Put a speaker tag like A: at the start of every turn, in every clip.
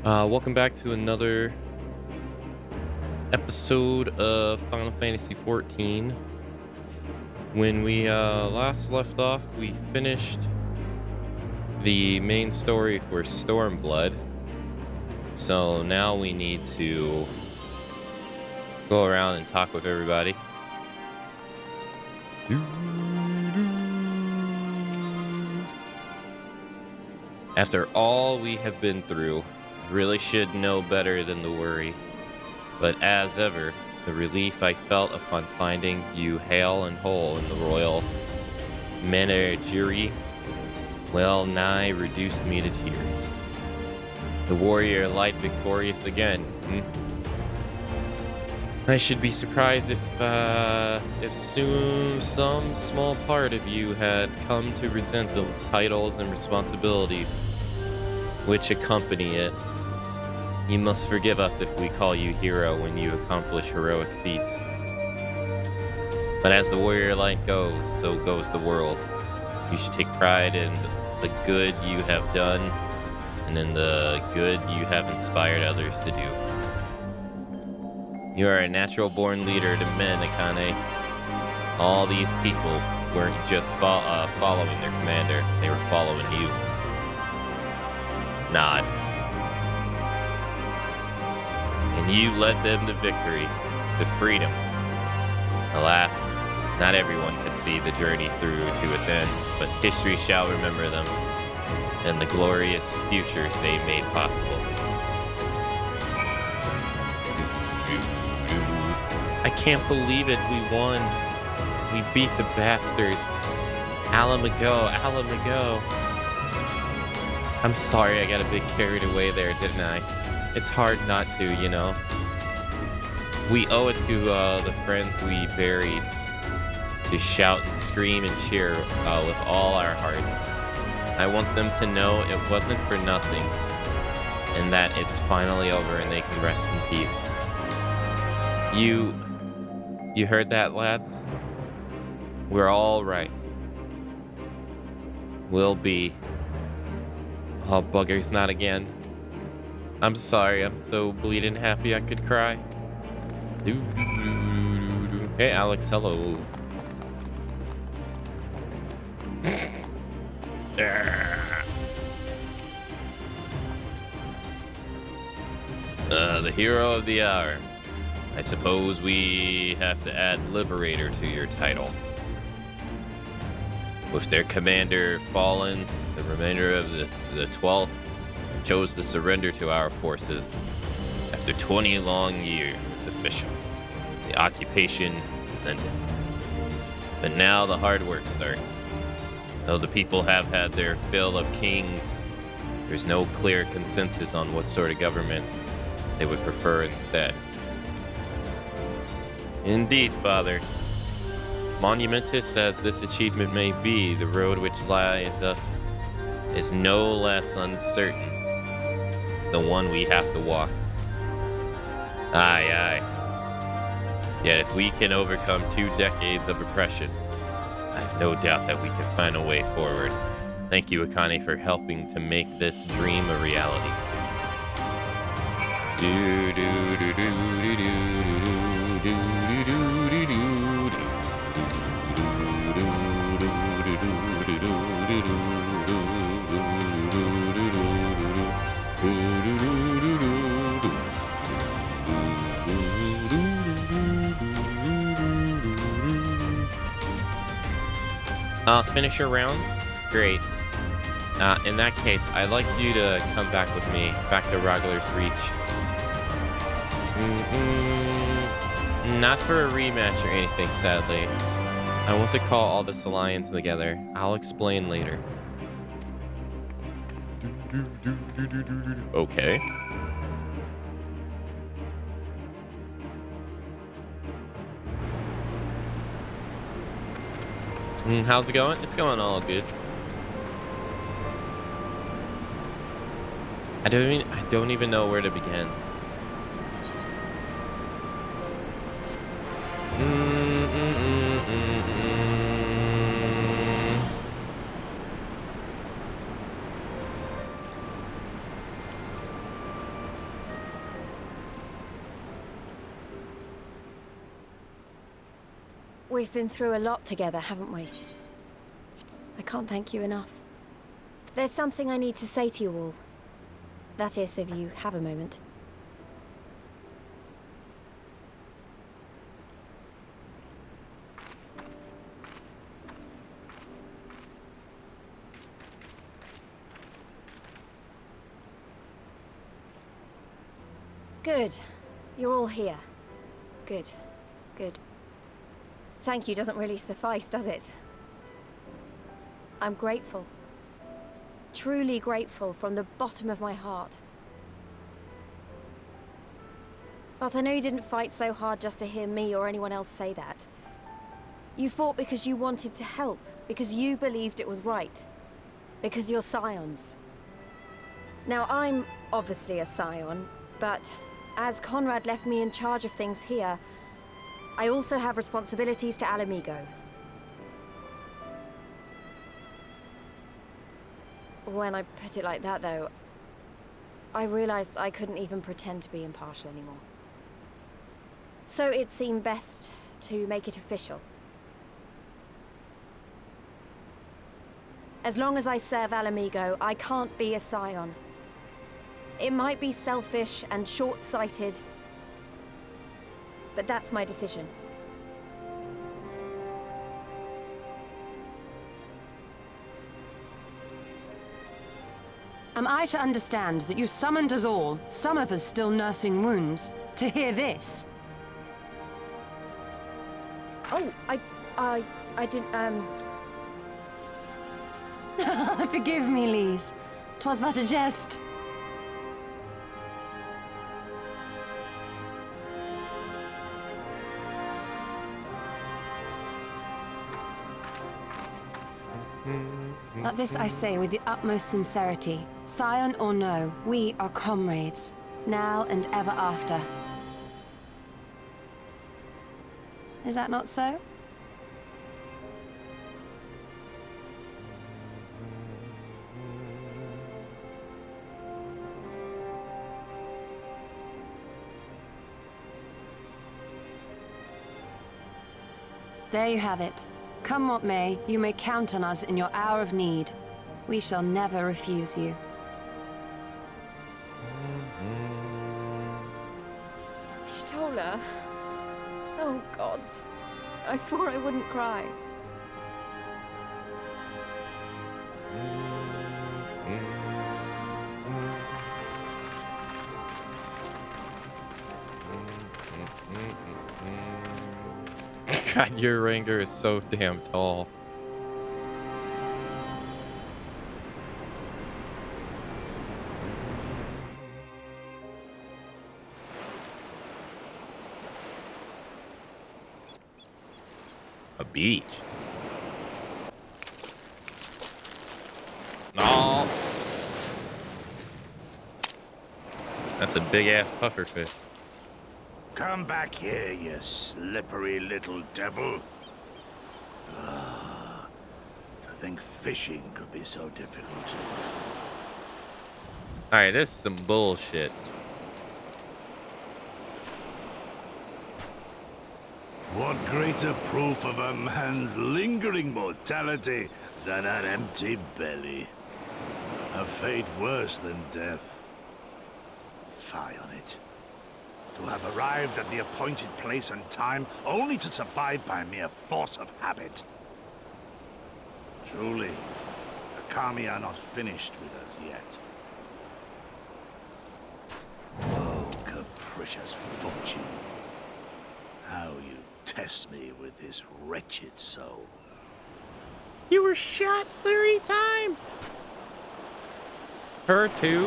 A: Welcome back to another episode of Final Fantasy XIV. When we last left off, we finished the main story for Stormblood. So now we need to go around and talk with everybody. After all we have been through, really should know better than to worry. But as ever, the relief I felt upon finding you hale and whole in the royal menagerie well nigh reduced me to tears. The warrior light victorious again. I should be surprised if soon some small part of you had come to resent the titles and responsibilities which accompany it. You must forgive us if we call you hero when you accomplish heroic feats. But as the warrior light goes, so goes the world. You should take pride in the good you have done and in the good you have inspired others to do. You are a natural-born leader to men, Akane. All these people weren't just following their commander, they were following you. Nod. And you led them to victory, to freedom. Alas, not everyone could see the journey through to its end, but history shall remember them, and the glorious futures they made possible. I can't believe it, we won. We beat the bastards. Alamago. I'm sorry I got a bit carried away there, didn't I? It's hard not to, you know. We owe it to the friends we buried to shout and scream and cheer with all our hearts. I want them to know it wasn't for nothing and that it's finally over and they can rest in peace. You heard that, lads? We're all right. We'll be. Oh, buggers, not again. I'm sorry, I'm so bleeding happy I could cry. Hey, Alex, hello. The hero of the hour. I suppose we have to add Liberator to your title. With their commander fallen, the remainder of the 12th chose to surrender to our forces. After 20 long years, it's official. The occupation is ended. But now the hard work starts. Though the people have had their fill of kings, there's no clear consensus on what sort of government they would prefer instead. Indeed, Father. Monumentous as this achievement may be, the road which lies us is no less uncertain. The one we have to walk. Aye. Yet if we can overcome 2 decades of oppression, I have no doubt that we can find a way forward. Thank you, Akane, for helping to make this dream a reality. Finish your round? Great. In that case, I'd like you to come back with me, back to Rogler's Reach. Not for a rematch or anything, sadly. I want to call all this alliance together. I'll explain later. Okay. How's it going? It's going all good. I don't even know where to begin.
B: We've been through a lot together, haven't we? I can't thank you enough. There's something I need to say to you all. That is, if you have a moment. Good. You're all here. Good. Good. Thank you doesn't really suffice, does it? I'm grateful. Truly grateful from the bottom of my heart. But I know you didn't fight so hard just to hear me or anyone else say that. You fought because you wanted to help, because you believed it was right. Because you're scions. Now, I'm obviously a scion, but as Conrad left me in charge of things here, I also have responsibilities to Alamigo. When I put it like that, though, I realized I couldn't even pretend to be impartial anymore. So it seemed best to make it official. As long as I serve Alamigo, I can't be a scion. It might be selfish and short-sighted, but that's my decision.
C: Am I to understand that you summoned us all, some of us still nursing wounds, to hear this?
B: Oh, I didn't,
C: Forgive me, Lise. 'Twas but a jest. But this I say with the utmost sincerity. Scion or no, we are comrades, now and ever after. Is that not so? There you have it. Come what may, you may count on us in your hour of need. We shall never refuse you.
B: Stola. Oh, gods. I swore I wouldn't cry.
A: God, your ranger is so damn tall. A beach. No. That's a big ass pufferfish.
D: Come back here, you slippery little devil. Ah, to think fishing could be so difficult.
A: Alright, this is some bullshit.
D: What greater proof of a man's lingering mortality than an empty belly? A fate worse than death. Fie on it. To have arrived at the appointed place and time only to survive by mere force of habit. Truly, the Kami are not finished with us yet. Oh, capricious fortune. How you test me with this wretched soul.
A: You were shot 30 times. Her too?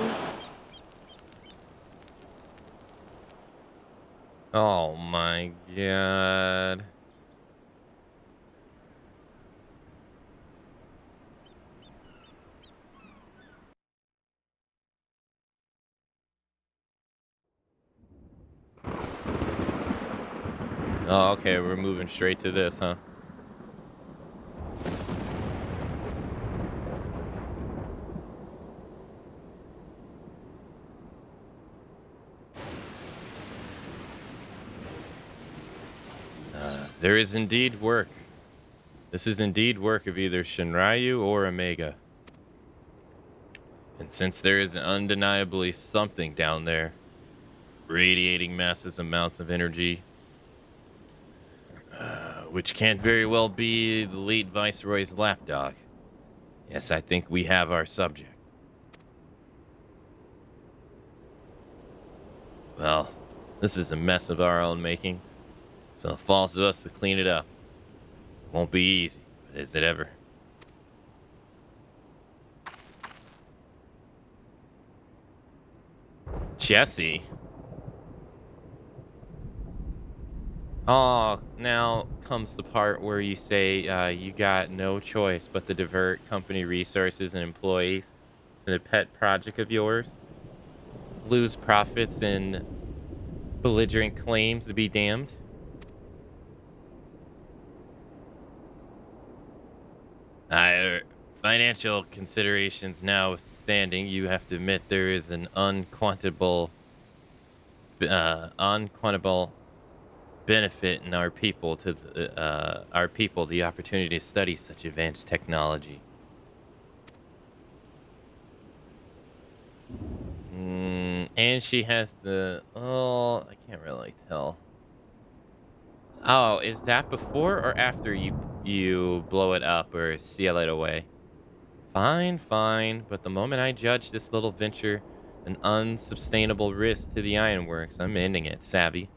A: Oh my god. Oh, okay, we're moving straight to this, huh? There is indeed work. This is indeed work of either Shinryu or Omega. And since there is undeniably something down there, radiating massive amounts of energy, which can't very well be the late Viceroy's lapdog. Yes, I think we have our subject. Well, this is a mess of our own making, so it falls to us to clean it up. It won't be easy, but is it ever? Jesse? Oh, now comes the part where you say you got no choice but to divert company resources and employees to the pet project of yours. Lose profits and belligerent claims to be damned. Financial considerations notwithstanding, you have to admit there is an unquantifiable benefit in our people the opportunity to study such advanced technology. And she has I can't really tell. Oh, is that before or after you blow it up or seal it away? Fine, but the moment I judge this little venture an unsustainable risk to the ironworks, I'm ending it, savvy?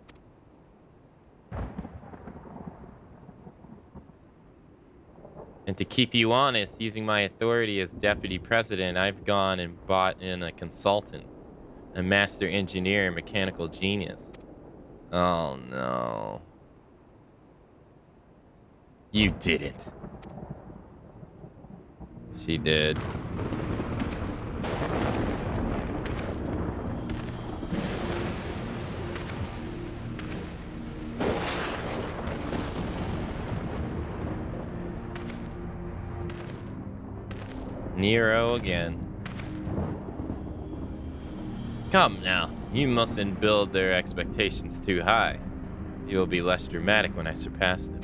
A: And to keep you honest, using my authority as deputy president, I've gone and bought in a consultant, a master engineer and mechanical genius. Oh no. You did it. She did. Nero again. Come now, you mustn't build their expectations too high. You'll be less dramatic when I surpass them.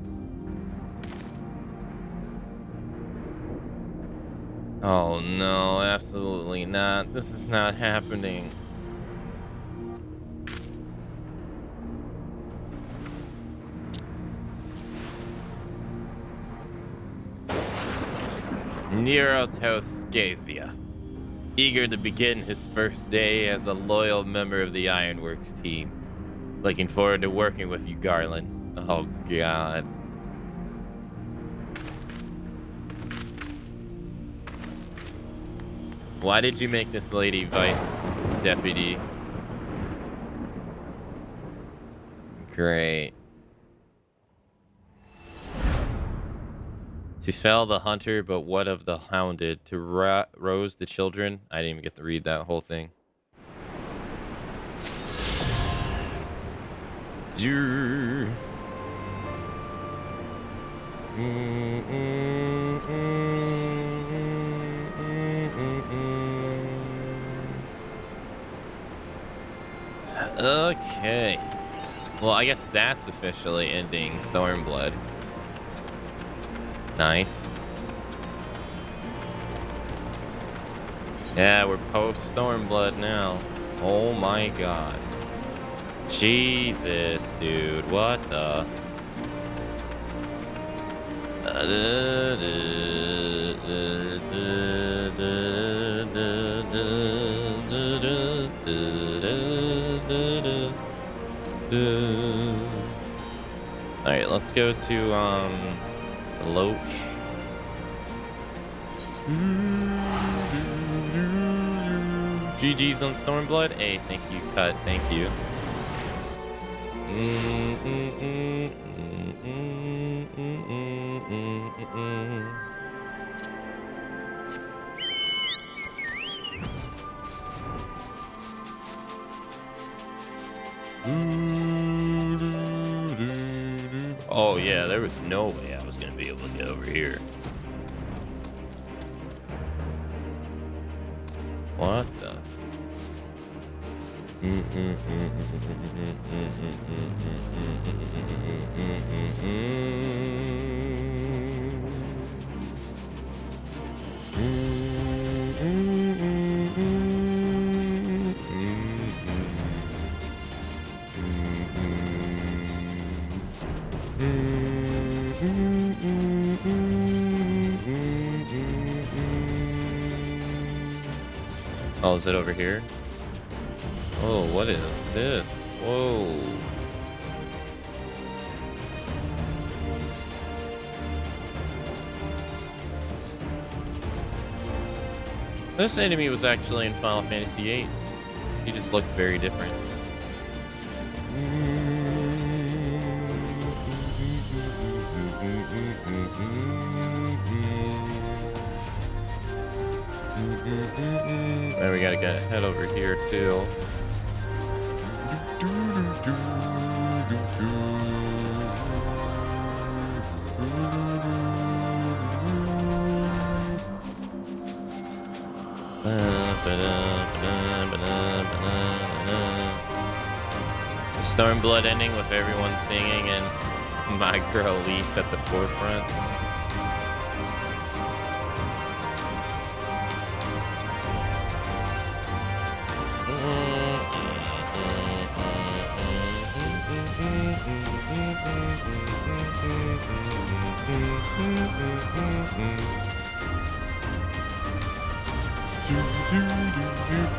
A: Oh no, absolutely not. This is not happening. Nero Toscavia, eager to begin his first day as a loyal member of the Ironworks team. Looking forward to working with you, Garland. Oh God. Why did you make this lady vice deputy? Great. To fell the hunter, but what of the hounded? To rose the children? I didn't even get to read that whole thing. Okay. Well, I guess that's officially ending Stormblood. Nice. Yeah, we're post Stormblood now. Oh my god. Jesus, dude. What the? Alright, let's go to Loach. GG's on Stormblood. Hey, thank you, Cut. Thank you. Oh yeah, there was no way I was gonna be able to get over here. What the? Oh, is it over here? Oh, what is this? Whoa. This enemy was actually in Final Fantasy VIII. He just looked very different. And we gotta head over here too. Stormblood ending with everyone singing and my girl Lise at the forefront.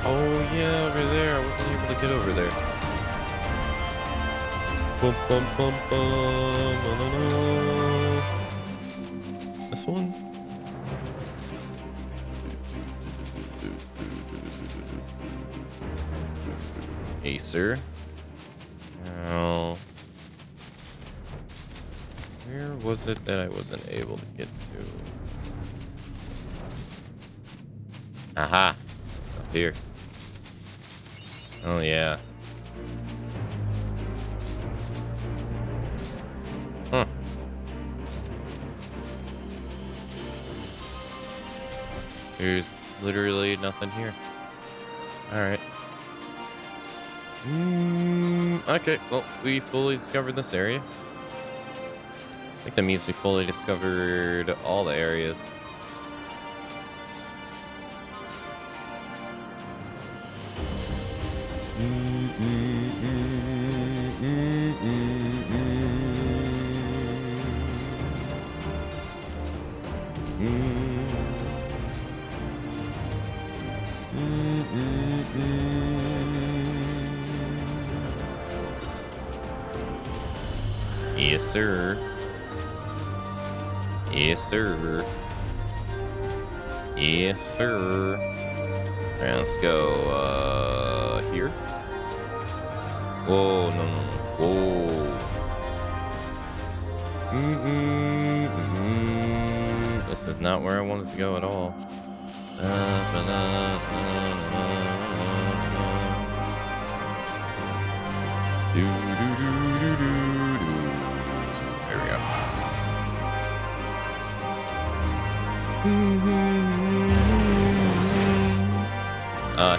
A: Oh yeah, over there. I wasn't able to get over there. Bum, bum, bum, bum. No, no, no. This one? Acer. Oh. Where was it that I wasn't able to get to? Aha. Up here. Oh, yeah. Huh. There's literally nothing here. Alright. Okay, well, we fully discovered this area. I think that means we fully discovered all the areas. Yes, sir. Yes, sir. Yes, sir. And let's go, here. Whoa, no, no, no. Whoa. This is not where I wanted to go at all. There we go.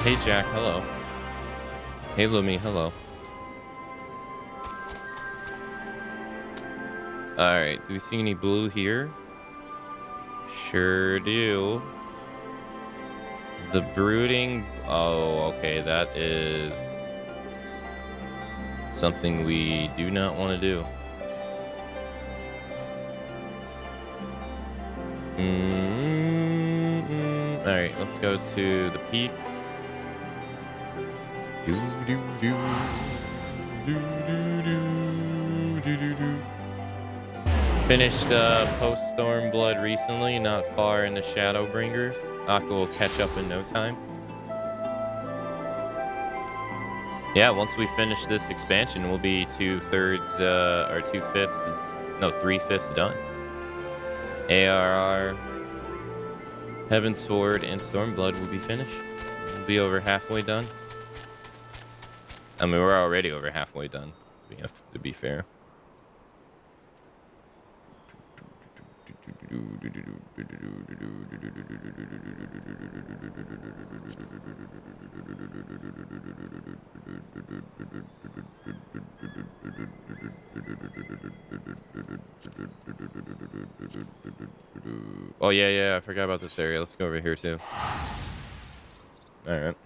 A: Hey Jack, hello. Hey Lumi, hello. Alright, do we see any blue here? Sure do. The brooding. Oh, okay, that is something we do not want to do. Alright, let's go to the peaks. Finished post Stormblood recently, not far into Shadowbringers. Akka will catch up in no time. Yeah, once we finish this expansion, we'll be 2/3 or 2/5, no, 3/5 done. ARR, Heaven's Sword, and Stormblood will be finished. We'll be over halfway done. I mean, we're already over halfway done, to be fair. Oh, yeah, I forgot about this area. Let's go over here, too. Alright.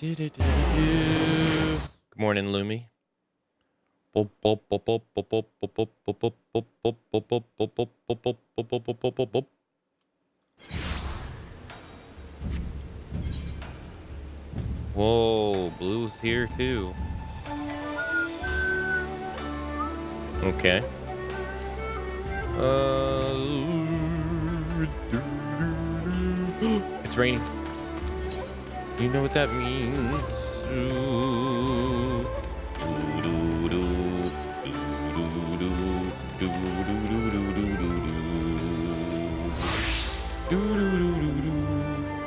A: Good morning, Lumi. Whoa, Blue's here, too. Okay. It's raining. You know what that means.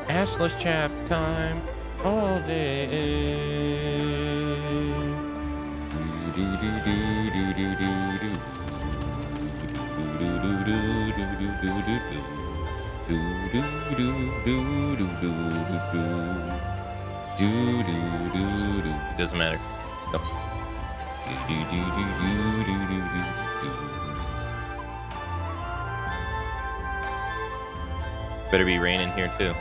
A: Ashless chaps time all day. Doesn't matter. Let's go. Better be raining here too.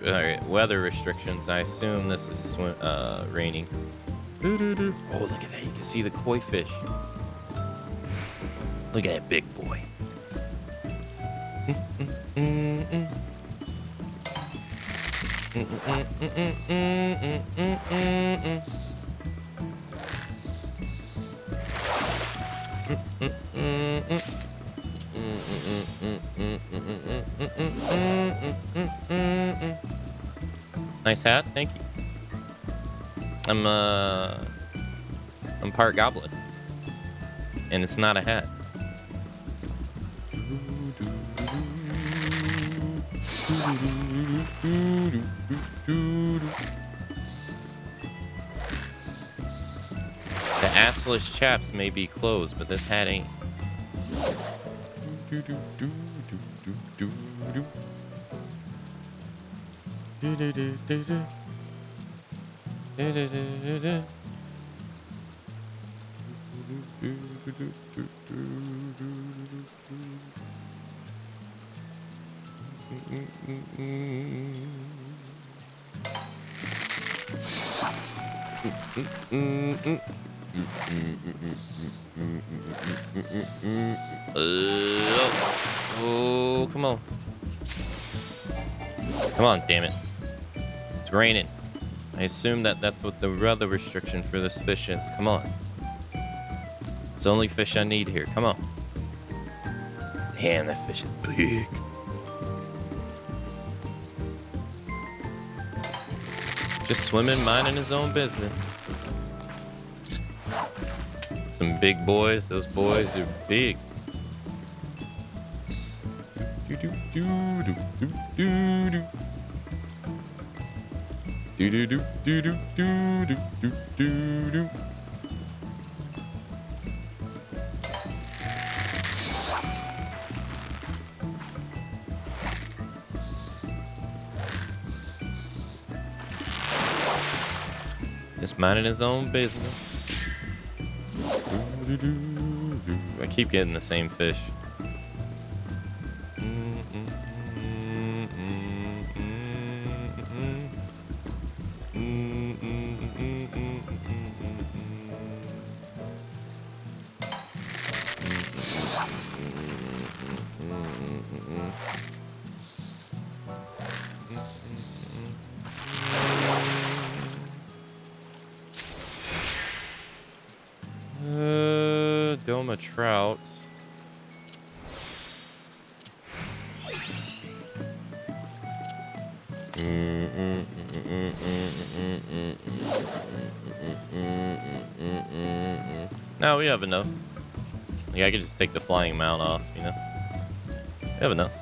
A: Alright, weather restrictions. I assume this is raining. Oh, look at that. You can see the koi fish. Look at that big boy. Nice hat, thank you. I'm part goblin, and it's not a hat. The assless chaps may be closed, but this hat ain't. Oh, come on. Come on, damn it. It's raining. I assume that's what the weather restriction for this fish is. Come on. It's the only fish I need here. Come on. Damn, that fish is big. Just swimming, minding his own business. Some big boys. Those boys are big. Just minding his own business. I keep getting the same fish. Doma trout. No, we have enough. Like, I could just take the flying mount off, you know? We have enough.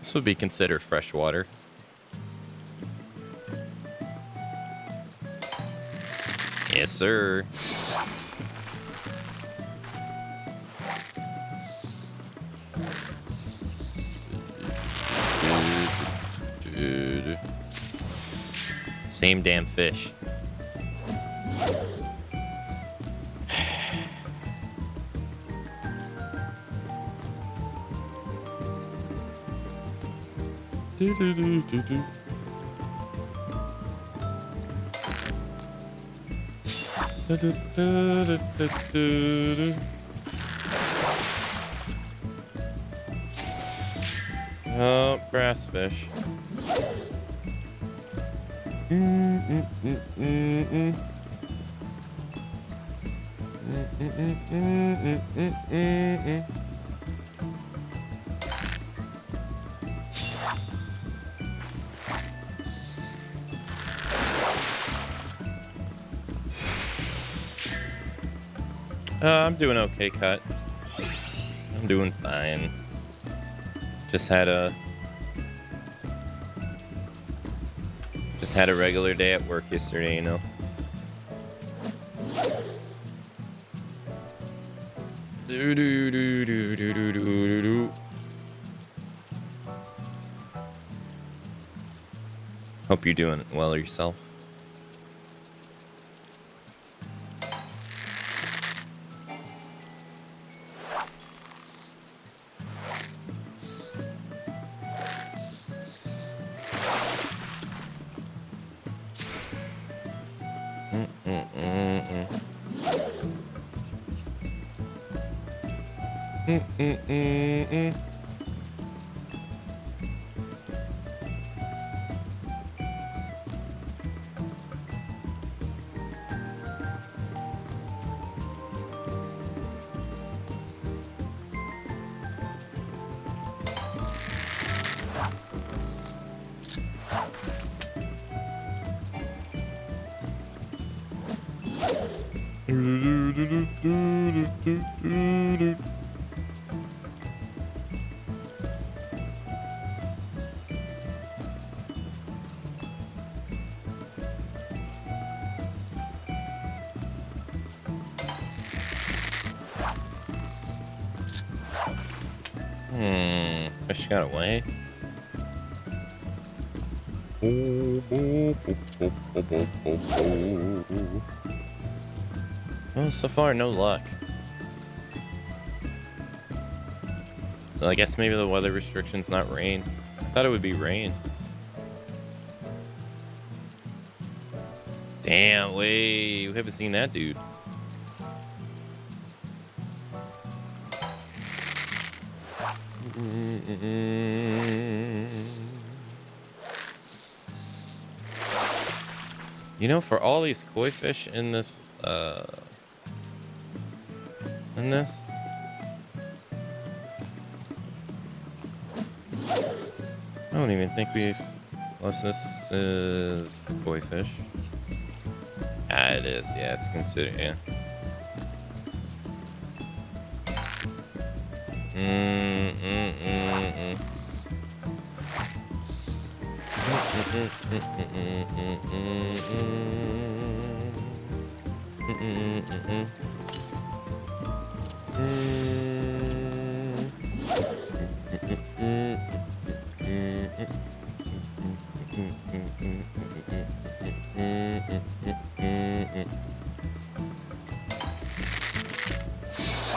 A: This would be considered freshwater. Yes, sir. Dude. Same damn fish. Oh, brass fish. I'm doing okay, Cut. I'm doing fine. Just had a regular day at work yesterday, you know. Hope you're doing well yourself. Fish got away. Well, so far, no luck. So I guess maybe the weather restriction's not rain. I thought it would be rain. Damn, wait, we haven't seen that dude. You know, for all these koi fish in this in this? I don't even think we've... Unless this is the koi fish. Ah, it is. Yeah, it's considered, yeah.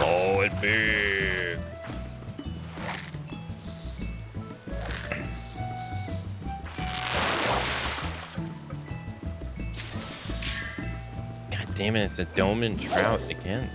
A: Oh, it's big. God damn it, it's a Doman trout again.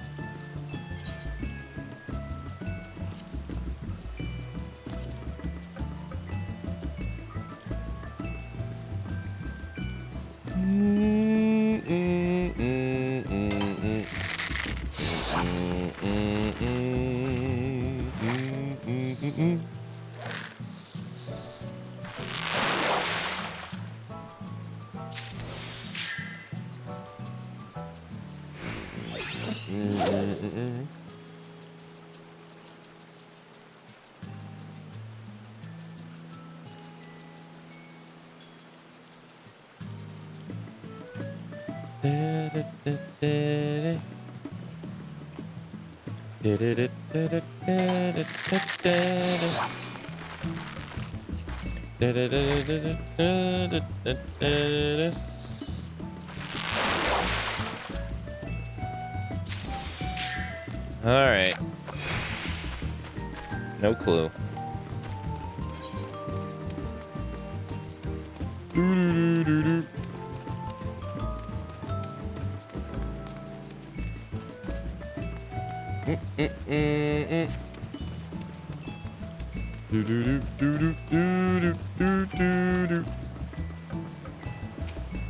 A: All right. No clue.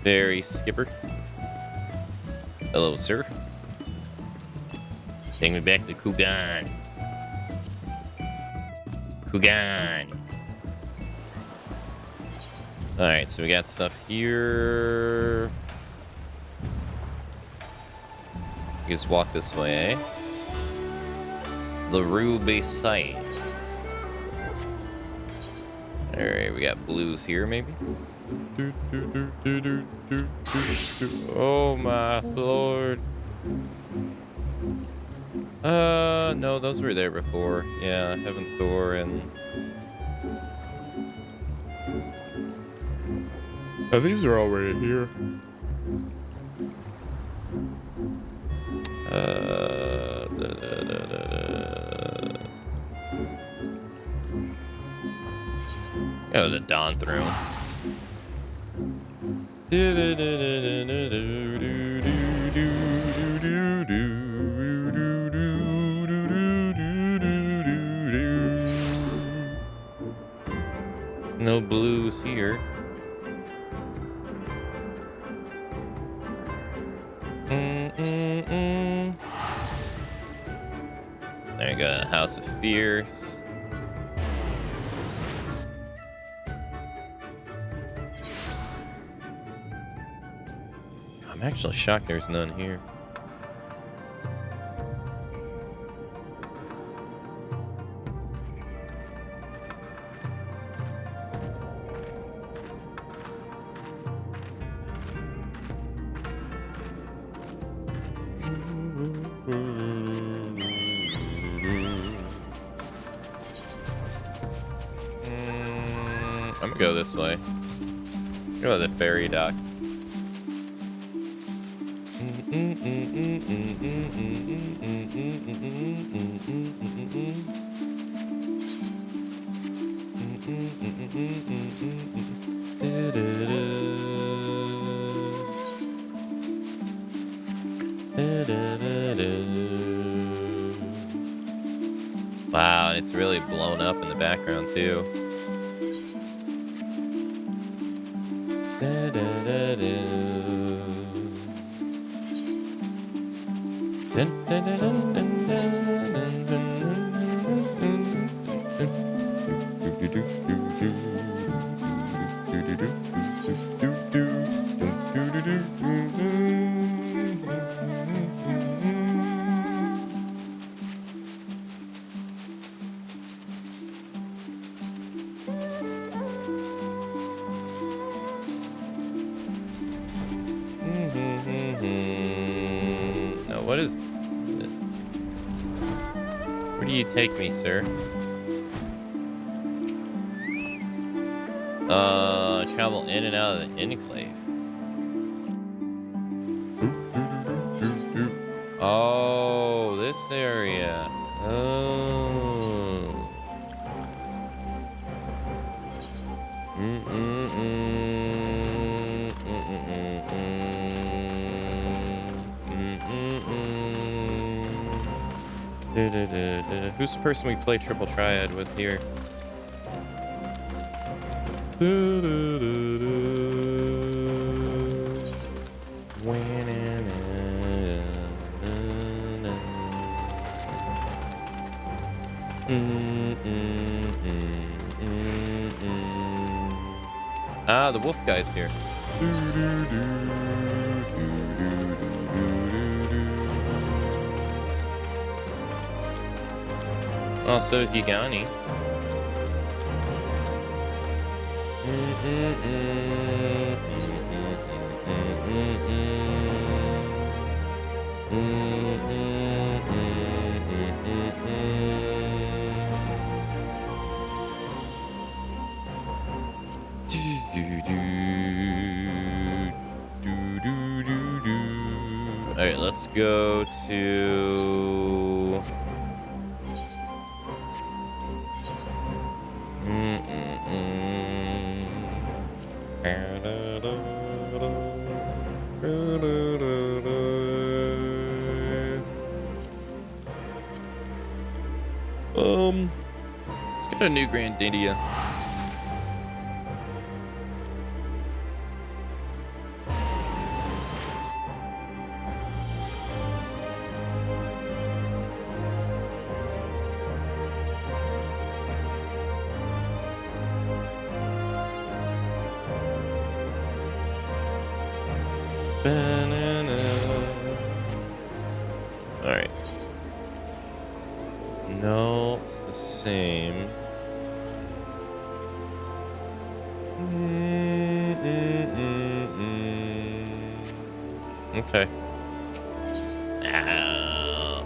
A: Very skipper. Hello, sir. Take me back to Kugan. Kugan. Alright, so we got stuff here. You just walk this way. LaRue base site. Alright, we got blues here, maybe? Oh my lord. No, those were there before. Yeah, Heaven's Door and... Oh, these are already here. Oh, the Dawn Throne. No blues here. There you go, House of Fears. I'm actually shocked there's none here. I'm gonna go this way. Go to the ferry dock. Wow, and it's really blown up in the background too. What is this? Where do you take me, sir? Travel in and out of the enclave. Oh, this area. Oh. Who's the person we play Triple Triad with here? Ah, the wolf guy's here. Oh, so is Yagani. All right, let's go to let's go to New Grandidia. All right. No, it's the same. Okay.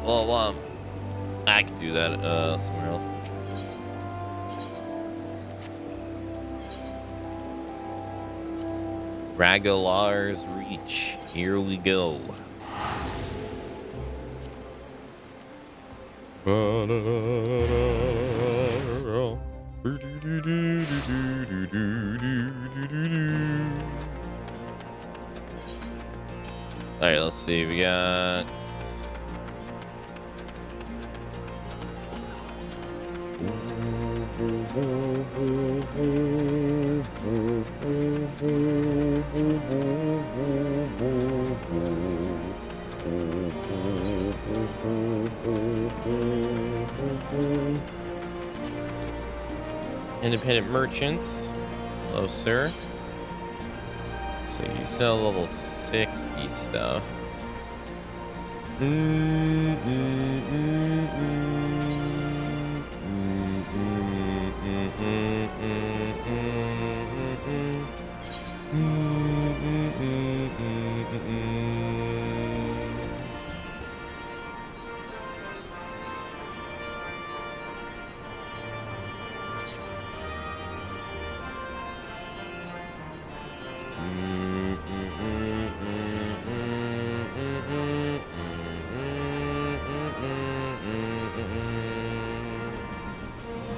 A: Well, I can do that somewhere else. Ragolar's Reach. Here we go. Alright, let's see. We got independent merchant. Hello, sir. So you sell level 60 stuff.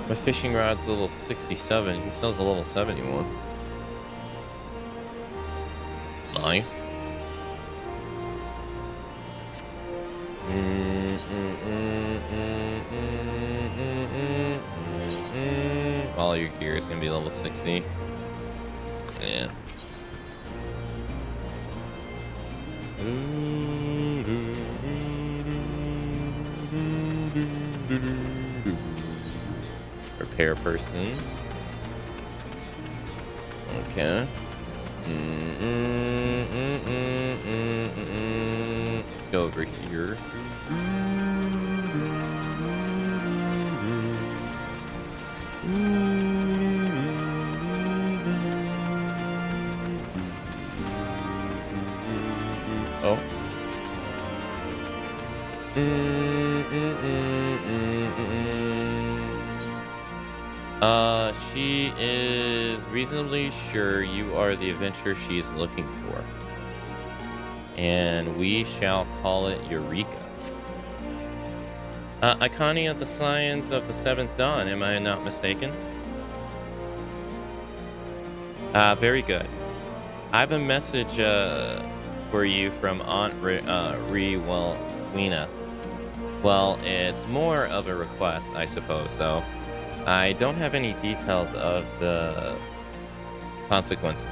A: My fishing rod's level 67. He sells a level 71. Nice. All your gear is gonna be level 60. Yeah. Repair person. Okay. Let's go over here. Oh. She is reasonably sure you are the adventurer she is looking for. And we shall call it Eureka. Iconi of the Scions of the Seventh Dawn, am I not mistaken? Very good. I have a message for you from Aunt Rewelwina. Well, it's more of a request, I suppose, though. I don't have any details of the consequences.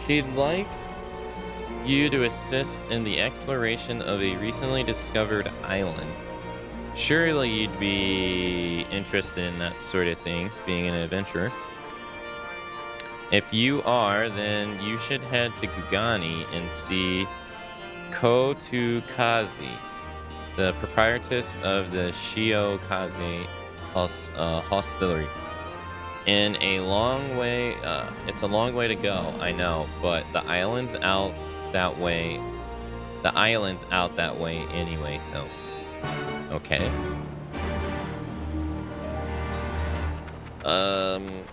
A: She'd like you to assist in the exploration of a recently discovered island. Surely you'd be interested in that sort of thing, being an adventurer. If you are, then you should head to Kugani and see Kotukazi, the proprietress of the Shiokaze hostelry. In a long way, it's a long way to go, I know, but the island's out that way. The island's out that way anyway, so okay.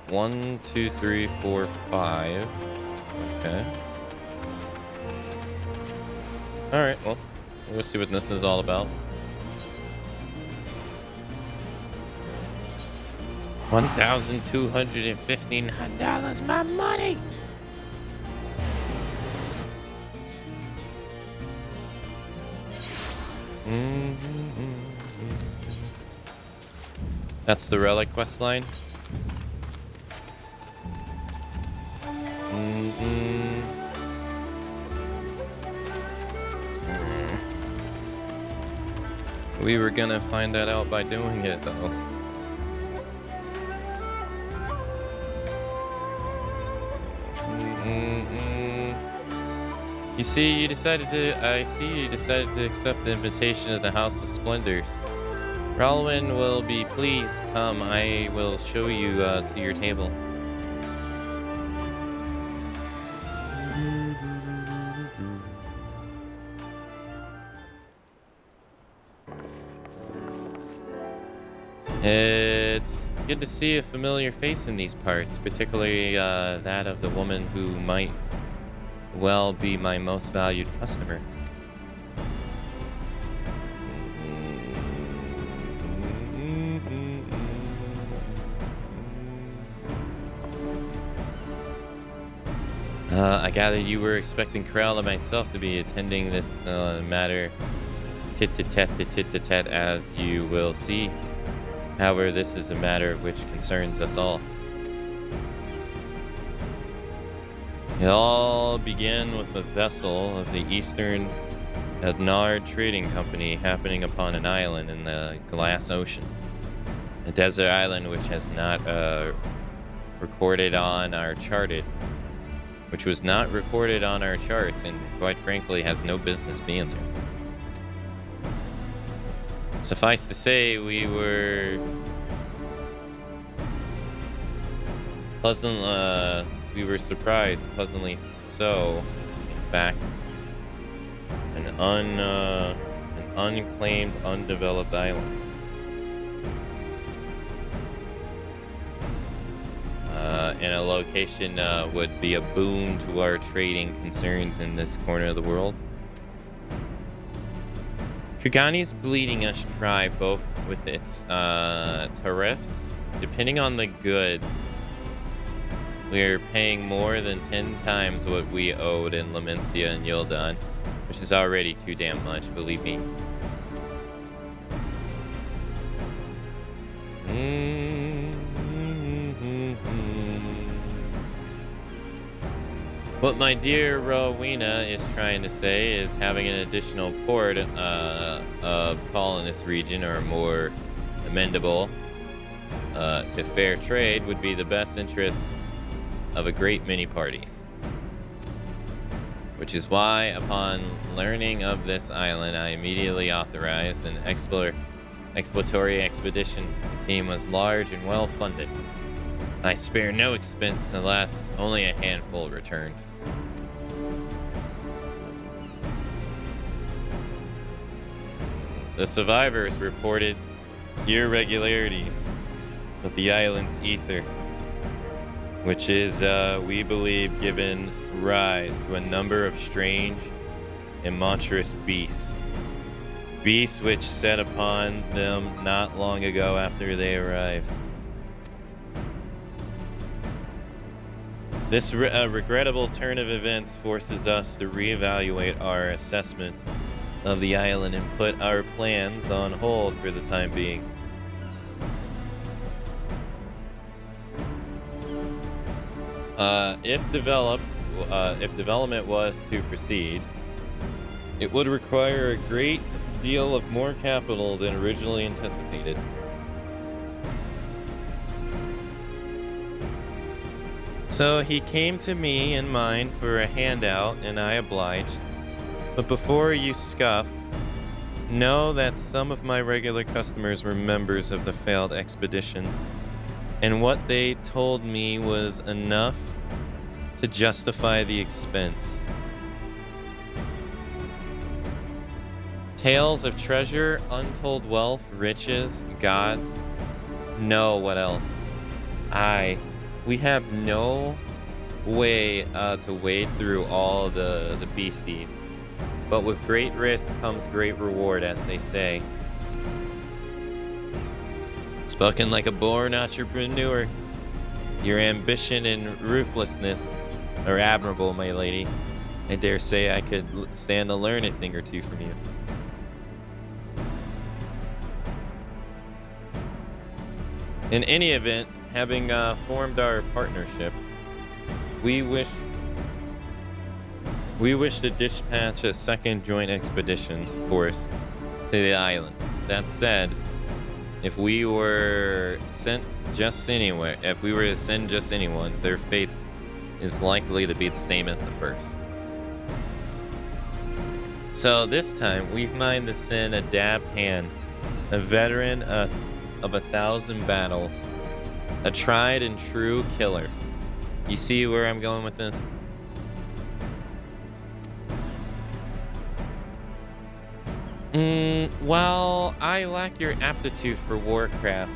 A: 1, 2, 3, 4, 5. Okay. All right. Well, we'll see what this is all about. $1,215, my money. That's the relic quest line. We were gonna find that out by doing it, though. I see you decided to accept the invitation of the House of Splendors. Ralwyn will be pleased. Come, I will show you to your table. It's good to see a familiar face in these parts, particularly that of the woman who might well be my most valued customer. I gather you were expecting Corral and myself to be attending this matter tit-to-tat as you will see. However, this is a matter which concerns us all. It all began with a vessel of the Eastern Adnard Trading Company happening upon an island in the Glass Ocean. A desert island which has not recorded on our charted, which was not recorded on our charts and quite frankly has no business being there. Suffice to say, we were surprised, pleasantly so. In fact, an unclaimed, undeveloped island. In a location would be a boon to our trading concerns in this corner of the world. Kugani's bleeding us dry, both with its tariffs. Depending on the goods, we're paying more than 10 times what we owed in Lamencia and Yildan, which is already too damn much, believe me. What my dear Rowena is trying to say is having an additional port of call in this region or more amendable to fair trade would be the best interest of a great many parties. Which is why, upon learning of this island, I immediately authorized an exploratory expedition. The team was large and well funded. I spare no expense, alas, only a handful returned. The survivors reported irregularities with the island's ether, which is, we believe, given rise to a number of strange and monstrous beasts. Beasts which set upon them not long ago after they arrived. This regrettable turn of events forces us to reevaluate our assessment of the island and put our plans on hold for the time being. If development was to proceed, it would require a great deal of more capital than originally anticipated. So he came to me in mind for a handout, and I obliged. But before you scoff, know that some of my regular customers were members of the failed expedition, and what they told me was enough to justify the expense. Tales of treasure, untold wealth, riches, gods. No, what else? We have no way to wade through all the beasties. But with great risk comes great reward, as they say. Spoken like a born entrepreneur. Your ambition and ruthlessness are admirable, my lady. I dare say I could stand to learn a thing or two from you. In any event, having formed our partnership, we wish to dispatch a second joint expedition force to the island. That said, if we were sent just anywhere, if we were to send just anyone, their fates is likely to be the same as the first. So this time, we've mind to send a dabbed hand, a veteran of 1,000 battles, a tried and true killer. You see where I'm going with this? While I lack your aptitude for warcraft,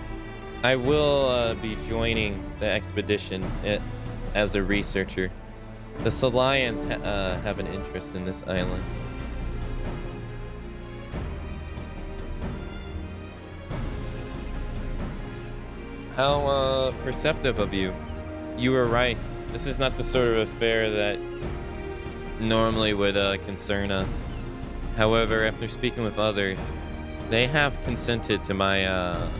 A: I will be joining the expedition as a researcher. The Solians have an interest in this island. How perceptive of you. You were right. This is not the sort of affair that normally would concern us. However, after speaking with others, they have consented to my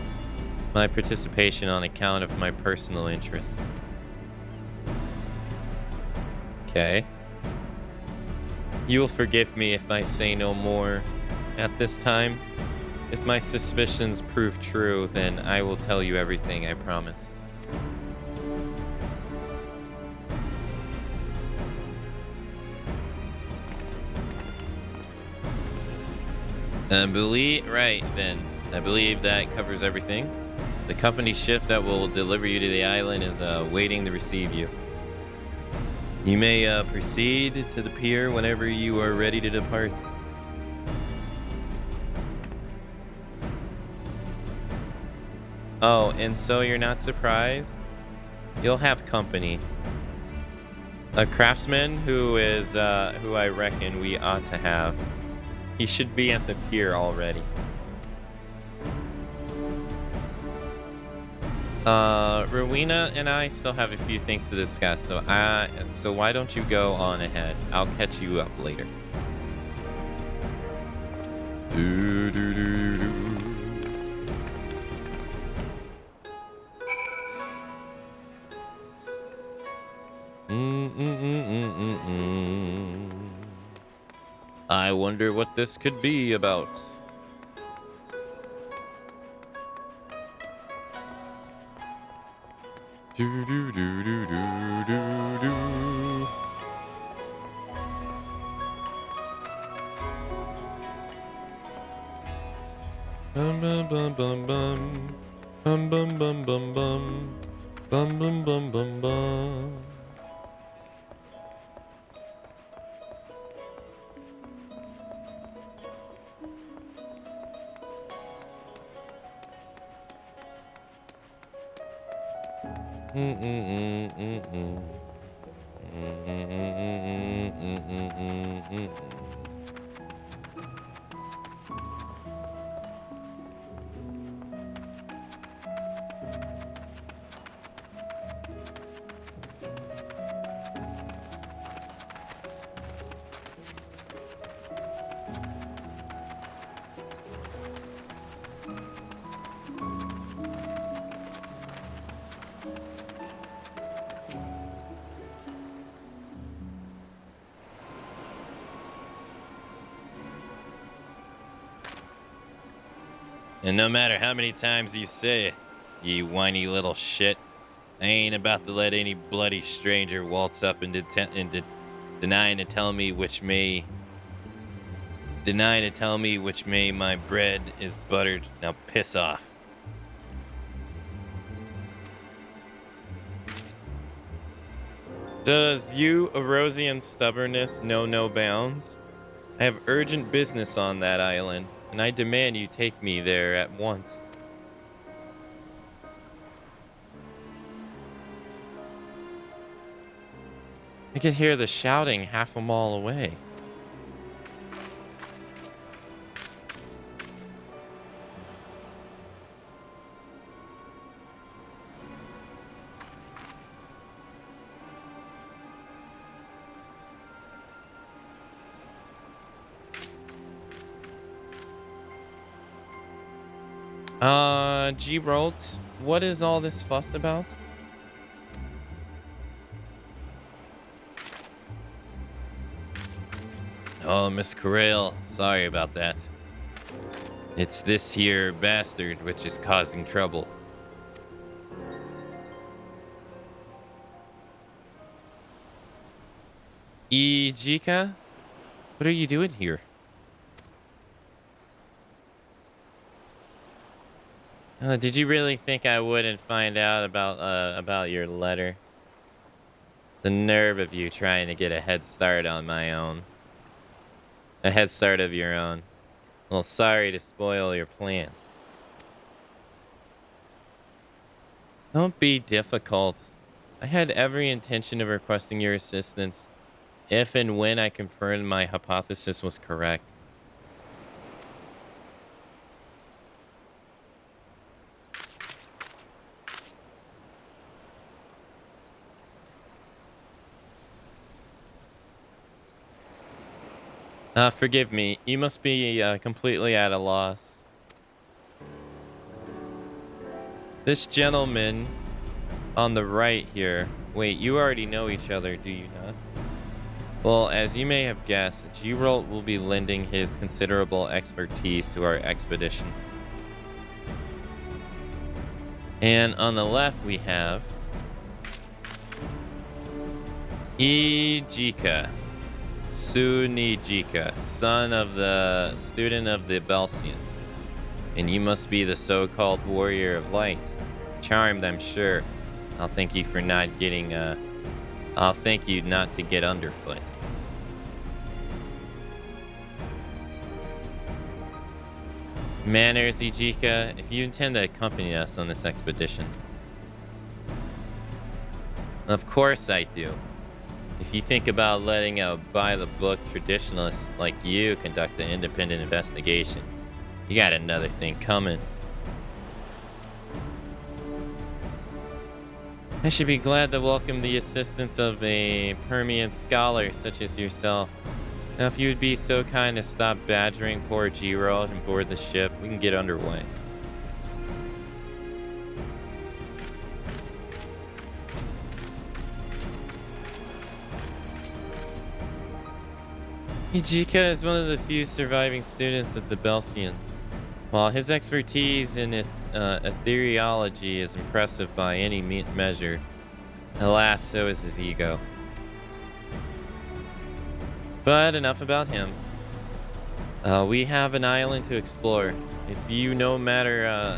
A: my participation on account of my personal interests. Okay. You will forgive me if I say no more at this time. If my suspicions prove true, then I will tell you everything, I promise. I believe that covers everything. The company ship that will deliver you to the island is waiting to receive you. You may proceed to the pier whenever you are ready to depart. Oh, and so you're not surprised? You'll have company. A craftsman who I reckon we ought to have. He should be at the pier already. Rowena and I still have a few things to discuss, so why don't you go on ahead? I'll catch you up later. I wonder what this could be about. Bum bum bum bum bum. Bum bum bum bum bum. Bum bum bum bum bum. And no matter how many times you say it, you whiny little shit, I ain't about to let any bloody stranger waltz up and denying to tell me which may my bread is buttered. Now piss off. Does you, Erosian stubbornness, know no bounds? I have urgent business on that island, and I demand you take me there at once. I could hear the shouting half a mile away. G-Rolt, what is all this fuss about? Oh, Miss Corral, sorry about that. It's this here bastard which is causing trouble. Ijika? What are you doing here? Did you really think I wouldn't find out about your letter? The nerve of you trying to get a head start on my own. A head start of your own. Well, sorry to spoil your plans. Don't be difficult. I had every intention of requesting your assistance if and when I confirmed my hypothesis was correct. Forgive me. You must be completely at a loss. This gentleman on the right here. Wait, you already know each other, do you not? Well, as you may have guessed, G-Rolt will be lending his considerable expertise to our expedition. And on the left we have Ijika. Sunijika, son of the student of the Belsian. And you must be the so-called warrior of light. Charmed, I'm sure. I'll thank you for not getting, I'll thank you not to get underfoot. Manners, Ijika, if you intend to accompany us on this expedition. Of course I do. If you think about letting a by-the-book traditionalist like you conduct an independent investigation, you got another thing coming. I should be glad to welcome the assistance of a Permian scholar such as yourself. Now, if you would be so kind to stop badgering poor G-Rolt and board the ship, we can get underway. Ijika is one of the few surviving students of the Belsian. While his expertise in ethereology is impressive by any measure, alas, so is his ego. But enough about him. We have an island to explore. If you've no matters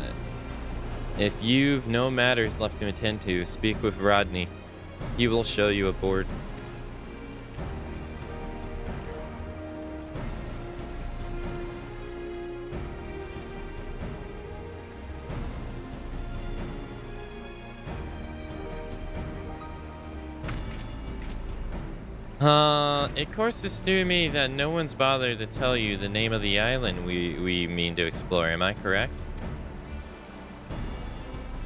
A: left to attend to, speak with Rodney. He will show you aboard. It courses through me that no one's bothered to tell you the name of the island we mean to explore. Am I correct?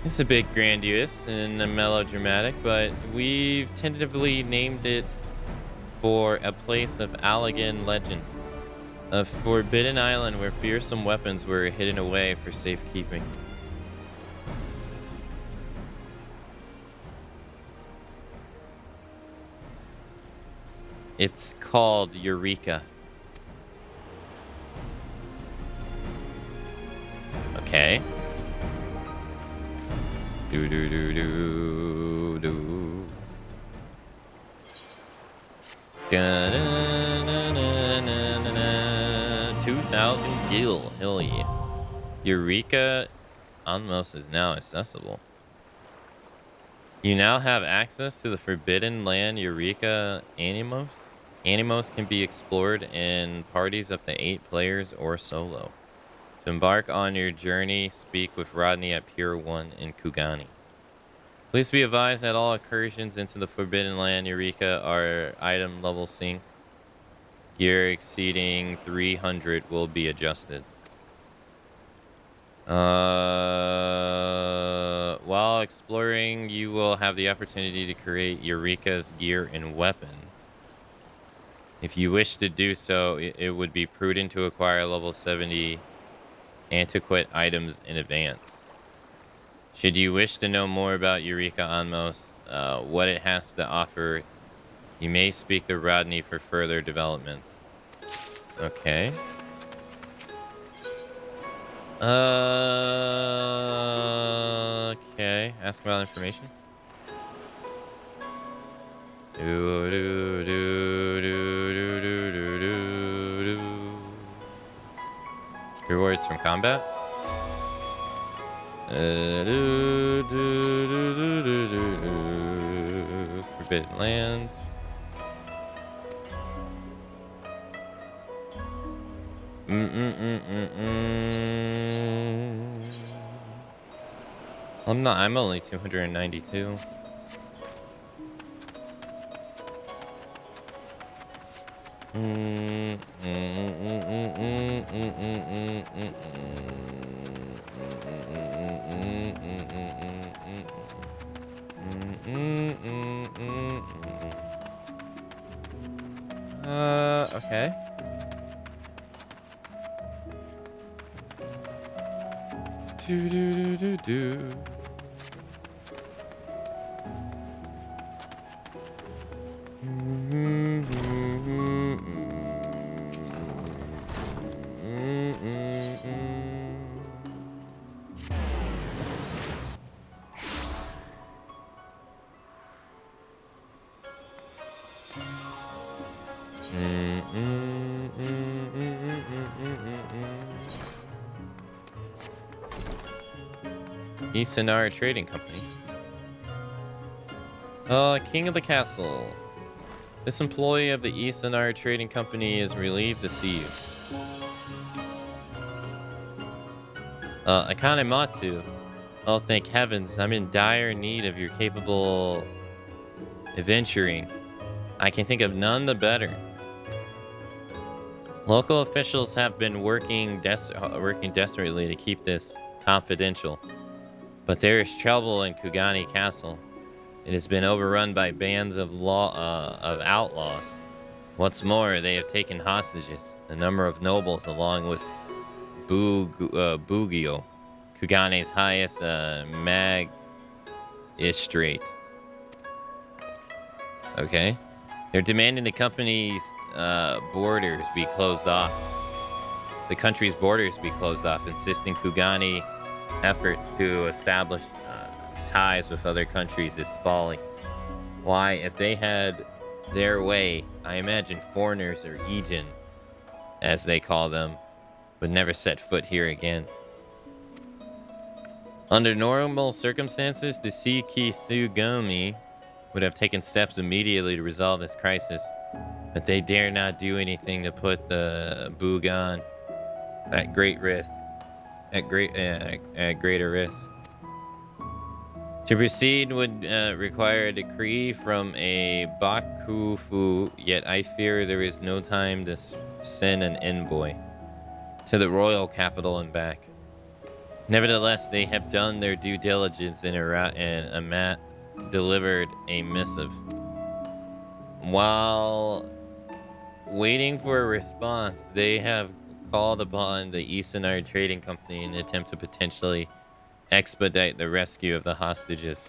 A: It's a bit grandiose and melodramatic, but we've tentatively named it for a place of Allegan legend. A forbidden island where fearsome weapons were hidden away for safekeeping. It's called Eureka. Okay. Do do do do do. 2,000 gil. Hell yeah. Eureka almost is now accessible. You now have access to the forbidden land Eureka Animos. Animos can be explored in parties up to 8 players or solo. To embark on your journey, speak with Rodney at Pier 1 in Kugani. Please be advised that all incursions into the forbidden land Eureka are item level sync. Gear exceeding 300 will be adjusted. While exploring, you will have the opportunity to create Eureka's gear and weapons. If you wish to do so, it would be prudent to acquire level 70 antiquate items in advance. Should you wish to know more about Eureka Anmos, what it has to offer, you may speak to Rodney for further developments. Okay. Okay. Ask about information. Do, do, do, do, do, do, do, do, do. Rewards from combat. Do, do, do, do, do, do, do. Forbidden lands. I'm only 292. Okay. Do do do do do. Isanara Trading Company. King of the Castle. This employee of the Isanara Trading Company is relieved to see you. Akamatzu. Oh, thank heavens. I'm in dire need of your capable adventuring. I can think of none the better. Local officials have been working desperately to keep this confidential. But there is trouble in Kugani Castle. It has been overrun by bands of outlaws. What's more, they have taken hostages a number of nobles along with Bugio, Kugane's highest magistrate. Okay. They're demanding the company's borders be closed off. The country's borders be closed off, insisting Kugani efforts to establish ties with other countries is folly. Why, if they had their way, I imagine foreigners or Ijin, as they call them, would never set foot here again. Under normal circumstances, the Shiki Sugami would have taken steps immediately to resolve this crisis, but they dare not do anything to put the Bugan at great risk. At greater risk. To proceed would require a decree from a Bakufu, yet I fear there is no time to send an envoy to the royal capital and back. Nevertheless, they have done their due diligence and Amat delivered a missive. While waiting for a response, they have called upon the Isanar Trading Company in an attempt to potentially expedite the rescue of the hostages.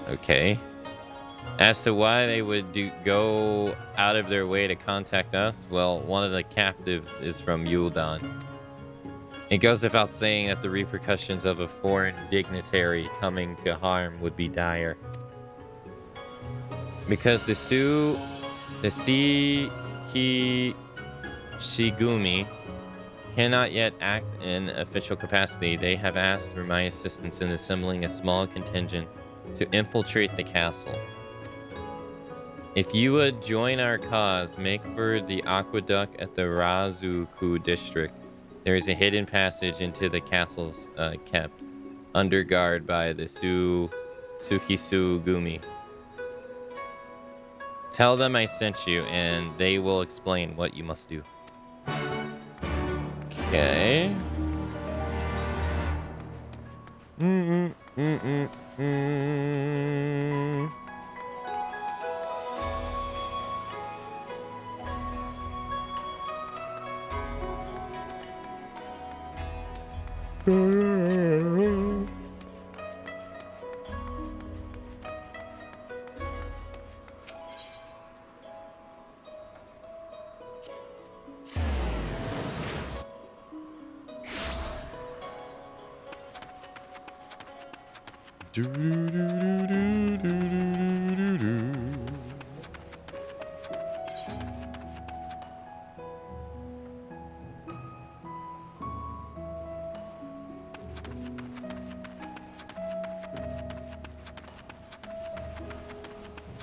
A: Okay. As to why they would go out of their way to contact us, well, one of the captives is from Yuldan. It goes without saying that the repercussions of a foreign dignitary coming to harm would be dire. Because the Shigumi cannot yet act in official capacity, they have asked for my assistance in assembling a small contingent to infiltrate the castle. If you would join our cause, make for the aqueduct at the Razuku district. There is a hidden passage into the castles kept under guard by the Tsukisugumi. Tell them I sent you, and they will explain what you must do. Okay.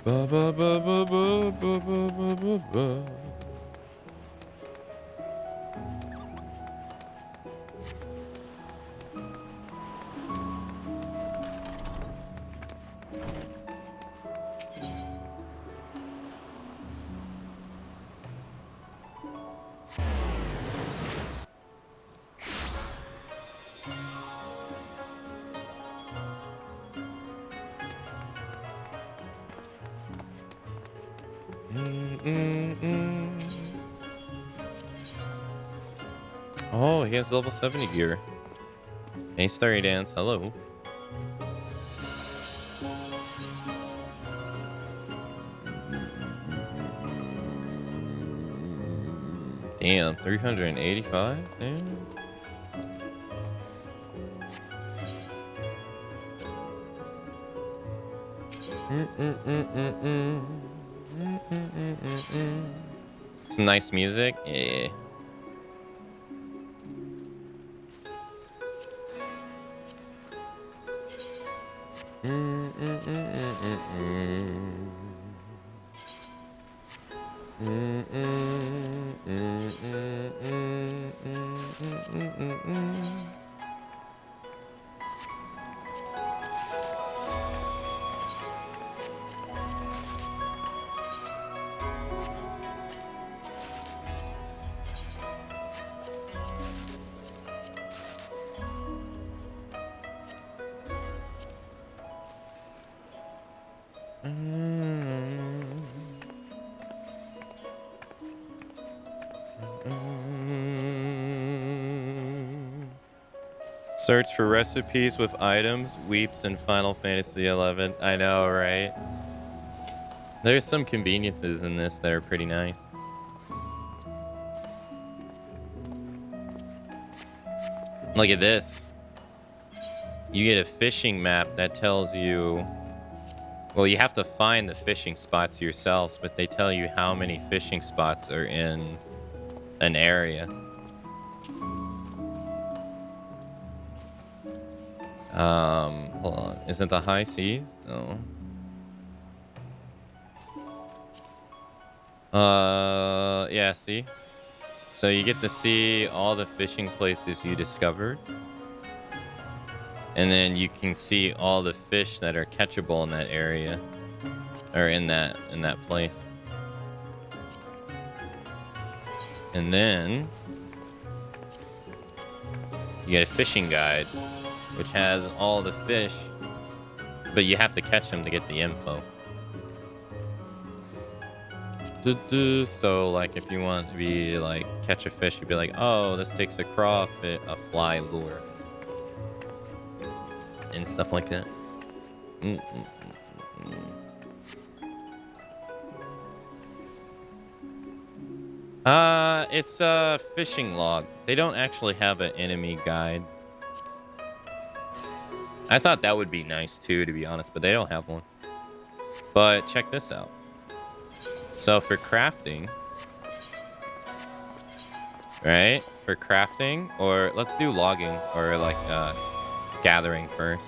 A: Ba ba ba ba ba ba ba ba ba. Oh, he has level 70 gear. Hey, Starry Dance, hello. Damn, 385? Damn. Some nice music, yeah. Search for recipes with items, weeps in Final Fantasy XI. I know, right? There's some conveniences in this that are pretty nice. Look at this. You get a fishing map that tells you... Well, you have to find the fishing spots yourselves, but they tell you how many fishing spots are in an area. Hold on. Is it the high seas? No. Yeah, see? So you get to see all the fishing places you discovered. And then you can see all the fish that are catchable in that area, or in that place. And then you get a fishing guide, which has all the fish, but you have to catch them to get the info. So like if you want to be like catch a fish, you'd be like, oh, this takes a crawfish, a fly lure, and stuff like that. It's a fishing log. They don't actually have an enemy guide. I thought that would be nice too, to be honest, but they don't have one. But check this out. So for crafting, right? For crafting, or let's do logging, or like gathering first.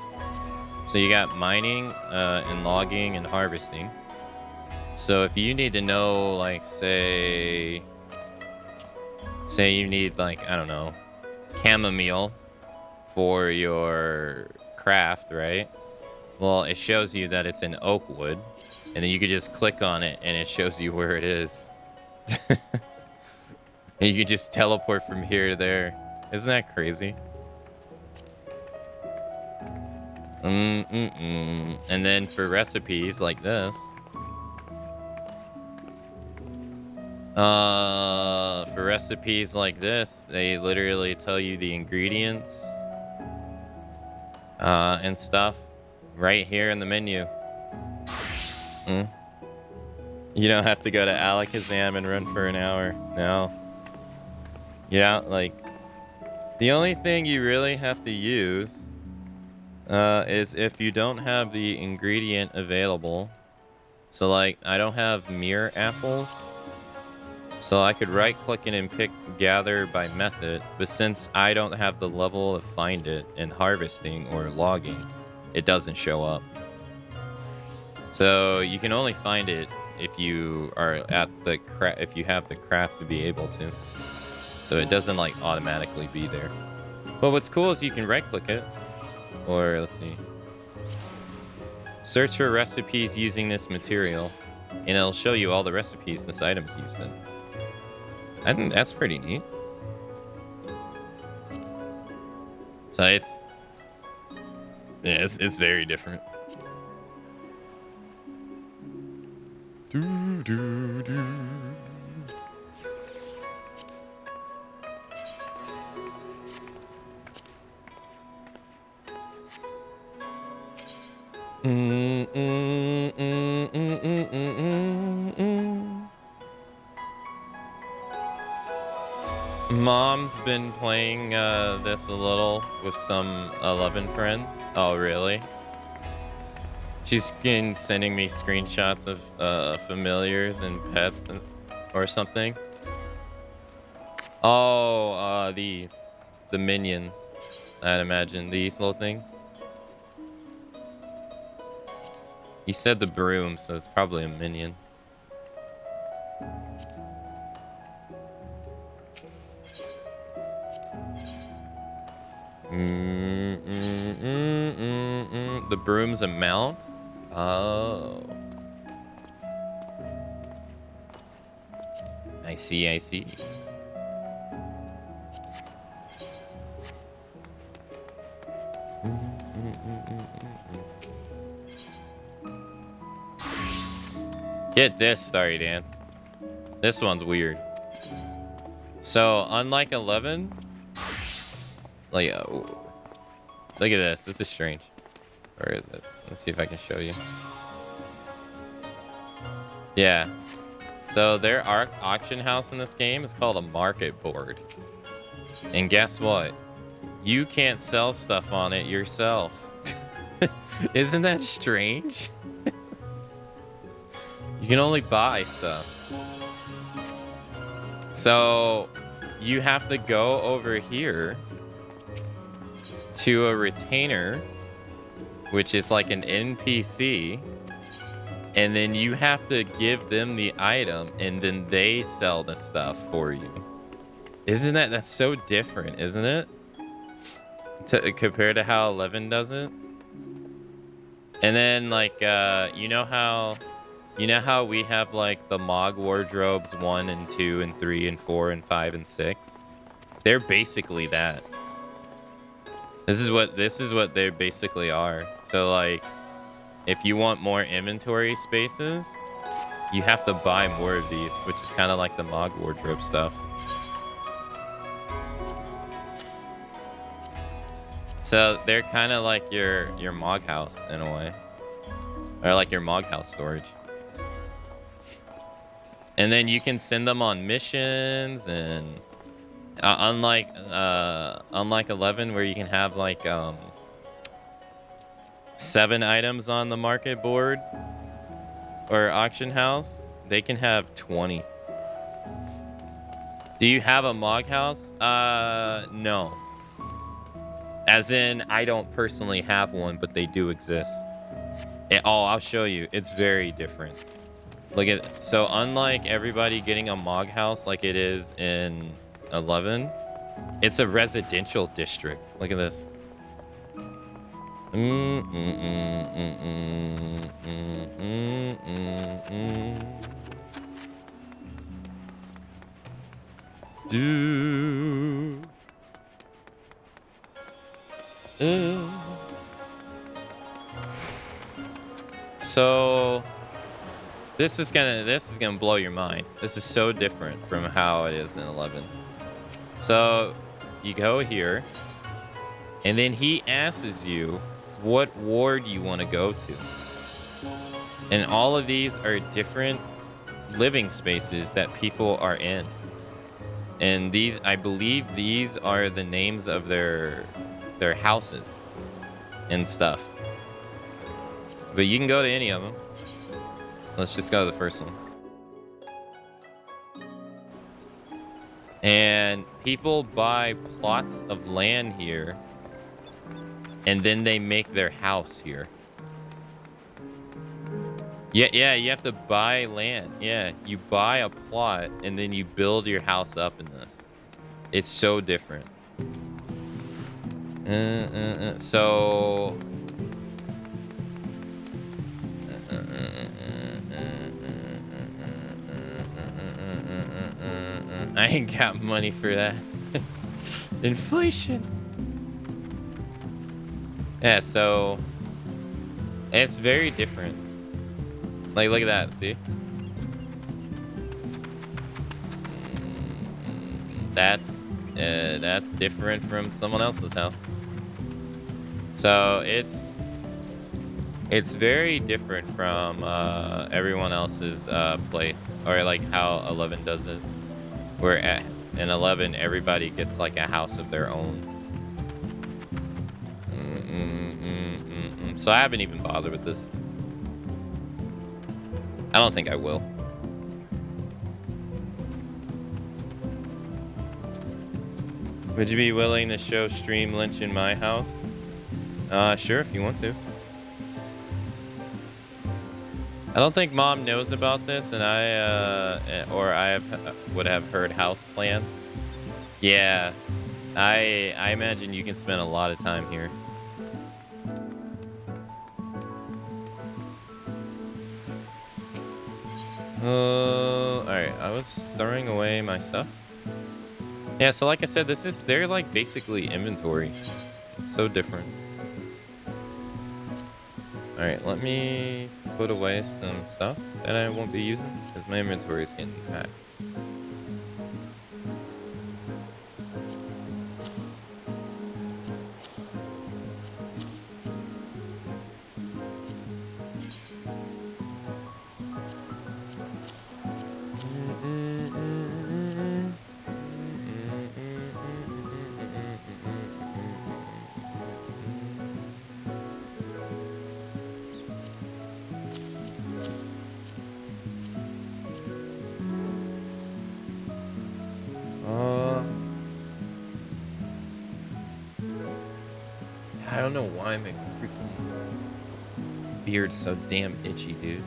A: So you got mining and logging and harvesting. So if you need to know, like, say you need, like, I don't know, chamomile for your craft, right? Well, it shows you that it's in oak wood, and then you could just click on it and it shows you where it is. And you can just teleport from here to there. Isn't that crazy? And then for recipes like this, they literally tell you the ingredients and stuff right here in the menu. You don't have to go to Alakazam and run for an hour. No. Yeah, like the only thing you really have to use is if you don't have the ingredient available. So like I don't have mirror apples, so I could right click it and pick gather by method, but since I don't have the level to find it in harvesting or logging, it doesn't show up. So you can only find it if you are at the if you have the craft to be able to. So it doesn't like automatically be there. But what's cool is you can right click it, or let's see, search for recipes using this material, and it'll show you all the recipes this item's used in. I think that's pretty neat. So it's very different. Mom's been playing this a little with some 11 friends. Oh, really? She's been sending me screenshots of familiars and pets or something. Oh, the minions. I'd imagine these little things. He said the broom, so it's probably a minion. The broom's a mount? Oh. I see, I see. Get this, Starry Dance. This one's weird. So, unlike 11, like, look at this. This is strange. Where is it? Let's see if I can show you. Yeah. So their auction house in this game is called a market board. And guess what? You can't sell stuff on it yourself. Isn't that strange? You can only buy stuff. So you have to go over here to a retainer, which is like an NPC, and then you have to give them the item, and then they sell the stuff for you. That's so different, isn't it? compared to how 11 does it. And then like you know how we have like the Mog wardrobes 1 and 2 and 3 and 4 and 5 and 6. They're basically that. This is what they basically are. So like if you want more inventory spaces, you have to buy more of these, which is kind of like the Mog wardrobe stuff. So they're kind of like your Mog house in a way, or like your Mog house storage. And then you can send them on missions, and unlike 11, where you can have like 7 items on the market board or auction house, they can have 20. Do you have a Mog house? No. As in, I don't personally have one, but they do exist. I'll show you. It's very different. Look at, so unlike everybody getting a Mog house like it is in 11, it's a residential district. Look at this. So this is gonna blow your mind. This is so different from how it is in 11. So you go here, and then he asks you what ward you want to go to, and all of these are different living spaces that people are in. And these, I believe these are the names of their houses and stuff. But you can go to any of them. Let's just go to the first one. And people buy plots of land here, and then they make their house here. Yeah, you have to buy land. Yeah, you buy a plot, and then you build your house up in this. It's so different. So... I ain't got money for that. Inflation. Yeah, so it's very different. Like, look at that, see? That's different from someone else's house. So it's very different from everyone else's place, or like how 11 does it. Where in 11 everybody gets like a house of their own. So I haven't even bothered with this. I don't think I will. Would you be willing to show stream Lynch in my house? Sure, if you want to. I don't think Mom knows about this, and I would have heard house plans. Yeah, I imagine you can spend a lot of time here. Alright, I was throwing away my stuff. Yeah, so like I said, they're like basically inventory. It's so different. Alright, let me put away some stuff that I won't be using, because my inventory is getting packed. I don't know why my freaking beard's so damn itchy, dude.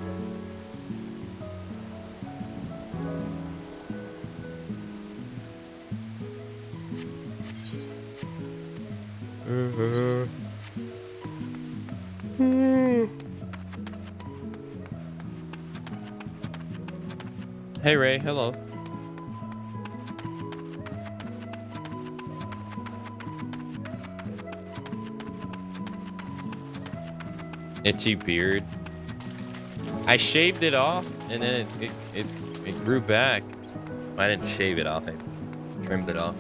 A: Hey Ray, hello. Itchy beard. I shaved it off and then it grew back. I didn't shave it off, I trimmed it off.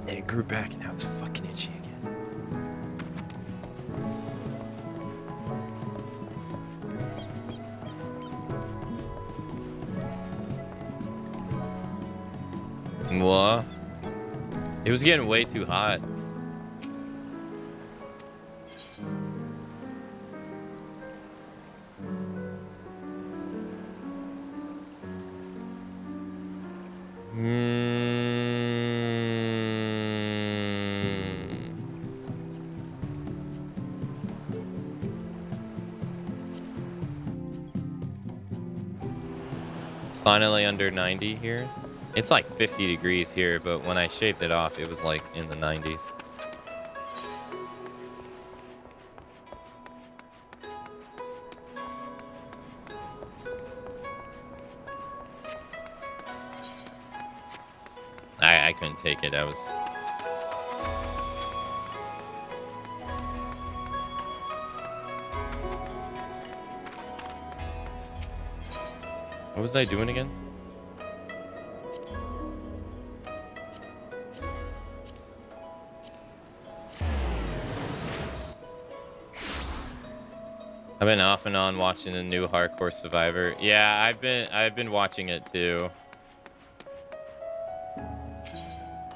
A: And it grew back and now it's fucking itchy again. What? It was getting way too hot. It's finally under 90 here. It's like 50 degrees here, but when I shaved it off, it was like in the 90s. I couldn't take it. I was... What was I doing again? I've been off and on watching the new Hardcore Survivor. Yeah, I've been watching it too.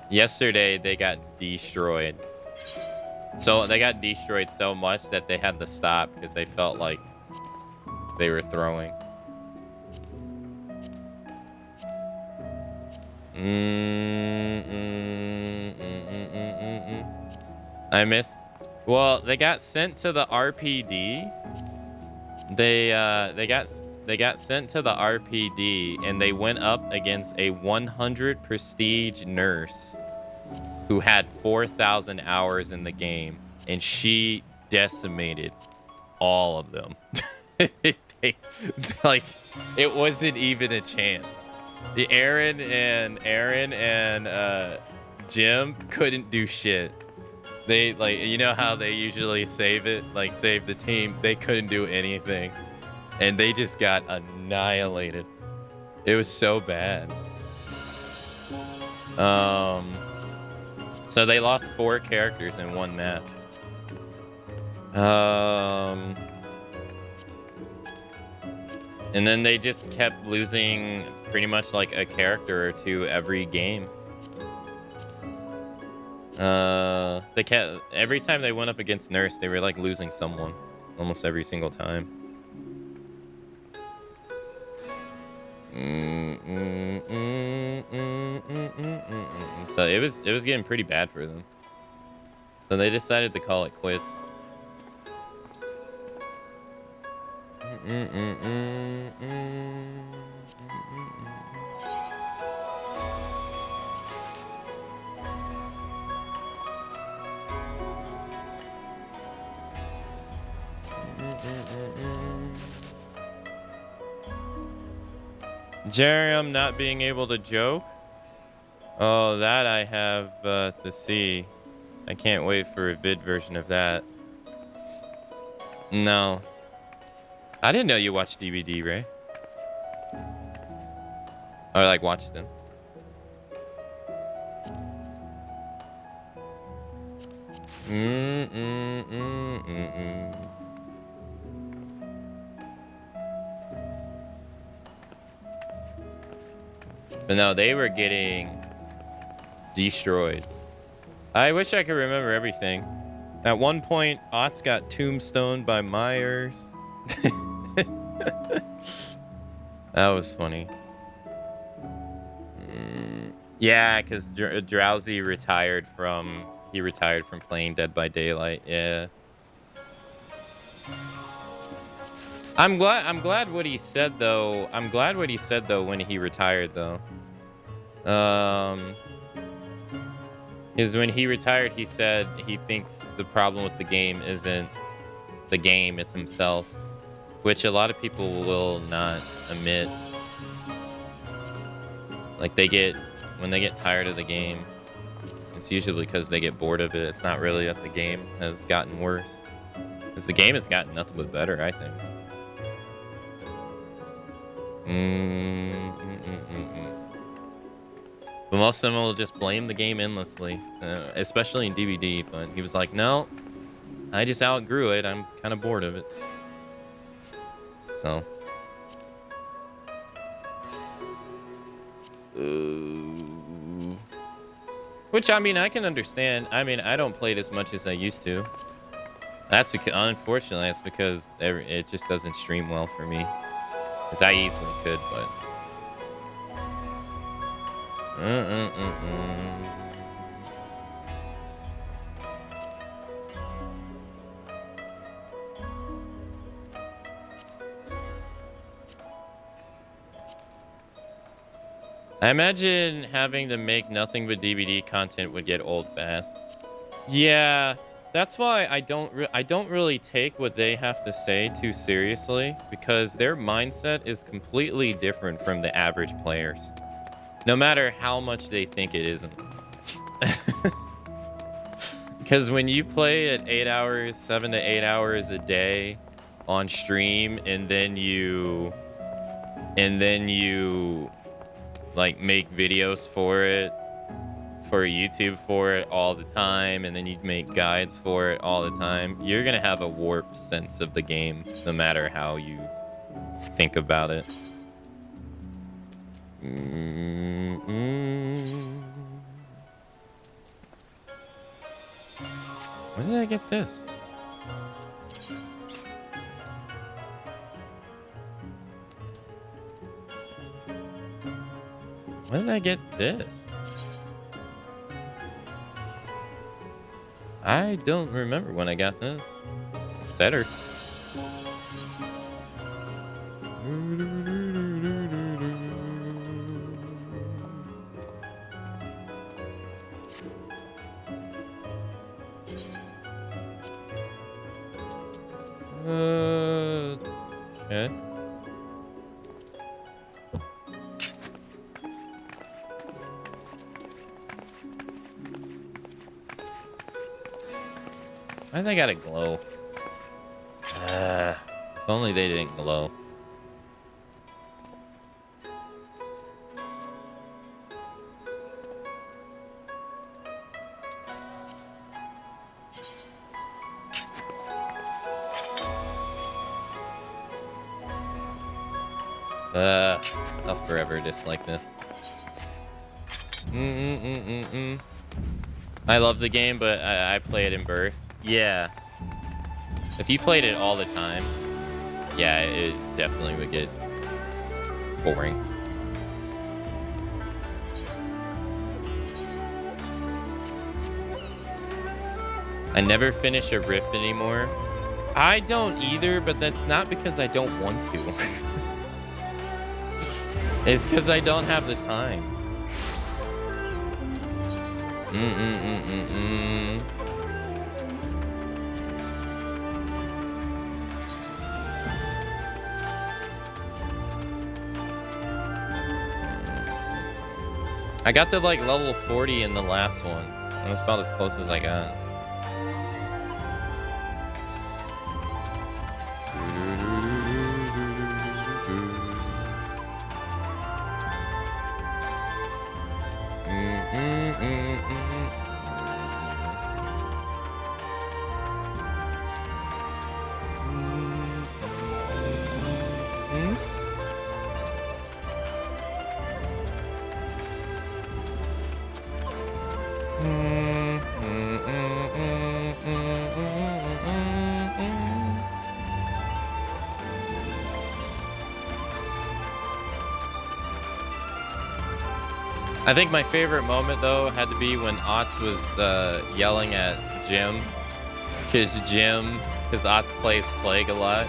A: Yesterday they got destroyed. So they got destroyed so much that they had to stop because they felt like they were throwing. I miss. Well, they got sent to the RPD. They got sent to the RPD and they went up against a 100 prestige nurse who had 4,000 hours in the game, and she decimated all of them. Like, it wasn't even a chance. The Aaron and Jim couldn't do shit. They, like, you know how they usually save it, like save the team. They couldn't do anything, and they just got annihilated. It was so bad. So they lost 4 characters in one match. And then they just kept losing pretty much like a character or two every game. They kept, every time they went up against Nurse, they were like losing someone almost every single time. So it was getting pretty bad for them. So they decided to call it quits. Jerry, I'm not being able to joke. Oh, that I have to see. I can't wait for a vid version of that. No. I didn't know you watched DVD, Ray. Or like watch them. But no, they were getting destroyed. I wish I could remember everything. At one point, Otts got tombstoned by Myers. That was funny. Yeah, because Drowsy retired from playing Dead by Daylight. Yeah. I'm glad what he said though. I'm glad what he said though when he retired though. Because when he retired, he said he thinks the problem with the game isn't the game, it's himself, which a lot of people will not admit. Like when they get tired of the game, it's usually because they get bored of it. It's not really that the game has gotten worse. Because the game has gotten nothing but better, I think. But most of them will just blame the game endlessly, especially in DVD. But he was like, no, I just outgrew it. I'm kind of bored of it. So. Which, I mean, I can understand. I mean, I don't play it as much as I used to. That's because, unfortunately, that's because it just doesn't stream well for me. Because I easily could, but... I imagine having to make nothing but DVD content would get old fast. Yeah, that's why I don't really take what they have to say too seriously, because their mindset is completely different from the average players. No matter how much they think it isn't. Because when you play at 8 hours, 7 to 8 hours a day on stream, and then you like make videos for it, for YouTube for it all the time, and then you make guides for it all the time, you're gonna have a warped sense of the game, no matter how you think about it. When did I get this? When did I get this? I don't remember when I got this. It's better. Okay. Why they gotta glow? If only they didn't glow. I'll forever dislike this. I love the game, but I play it in bursts. Yeah. If you played it all the time, yeah, it definitely would get boring. I never finish a rift anymore. I don't either, but that's not because I don't want to. It's because I don't have the time. I got to like level 40 in the last one. That was about as close as I got. I think my favorite moment, though, had to be when Otz was yelling at Jim. Because Otz plays Plague a lot.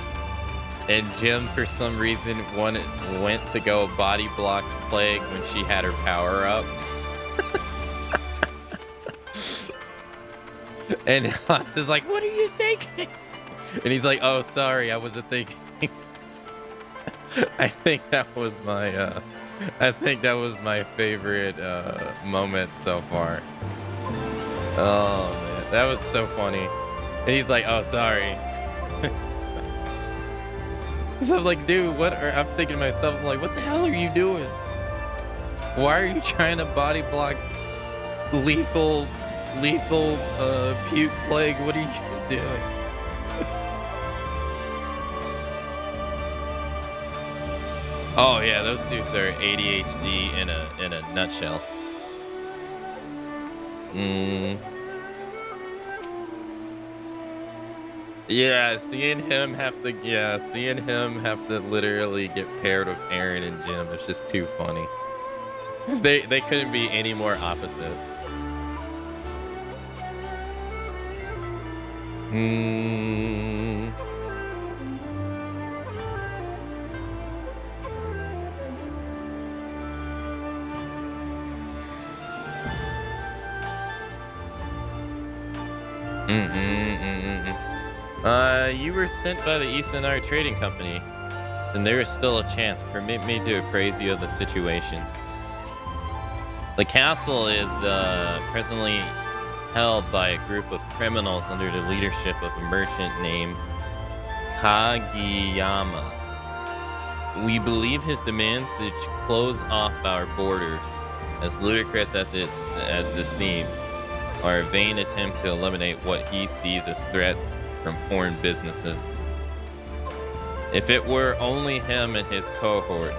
A: And Jim, for some reason, went to go body block Plague when she had her power up. And Otz is like, what are you thinking? And he's like, oh, sorry, I wasn't thinking. I think that was my I think that was my favorite moment so far. Oh man, that was so funny. And he's like, "Oh, sorry." So I'm like, dude, what? I'm thinking to myself, I'm like, what the hell are you doing? Why are you trying to body block lethal puke plague? What are you doing? Oh yeah, those dudes are ADHD in a nutshell. Yeah, seeing him have to literally get paired with Aaron and Jim is just too funny. 'Cause they couldn't be any more opposite. You were sent by the Eastern Art Trading Company, and there is still a chance. Permit me to appraise you of the situation. The castle is presently held by a group of criminals under the leadership of a merchant named Kageyama. We believe his demands to close off our borders, as ludicrous as this seems, are a vain attempt to eliminate what he sees as threats from foreign businesses. If it were only him and his cohort,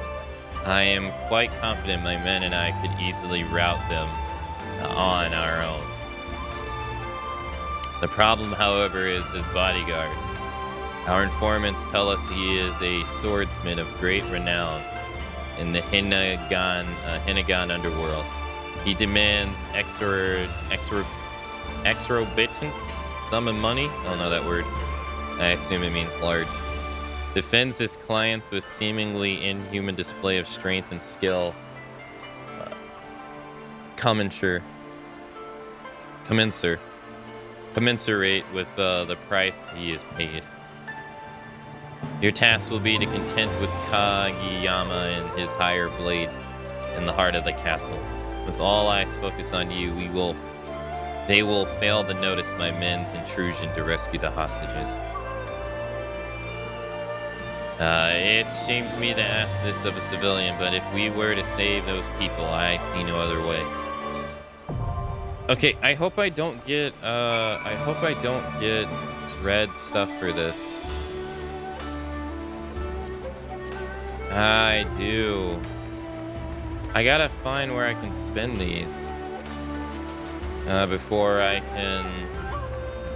A: I am quite confident my men and I could easily rout them on our own. The problem, however, is his bodyguards. Our informants tell us he is a swordsman of great renown in the Hinnagan underworld. He demands exorbitant sum of money. I don't know that word. I assume it means large. Defends his clients with seemingly inhuman display of strength and skill. Commensurate with the price he is paid. Your task will be to contend with Kageyama and his higher blade in the heart of the castle. With all eyes focused on you, they will fail to notice my men's intrusion to rescue the hostages. It shames me to ask this of a civilian, but if we were to save those people, I see no other way. Okay, I hope I don't get red stuff for this. I do. I gotta find where I can spend these before I can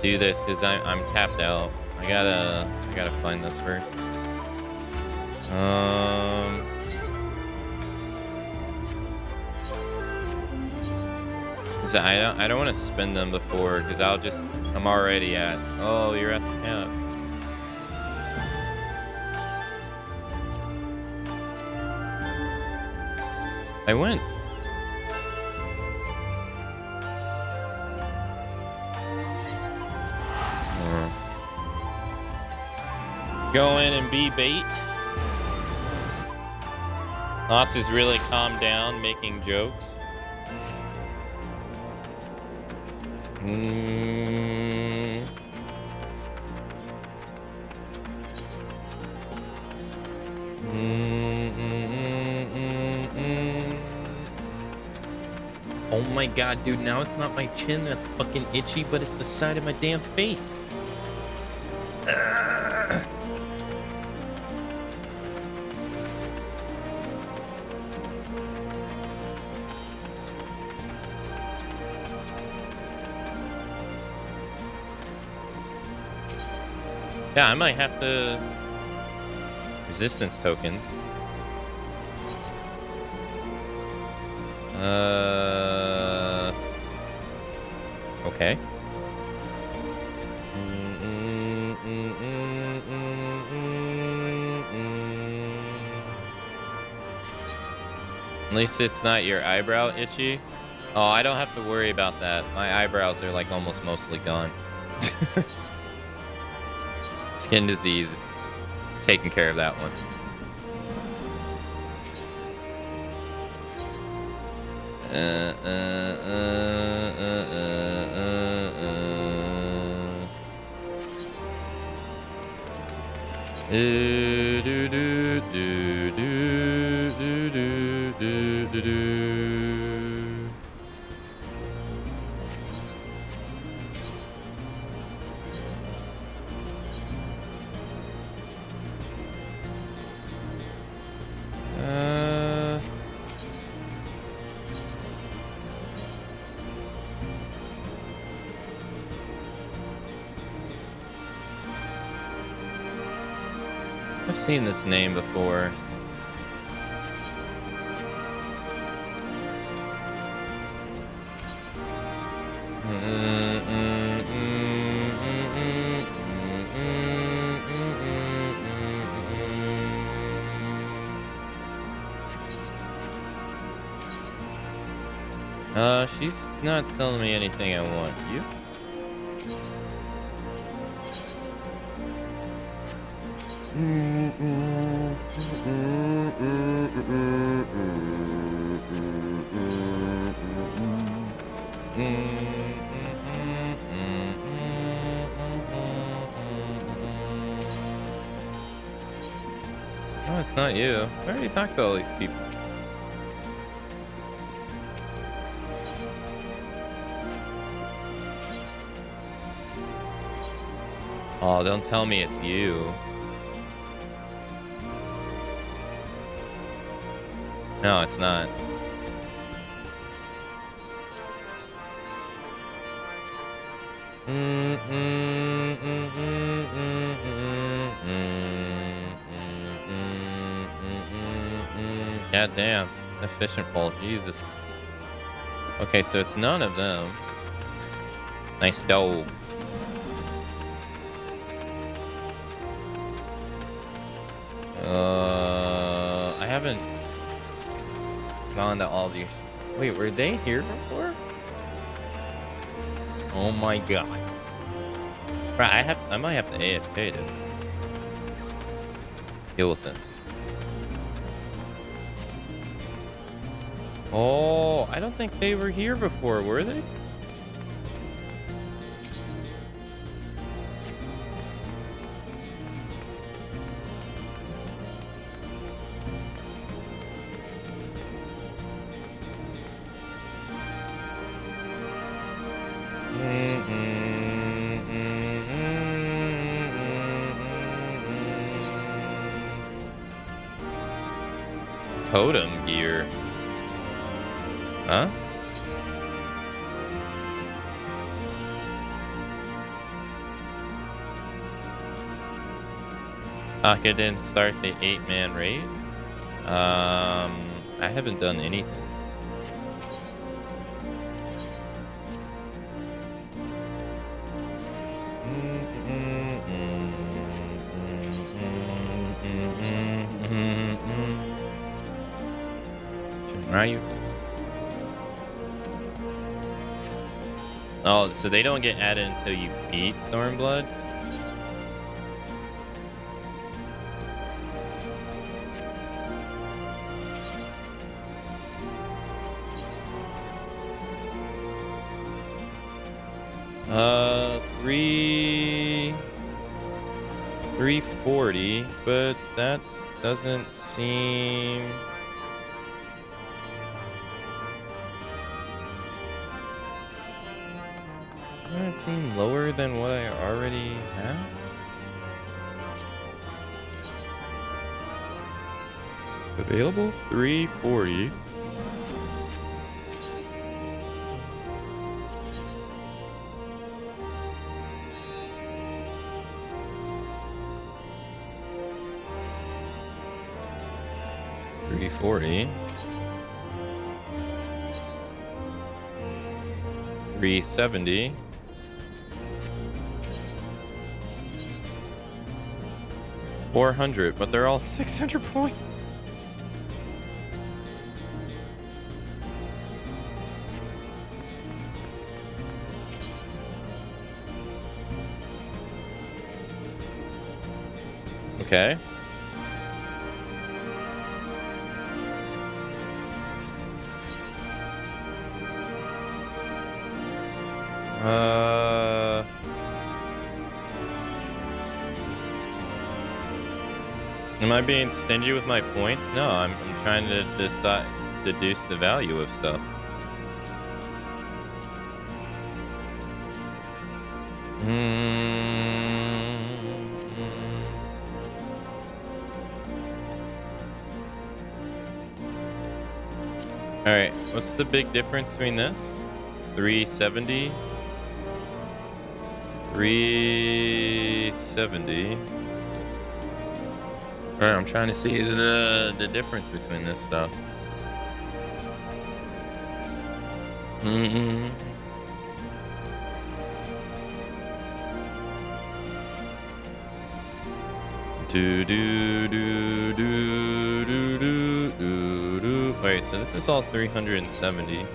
A: do this, because I'm tapped out. I gotta find this first. So I don't want to spend them before, because I'm already at. Oh, you're at the camp. I went. Go in and be bait. Lots is really calmed down, making jokes. Oh my god, dude, now it's not my chin that's fucking itchy, but it's the side of my damn face. Yeah, I might have to... Resistance tokens. Okay. At least it's not your eyebrow itchy. Oh, I don't have to worry about that. My eyebrows are like almost mostly gone. Skin disease, taking care of that one. I've seen this name before. She's not telling me anything I want. You? No, it's not you. I already talked to all these people. Oh, don't tell me it's you. No, it's not. God damn. Efficient pole. Jesus. Okay, so it's none of them. Nice dog. I haven't gone to all these. Wait, were they here before? Oh my god. Right, I might have to AFK to deal with this. Oh, I don't think they were here before, were they? Totem gear. Huh? Aka didn't start the 8-man raid. I haven't done anything. Are you? Oh, so they don't get added until you beat Stormblood? Three 340, but that doesn't seem. Doesn't it seem lower than what I already have? Available 340. $340. 370. $400, but they're all 600 points. Okay. Am I being stingy with my points? No, I'm trying to deduce the value of stuff. All right, what's the big difference between this? 370. 370. All right, I'm trying to see the difference between this stuff. Wait, so this is all 370.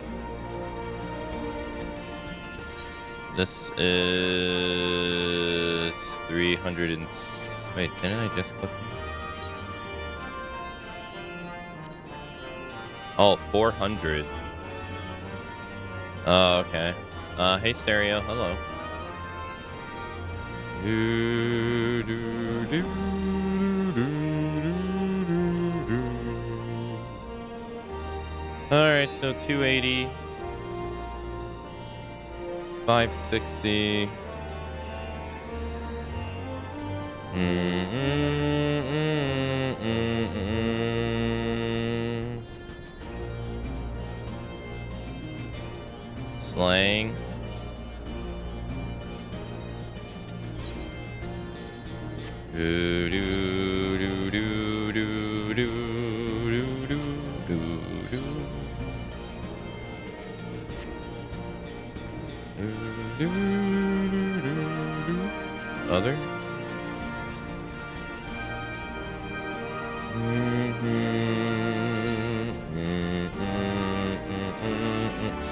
A: This is 300 and... Wait, didn't I just click? Oh, 400. Oh, okay. Hey, Stereo. Hello. Alright, so 280. 560. Slang. Other.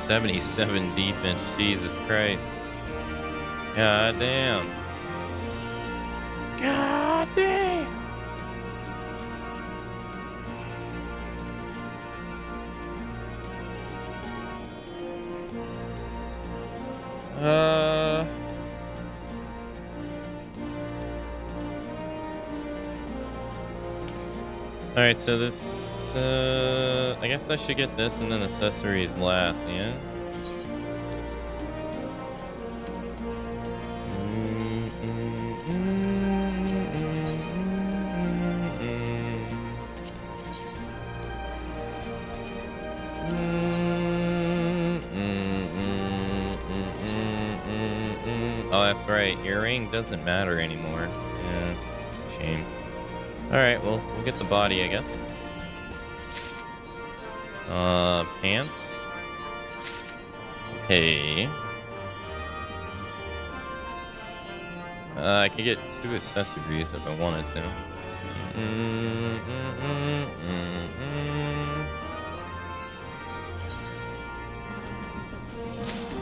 A: 77 defense, Jesus Christ. God damn. God damn. Alright, so this, I guess I should get this and then accessories last, yeah? Oh, that's right. Earring doesn't matter anymore. Yeah, shame. Alright, well, we'll get the body, I guess. Pants. Okay. I could get 2 accessories if I wanted to.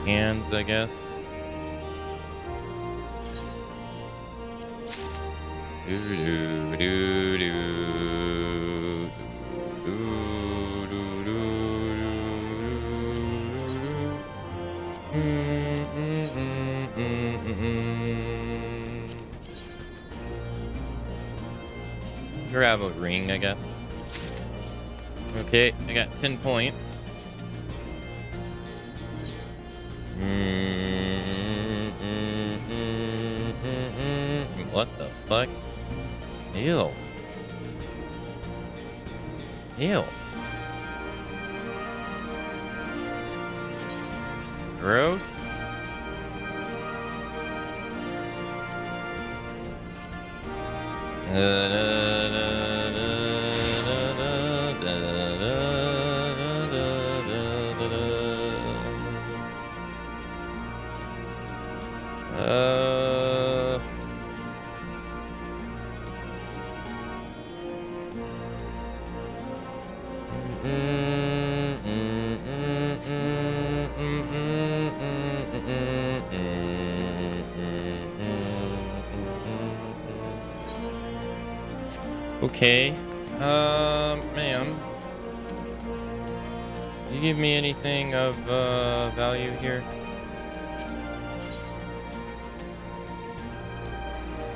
A: Hands, I guess. Grab a ring, I guess. Okay, I got 10 points. What the fuck? Ew. Ew. Gross. Okay, ma'am, you give me anything of value here?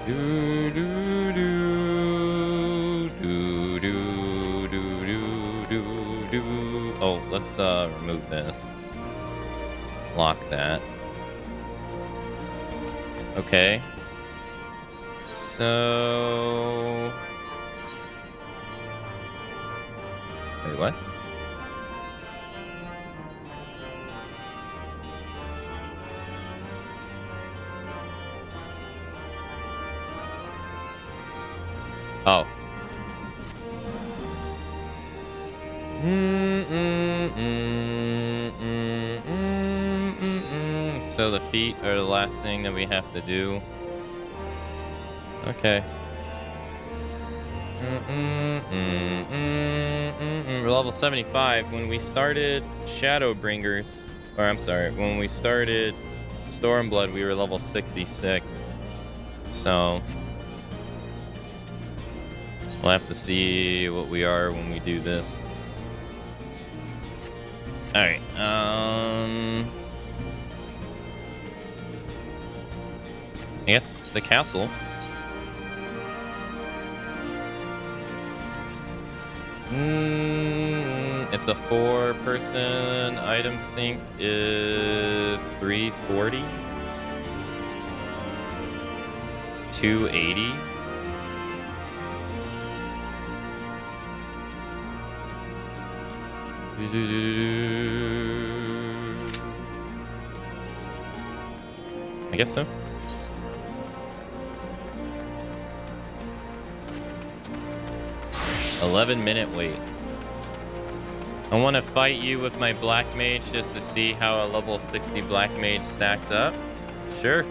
A: Do do do do do do do do. Oh, let's remove this. Lock that. Okay. So. Wait, what? Oh. So the feet are the last thing that we have to do. Okay. We're level 75. When we started Shadowbringers, or I'm sorry, when we started Stormblood, we were level 66. So we'll have to see what we are when we do this. All right. I guess the castle. It's a 4-person item sync is 340. 280. I guess so. $11-minute wait. I want to fight you with my black mage just to see how a level 60 black mage stacks up. Sure.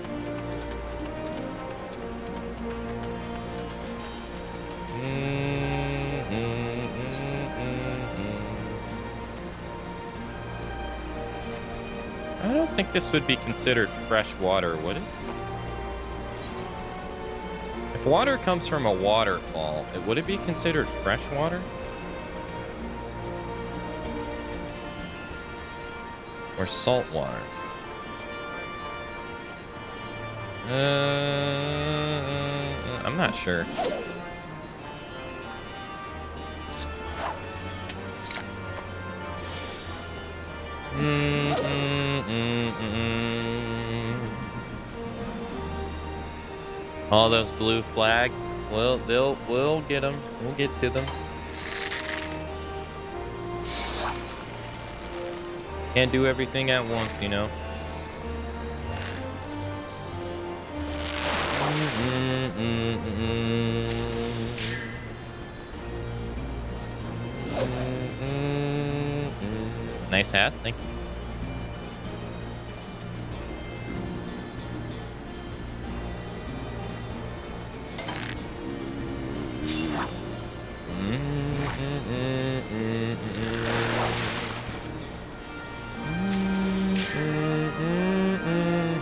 A: I don't think this would be considered fresh water, would it? If water comes from a waterfall, would it be considered fresh water? Or salt water? I'm not sure. All those blue flags, we'll get them. We'll get to them. Can't do everything at once, you know. Nice hat, thank you.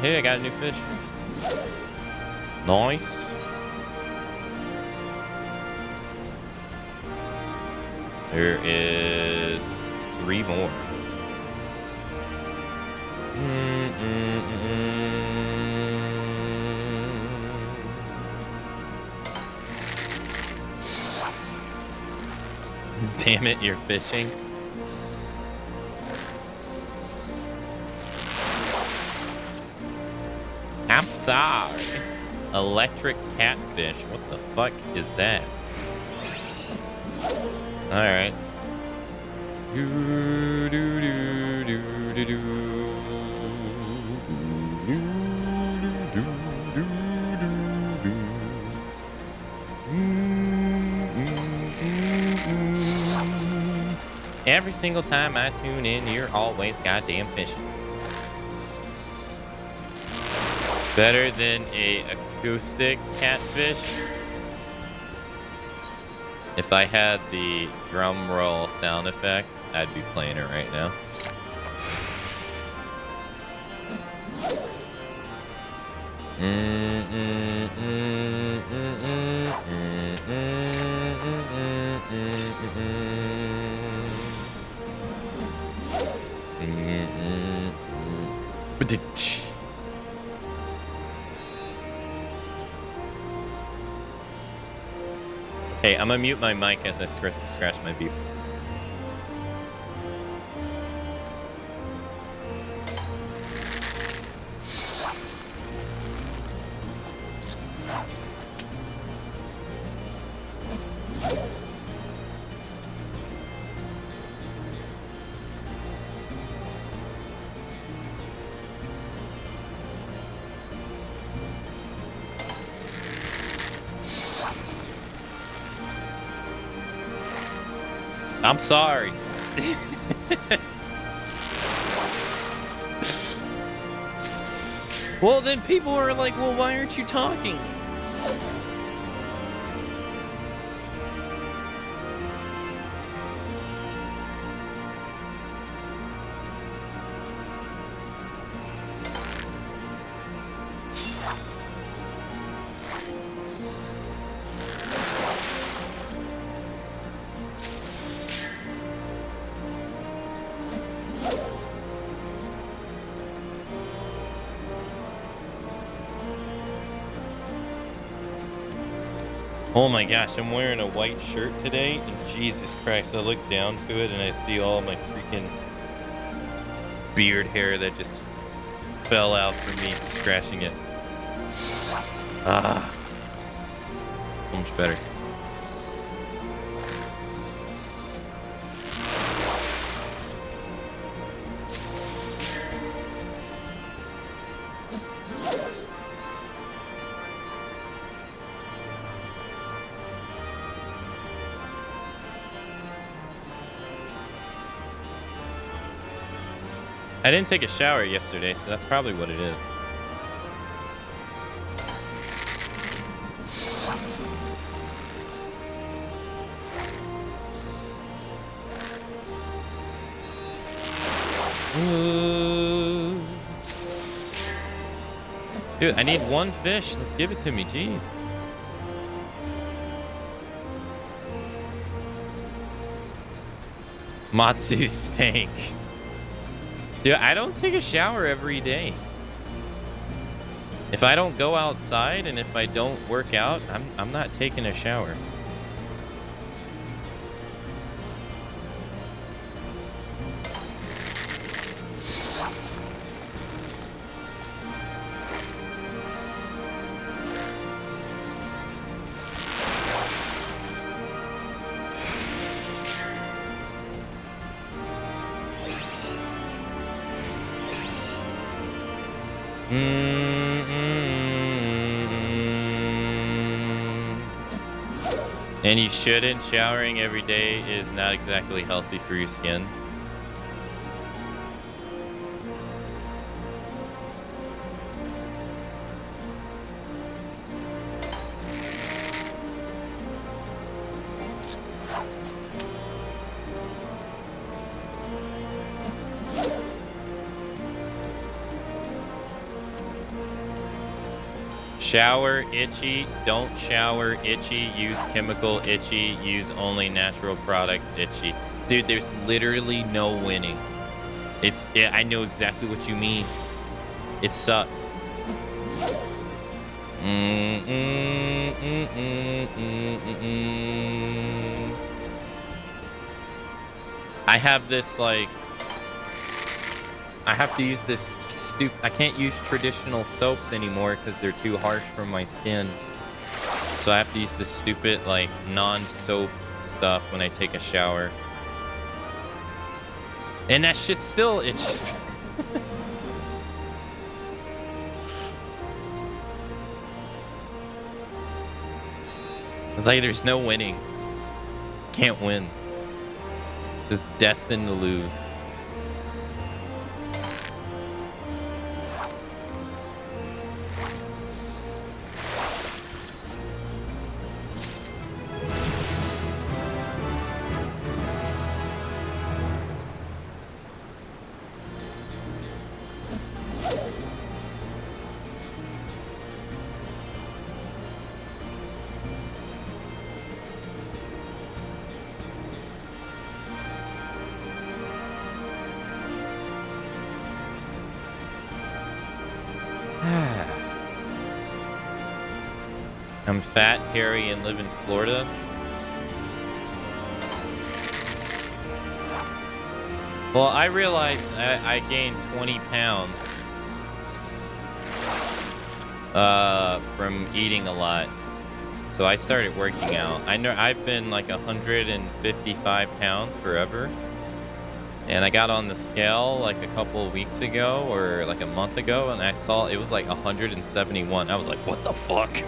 A: Hey, I got a new fish. Nice. There is 3 more. Damn it, you're fishing. I'm sorry. Electric catfish. What the fuck is that? Alright. Every single time I tune in, you're always goddamn fishing. Better than a acoustic catfish. If I had the drum roll sound effect, I'd be playing it right now. Hey, I'm gonna mute my mic as I scratch my beef. I'm sorry. Well, then people are like, well, why aren't you talking? Oh my gosh, I'm wearing a white shirt today, and Jesus Christ, I look down to it and I see all my freaking beard hair that just fell out from me scratching it. Ah, so much better. I didn't take a shower yesterday, so that's probably what it is. Ooh. Dude, I need one fish. Let's give it to me, jeez. Matsu stank. Dude, I don't take a shower every day. If I don't go outside and if I don't work out, I'm not taking a shower. And you shouldn't. Showering every day is not exactly healthy for your skin. Shower itchy, don't shower itchy, use chemical itchy, use only natural products itchy. Dude, there's literally no winning. Yeah, I know exactly what you mean. It sucks. I have this like, I have to use this I can't use traditional soaps anymore because they're too harsh for my skin. So I have to use this stupid like non-soap stuff when I take a shower. And that shit still itches. It's like there's no winning. Can't win. Just destined to lose. I'm fat, hairy, and live in Florida. Well, I realized I gained 20 pounds from eating a lot. So I started working out. I know I've been like 155 pounds forever. And I got on the scale like a couple of weeks ago or like a month ago, and I saw it was like 171. I was like, what the fuck?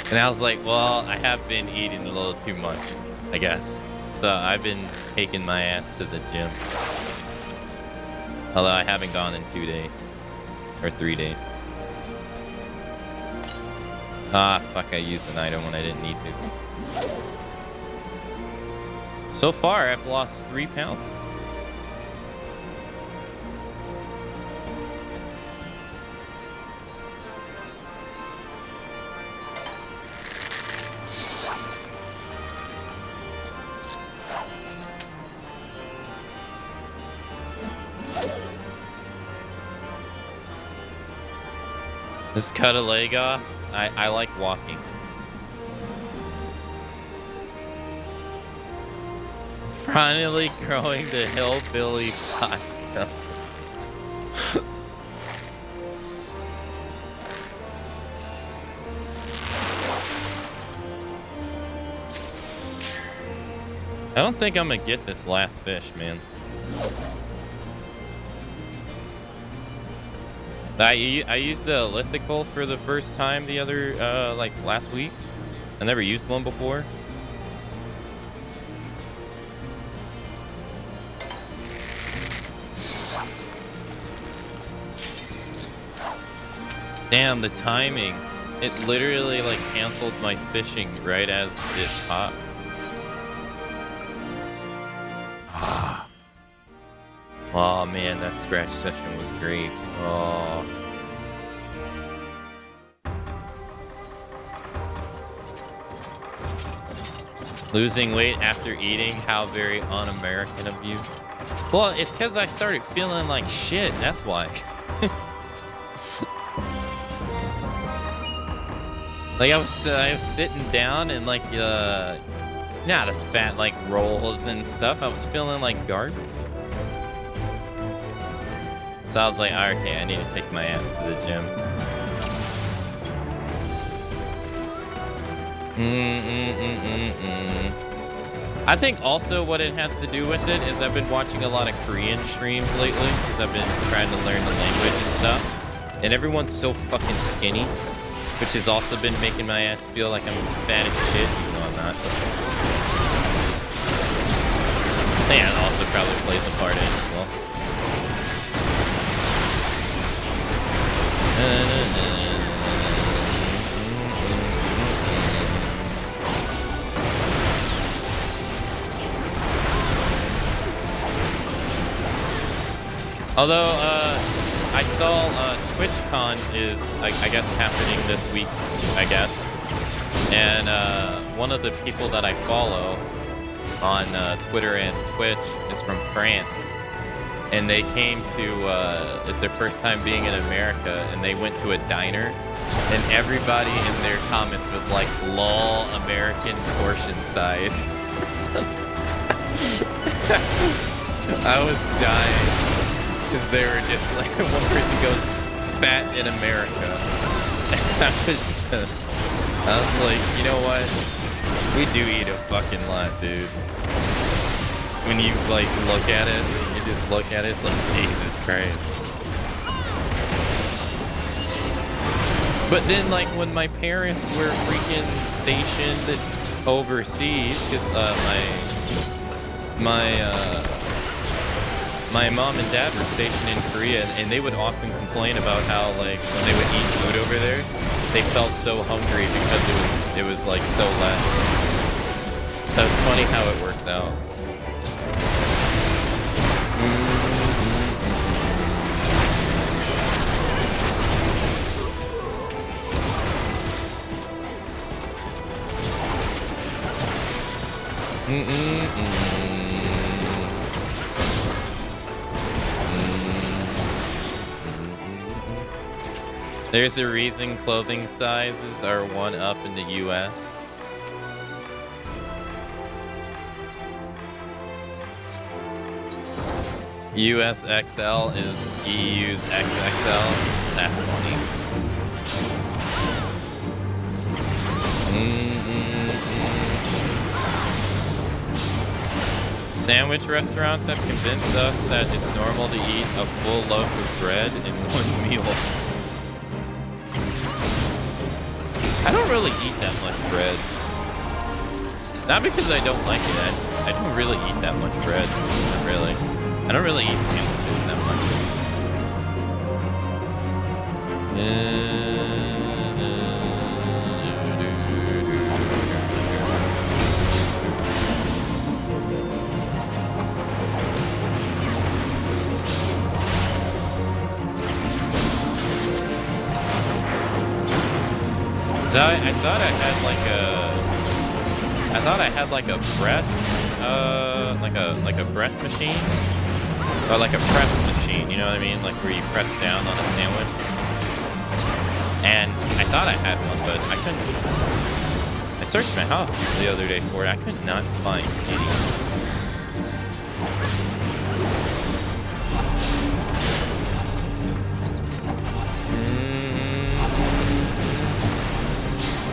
A: And I was like, well, I have been eating a little too much, I guess. So I've been taking my ass to the gym. Although I haven't gone in 2 days. Or 3 days. Ah, fuck, I used an item when I didn't need to. So far, I've lost 3 pounds. Just cut a leg off. I like walking. Finally growing the hillbilly vodka. I don't think I'm gonna get this last fish, man. I used the elliptical for the first time the other, like last week. I never used one before. Damn, the timing. It literally like canceled my fishing right as it popped. Oh man, that scratch session was great. Oh. Losing weight after eating, how very un-American of you. Well, it's because I started feeling like shit, that's why. Like I was sitting down and like not a fat like rolls and stuff. I was feeling like garbage. So I was like, oh, okay, I need to take my ass to the gym. I think also what it has to do with it is I've been watching a lot of Korean streams lately because I've been trying to learn the language and stuff. And everyone's so fucking skinny, which has also been making my ass feel like I'm fat as shit, even though I'm not. Yeah, it also probably plays a part in it as well. Although, I saw TwitchCon is, I guess, happening this week, I guess. And one of the people that I follow on Twitter and Twitch is from France. And they came to, it's their first time being in America, and they went to a diner. And everybody in their comments was like, lol, American portion size. I was dying. Because they were just like, one person goes, fat in America. I was like, you know what? We do eat a fucking lot, dude. When you like look at it, you just look at it, it's like, Jesus Christ. But then like when my parents were freaking stationed overseas, because my mom and dad were stationed in Korea, and they would often complain about how like when they would eat food over there, they felt so hungry because it was like so less. So it's funny how it worked out. There's a reason clothing sizes are one up in the US. USXL is EU's XXL. That's funny. Sandwich restaurants have convinced us that it's normal to eat a full loaf of bread in one meal. I don't really eat that much bread. Not because I don't like it, I don't really eat that much bread. Not really. I don't really eat sandwiches that much. So I thought I had like a breast, like a breast machine, or like a press machine. You know what I mean? Like where you press down on a sandwich. And I thought I had one, but I couldn't. I searched my house the other day for it. I could not find any.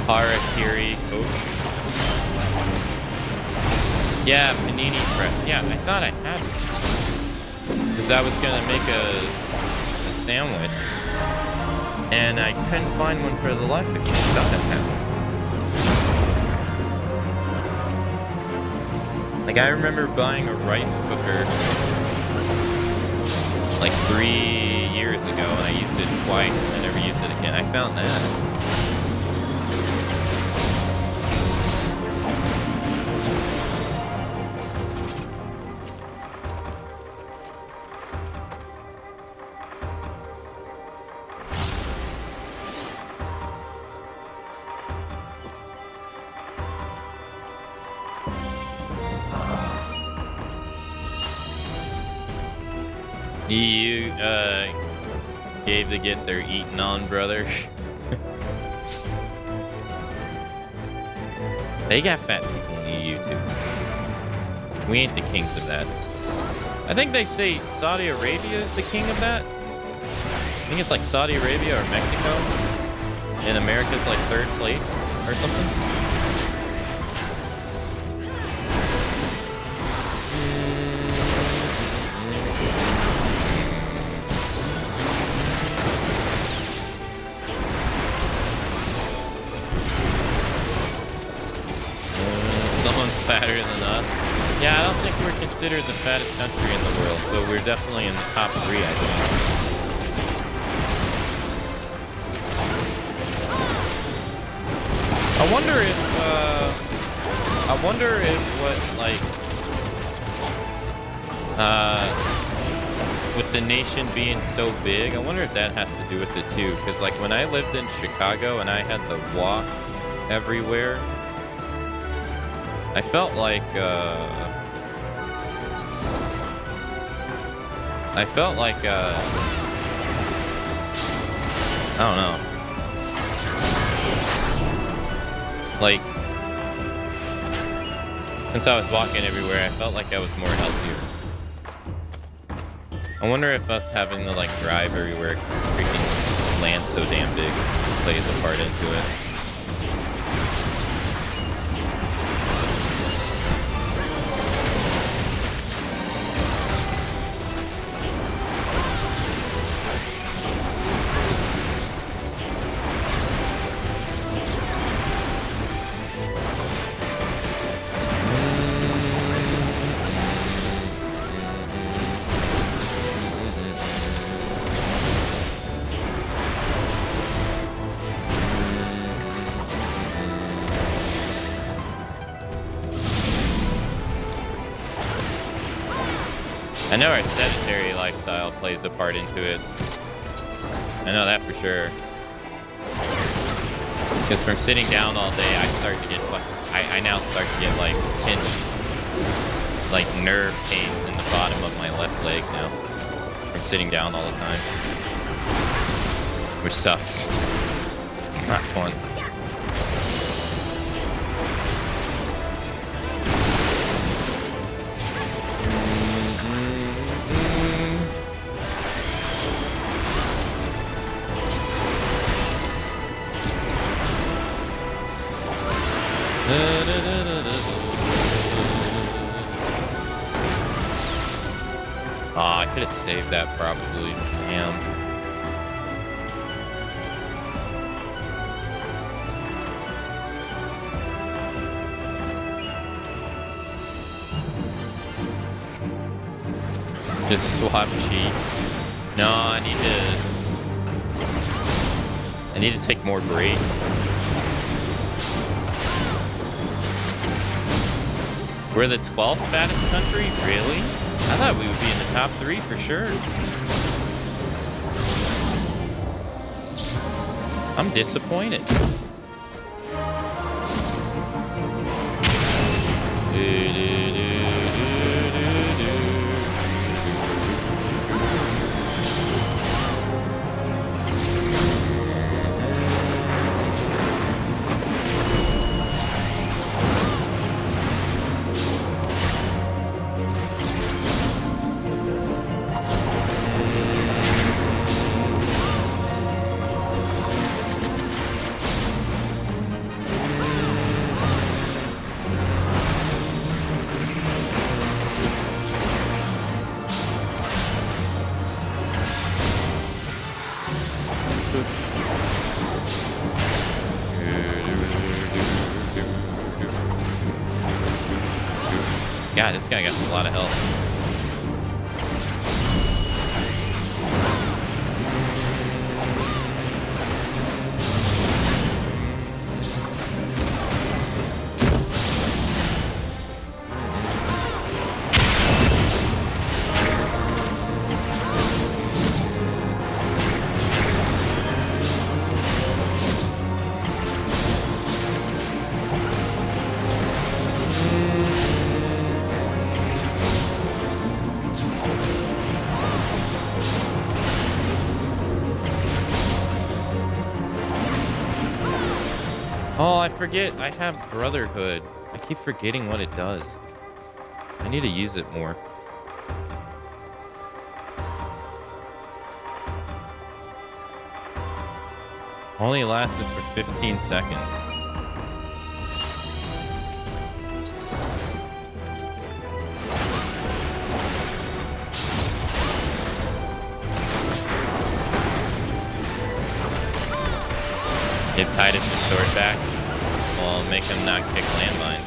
A: Harakiri coach. Yeah, panini press. Yeah, I thought I had it. Because I was going to make a sandwich. And I couldn't find one for the life of me. I thought I had it. Like, I remember buying a rice cooker like 3 years ago. And I used it twice and I never used it again. I found that. EU gave to get their eating on, brother. They got fat people in the EU too. We ain't the kings of that. I think they say Saudi Arabia is the king of that. I think it's like Saudi Arabia or Mexico. And America's like 3rd place or something. Fatter than us. Yeah, I don't think we're considered the fattest country in the world, but we're definitely in the top 3, I think. I wonder if what, like, with the nation being so big, I wonder if that has to do with it too, because like when I lived in Chicago and I had to walk everywhere, I felt like, I don't know. Like, since I was walking everywhere, I felt like I was more healthier. I wonder if us having to, like, drive everywhere, freaking land so damn big, plays a part into it. I know our sedentary lifestyle plays a part into it. I know that for sure. Because from sitting down all day, I start to get, I now start to get like nerve pains in the bottom of my left leg now. From sitting down all the time. Which sucks. It's not fun. Oh, I could have saved that probably. Damn. Just swap cheat. No, I need to take more breaks. We're the 12th fattest country? Really? I thought we would be in the top 3 for sure. I'm disappointed. God, this guy got a lot of health. Oh, I forget. I have Brotherhood. I keep forgetting what it does. I need to use it more. Only lasts us for 15 seconds. Give Titus his sword back. Well, make him not kick landmines.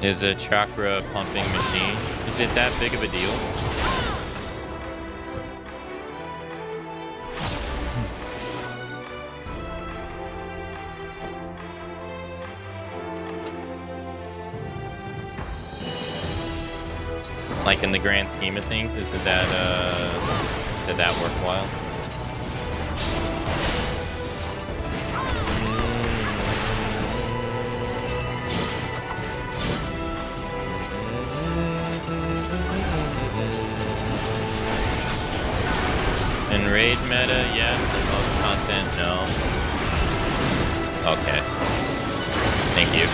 A: Is a chakra pumping machine? Is it that big of a deal? Like in the grand scheme of things, is that worthwhile? In raid meta, yes. In most content, no. Okay. Thank you.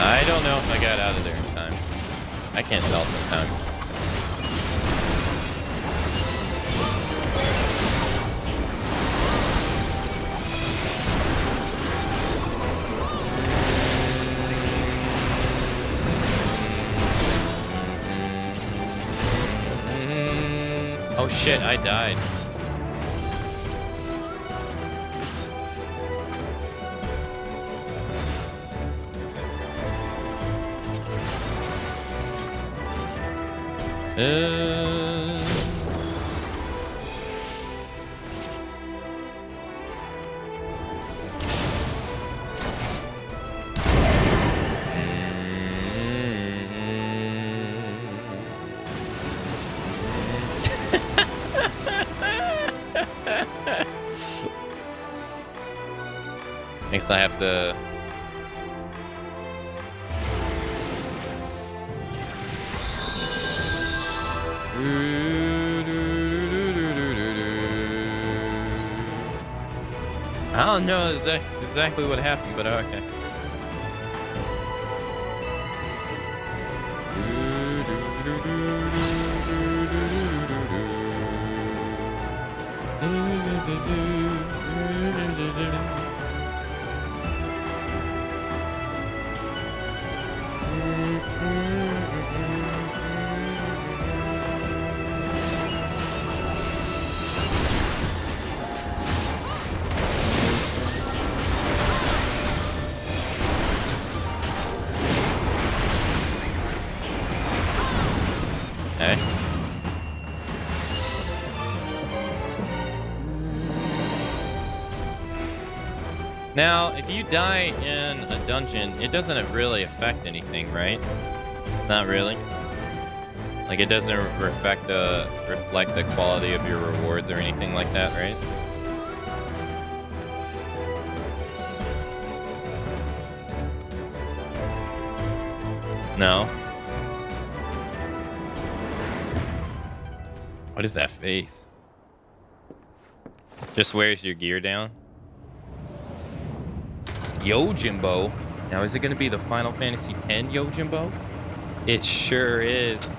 A: I don't know if I got out of there in time. I can't tell sometimes. Oh shit, I died. Guess I have to... I don't know exactly what happened, but okay. Okay. Now, if you die in a dungeon, it doesn't really affect anything, right? Not really. Like, it doesn't reflect the quality of your rewards or anything like that, right? No. What is that face? Just wears your gear down? Yojimbo. Now, is it going to be the Final Fantasy X Yojimbo? It sure is.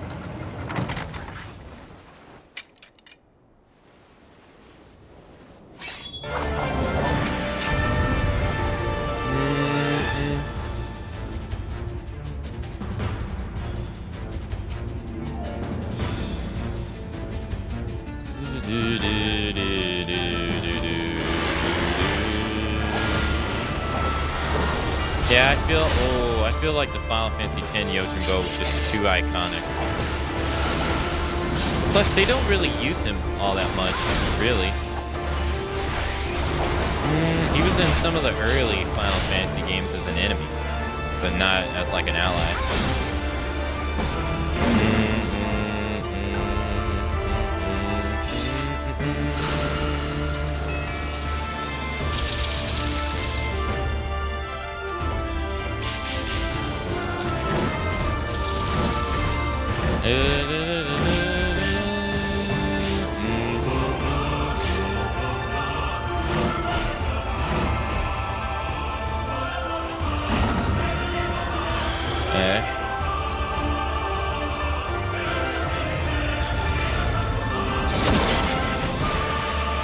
A: Yeah, I feel like the Final Fantasy X Yojimbo was just too iconic. Plus, they don't really use him all that much, really. He was in some of the early Final Fantasy games as an enemy, but not as like an ally.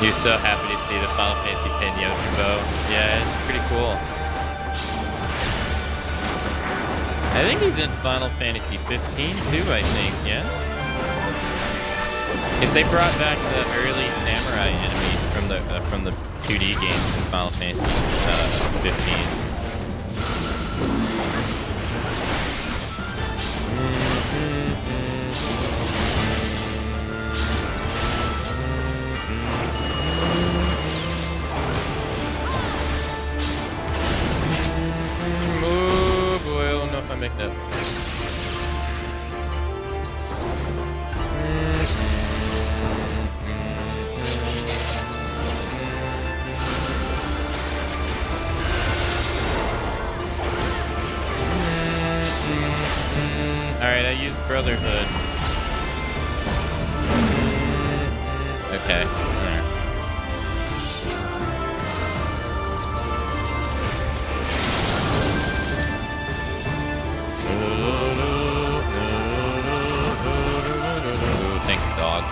A: You're so happy to see the Final Fantasy X Yojimbo. Yeah, it's pretty cool. I think he's in Final Fantasy XV too, I think, yeah? Because they brought back the early samurai enemies from the 2D games in Final Fantasy 15. Make that. Alright, I used Brotherhood. Okay. There. Thanks, dog.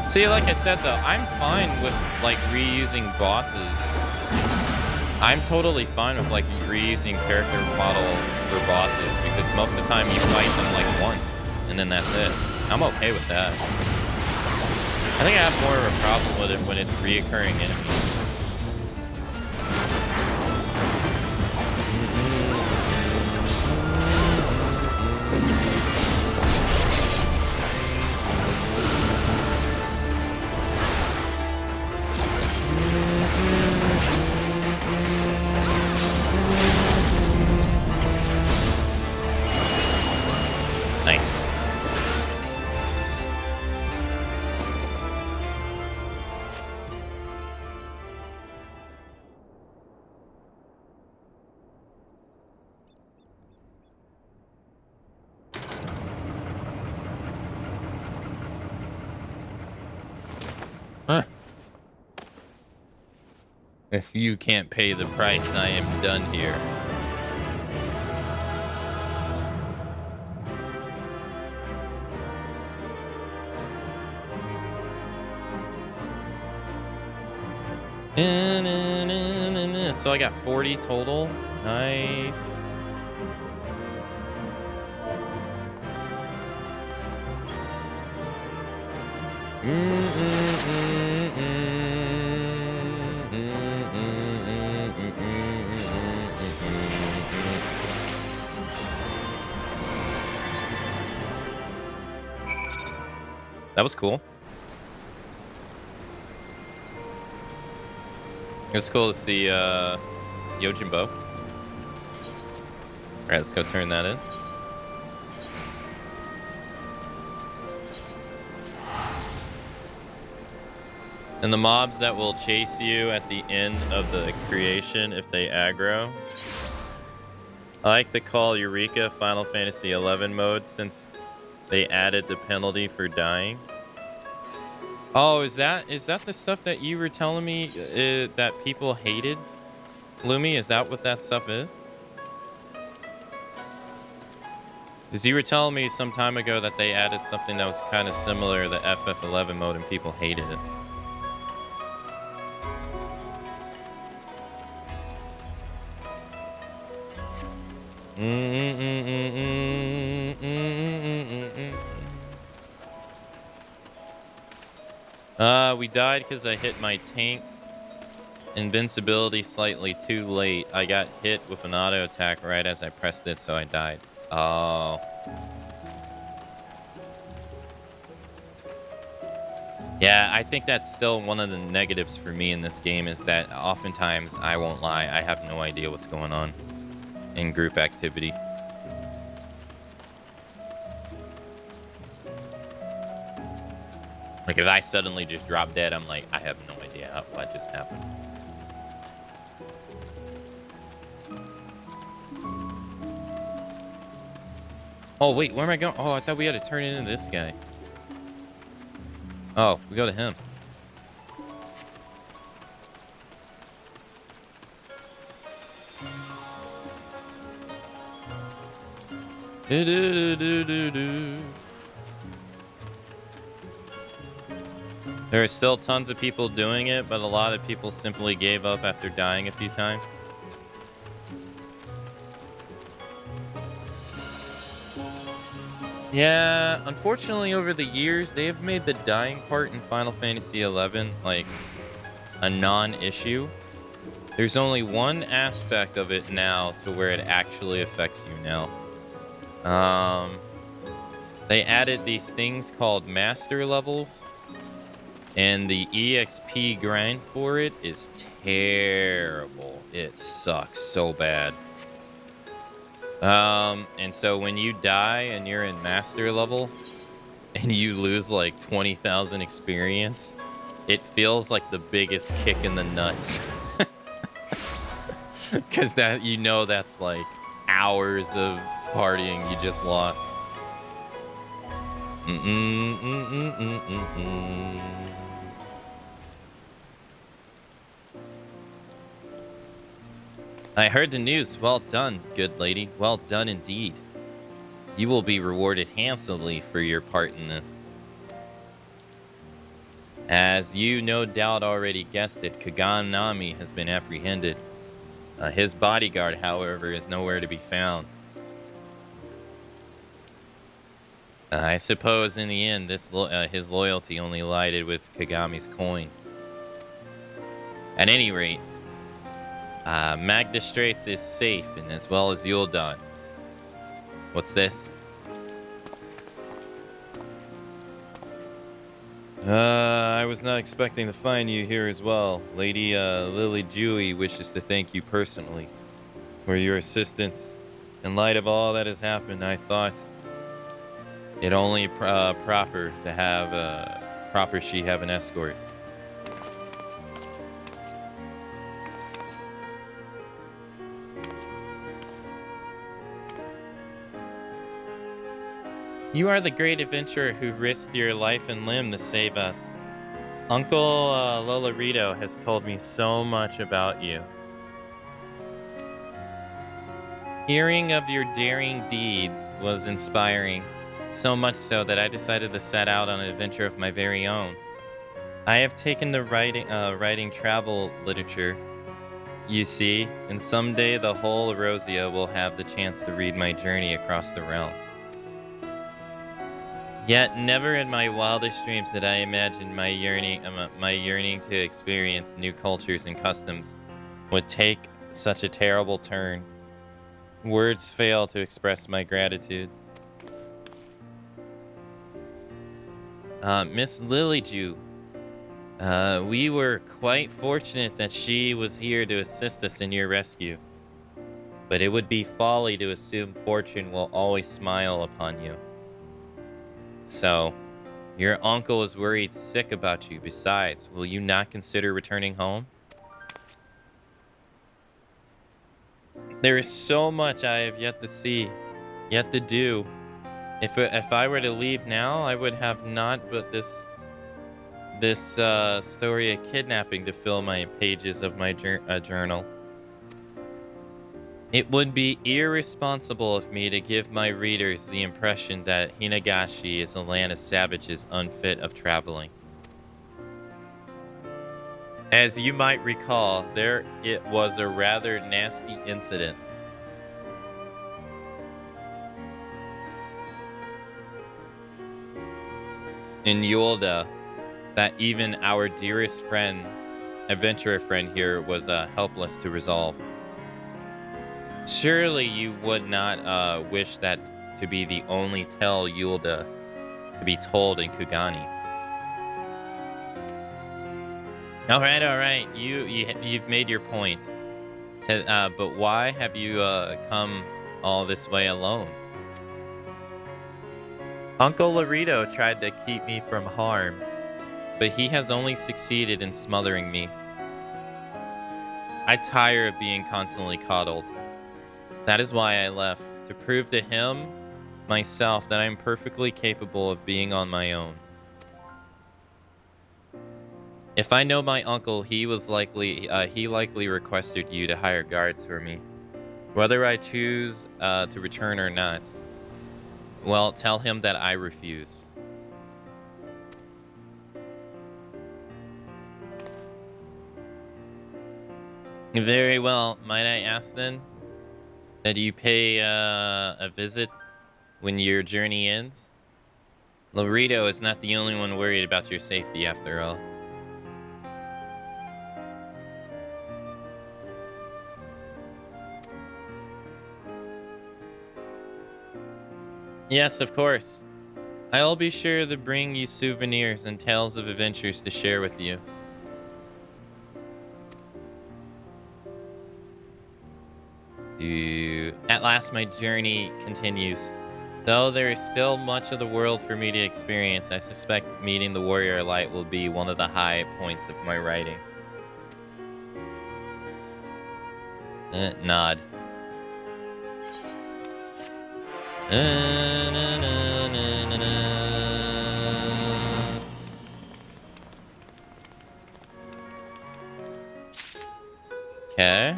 A: See, like I said though, I'm fine with like reusing bosses. I'm totally fine with like reusing character model for bosses because most of the time you fight them like once and then that's it. I'm okay with that. I think I have more of a problem with it when it's reoccurring enemies. If you can't pay the price, I am done here. So I got 40 total. Nice. That was cool. It was cool to see Yojimbo. Alright, let's go turn that in. And the mobs that will chase you at the end of the creation if they aggro. I like the call Eureka Final Fantasy XI mode since they added the penalty for dying. Oh, is that the stuff that you were telling me that people hated? Lumi, is that what that stuff is? Because you were telling me some time ago that they added something that was kind of similar to the FF11 mode and people hated it. We died because I hit my tank invincibility slightly too late. I got hit with an auto attack right as I pressed it, so I died. Oh. Yeah, I think that's still one of the negatives for me in this game is that oftentimes, I won't lie, I have no idea what's going on in group activity. Like, if I suddenly just drop dead, I'm like, I have no idea what just happened. Oh, wait, where am I going? Oh, I thought we had to turn it into this guy. Oh, we go to him. There are still tons of people doing it, but a lot of people simply gave up after dying a few times. Yeah, unfortunately over the years, they have made the dying part in Final Fantasy XI like a non-issue. There's only one aspect of it now to where it actually affects you now. They added these things called master levels, and the EXP grind for it is terrible. It sucks so bad. And so when you die and you're in master level and you lose like 20,000 experience, it feels like the biggest kick in the nuts. Because that, you know, that's like hours of partying you just lost. I heard the news. Well done, good lady. Well done indeed. You will be rewarded handsomely for your part in this. As you no doubt already guessed it, Kaganami has been apprehended. His bodyguard, however, is nowhere to be found. I suppose in the end, his loyalty only lied with Kagami's coin. At any rate, Magda Straits is safe, and as well as Yul'dan. What's this? I was not expecting to find you here as well. Lady Lily Dewey wishes to thank you personally for your assistance. In light of all that has happened, I thought it only proper to have she have an escort. You are the great adventurer who risked your life and limb to save us. Uncle Lolorito has told me so much about you. Hearing of your daring deeds was inspiring, so much so that I decided to set out on an adventure of my very own. I have taken to writing travel literature, you see, and someday the whole Erosia will have the chance to read my journey across the realm. Yet never in my wildest dreams did I imagine my yearning to experience new cultures and customs would take such a terrible turn. Words fail to express my gratitude. Miss Lilyju, we were quite fortunate that she was here to assist us in your rescue. But it would be folly to assume fortune will always smile upon you. So, your uncle is worried sick about you. Besides, will you not consider returning home? There is so much I have yet to see, yet to do. If I were to leave now, I would have not but this story of kidnapping to fill my pages of my journal. It would be irresponsible of me to give my readers the impression that Hinagashi is a land of savages unfit of traveling. As you might recall, it was a rather nasty incident. In Yulda, that even our dearest friend, adventurer friend here, was helpless to resolve. Surely you would not wish that to be the only tale Yulda to be told in Kugani. All right. You've made your point. But why have you come all this way alone? Uncle Laredo tried to keep me from harm, but he has only succeeded in smothering me. I tire of being constantly coddled. That is why I left, to prove to him, myself, that I am perfectly capable of being on my own. If I know my uncle, he likely requested you to hire guards for me. Whether I choose to return or not, well, tell him that I refuse. Very well. Might I ask then that you pay a visit when your journey ends? Laredo is not the only one worried about your safety after all. Yes, of course. I'll be sure to bring you souvenirs and tales of adventures to share with you. At last, my journey continues. Though there is still much of the world for me to experience, I suspect meeting the Warrior Light will be one of the high points of my writing. Nod. Okay.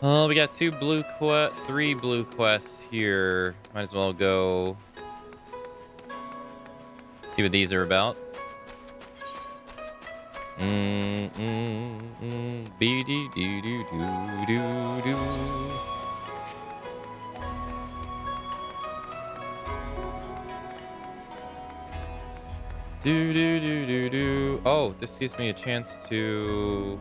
A: Well, we got three blue quests here. Might as well go see what these are about. Oh, this gives me a chance to...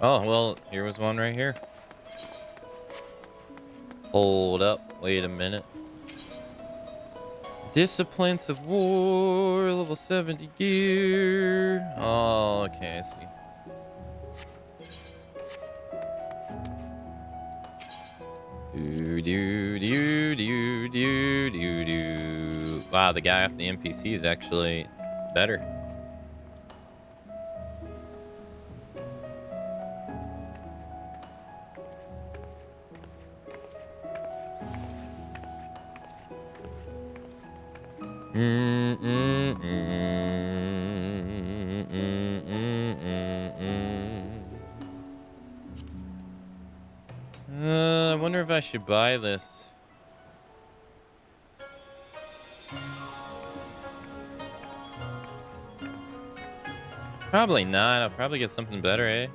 A: Oh, well, here was one right here. Hold up. Wait a minute. Disciplines of War, level 70 gear. Oh, okay, I see. Wow, the guy off the NPC is actually better. I wonder if I should buy this. Probably not. I'll probably get something better, eh?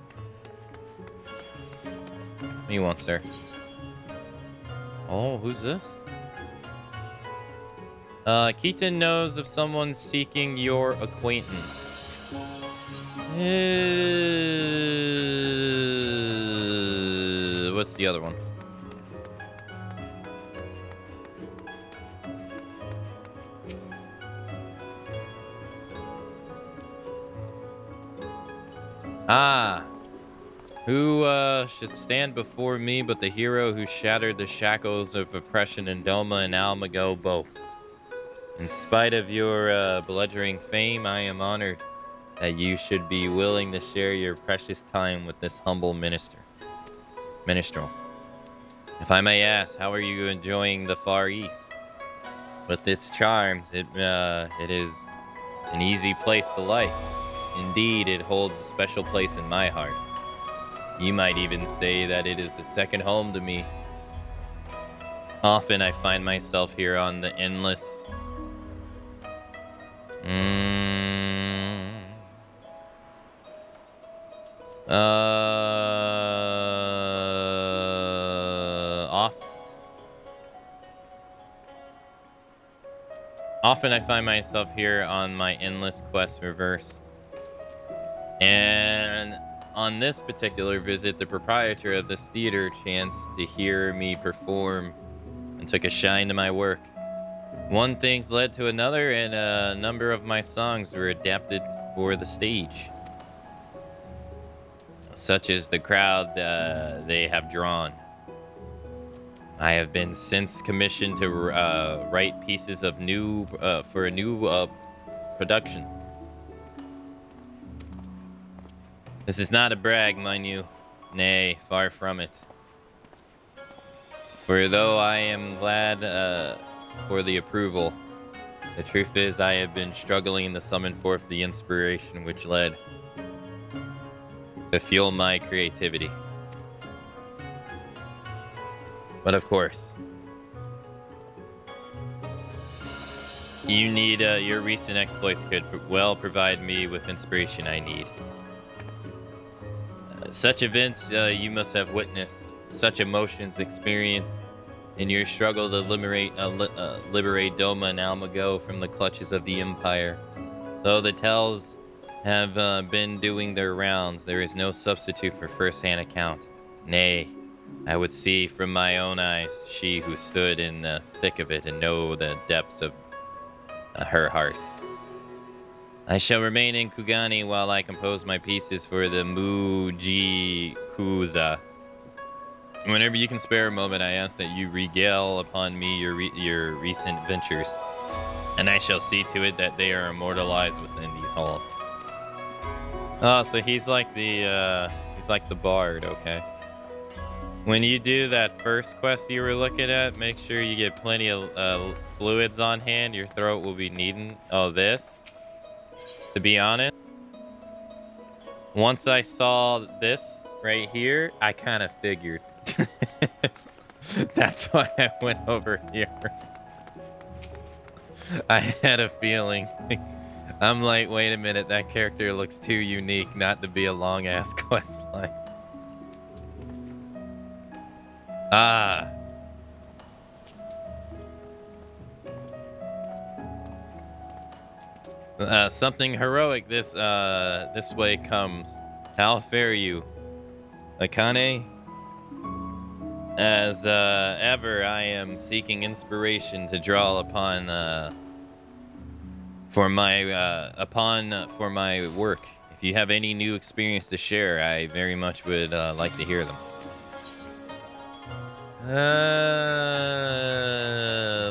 A: What do you want, sir? Oh, who's this? Keaton knows of someone seeking your acquaintance. What's the other one? Ah. Who should stand before me but the hero who shattered the shackles of oppression in Doma and Almago both? In spite of your bludgeoning fame, I am honored that you should be willing to share your precious time with this humble minstrel. If I may ask, how are you enjoying the Far East? With its charms, it is an easy place to life. Indeed, it holds a special place in my heart. You might even say that it is a second home to me. Often I find myself here on the endless... Often I find myself here on my endless quest reverse. And on this particular visit, the proprietor of this theater chanced to hear me perform and took a shine to my work. One thing's led to another, and a number of my songs were adapted for the stage. Such is the crowd they have drawn. I have been since commissioned to write pieces of for a new production. This is not a brag, mind you. Nay, far from it. For though I am glad for the approval, the truth is I have been struggling to summon forth the inspiration which led to fuel my creativity. But of course, you need your recent exploits could well provide me with inspiration I need. Such events you must have witnessed, such emotions experienced in your struggle to liberate Doma and Almago from the clutches of the Empire. Though the tales have been doing their rounds, there is no substitute for first-hand account. Nay, I would see from my own eyes she who stood in the thick of it and know the depths of her heart. I shall remain in Kugani while I compose my pieces for the Muji-kuza. Whenever you can spare a moment, I ask that you regale upon me your recent ventures, and I shall see to it that they are immortalized within these halls. Oh, so he's like the bard, okay. When you do that first quest you were looking at, make sure you get plenty of fluids on hand. Your throat will be needing. Oh, this? To be honest, once I saw this right here, I kind of figured. That's why I went over here. I had a feeling. I'm like, wait a minute, that character looks too unique not to be a long-ass quest line. Ah. Something heroic this way comes. How fare you, Akane? As ever, I am seeking inspiration to draw upon for my work. If you have any new experience to share, I very much would like to hear them.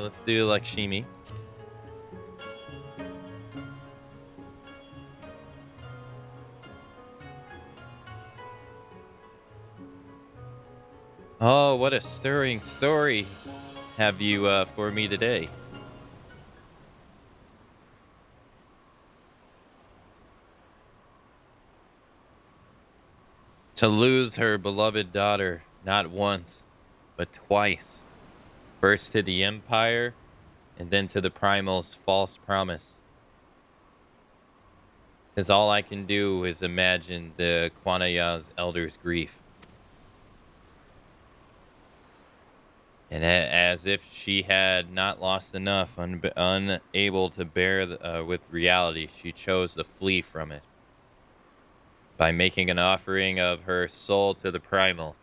A: Let's do Lakshmi. Oh, what a stirring story have you for me today. To lose her beloved daughter, not once, but twice. First to the Empire, and then to the Primal's false promise. Because all I can do is imagine the Quanaya's elder's grief. And as if she had not lost enough, unable to bear with reality, she chose to flee from it. By making an offering of her soul to the Primal.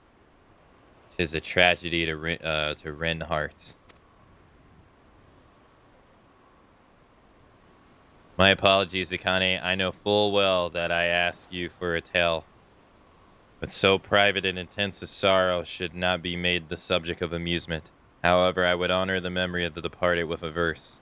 A: 'Tis a tragedy to rend hearts. My apologies, Akane. I know full well that I ask you for a tale. But so private and intense a sorrow should not be made the subject of amusement. However, I would honor the memory of the departed with a verse.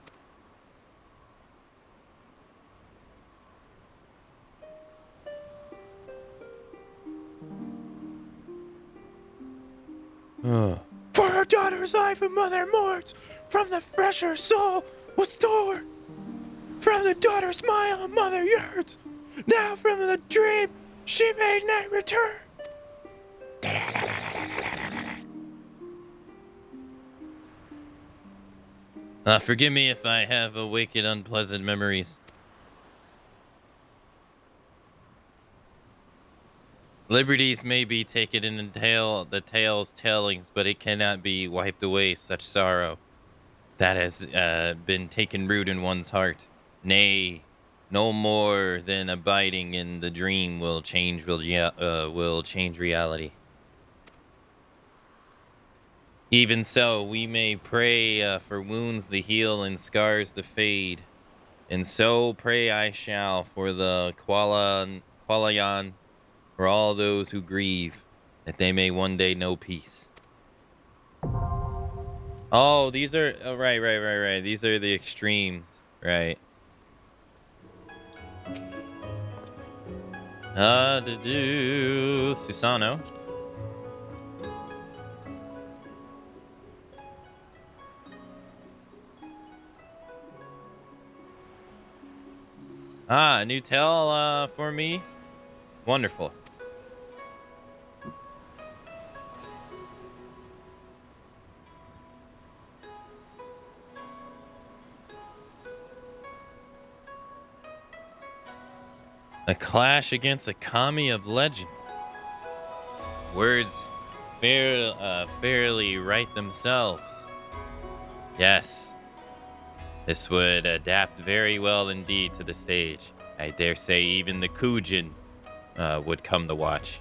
E: For her daughter's life and mother mourns, from the fresher soul was torn. From the daughter's smile, mother yearns. Now from the dream, she made not return.
A: Forgive me if I have awakened unpleasant memories. Liberties may be taken in the tale's tellings, but it cannot be wiped away such sorrow that has been taken root in one's heart. Nay, no more than abiding in the dream will change reality. Even so, we may pray for wounds to heal and scars to fade. And so pray I shall for the Qualayan, for all those who grieve, that they may one day know peace. Oh, these are... Oh, right. These are the extremes, right. Susano. A new tale for me. Wonderful. A clash against a kami of legend. Words fairly write themselves. Yes. This would adapt very well indeed to the stage. I dare say even the Kujin would come to watch.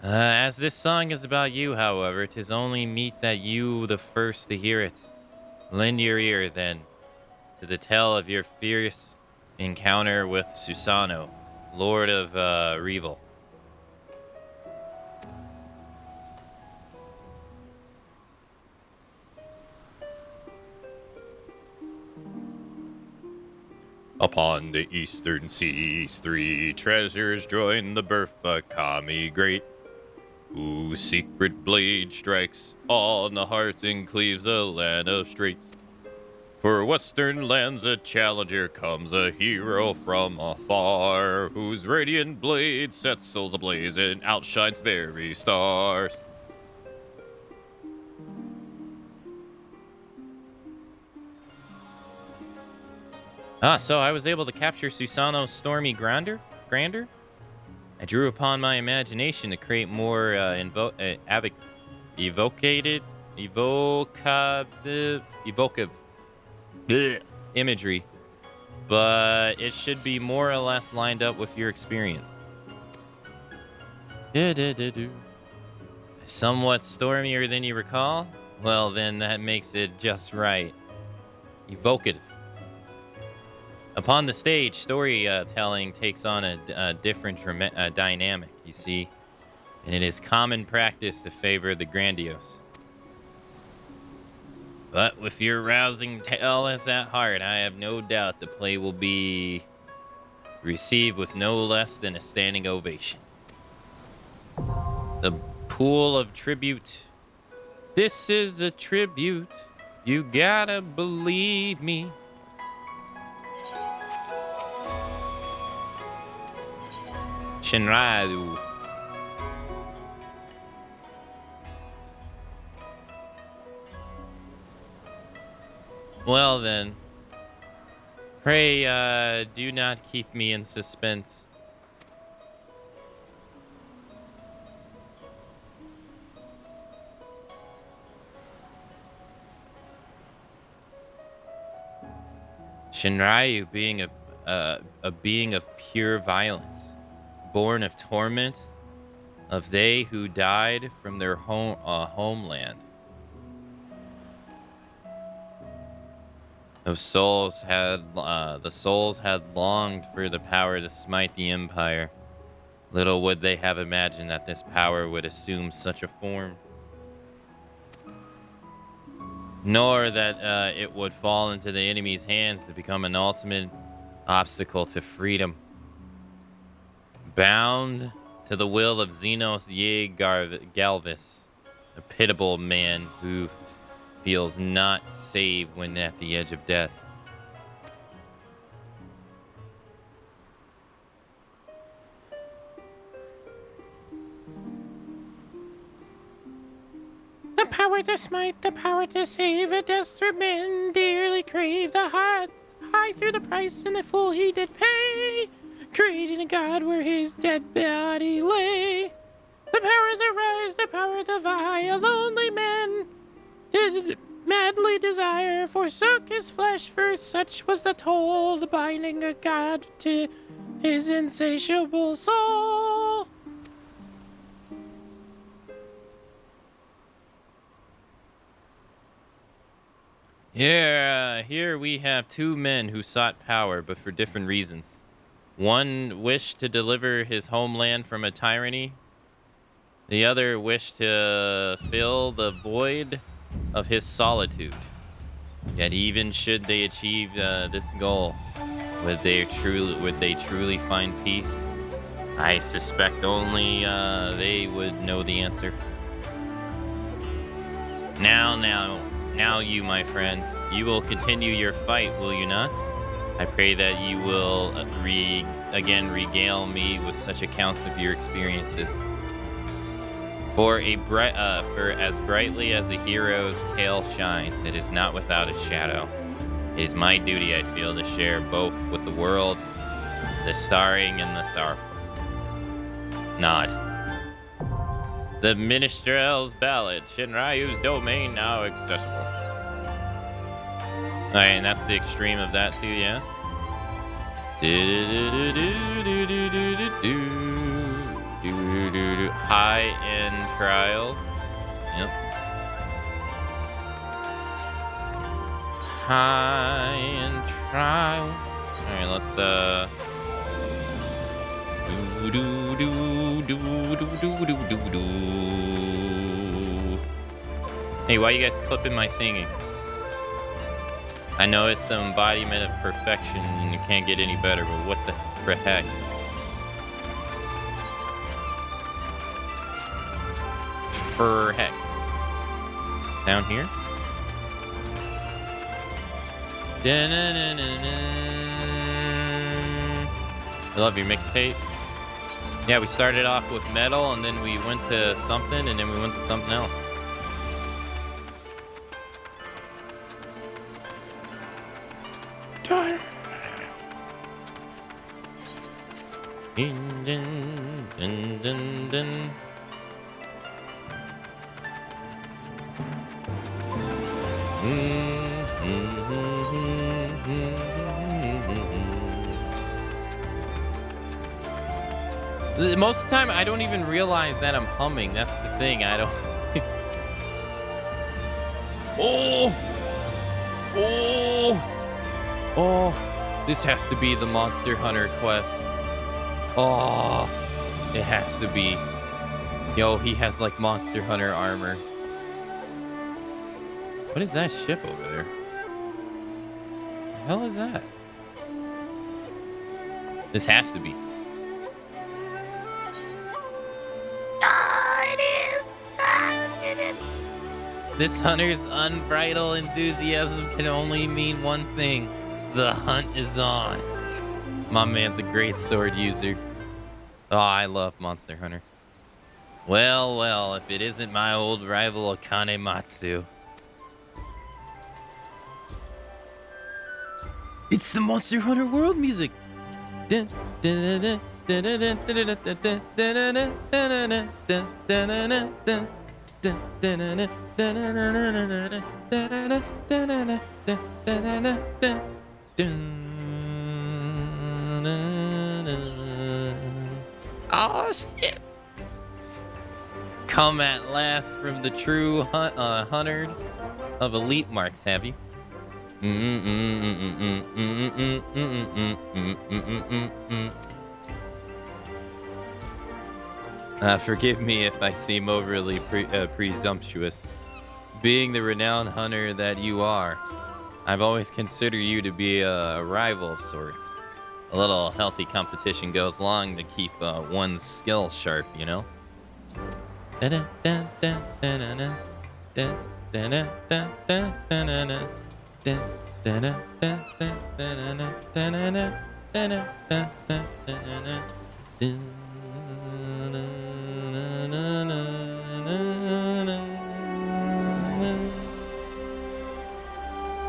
A: As this song is about you, however, 'tis only meet that you the first to hear it. Lend your ear, then, to the tale of your fierce encounter with Susano, Lord of Revel. Upon the eastern seas, 3 treasures join the birth of Kami great, whose secret blade strikes on the hearts and cleaves a land of straits. For western lands a challenger comes, a hero from afar, whose radiant blade sets souls ablaze and outshines very stars. So I was able to capture Susano's stormy grandeur? I drew upon my imagination to create more evocative imagery, but it should be more or less lined up with your experience. Somewhat stormier than you recall? Well, then that makes it just evocative. Upon the stage, storytelling takes on a different dynamic, you see, and it is common practice to favor the grandiose. But with your rousing tale as at heart, I have no doubt the play will be received with no less than a standing ovation. The pool of tribute. This is a tribute. You gotta believe me. Shinryu. Well then, pray do not keep me in suspense. Shinryu being a being of pure violence, born of torment, of they who died from their homeland. The souls had longed for the power to smite the empire. Little would they have imagined that this power would assume such a form, nor that it would fall into the enemy's hands to become an ultimate obstacle to freedom. Bound to the will of Xenos Galvis, a pitiable man who feels not safe when at the edge of death.
F: The power to smite, the power to save, a desperate man dearly craved, the high through the price, and the full he did pay, creating a god where his dead body lay. The power to rise, the power to vie, a lonely man did madly desire, forsook his flesh, for such was the toll, binding a god to his insatiable soul.
A: Here we have two men who sought power, but for different reasons. One wished to deliver his homeland from a tyranny. The other wished to fill the void of his solitude. Yet even should they achieve this goal, would they truly find peace? I suspect only they would know the answer. Now you, my friend, you will continue your fight, will you not? I pray that you will again regale me with such accounts of your experiences. For as brightly as a hero's tale shines, it is not without a shadow. It is my duty, I feel, to share both with the world, the starring and the sorrowful. Nod. The Minstrel's Ballad, Shinryu's domain now accessible. Alright, and that's the extreme of that too, yeah? High-end trials. Yep. High-end trial. Alright, let's Hey, why you guys clipping my singing? I know it's the embodiment of perfection and you can't get any better, but what the heck? For heck. Down here? I love your mixtape. Yeah, we started off with metal and then we went to something and then we went to something else. Dun, dun, dun, dun. Most of the time, I don't even realize that I'm humming. That's the thing. I don't. Oh! This has to be the Monster Hunter quest. Oh, it has to be. Yo, he has like Monster Hunter armor. What is that ship over there? What the hell is that? This has to be. This hunter's unbridled enthusiasm can only mean one thing. The hunt is on. My man's a great sword user. Oh, I love Monster Hunter. Well, well, if it isn't my old rival Akamatzu. It's the Monster Hunter World music. Oh shit! Come at last from the true hunter of elite marks, have you? Forgive me if I seem overly presumptuous. Being the renowned hunter that you are, I've always considered you to be a rival of sorts. A little healthy competition goes long to keep one's skills sharp, you know?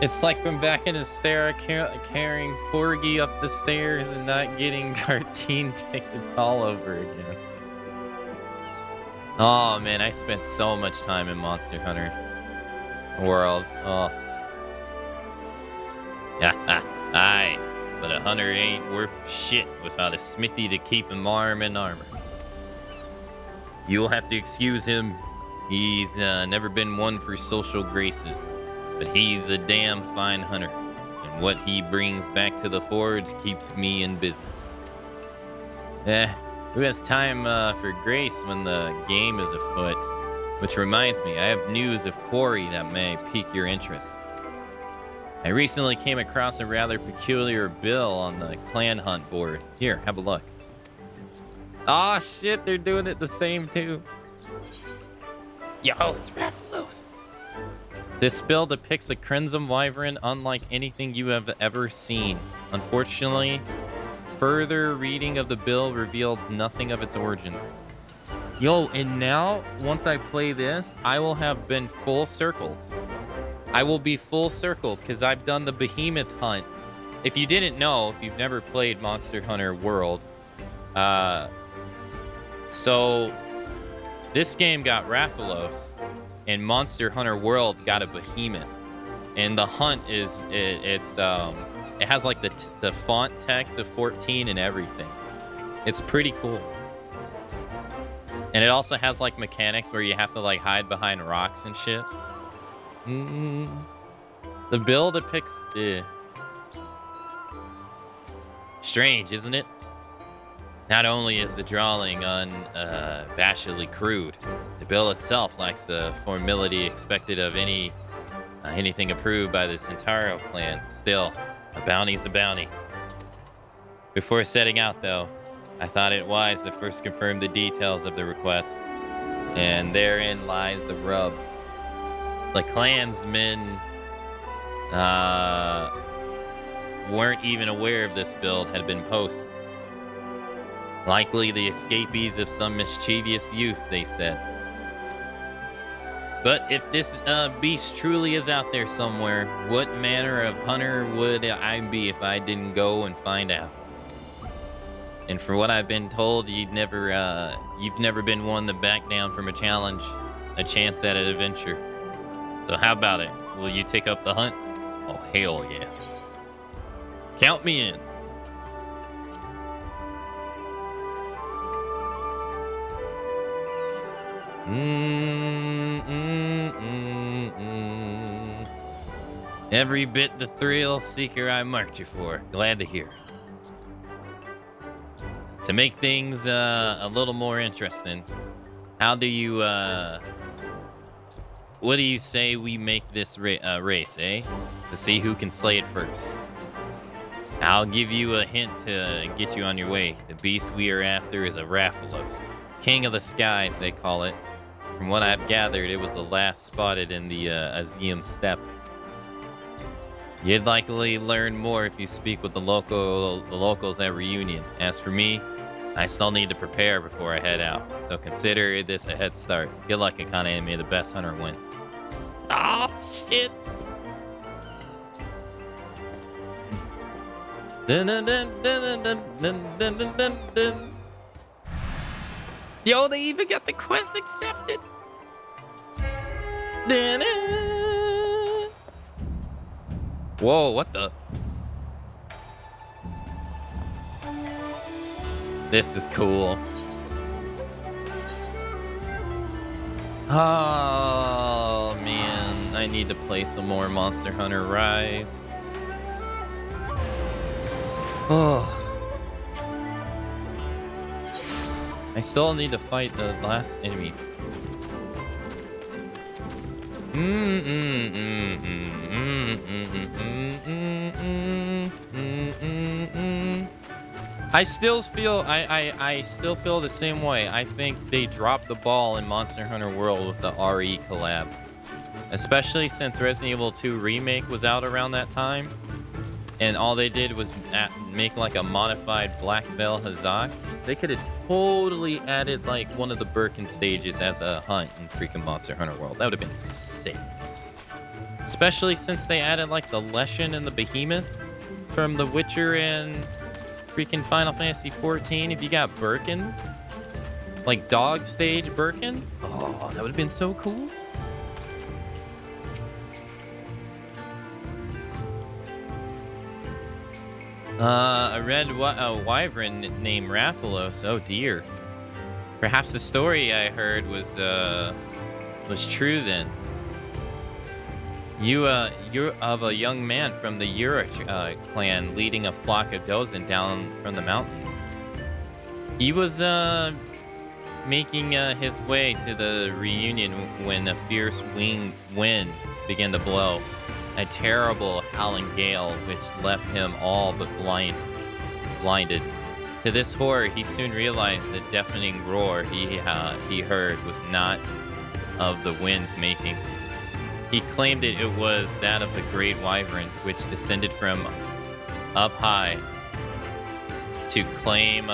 A: It's like when back in Hystera carrying Porgy up the stairs and not getting cartoon tickets all over again. Oh man, I spent so much time in Monster Hunter World. Oh. Yeah, aye. But a hunter ain't worth shit without a smithy to keep him warm in armor. You'll have to excuse him. He's never been one for social graces. But he's a damn fine hunter, and what he brings back to the forge keeps me in business. Who has time for grace when the game is afoot? Which reminds me, I have news of Quarry that may pique your interest. I recently came across a rather peculiar bill on the clan hunt board. Here, have a look. Aw, shit, they're doing it the same too. Yo, it's Rathalos. This bill depicts a Crimson Wyvern unlike anything you have ever seen. Unfortunately, further reading of the bill revealed nothing of its origins. Yo, and now, once I play this, I will have been full circled. I will be full circled because I've done the Behemoth hunt. If you didn't know, if you've never played Monster Hunter World, so this game got Rathalos, and Monster Hunter World got a Behemoth, and the hunt is it has like the font text of 14 and everything. It's pretty cool, and it also has like mechanics where you have to like hide behind rocks and shit. The bill depicts strange, isn't it? Not only is the drawing unabashedly crude, the bill itself lacks the formality expected of anything approved by the Centauro clan. Still, a bounty's a bounty. Before setting out, though, I thought it wise to first confirm the details of the request, and therein lies the rub. The clansmen weren't even aware of this build had been posted. Likely the escapees of some mischievous youth, they said. But if this beast truly is out there somewhere, what manner of hunter would I be if I didn't go and find out? And for what I've been told, you've never been one to back down from a challenge, a chance at an adventure. So how about it? Will you take up the hunt? Oh, hell yeah. Count me in. Every bit the thrill seeker I marked you for. Glad to hear. To make things a little more interesting, how do you what do you say we make this race, eh? To see who can slay it first. I'll give you a hint to get you on your way. The beast we are after is a Rathalos. King of the skies, they call it. From what I've gathered, it was the last spotted in the Azium steppe. You'd likely learn more if you speak with the locals at Reunion. As for me, I still need to prepare before I head out, so consider this a head start. Good luck, Akane, and may the best hunter win. Oh, shit! Dun, dun, dun, dun, dun, dun, dun, dun, dun, dun. Yo, they even got the quest accepted! Dun, dun. Whoa, what the? This is cool. Oh, man. I need to play some more Monster Hunter Rise. Oh. I still need to fight the last enemy. I still feel I still feel the same way. I think they dropped the ball in Monster Hunter World with the RE collab. Especially since Resident Evil 2 Remake was out around that time. And all they did was make like a modified Black Veil Hazak. They could have totally added like one of the Birkin stages as a hunt in freaking Monster Hunter World. That would have been sick. Especially since they added like the Leshen and the Behemoth from The Witcher and freaking Final Fantasy XIV. If you got Birkin, like dog stage Birkin, oh, that would have been so cool. A red wyvern named Rathalos. Oh dear. Perhaps the story I heard was true then. You're of a young man from the Yura clan leading a flock of Dozen down from the mountains. He was making his way to the reunion when a fierce wind began to blow. A terrible howling gale which left him all but blinded. To this horror, he soon realized the deafening roar he heard was not of the wind's making. He claimed it was that of the great wyvern, which descended from up high to claim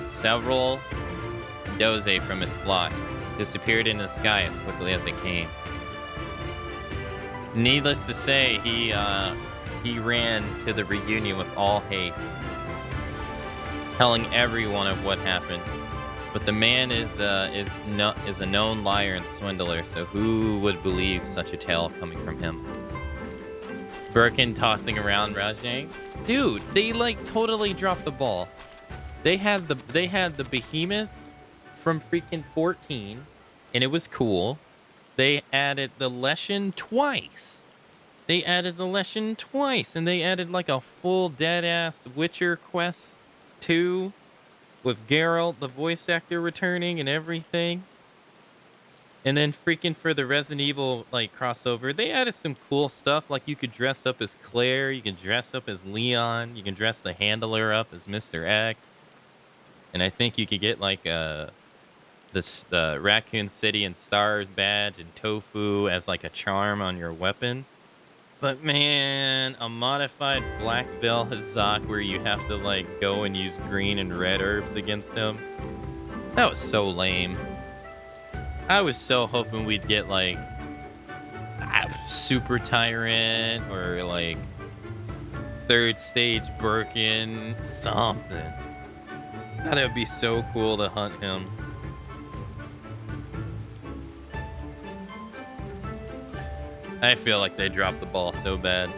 A: several doze from its flock, disappeared in the sky as quickly as it came. Needless to say, he ran to the reunion with all haste, telling everyone of what happened. But the man is a known liar and swindler, so who would believe such a tale coming from him? Birkin tossing around Rajang. Dude, they like totally dropped the ball. They had the Behemoth from freaking 14, and it was cool. They added the Leshen twice. And they added like a full dead-ass Witcher quest 2 with Geralt, the voice actor, returning and everything. And then freaking for the Resident Evil like crossover, they added some cool stuff. Like you could dress up as Claire, you can dress up as Leon, you can dress the handler up as Mr. X. And I think you could get like the Raccoon City and Stars badge and Tofu as like a charm on your weapon. But man, a modified Black Veil Hazak where you have to like go and use green and red herbs against him. That was so lame. I was so hoping we'd get like Super Tyrant or like third stage Birkin, something. That would be so cool to hunt him. I feel like they dropped the ball so bad.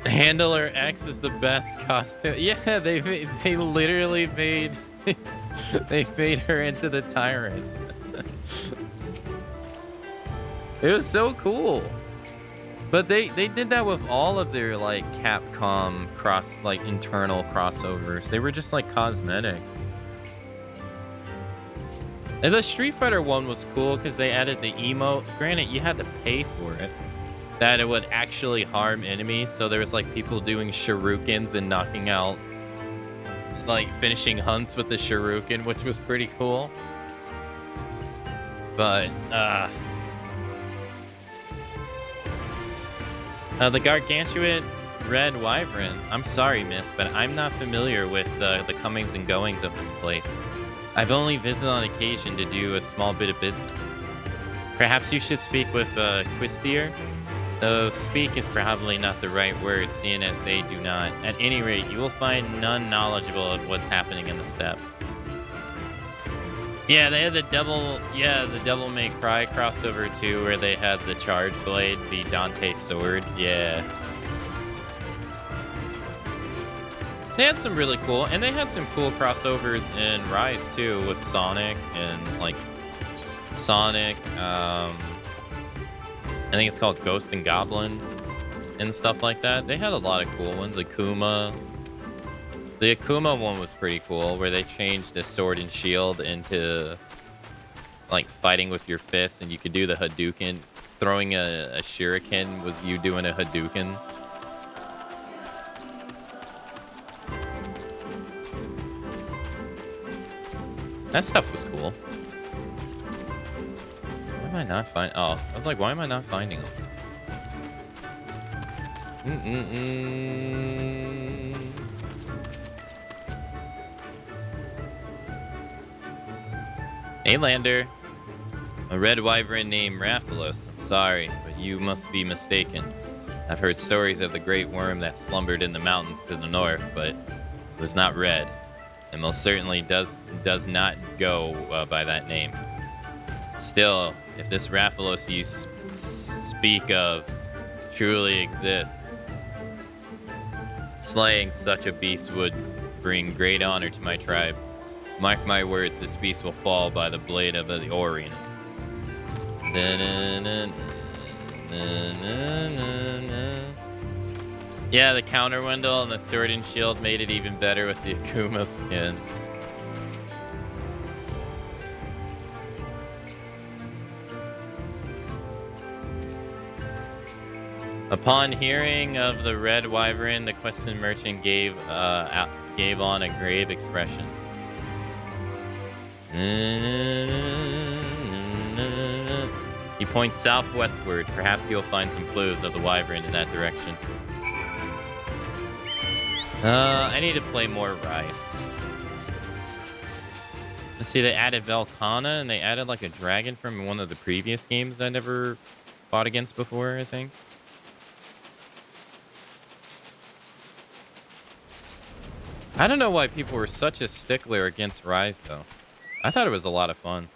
A: Handler X is the best costume. Yeah, they literally made they made her into the tyrant. It was so cool. But they did that with all of their like Capcom internal crossovers. They were just like cosmetic. And the Street Fighter one was cool because they added the emote. Granted, you had to pay for it. That it would actually harm enemies. So there was like people doing shurikens and knocking out, like finishing hunts with the shuriken, which was pretty cool. But The gargantuan red wyvern. I'm sorry, miss, but I'm not familiar with the comings and goings of this place. I've only visited on occasion to do a small bit of business. Perhaps you should speak with Quistier? Though speak is probably not the right word, seeing as they do not. At any rate, you will find none knowledgeable of what's happening in the steppe. Yeah, they had the Devil May Cry crossover too, where they had the charge blade, the Dante sword. Yeah. They had some really cool, and they had some cool crossovers in Rise too, with Sonic and like Sonic. I think it's called Ghost and Goblins and stuff like that. They had a lot of cool ones. Akuma. The Akuma one was pretty cool, where they changed the sword and shield into like fighting with your fists, and you could do the Hadouken. Throwing a shuriken was you doing a Hadouken. That stuff was cool. Why am I not finding? Oh, I was like, why am I not finding them? Hey, Lander. A red wyvern named Raphalos. I'm sorry, but you must be mistaken. I've heard stories of the great worm that slumbered in the mountains to the north, but it was not red. And most certainly does not go by that name. Still, if this Raphalos you speak of truly exists, slaying such a beast would bring great honor to my tribe. Mark my words, this beast will fall by the blade of the Orient. Yeah, the counter window and the sword and shield made it even better with the Akuma skin. Upon hearing of the red wyvern, the questing merchant gave on a grave expression. He points southwestward. Perhaps you'll find some clues of the wyvern in that direction. I need to play more Rise. Let's see, they added Velkhana, and they added like a dragon from one of the previous games I never fought against before, I think. I don't know why people were such a stickler against Rise, though. I thought it was a lot of fun.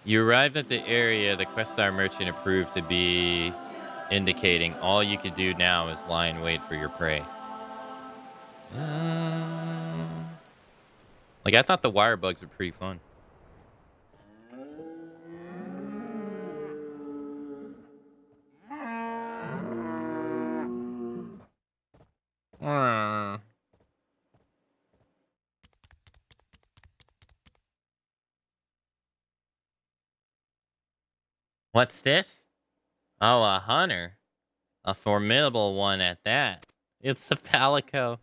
A: You arrived at the area the Questar merchant approved to be indicating all you could do now is lie in wait for your prey. Like, I thought the wire bugs were pretty fun. What's this? Oh, a hunter. A formidable one at that. It's the Palico.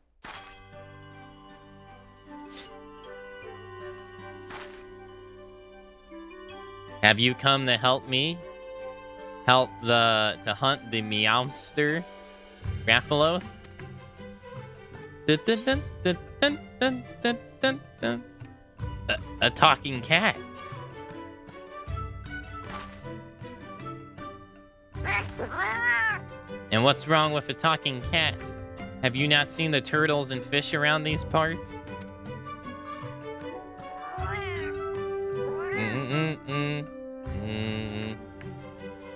A: Have you come to help me? To hunt the Meowster? Raphalos? A talking cat. And what's wrong with a talking cat? Have you not seen the turtles and fish around these parts?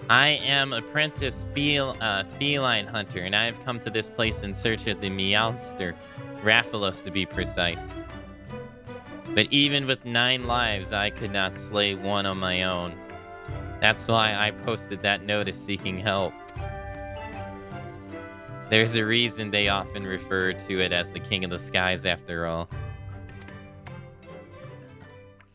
A: I am apprentice feline hunter, and I have come to this place in search of the Meowster, Raphalos to be precise. But even with 9 lives, I could not slay one on my own. That's why I posted that notice seeking help. There's a reason they often refer to it as the King of the Skies after all.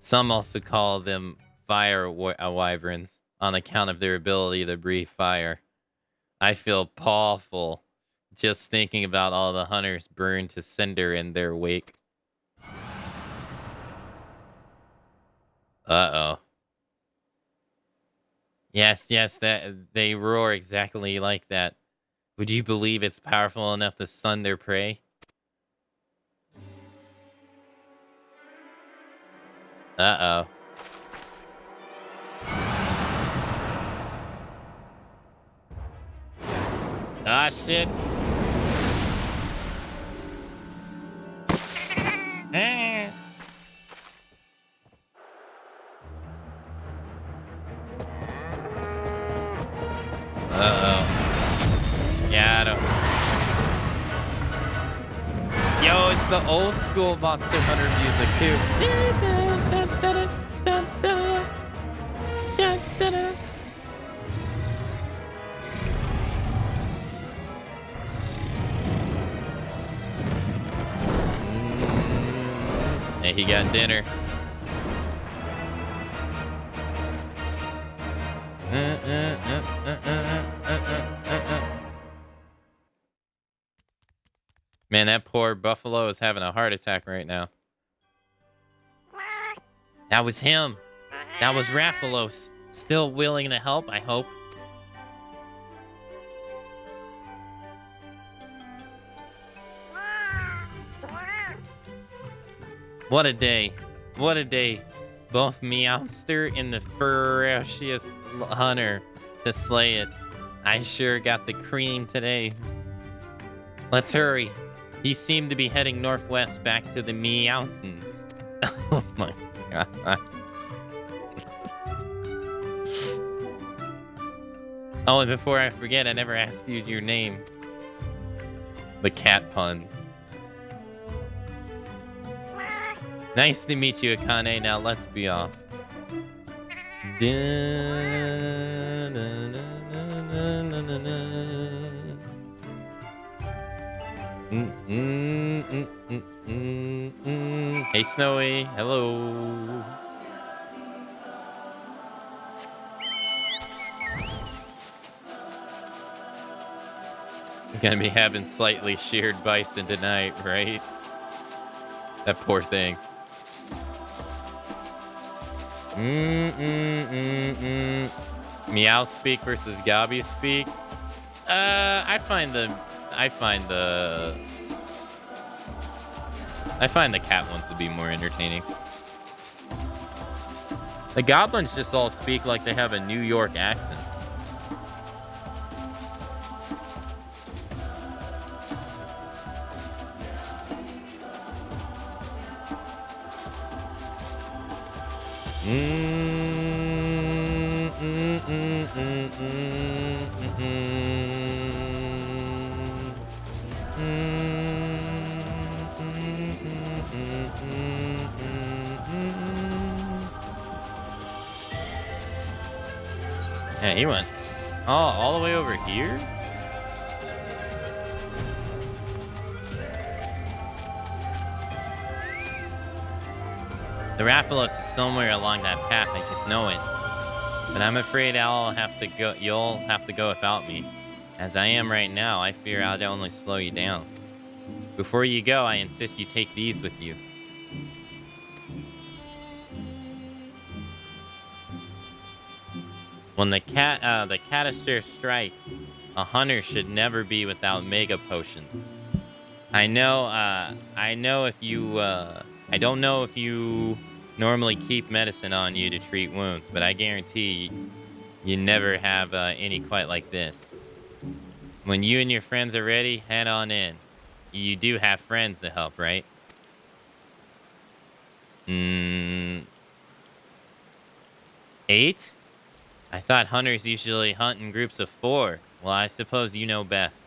A: Some also call them fire wyverns on account of their ability to breathe fire. I feel awful just thinking about all the hunters burned to cinder in their wake. Uh-oh. Yes, that they roar exactly like that. Would you believe it's powerful enough to stun their prey? Uh-oh. Ah, shit. Ah. Uh-oh. Got him. Yo, it's the old school Monster Hunter music, too. Hey, he got dinner. Man, that poor buffalo is having a heart attack right now. That was him. That was Rathalos. Still willing to help, I hope. What a day. What a day. Both Meowster and the ferocious hunter to slay it. I sure got the cream today. Let's hurry. He seemed to be heading northwest back to the Mountains. Oh my god. Oh, and before I forget, I never asked you your name. The cat puns. Nice to meet you, Akane. Now let's be off. Hey, Snowy. Hello. I'm gonna be having slightly sheared bison tonight, right? That poor thing. Meow speak versus Gabi speak. I find the cat ones to be more entertaining. The goblins just all speak like they have a New York accent. Yeah, he went. Oh, all the way over here? The Rathalos is somewhere along that path, I just know it. But I'm afraid you'll have to go without me. As I am right now, I fear I'll only slow you down. Before you go, I insist you take these with you. When the cataster strikes, a hunter should never be without mega potions. I don't know if you normally keep medicine on you to treat wounds, but I guarantee you never have any quite like this. When you and your friends are ready, head on in. You do have friends to help, right? 8? I thought hunters usually hunt in groups of 4. Well, I suppose you know best.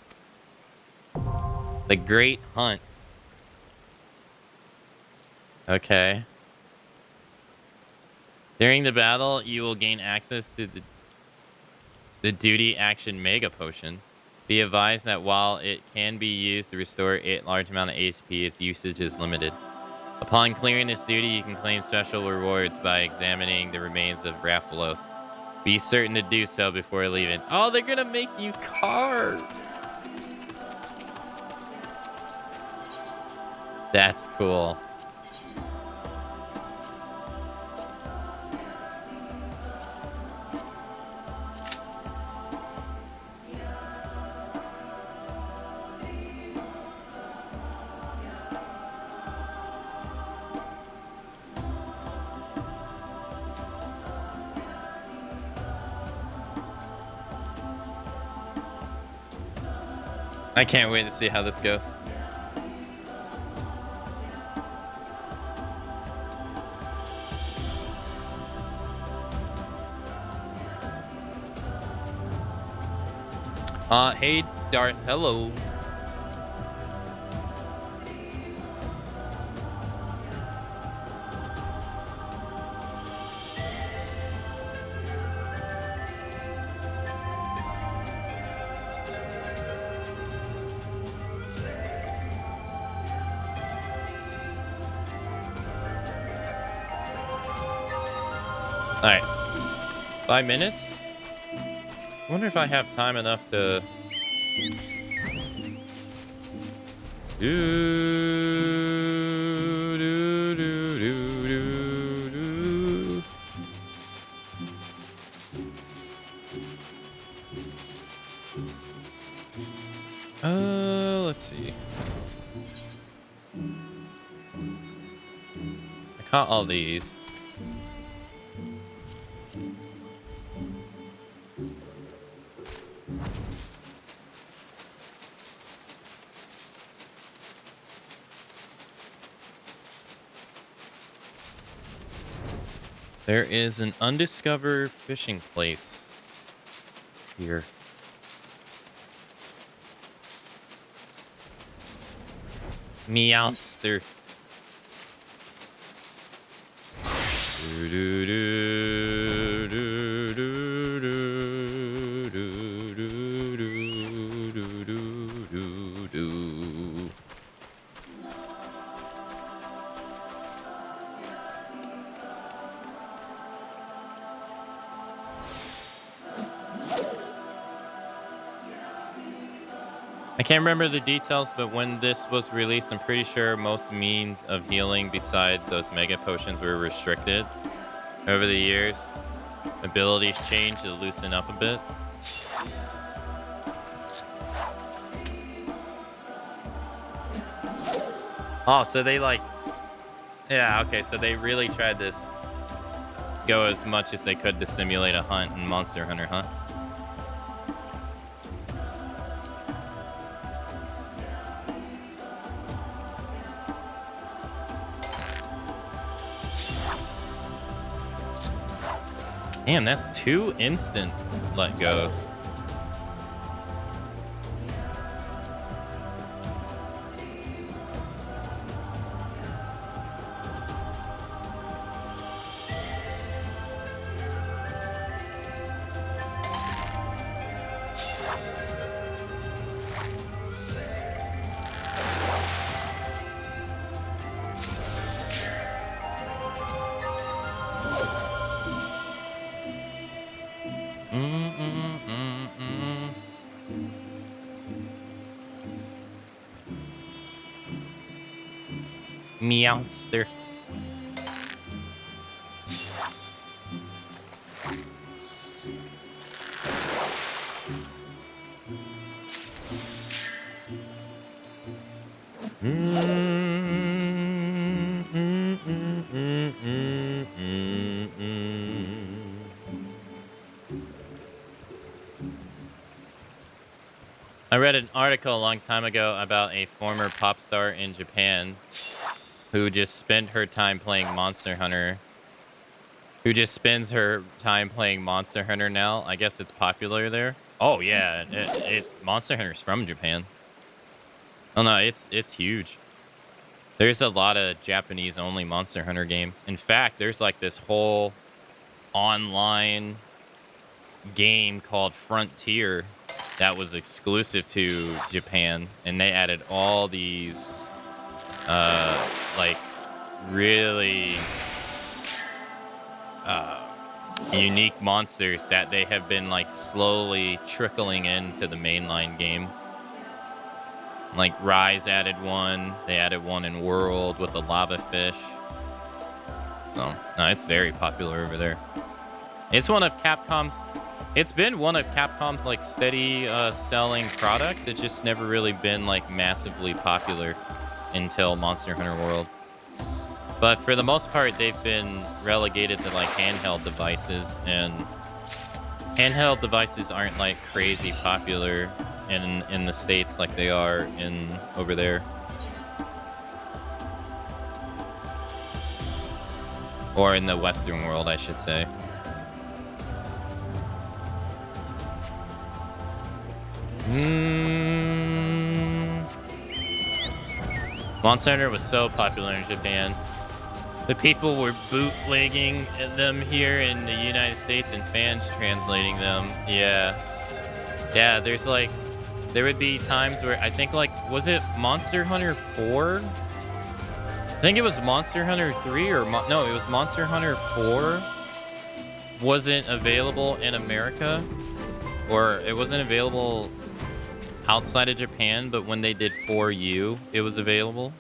A: The Great Hunt. Okay. During the battle, you will gain access to the duty action mega potion. Be advised that while it can be used to restore a large amount of HP, its usage is limited. Upon clearing this duty, you can claim special rewards by examining the remains of Rathalos. Be certain to do so before leaving. Oh, they're gonna make you carve. That's cool. I can't wait to see how this goes. Hey, Darth, hello. Alright. 5 minutes? I wonder if I have time enough to... Let's see. I caught all these. There is an undiscovered fishing place here. Meowster. I can't remember the details, but when this was released, I'm pretty sure most means of healing beside those mega potions were restricted. Over the years, abilities change to loosen up a bit. Oh, so they like... Yeah, okay, so they really tried to go as much as they could to simulate a hunt in Monster Hunter, huh? Damn, that's 2 instant let goes. Meowster. I read an article a long time ago about a former pop star in Japan who just spent her time playing Monster Hunter. Who just spends her time playing Monster Hunter now. I guess it's popular there. Oh yeah, Monster Hunter's from Japan. Oh no, it's huge. There's a lot of Japanese-only Monster Hunter games. In fact, there's like this whole online game called Frontier that was exclusive to Japan, and they added all these like really unique monsters that they have been like slowly trickling into the mainline games. Like Rise added one, they added one in World with the lava fish. So no, it's very popular over there. It's one of Capcom's. It's been one of Capcom's like steady selling products. It's just never really been like massively popular until Monster Hunter World. But for the most part, they've been relegated to like handheld devices, and handheld devices aren't like crazy popular in the States like they are in over there. Or in the Western world, I should say. Monster Hunter was so popular in Japan. The people were bootlegging them here in the United States and fans translating them. Yeah. Yeah, there's like... There would be times where I think like... Was it Monster Hunter 4? I think it was Monster Hunter 3 or... No, it was Monster Hunter 4. Wasn't available in America. Or it wasn't available outside of Japan, but when they did 4U, it was available.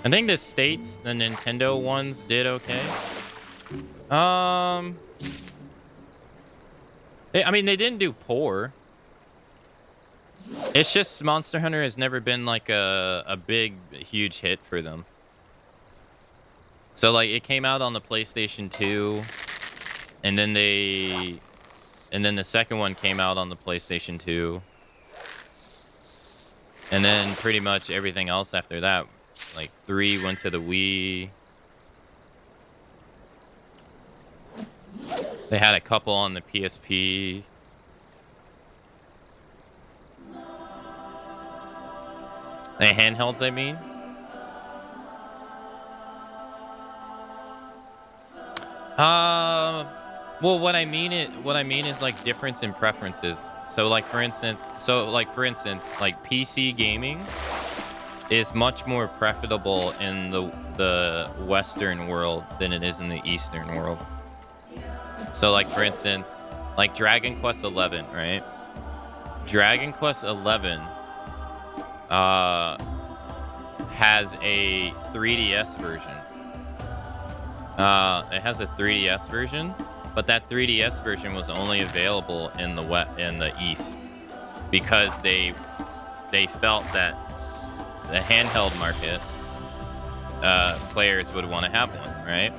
A: I think the States, the Nintendo ones did okay. I mean, they didn't do poor. It's just Monster Hunter has never been like a big, huge hit for them. So like it came out on the PlayStation 2, and then the second one came out on the PlayStation 2, and then pretty much everything else after that, like 3 went to the Wii. They had a couple on the PSP. The handhelds, I mean. Well, what I mean is like difference in preferences. So like for instance, like PC gaming is much more preferable in the Western world than it is in the Eastern world. So like for instance, like Dragon Quest XI, right? Dragon Quest XI has a 3DS version. It has a 3DS version, but that 3DS version was only available in the East because they felt that the handheld market players would want to have one, right?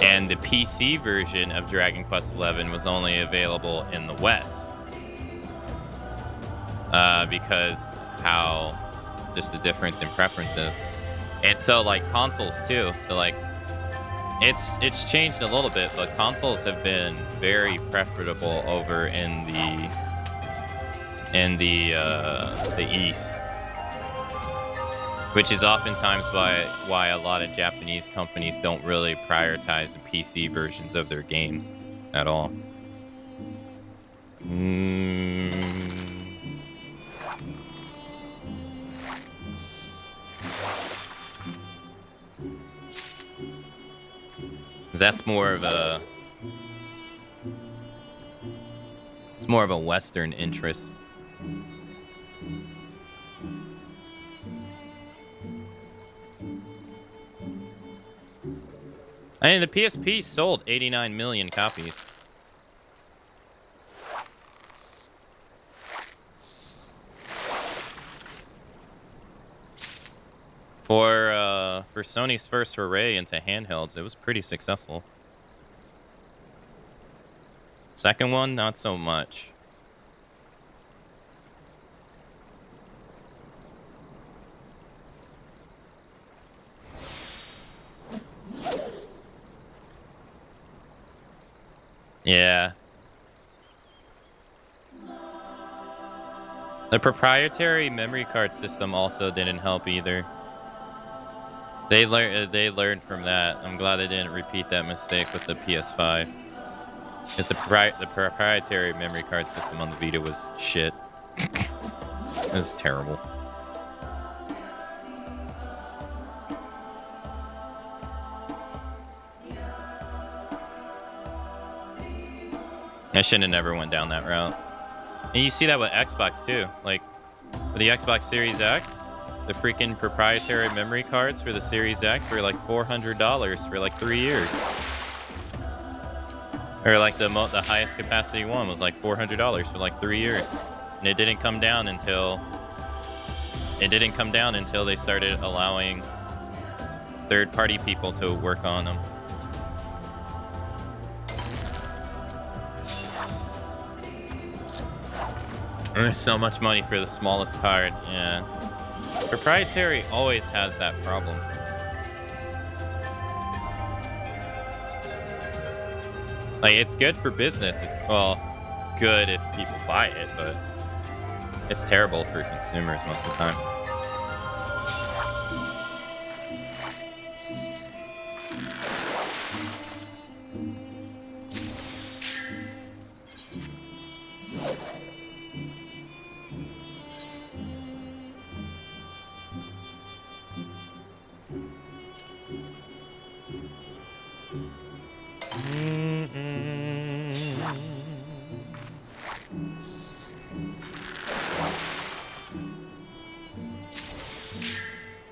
A: And the PC version of Dragon Quest XI was only available in the West because how just the difference in preferences. And so like consoles too. So like it's changed a little bit, but consoles have been very preferable over in the East, which is oftentimes why a lot of Japanese companies don't really prioritize the PC versions of their games at all. That's more of a... It's more of a Western interest. I mean, the PSP sold 89 million copies. For Sony's first foray into handhelds, it was pretty successful. Second one, not so much. Yeah. The proprietary memory card system also didn't help either. They learned from that. I'm glad they didn't repeat that mistake with the PS5. Because the proprietary memory card system on the Vita was shit. It was terrible. I shouldn't have never went down that route. And you see that with Xbox too. Like, with the Xbox Series X, the freaking proprietary memory cards for the Series X were like $400 for like 3 years. Or like the highest capacity one was like $400 for like 3 years, and it didn't come down until they started allowing third-party people to work on them. And there's so much money for the smallest card. Yeah, proprietary always has that problem. Like, it's good for business. It's, well, good if people buy it, but it's terrible for consumers most of the time.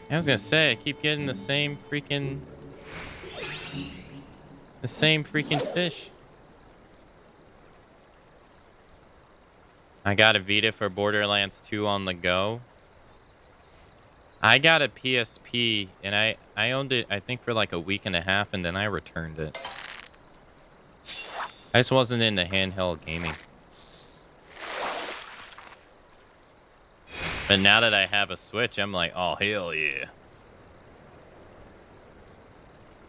A: I was gonna say, I keep getting the same freaking fish. I got a Vita for Borderlands 2 on the go. I got a PSP, and I owned it, I think, for like a week and a half, and then I returned it. I just wasn't into handheld gaming. But now that I have a Switch, I'm like, oh, hell yeah.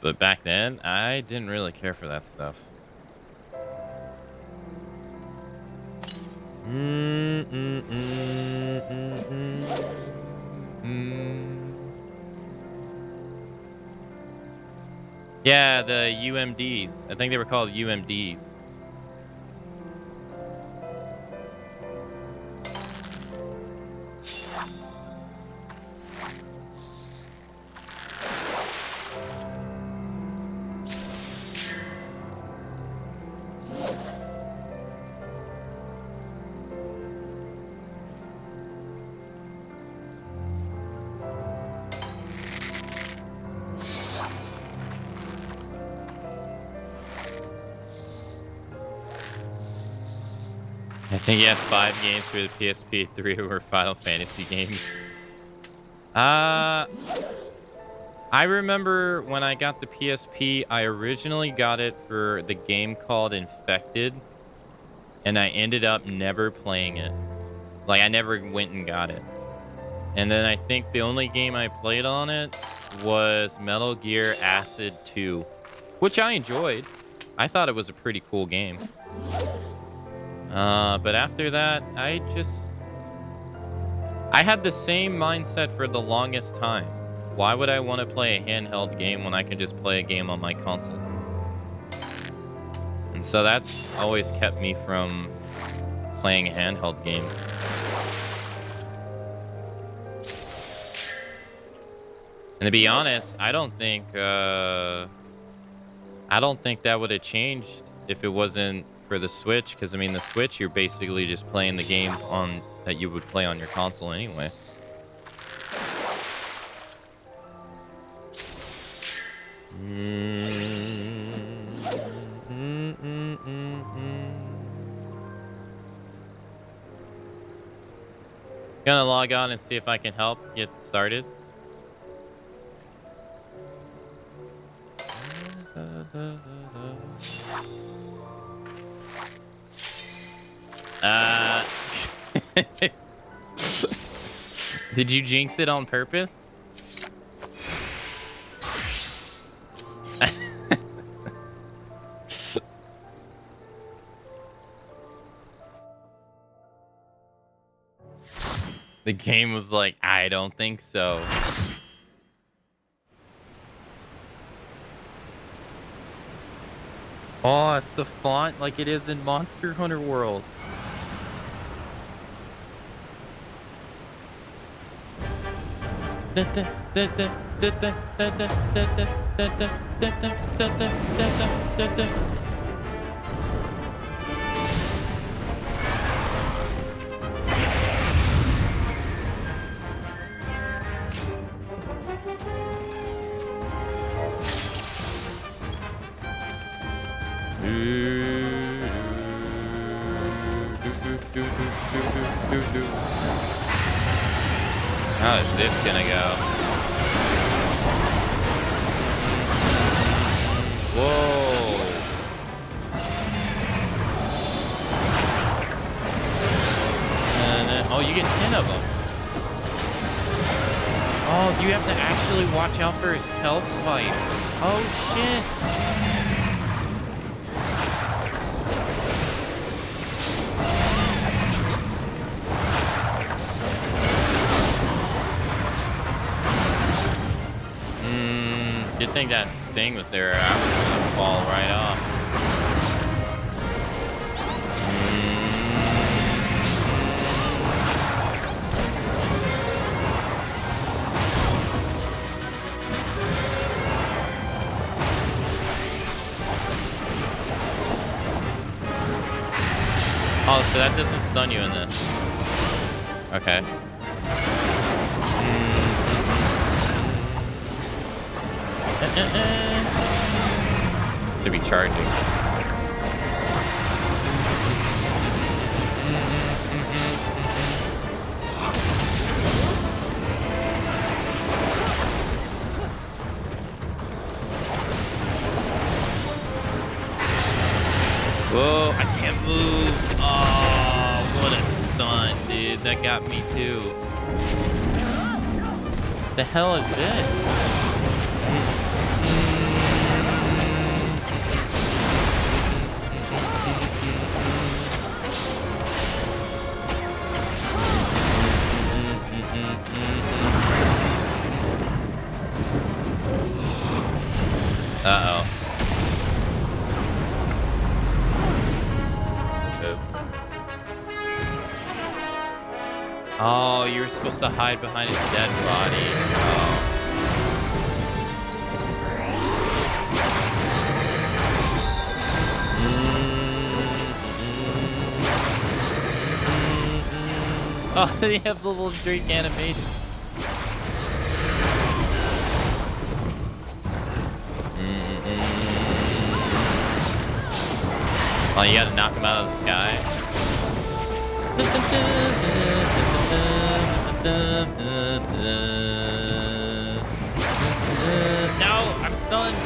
A: But back then, I didn't really care for that stuff. Yeah, the UMDs. I think they were called UMDs. I think you had 5 games for the PSP, 3 were Final Fantasy games. I remember when I got the PSP, I originally got it for the game called Infected, and I ended up never playing it. Like, I never went and got it. And then I think the only game I played on it was Metal Gear Acid 2, which I enjoyed. I thought it was a pretty cool game. But after that, I had the same mindset for the longest time. Why would I want to play a handheld game when I can just play a game on my console? And so that's always kept me from playing handheld games. And to be honest, I don't think that would have changed if it wasn't for the Switch, because I mean, the Switch, you're basically just playing the games on that you would play on your console anyway. Gonna log on and see if I can help get started. Did you jinx it on purpose? The game was like, I don't think so. Oh, it's the font like it is in Monster Hunter World. How is this gonna go? Whoa. And then, oh, you get 10 of them. Oh, you have to actually watch out for his tail swipe. Oh, shit. Good thing that thing was there. I was gonna fall right off. Oh, so that doesn't stun you in this. Okay. To be charging. Whoa, I can't move. Oh, what a stun, dude. That got me too. The hell is this? Uh-oh. Oops. Oh, you were supposed to hide behind his dead body. Oh, they have the little Drake animation. Oh, you gotta knock him out of the sky. No, I'm stunned.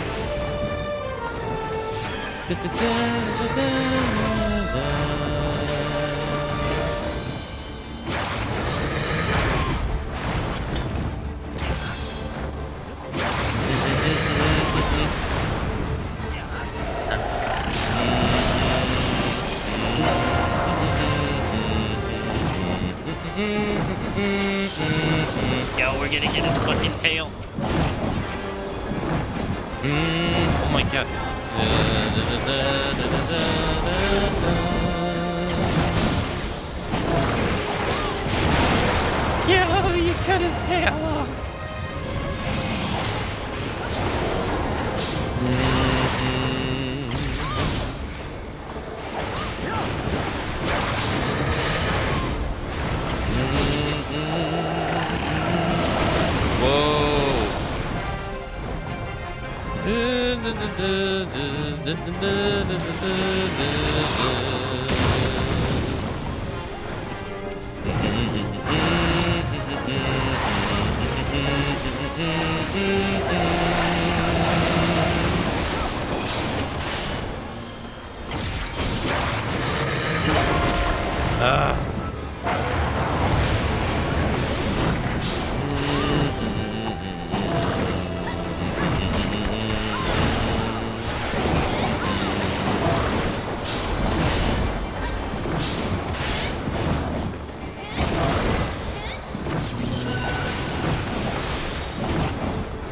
A: Yo, we're gonna get his fucking tail. Oh my god.
F: Yo, you cut his tail off.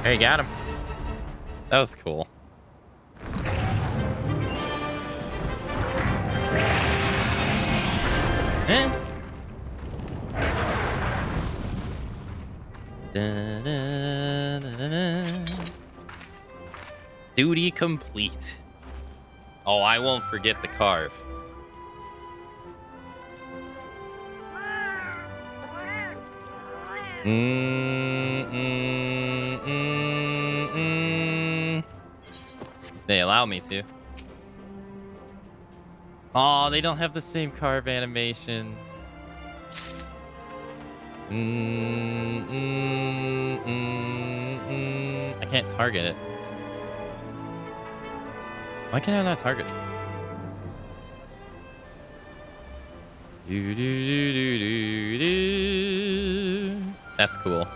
A: Hey, got him. That was cool. Duty complete. Oh, I won't forget the carve. They allow me to. Oh, they don't have the same carve animation. I can't target it. Why can I not target it? That's cool.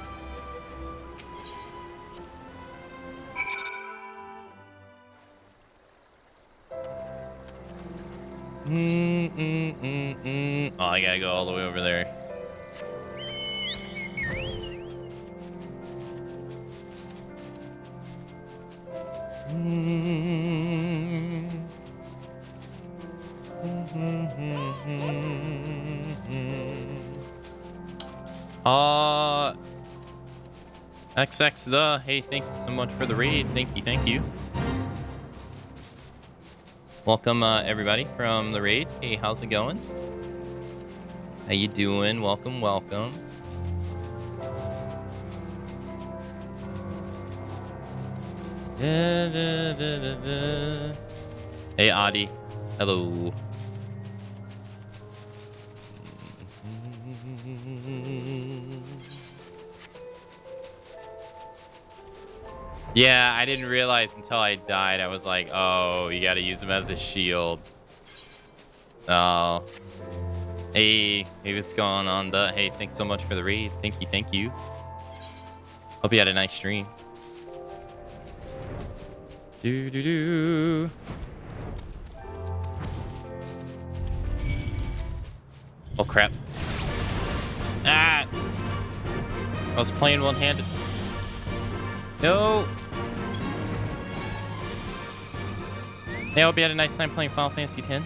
A: Oh, I gotta go all the way over there. XX the, hey, thanks so much for the raid. Thank you. Welcome, everybody from the raid. Hey, how's it going? How you doing? Welcome. Hey, Adi. Hello. Yeah, I didn't realize until I died. I was like, oh, you gotta use him as a shield. Oh. Hey, what's going on? Hey, thanks so much for the raid. Thank you. Hope you had a nice stream. Oh, crap. Ah! I was playing one-handed. No! Hey, I hope you had a nice time playing Final Fantasy X.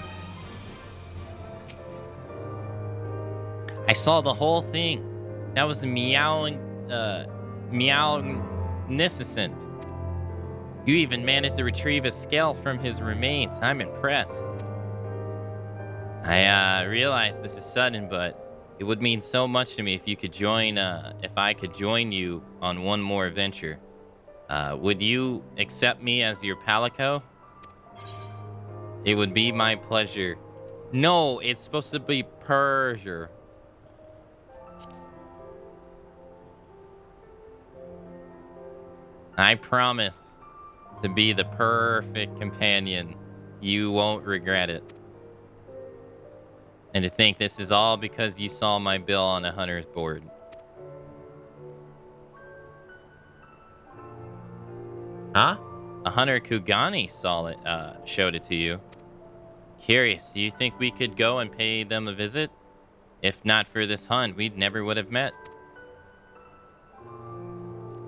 A: I saw the whole thing. That was meownificent. You even managed to retrieve a skull from his remains. I'm impressed. I realize this is sudden, but it would mean so much to me if you could join. If I could join you on one more adventure. Would you accept me as your palico? It would be my pleasure. No, it's supposed to be Persia. I promise to be the perfect companion. You won't regret it. And to think this is all because you saw my bill on a hunter's board. Huh? A hunter Kugani saw it, showed it to you. Curious, do you think we could go and pay them a visit? If not for this hunt, we never would have met.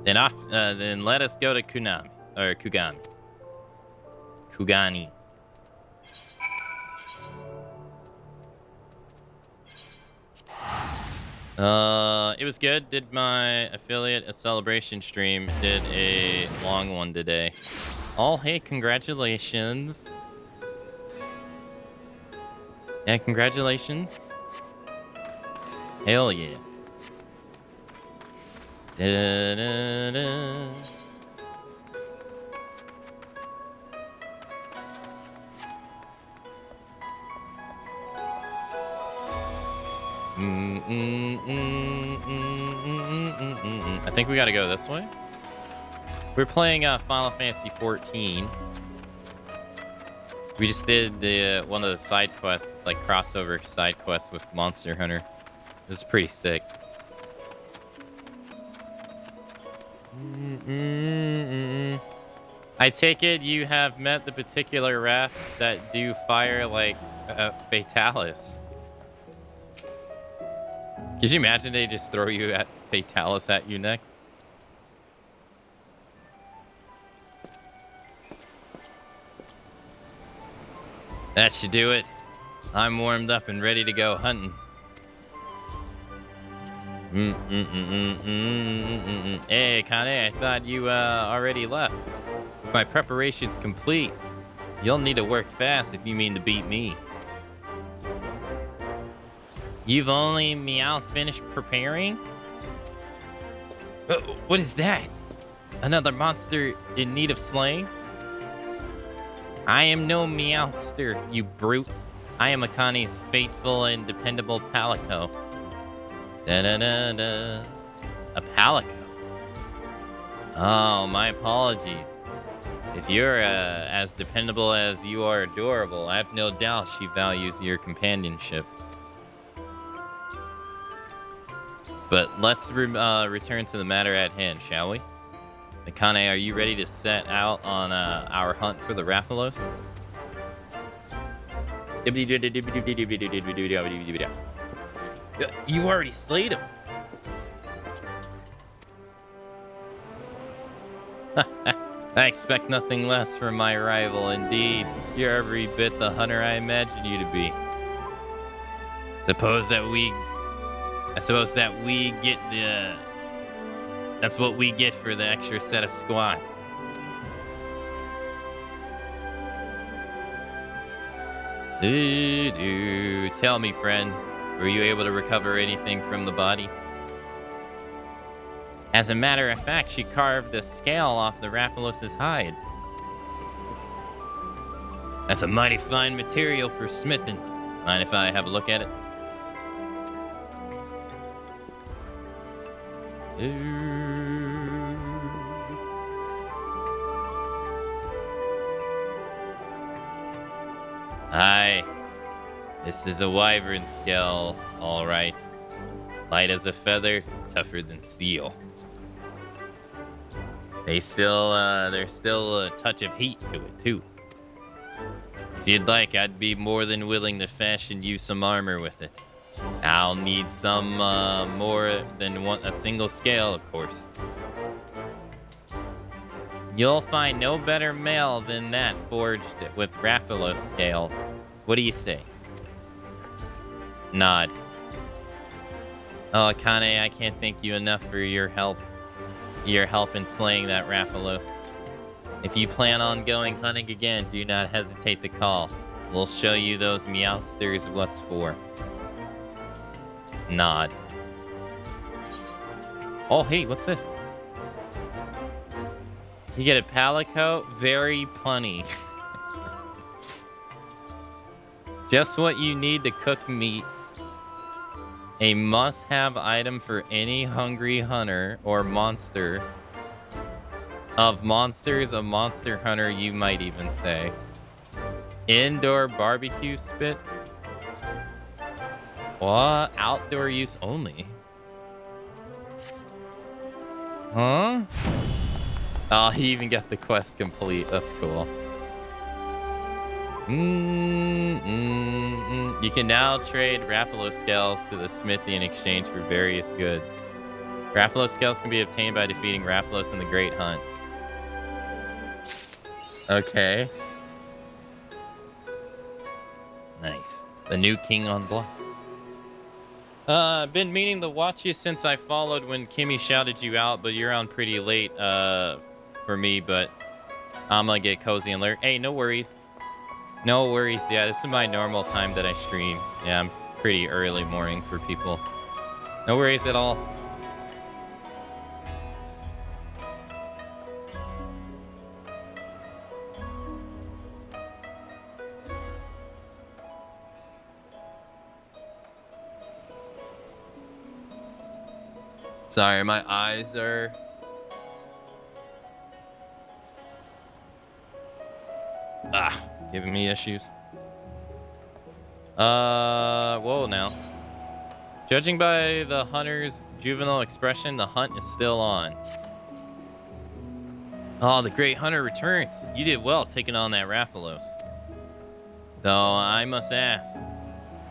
A: Then let us go to Kugani. It was good. Did my affiliate a celebration stream. Did a long one today. Oh, hey, congratulations. Yeah, congratulations. Hell yeah. Da-da-da. I think we gotta go this way. We're playing Final Fantasy XIV. We just did the one of the side quests, like crossover side quests with Monster Hunter. It was pretty sick. I take it you have met the particular rafts that do fire like Fatalis. Could you imagine they just throw you at Fatalis at you next? That should do it. I'm warmed up and ready to go hunting. Hey, Kane, I thought you already left. With my preparations complete, you'll need to work fast if you mean to beat me. You've only finished preparing? What is that? Another monster in need of slaying? I am no Meowster, you brute. I am Akane's faithful and dependable Palico. Da-da-da-da. A Palico? Oh, my apologies. If you're as dependable as you are adorable, I have no doubt she values your companionship. But let's return to the matter at hand, shall we? Akane, are you ready to set out on our hunt for the Rathalos? You already slayed him. I expect nothing less from my rival. Indeed, you're every bit the hunter I imagined you to be. I suppose that we get the... That's what we get for the extra set of squats. Tell me, friend, were you able to recover anything from the body? As a matter of fact, she carved the scale off the Rathalos' hide. That's a mighty fine material for smithing. Mind if I have a look at it? Aye, this is a wyvern scale, all right. Light as a feather, tougher than steel. There's still a touch of heat to it too. If you'd like, I'd be more than willing to fashion you some armor with it. I'll need some more than a single scale, of course. You'll find no better mail than that forged with Rathalos scales. What do you say? Nod. Oh, Akane, I can't thank you enough for your help. Your help in slaying that Rathalos. If you plan on going hunting again, do not hesitate to call. We'll show you those Meowsters what's for. Nod. Oh, hey, what's this? You get a Palico? Very punny. Just what you need to cook meat. A must-have item for any hungry hunter or monster. Of monsters, a monster hunter, you might even say. Indoor barbecue spit? What? Outdoor use only? Huh? Oh, he even got the quest complete. That's cool. You can now trade Rathalos scales to the smithy in exchange for various goods. Rathalos scales can be obtained by defeating Rathalos in the Great Hunt. Okay. Nice. The new king on block. Been meaning to watch you since I followed when Kimmy shouted you out, but you're on pretty late for me, but I'm gonna get cozy and lurk. Hey, no worries. No worries. Yeah, this is my normal time that I stream. Yeah, I'm pretty early morning for people. No worries at all. Sorry, my eyes are... giving me issues. Whoa now. Judging by the hunter's juvenile expression, the hunt is still on. Oh, the great hunter returns. You did well taking on that Rathalos. Though I must ask,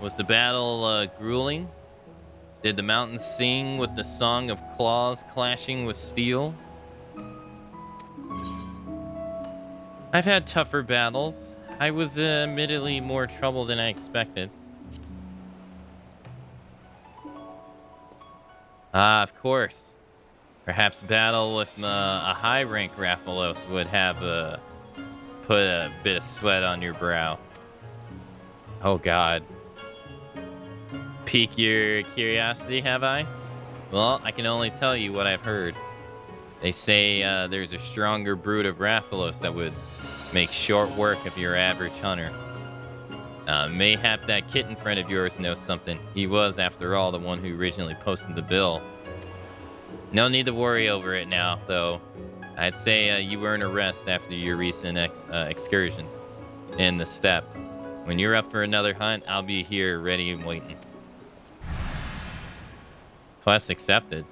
A: was the battle grueling? Did the mountains sing with the song of claws clashing with steel? I've had tougher battles. I was admittedly more trouble than I expected. Ah, of course. Perhaps battle with a high-rank Rathalos would have put a bit of sweat on your brow. Oh, God. Pique your curiosity, have I? Well, I can only tell you what I've heard. They say there's a stronger brood of Rathalos that would make short work of your average hunter. Mayhap that kitten friend of yours knows something. He was, after all, the one who originally posted the bill. No need to worry over it now, though. I'd say you earn a rest after your recent excursions in the steppe. When you're up for another hunt, I'll be here ready and waiting. Quest accepted.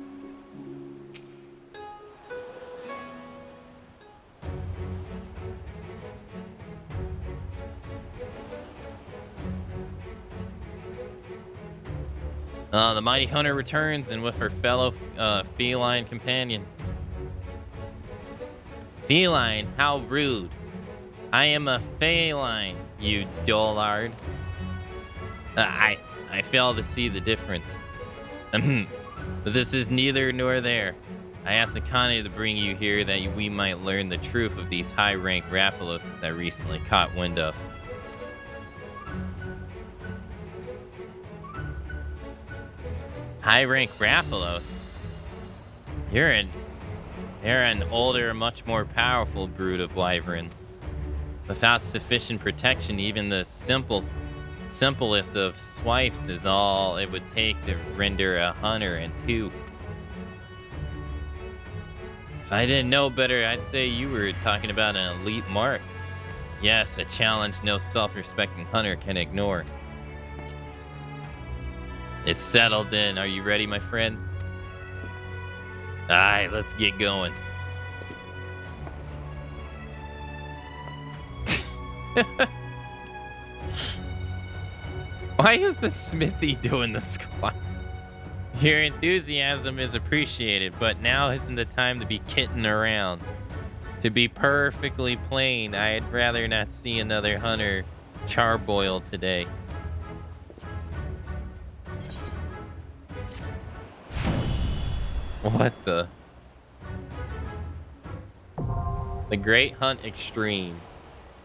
A: The mighty hunter returns, and with her fellow feline companion. Feline, how rude. I am a feline, you dullard. I fail to see the difference. But this is neither nor there. I asked Akane to bring you here that we might learn the truth of these high-rank Raffaloses I recently caught wind of. High-rank Rathalos? You're an older, much more powerful brood of wyvern. Without sufficient protection, even the simplest of swipes is all it would take to render a hunter in two. If I didn't know better, I'd say you were talking about an elite mark. Yes, a challenge no self-respecting hunter can ignore. It's settled in. Are you ready, my friend? Alright, let's get going. Why is the smithy doing the squats? Your enthusiasm is appreciated, but now isn't the time to be kidding around. To be perfectly plain, I'd rather not see another hunter charboiled today. What the? The Great Hunt Extreme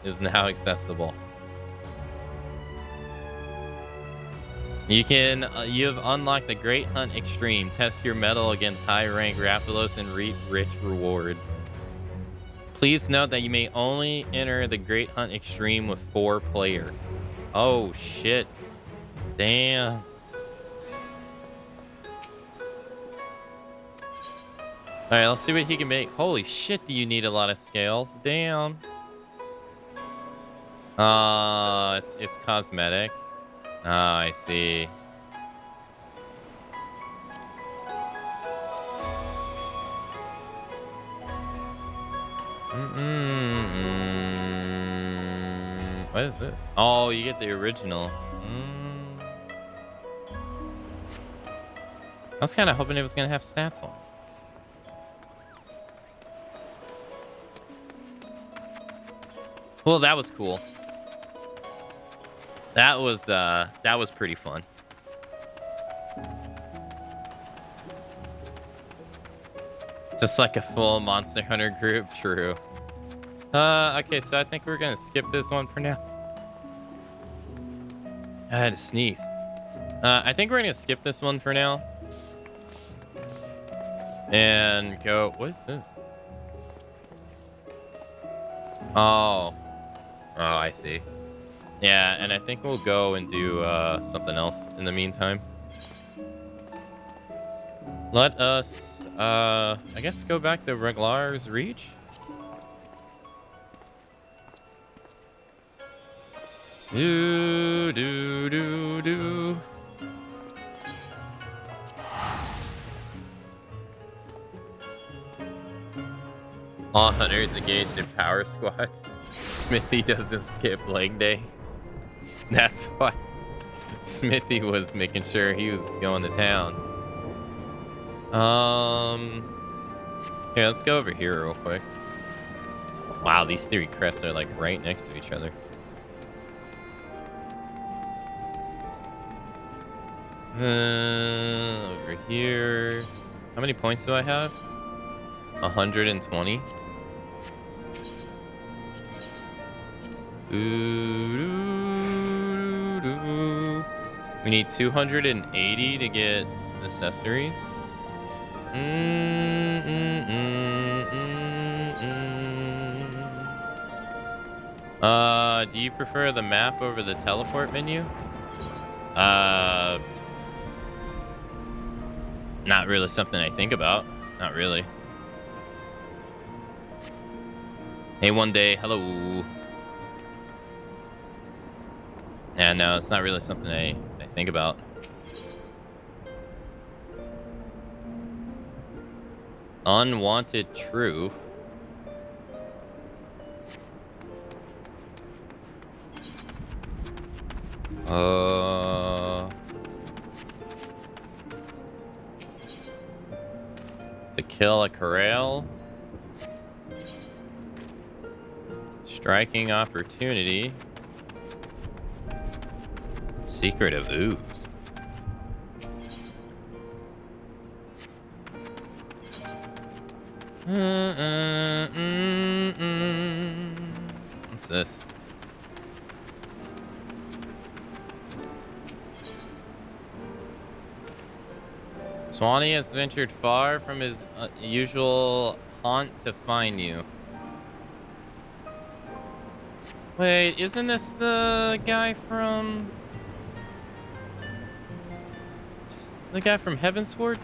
A: is now accessible. You have unlocked the Great Hunt Extreme. Test your mettle against high-rank Rathalos and reap rich rewards. Please note that you may only enter the Great Hunt Extreme with 4 players. Oh shit. Damn. Alright, let's see what he can make. Holy shit, do you need a lot of scales? Damn. It's cosmetic. Oh, I see. What is this? Oh, you get the original. I was kind of hoping it was going to have stats on it. Well, that was cool. That was pretty fun. Just like a full Monster Hunter group, true. Okay, so I think we're gonna skip this one for now. I had to sneeze. I think we're gonna skip this one for now. And go, what is this? Oh, I see. Yeah, and I think we'll go and do something else in the meantime. Let us, I guess, go back to Reglar's Reach. Do. All hunters engaged in power squats. Smithy doesn't skip leg day. That's why Smithy was making sure he was going to town. Okay, let's go over here real quick. Wow, these 3 crests are like right next to each other. Over here. How many points do I have? 120. We need 280 to get accessories. Do you prefer the map over the teleport menu? Not really something I think about. Not really. Hey, one day. Hello. Yeah, no, it's not really something I think about. Unwanted truth. To kill a corral. Striking opportunity. Secret of ooze. What's this? Swanee has ventured far from his usual haunt to find you. Wait, isn't this the guy from... the guy from Heavensward?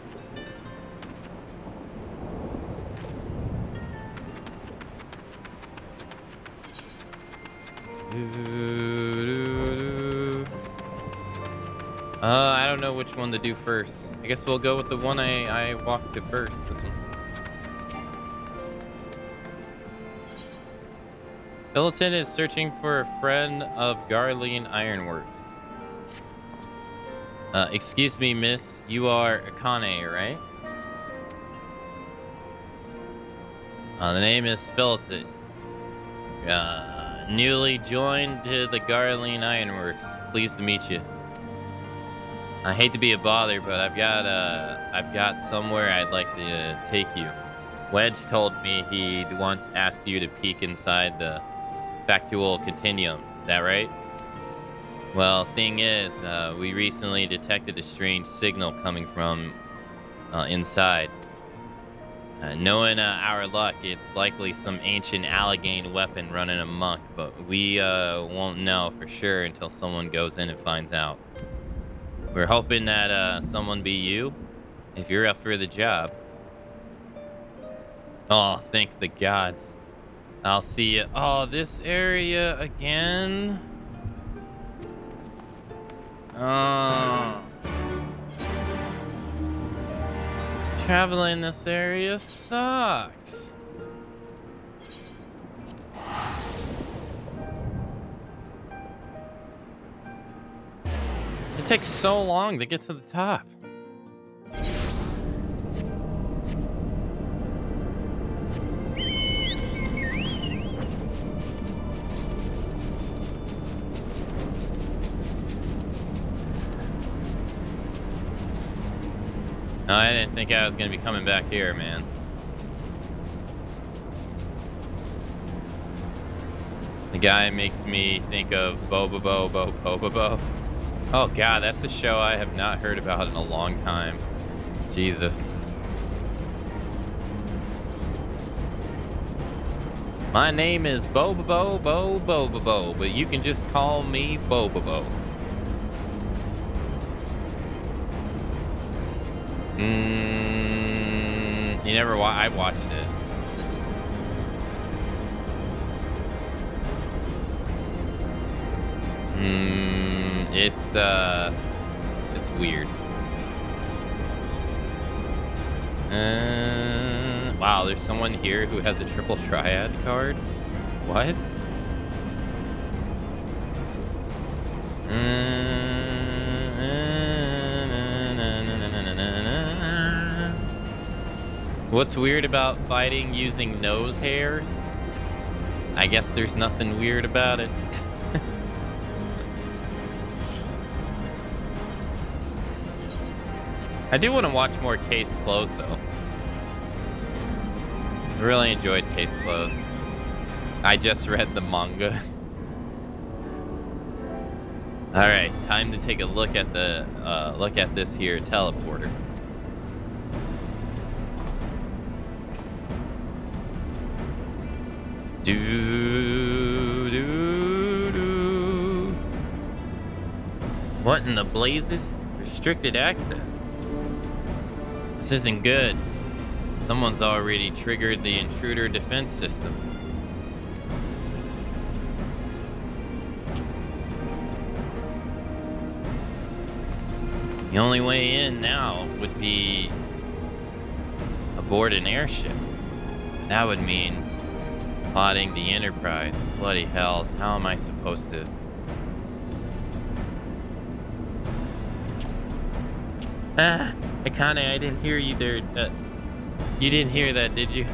A: I don't know which one to do first. I guess we'll go with the one I walked to first. This one. Philiton is searching for a friend of Garleen Ironworks. Excuse me, miss. You are Akane, right? The name is Philiton. Newly joined to the Garleen Ironworks. Pleased to meet you. I hate to be a bother, but I've got somewhere I'd like to take you. Wedge told me he'd once asked you to peek inside the factual continuum. Is that right? Well, thing is, we recently detected a strange signal coming from inside. Knowing our luck, it's likely some ancient Alleghane weapon running amok, but we won't know for sure until someone goes in and finds out. We're hoping that someone be you, if you're up for the job. Oh, thanks the gods. I'll see you. Oh, this area again? Oh. Traveling this area sucks. It takes so long to get to the top. No, I didn't think I was going to be coming back here, man. The guy makes me think of Bobobo. Oh god, that's a show I have not heard about in a long time. Jesus. My name is Bobobo, but you can just call me Bobobo. You never I watched it. It's weird. Wow, there's someone here who has a triple triad card. What? What's weird about fighting using nose hairs? I guess there's nothing weird about it. I do want to watch more Case Closed, though. I really enjoyed Case Closed. I just read the manga. All right, time to take a look at the this here teleporter. Do What in the blazes? Restricted access. This isn't good. Someone's already triggered the intruder defense system. The only way in now would be aboard an airship. That would mean plotting the Enterprise. Bloody hells, how am I supposed to? I didn't hear you there. You didn't hear that, did you?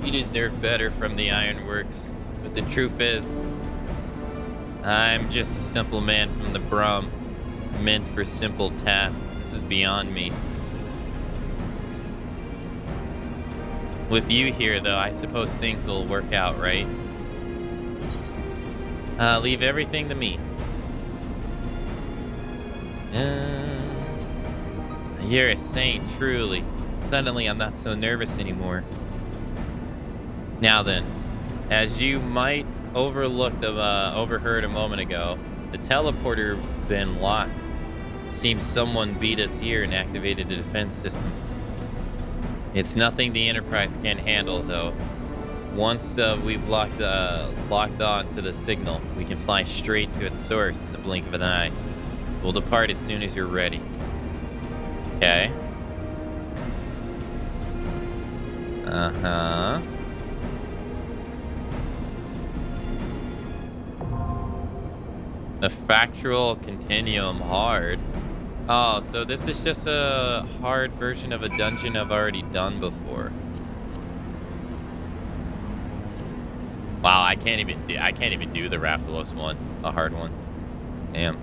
A: You deserve better from the Ironworks. But the truth is, I'm just a simple man from the Brum, meant for simple tasks. This is beyond me. With you here, though, I suppose things will work out, right? Leave everything to me. You're a saint, truly. Suddenly, I'm not so nervous anymore. Now then, as you might overheard a moment ago, the teleporter's been locked. It seems someone beat us here and activated the defense systems. It's nothing the Enterprise can't handle, though. Once we've locked on to the signal, we can fly straight to its source in the blink of an eye. We'll depart as soon as you're ready. Okay. Uh-huh. The factual continuum hard. Oh, so this is just a hard version of a dungeon I've already done before. Wow, I can't even do the Rathalos one, a hard one. Damn.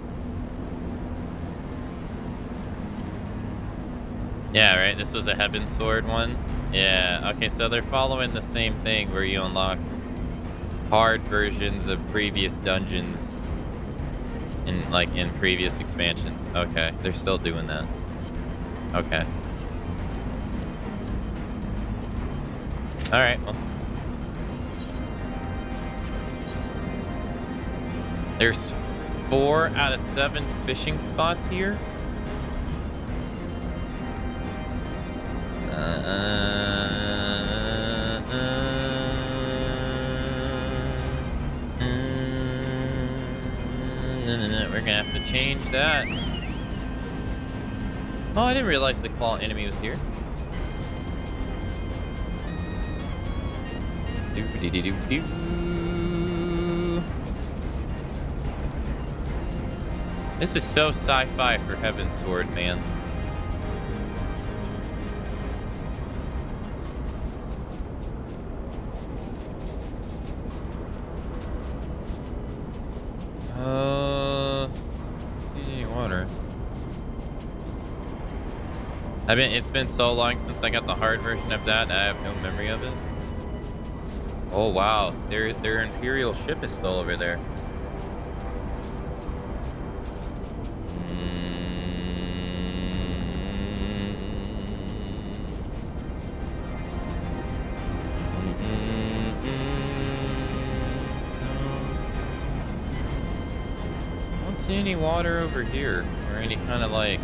A: Yeah, right. This was a Heaven Sword one. Yeah. Okay, so they're following the same thing where you unlock hard versions of previous dungeons in previous expansions. Okay, they're still doing that. Okay. All right. Well, there's 4 out of 7 fishing spots here. We're gonna have to change that. Oh, I didn't realize the claw enemy was here. Doo-dee-doo-doo-doo. This is so sci-fi for Heaven Sword, man. See any water? It's been so long since I got the hard version of that, I have no memory of it. Oh wow, their Imperial ship is still over there. I don't see any water over here, or any kind of like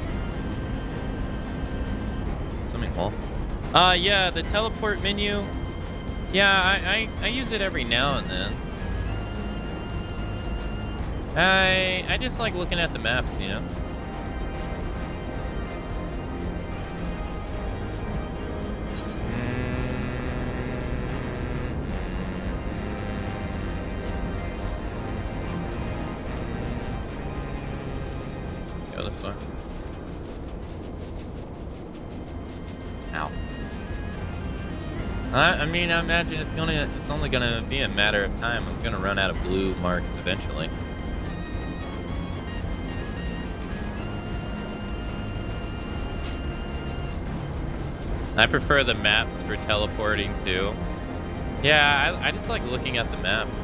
A: something. Well, yeah, the teleport menu. Yeah, I use it every now and then. I just like looking at the maps, you know. Go this way. Ow. I mean, I imagine it's only gonna be a matter of time. I'm gonna run out of blue marks eventually. I prefer the maps for teleporting too. Yeah, I just like looking at the maps.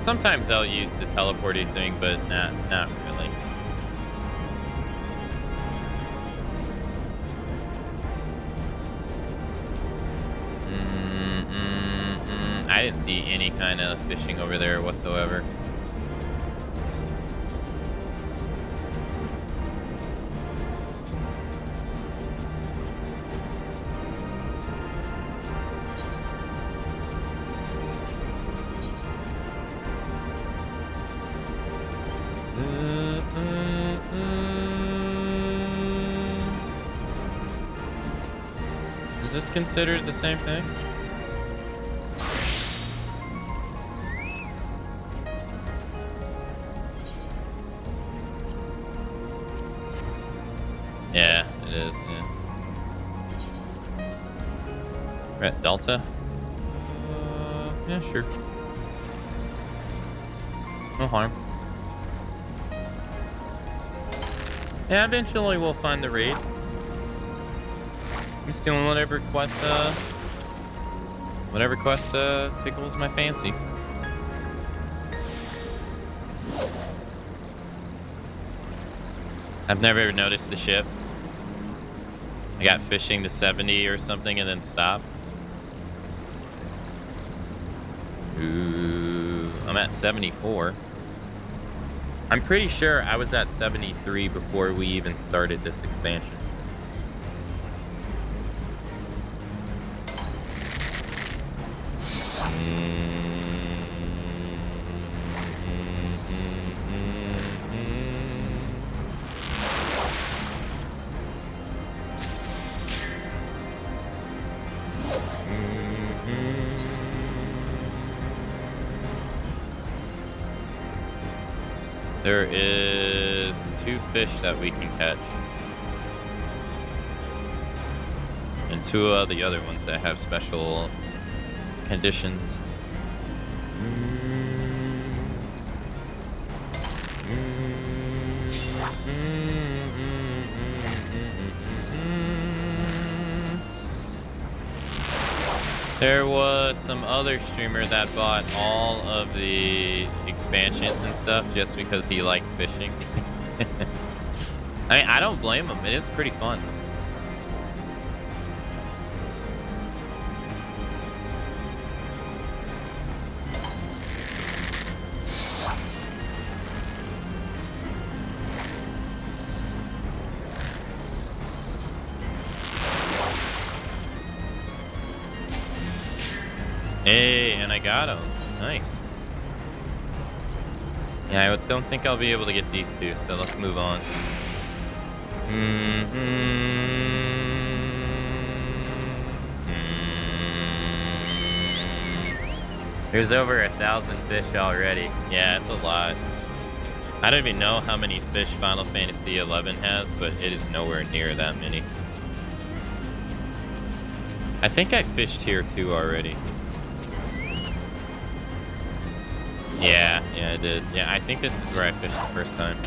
A: Sometimes I'll use the teleporting thing, but not really. didn't see any kind of fishing over there whatsoever. Is this considered the same thing? Yeah, it is, yeah. We're at Delta? Yeah, sure. No harm. Yeah, eventually we'll find the raid. I'm just doing whatever quest tickles my fancy. I've never noticed the ship. I got fishing to 70 or something and then stopped. Ooh, I'm at 74. I'm pretty sure I was at 73 before we even started this expansion. There is 2 fish that we can catch. And 2 of the other ones that have special conditions. There was some other streamer that bought all of the expansions and stuff just because he liked fishing. I mean, I don't blame him. It is pretty fun. Hey, and I got him. Nice. Yeah, I don't think I'll be able to get these 2, so let's move on. There's over 1,000 fish already. Yeah, it's a lot. I don't even know how many fish Final Fantasy XI has, but it is nowhere near that many. I think I fished here too already. Yeah, I did. Yeah, I think this is where I fished the first time.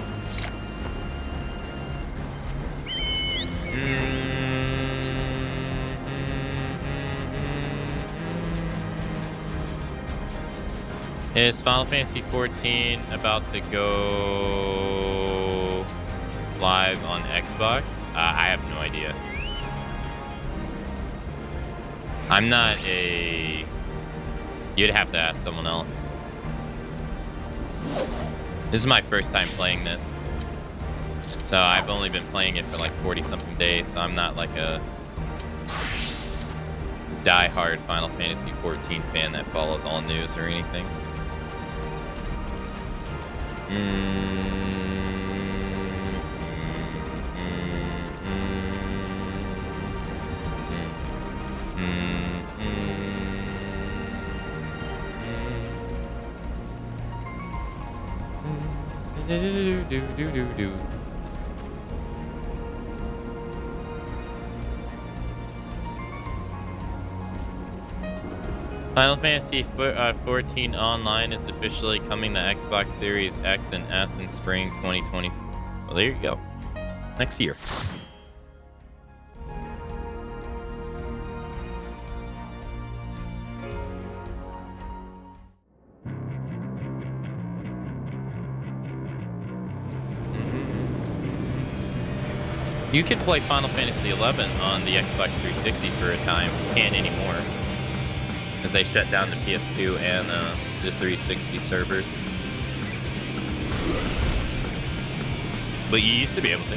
A: Is Final Fantasy XIV about to go live on Xbox? I have no idea. I'm not a... You'd have to ask someone else. This is my first time playing this. So I've only been playing it for like 40-something days, so I'm not like a die-hard Final Fantasy XIV fan that follows all news or anything. Final Fantasy XIV Online is officially coming to Xbox Series X and S in spring 2020. Well, there you go. Next year. You could play Final Fantasy XI on the Xbox 360 for a time. You can't anymore. As they shut down the PS2 and the 360 servers. But you used to be able to.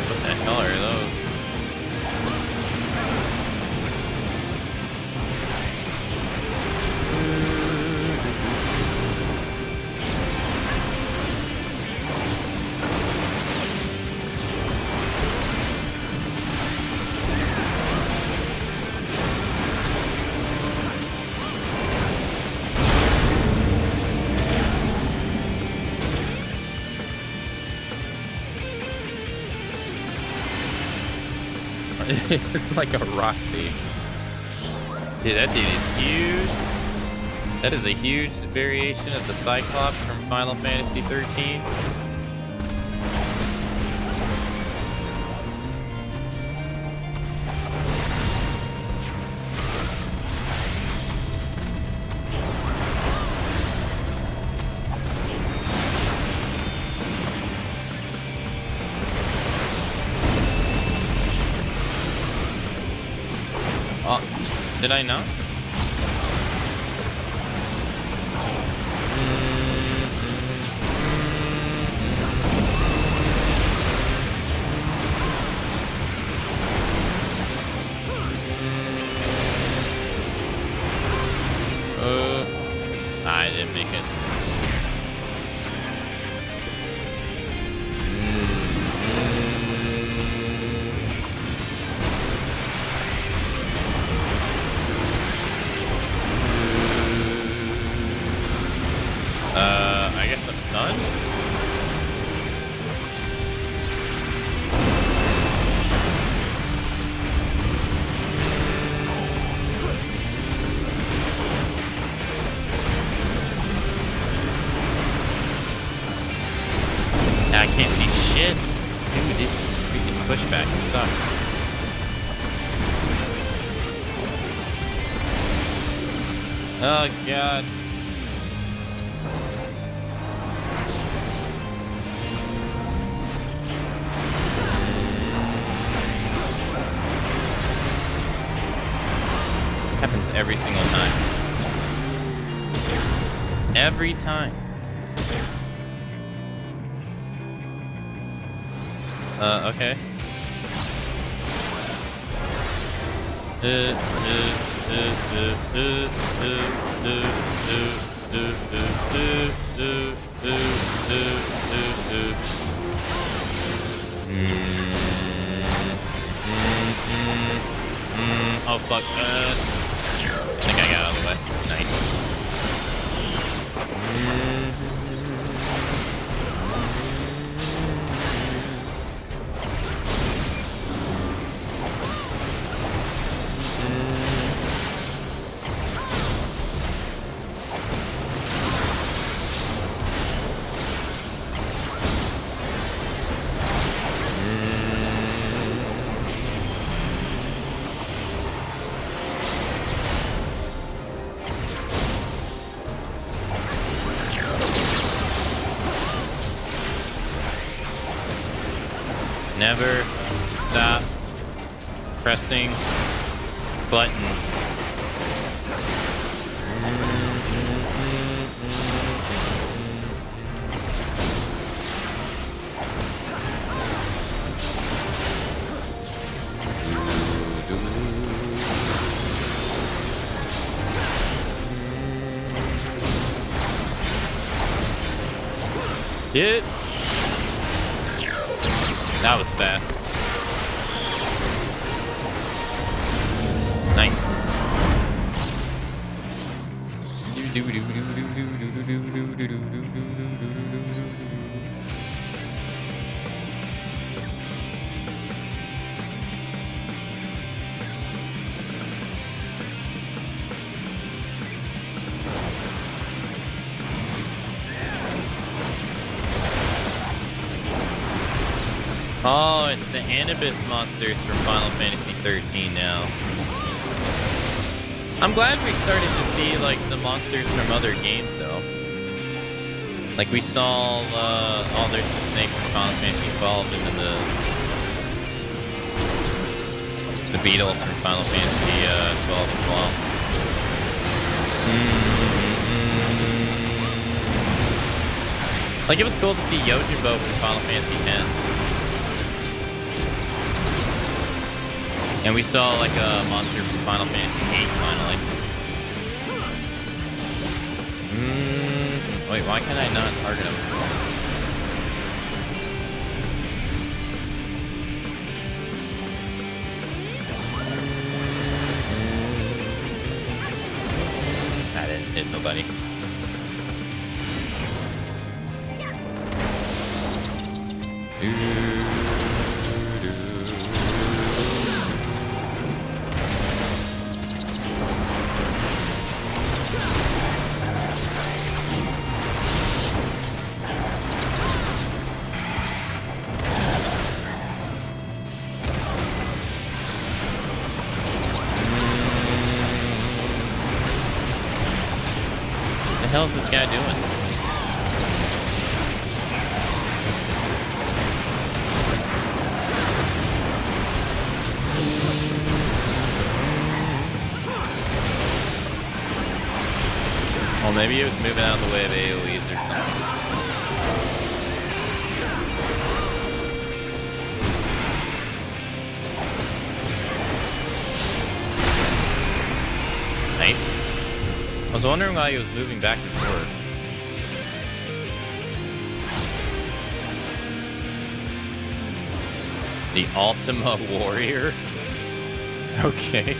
A: What the hell are those? It's like a rock thief. Dude, that dude is huge. That is a huge variation of the Cyclops from Final Fantasy XIII. Did I not? I didn't make it. I guess I'm stunned. I can't see shit. Dude, this freaking pushback sucks. Oh god. Happens every single time. Every time. Okay. Oh fuck. I think I got out of the way. Nice. Never stop pressing buttons. Hit. That was fast. Nice. Oh, it's the Anubis monsters from Final Fantasy XIII now. I'm glad we started to see like some monsters from other games though. Like we saw, oh, there's the snake from Final Fantasy XII, and then the beetles from Final Fantasy XII as well. Like it was cool to see Yojimbo from Final Fantasy X. And we saw like a monster from Final Fantasy VIII finally. Wait, why can I not target him? I didn't hit nobody. What the hell is this guy doing? Well, maybe he was moving out of the way of AoEs or something. Nice. I was wondering why he was moving back and forth. The Ultima Warrior? Okay.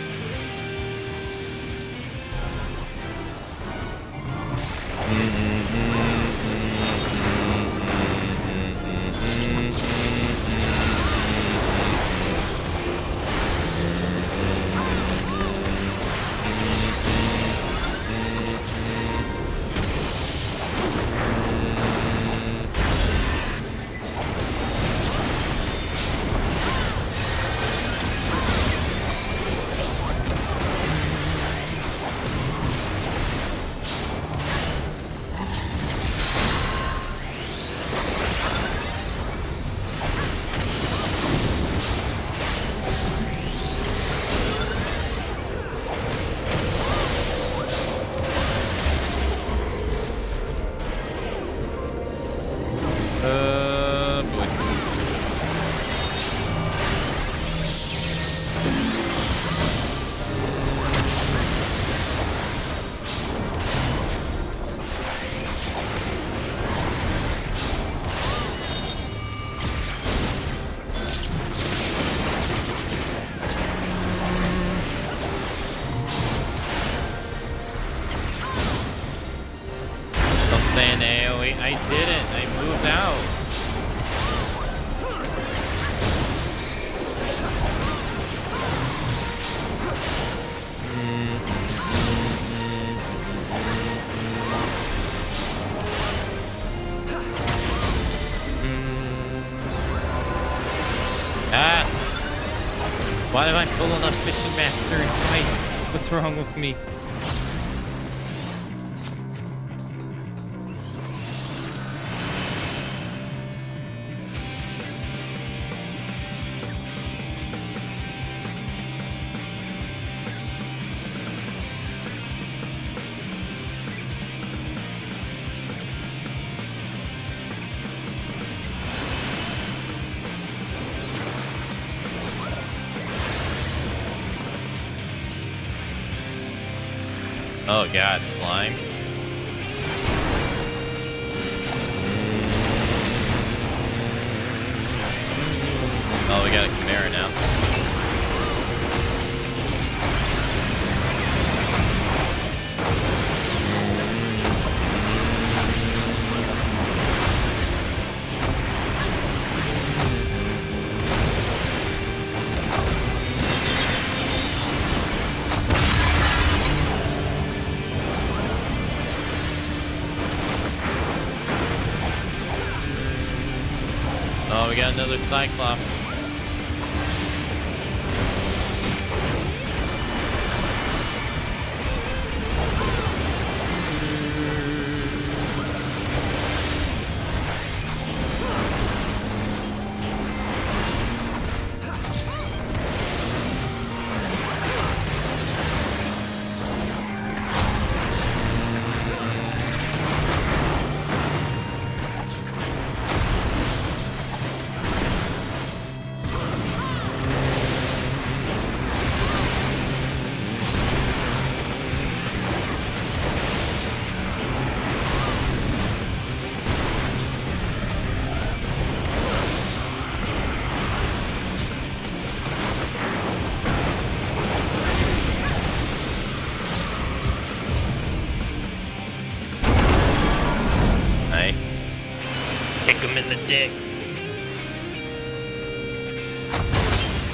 A: Boy. Don't stay in AoE. I didn't. I moved out. Ah! Why am I pulling up fishing master twice? What's wrong with me? Oh god, slime. Oh, we got a Chimera now. we got another Cyclops. Dick.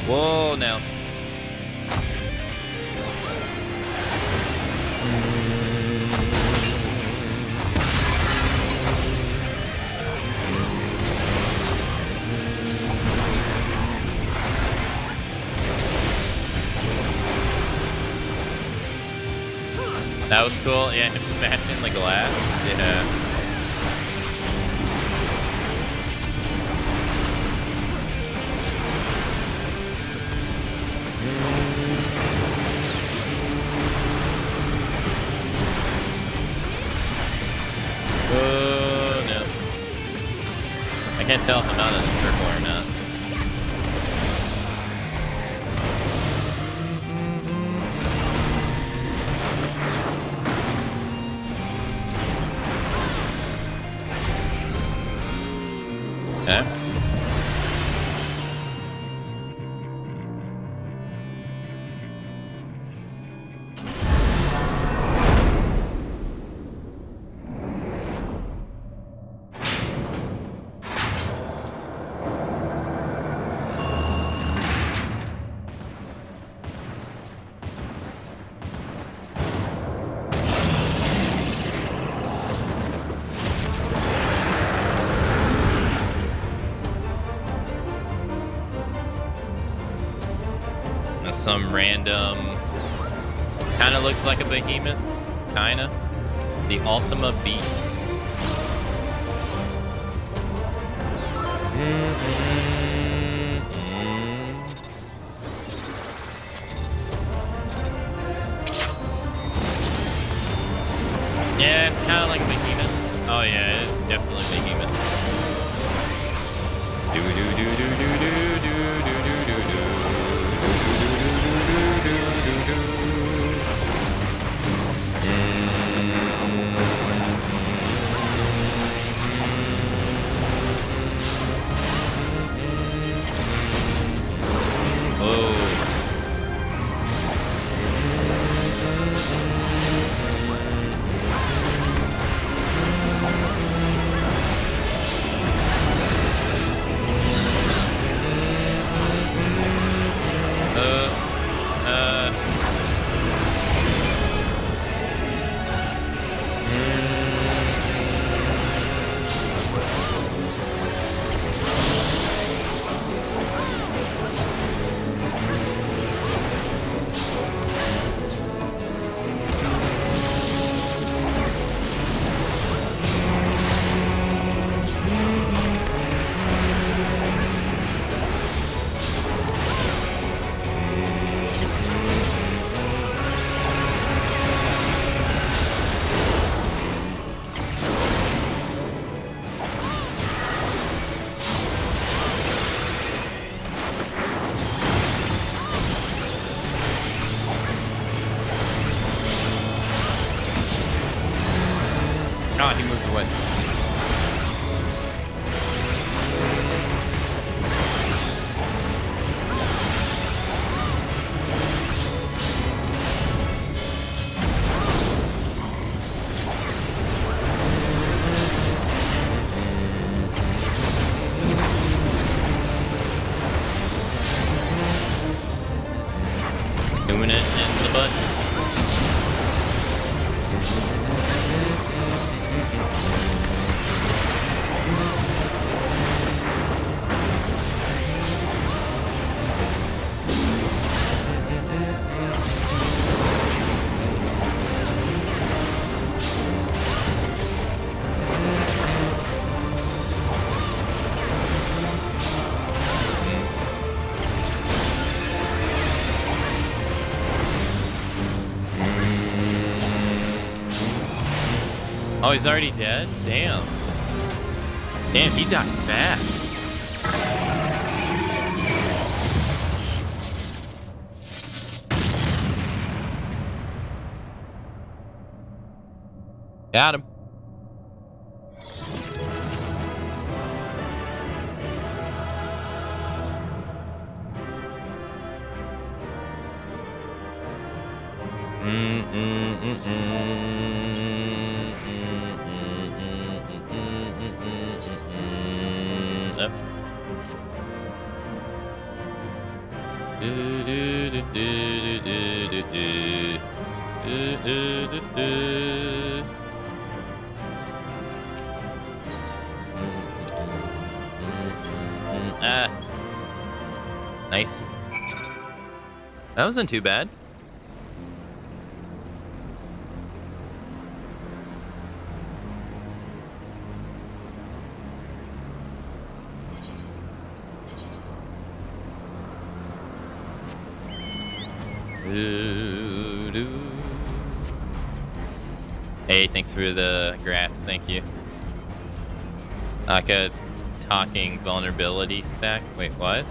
A: Whoa, now. That was cool. Yeah, him smashing the glass. Yeah. Oh, no. I can't tell if I'm out of the circle or not. Okay. Some random, kind of looks like a behemoth, kind of. The Ultima Beast. Yeah, it's kind of like a behemoth. Oh yeah, it's definitely a behemoth. Do do do do do do do do do do. Oh, he moved away. Doing it in the butt. Oh, he's already dead? Damn. Damn, he died fast. Got him. Nice. That wasn't too bad. Hey, thanks for the grats, thank you. Like a talking vulnerability stack. Wait, what?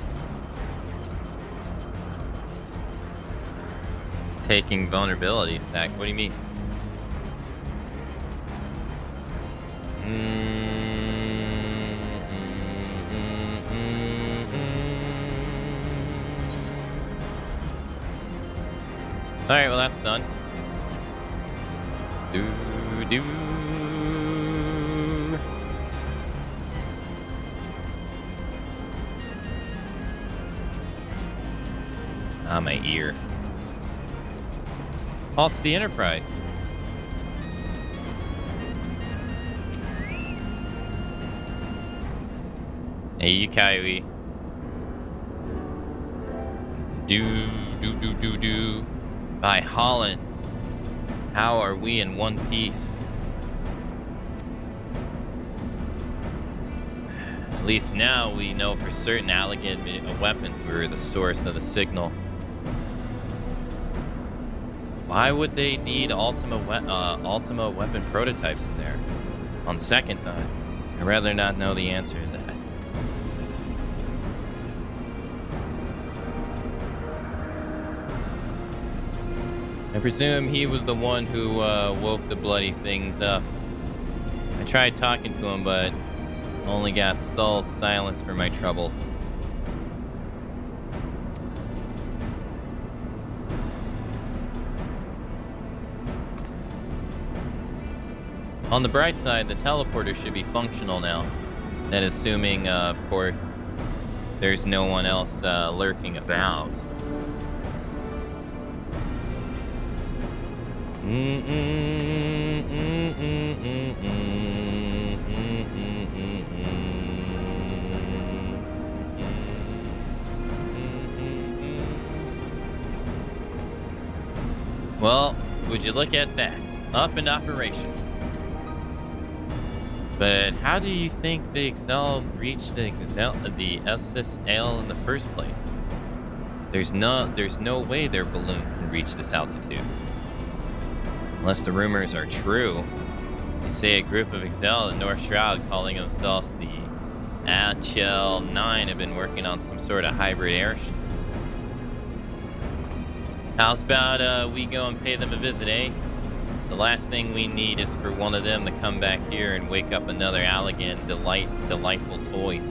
A: Taking vulnerability stack. What do you mean? All right, well that's done. Do. Ah, my ear. Oh, it's the Enterprise. Hey, you Coyote. Do. By Holland. How are we in one piece? At least now we know for certain Alligator weapons were the source of the signal. Why would they need Ultima weapon prototypes in there? On second thought, I'd rather not know the answer to that. I presume he was the one who woke the bloody things up. I tried talking to him, but only got sole silence for my troubles. On the bright side, the teleporter should be functional now. That assuming, of course, there's no one else lurking about. Well, would you look at that? Up and operational. But how do you think the Excel reached the SSL in the first place? There's no way their balloons can reach this altitude. Unless the rumors are true. They say a group of Excel at North Shroud calling themselves the HL9 have been working on some sort of hybrid airship. How's about we go and pay them a visit, eh? The last thing we need is for one of them to come back here and wake up another Allegan delightful toys.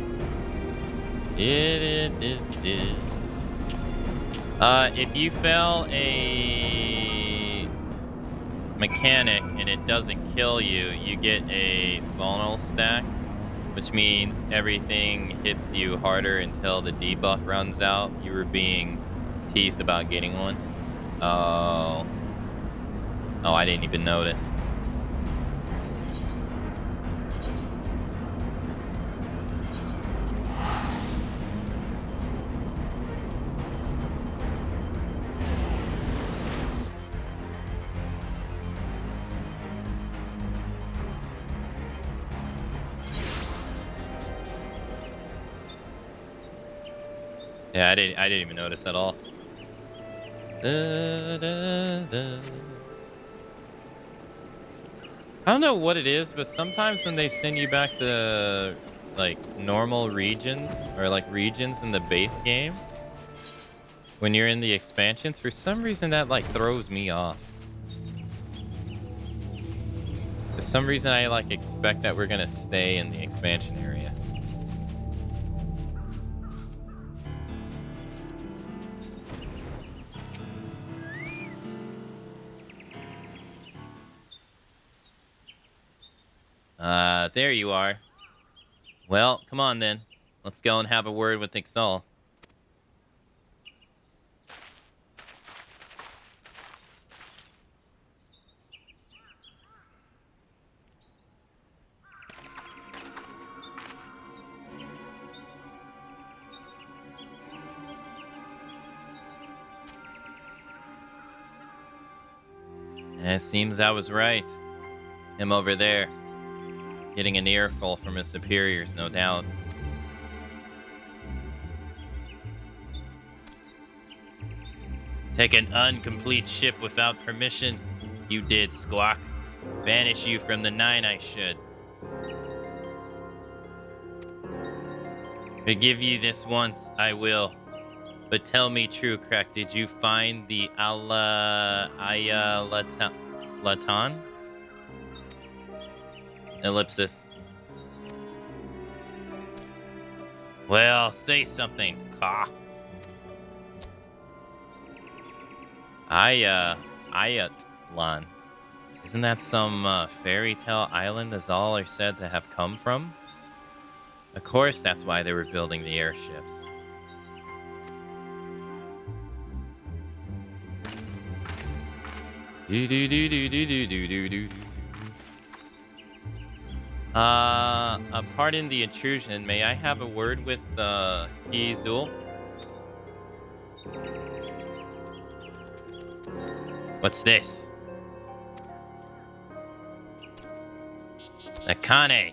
A: If you fell a mechanic and it doesn't kill you, you get a vulnerable stack, which means everything hits you harder until the debuff runs out. You were being teased about getting one. Oh, I didn't even notice. Yeah, I didn't even notice at all. I don't know what it is, but sometimes when they send you back to like normal regions or like regions in the base game, when you're in the expansions, for some reason that like throws me off. For some reason I like expect that we're gonna stay in the expansion area. There you are. Well, come on then. Let's go and have a word with Ixal. It seems I was right. Him over there. Getting an earful from his superiors, no doubt. Take an incomplete ship without permission. You did, Squawk. Banish you from the Nine, I should. Forgive you this once, I will. But tell me true, Crack, did you find the Latan? Ellipsis. Well, say something, Ka. Ayatlan. Isn't that some fairy tale island as all are said to have come from? Of course, that's why they were building the airships. Pardon the intrusion. May I have a word with Kizul? What's this? Akane.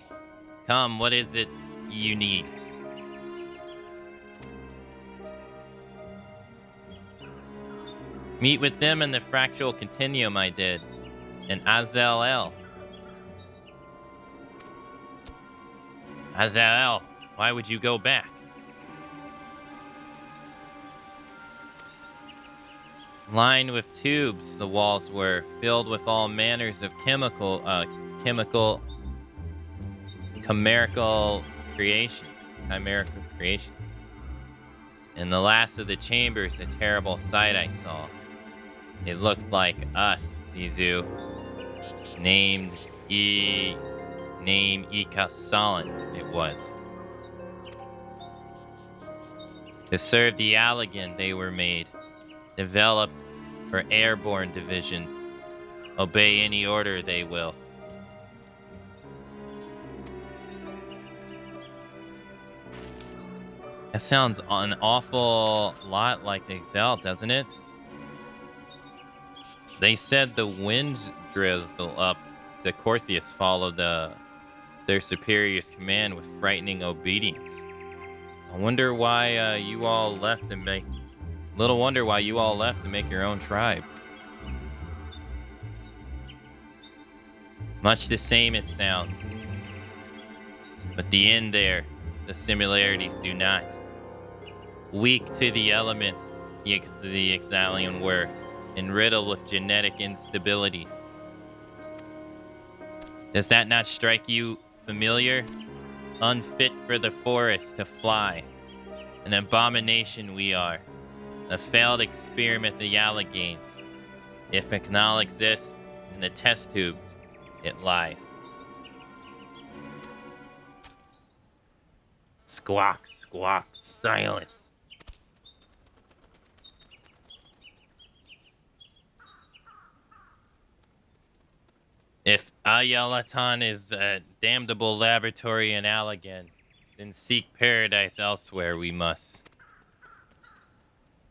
A: Come, what is it you need? Meet with them in the fractal continuum I did. And Azel. Azael, why would you go back? Lined with tubes, the walls were filled with all manners of chemical chimerical creations. In the last of the chambers, a terrible sight I saw. It looked like us, Zizu. Name Ikasalan, it was. To serve the Allegan, they were made. Developed for airborne division. Obey any order they will. That sounds an awful lot like Excel, doesn't it? They said the wind drizzle up the Corthius followed their superior's command with frightening obedience. I wonder why you all left to make... Little wonder why you all left to make your own tribe. Much the same it sounds. But the end there, the similarities do not. Weak to the elements, the Exalian were, and riddled with genetic instabilities. Does that not strike you familiar? Unfit for the forest to fly. An abomination we are. A failed experiment the Allegains. If Eknal exists, in the test tube, it lies. Squawk, squawk, silence. If Ayalatan is a damnable laboratory in Allegan, then seek paradise elsewhere we must.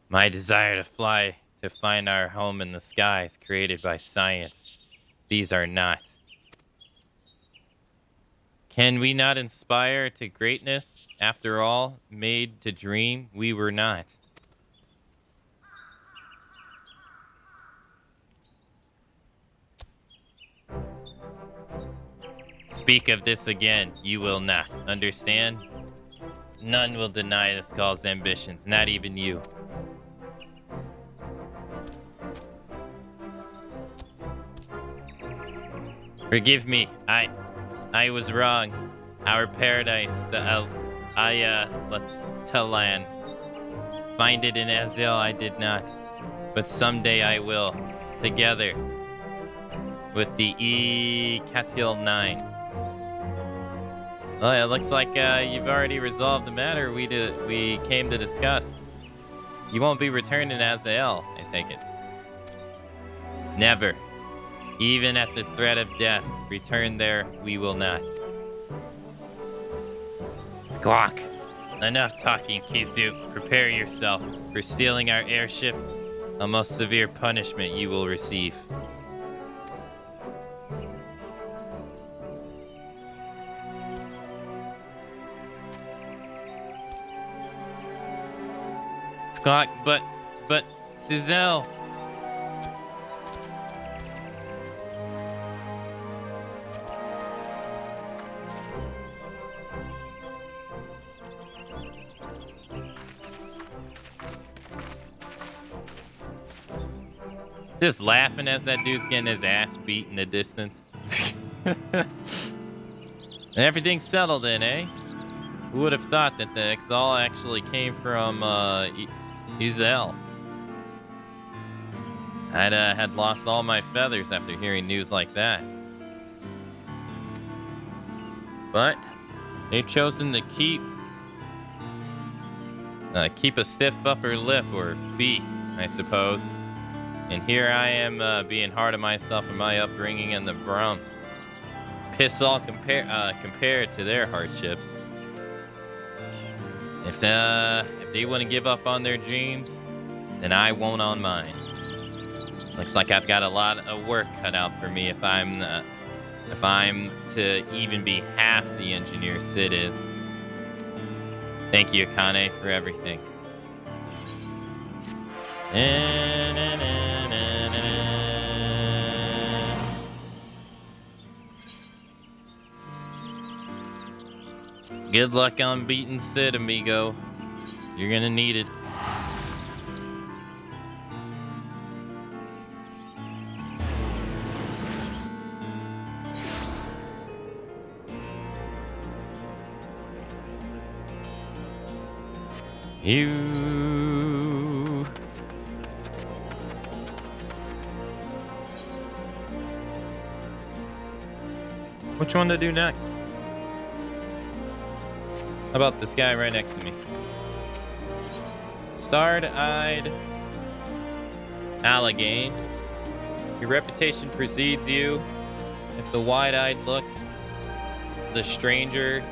A: My desire to fly to find our home in the skies created by science. These are not. Can we not inspire to greatness? After all, made to dream, we were not. speak of this again, you will not. Understand? None will deny the Skull's ambitions, not even you. Forgive me. I was wrong. Our paradise, the Telan. Find it in Azil, I did not. But someday I will. Together. With the Katil 9. Well, it looks like you've already resolved the matter we came to discuss. You won't be returned in Azrael, I take it. Never. Even at the threat of death, return there we will not. Squawk. Enough talking, Kizu. Prepare yourself. For stealing our airship, a most severe punishment you will receive. Squawk, but, Sizzle. Just laughing as that dude's getting his ass beat in the distance. Everything's settled then, eh? Who would have thought that the Exal actually came from Izel? I'd had lost all my feathers after hearing news like that. But they've chosen to keep a stiff upper lip or beak, I suppose. And here I am being hard on myself for my upbringing in the Brum. Piss all compared to their hardships. If they want to give up on their dreams, then I won't on mine. Looks like I've got a lot of work cut out for me if I'm to even be half the engineer Sid is. Thank you, Akane, for everything. Good luck on beating Sid, amigo. You're gonna need it. You. Which one to do next? How about this guy right next to me? Starred-eyed Alleghane. Your reputation precedes you. If the wide-eyed look, the stranger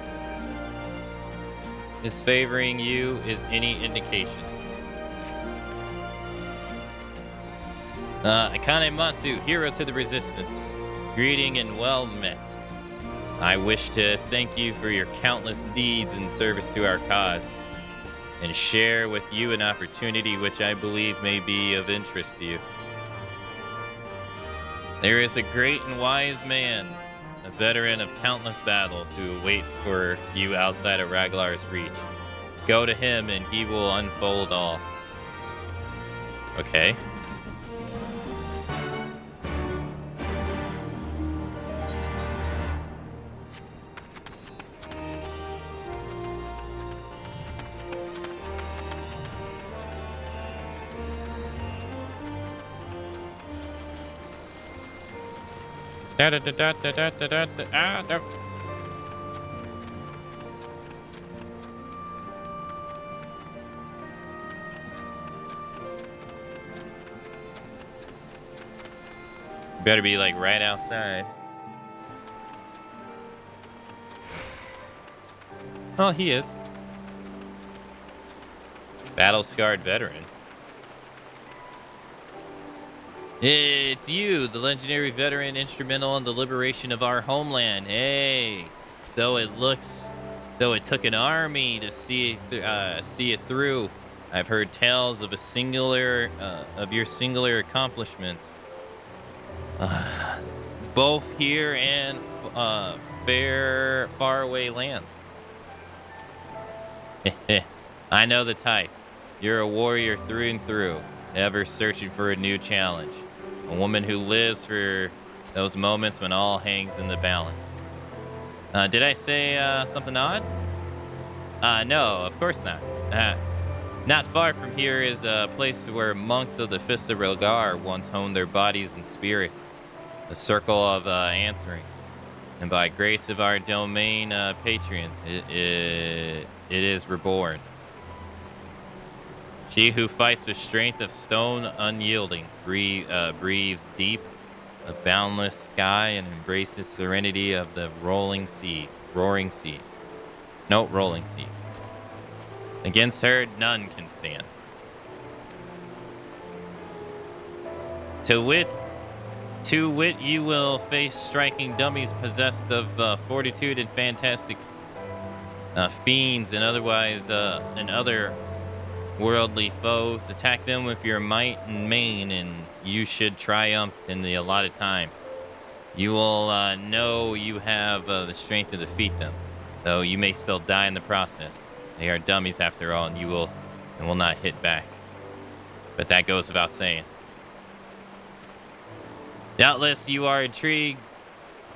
A: is favoring you is any indication. Akamatzu, hero to the resistance. Greeting and well met. I wish to thank you for your countless deeds in service to our cause, and share with you an opportunity which I believe may be of interest to you. There is a great and wise man, a veteran of countless battles, who waits for you outside of Raglar's reach. Go to him and he will unfold all. Okay. Better be like right outside. Oh, he is. Battle-scarred veteran. It's you, the legendary veteran instrumental in the liberation of our homeland. Hey, though it took an army to see it through, I've heard tales of of your singular accomplishments, both here and faraway lands. I know the type. You're a warrior through and through, ever searching for a new challenge. A woman who lives for those moments when all hangs in the balance. Did I say something odd? No, of course not. Not far from here is a place where monks of the Fist of Relgar once honed their bodies and spirits. The Circle of Answering. And by grace of our domain patrons, it is reborn. She who fights with strength of stone unyielding, breathes deep, a boundless sky, and embraces serenity of the roaring seas. No, rolling seas. Against her, none can stand. To wit, you will face striking dummies possessed of fortitude and fantastic fiends and other worldly foes. Attack them with your might and main, and you should triumph in the allotted time. You will know you have the strength to defeat them, though you may still die in the process. They are dummies after all, and you will not hit back. But that goes without saying. Doubtless you are intrigued.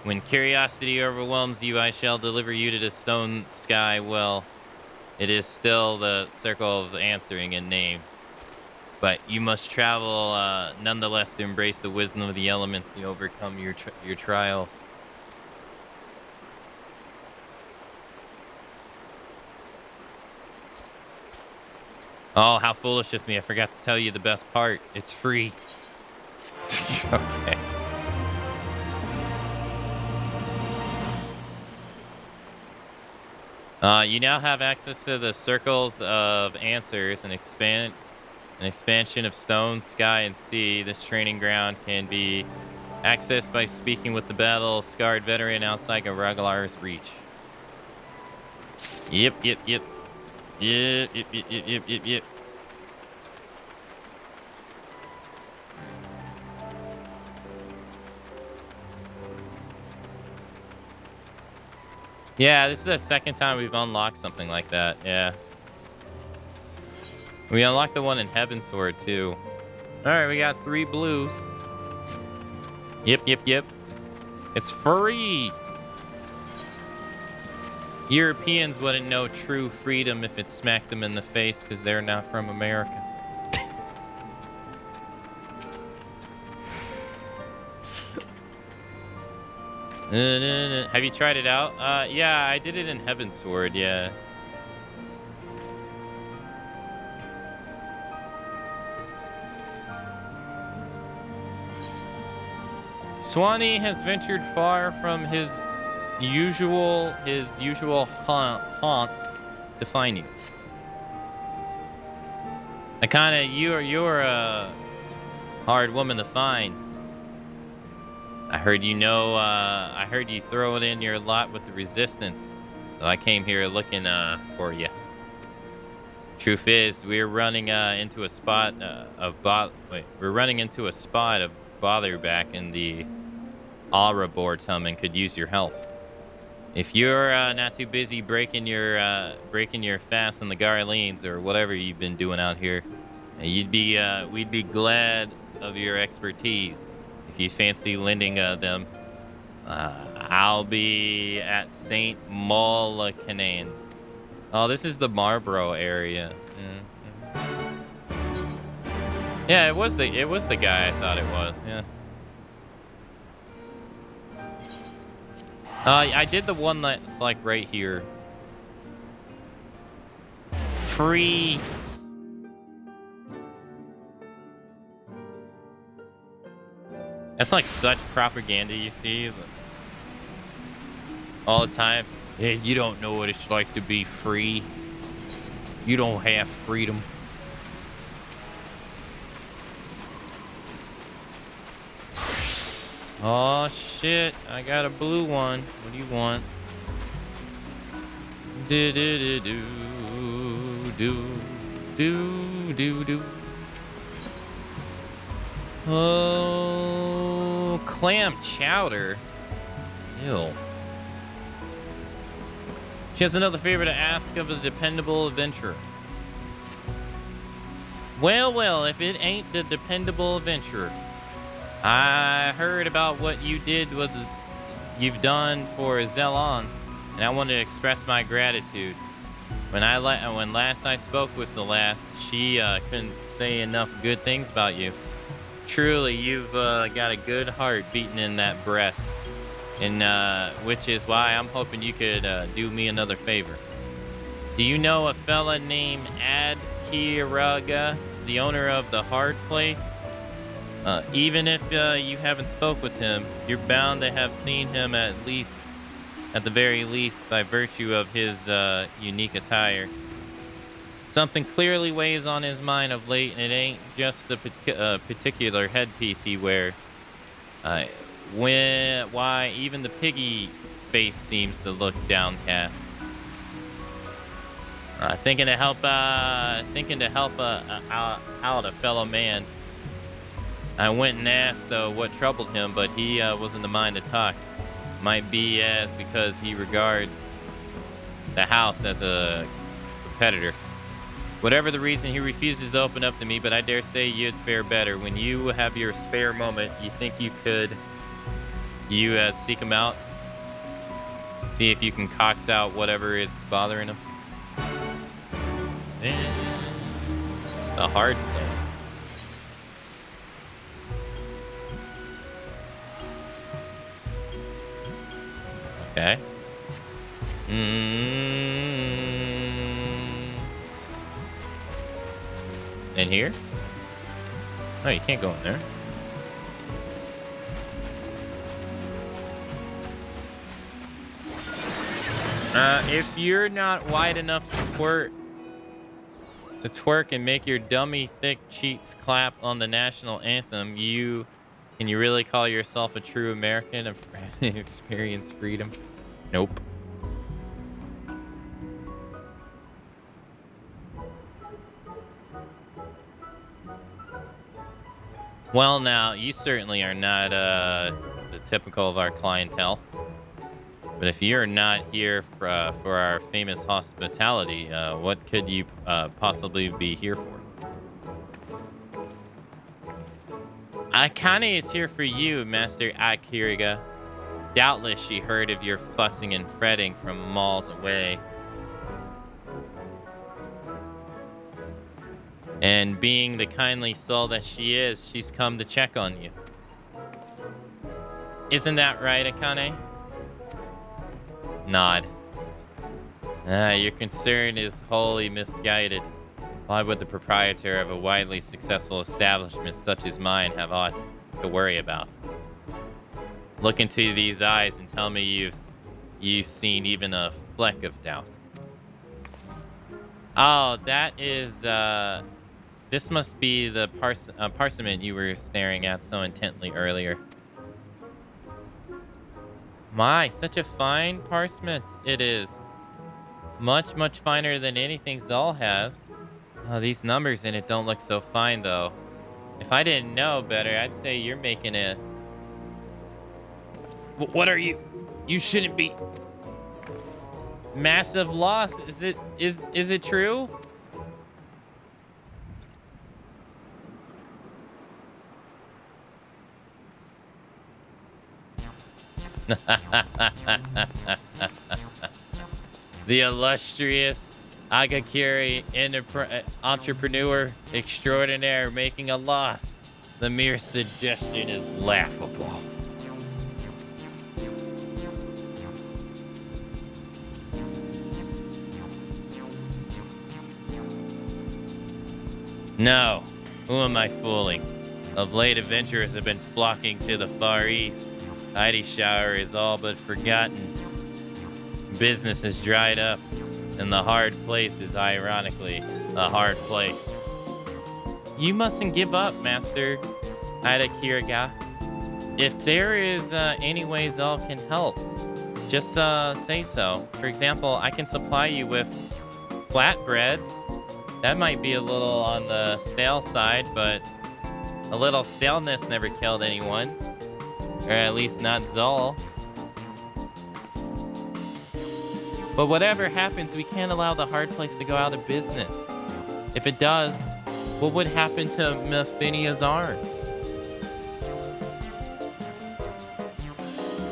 A: When curiosity overwhelms you, I shall deliver you to the stone sky well. It is still the Circle of Answering in name. But you must travel nonetheless to embrace the wisdom of the elements to overcome your trials. Oh, how foolish of me. I forgot to tell you the best part. It's free. Okay. You now have access to the Circles of Answers, an expansion of stone, sky, and sea. This training ground can be accessed by speaking with the battle-scarred veteran outside of Raglar's reach. Yep. Yeah, this is the second time we've unlocked something like that. Yeah. We unlocked the one in Heavensward, too. Alright, we got 3 blues. Yep. It's free! Europeans wouldn't know true freedom if it smacked them in the face because they're not from America. Have you tried it out? Yeah, I did it in Heavensward, yeah. Swanee has ventured far from his usual haunt to find you. You're a hard woman to find. I heard you throw it in your lot with the resistance, so I came here looking for you. Truth is, we're running into a spot of bother back in the Aurabortum and could use your help. If you're not too busy breaking your fast in the Garleans or whatever you've been doing out here, we'd be glad of your expertise. If you fancy lending them, I'll be at St. Mollicanans. Oh, this is the Marlborough area. Yeah, it was the guy I thought it was. Yeah. I did the one that's like right here. Free. That's like such propaganda you see all the time. Hey, you don't know what it's like to be free. You don't have freedom. Oh shit, I got a blue one. What do you want? Do. Oh, clam chowder. Ew. She has another favor to ask of a dependable adventurer. Well, if it ain't the dependable adventurer. I heard about what you did with you've done for Zelon, and I want to express my gratitude. When last I spoke with the last, she couldn't say enough good things about you. Truly, you've got a good heart beating in that breast, and which is why I'm hoping you could do me another favor. Do you know a fella named Adkiraga, the owner of the Hard Place? Even if you haven't spoke with him, you're bound to have seen him at the very least, by virtue of his unique attire. Something clearly weighs on his mind of late, and it ain't just the particular headpiece he wears. Why, even the piggy face seems to look downcast. Thinking to help out a fellow man. I went and asked what troubled him, but he wasn't the mind to talk. Might be as because he regards the house as a competitor. Whatever the reason, he refuses to open up to me, but I dare say you'd fare better. When you have your spare moment, you think you could seek him out? See if you can coax out whatever is bothering him? The hard thing. Okay. In here? Oh, you can't go in there. If you're not wide enough to twerk and make your dummy thick cheeks clap on the national anthem, can you really call yourself a true American and experience freedom? Nope. Well, now, you certainly are not the typical of our clientele. But if you're not here for our famous hospitality, what could you possibly be here for? Akane is here for you, Master Akiriga. Doubtless she heard of your fussing and fretting from miles away. And being the kindly soul that she is, she's come to check on you. Isn't that right, Akane? Nod. Your concern is wholly misguided. Why would the proprietor of a widely successful establishment such as mine have aught to worry about? Look into these eyes and tell me you've seen even a fleck of doubt. Oh, that is, this must be the parchment you were staring at so intently earlier. My, such a fine parchment it is. Much, much finer than anything Zal has. Oh, these numbers in it don't look so fine, though. If I didn't know better, I'd say you're making a... What are you? You shouldn't be... Massive loss. Is it true? The illustrious Agakiri entrepreneur extraordinaire making a loss. The mere suggestion is laughable. No, who am I fooling? Of late, adventurers have been flocking to the Far East. Heidi Shower is all but forgotten. Business has dried up, and the hard place is ironically a hard place. You mustn't give up, Master Ida Kiriga. If there is any way Zal can help, just say so. For example, I can supply you with flatbread. That might be a little on the stale side, but a little staleness never killed anyone. Or at least not Zal. But whatever happens, we can't allow the hard place to go out of business. If it does, what would happen to Mefinia's arms?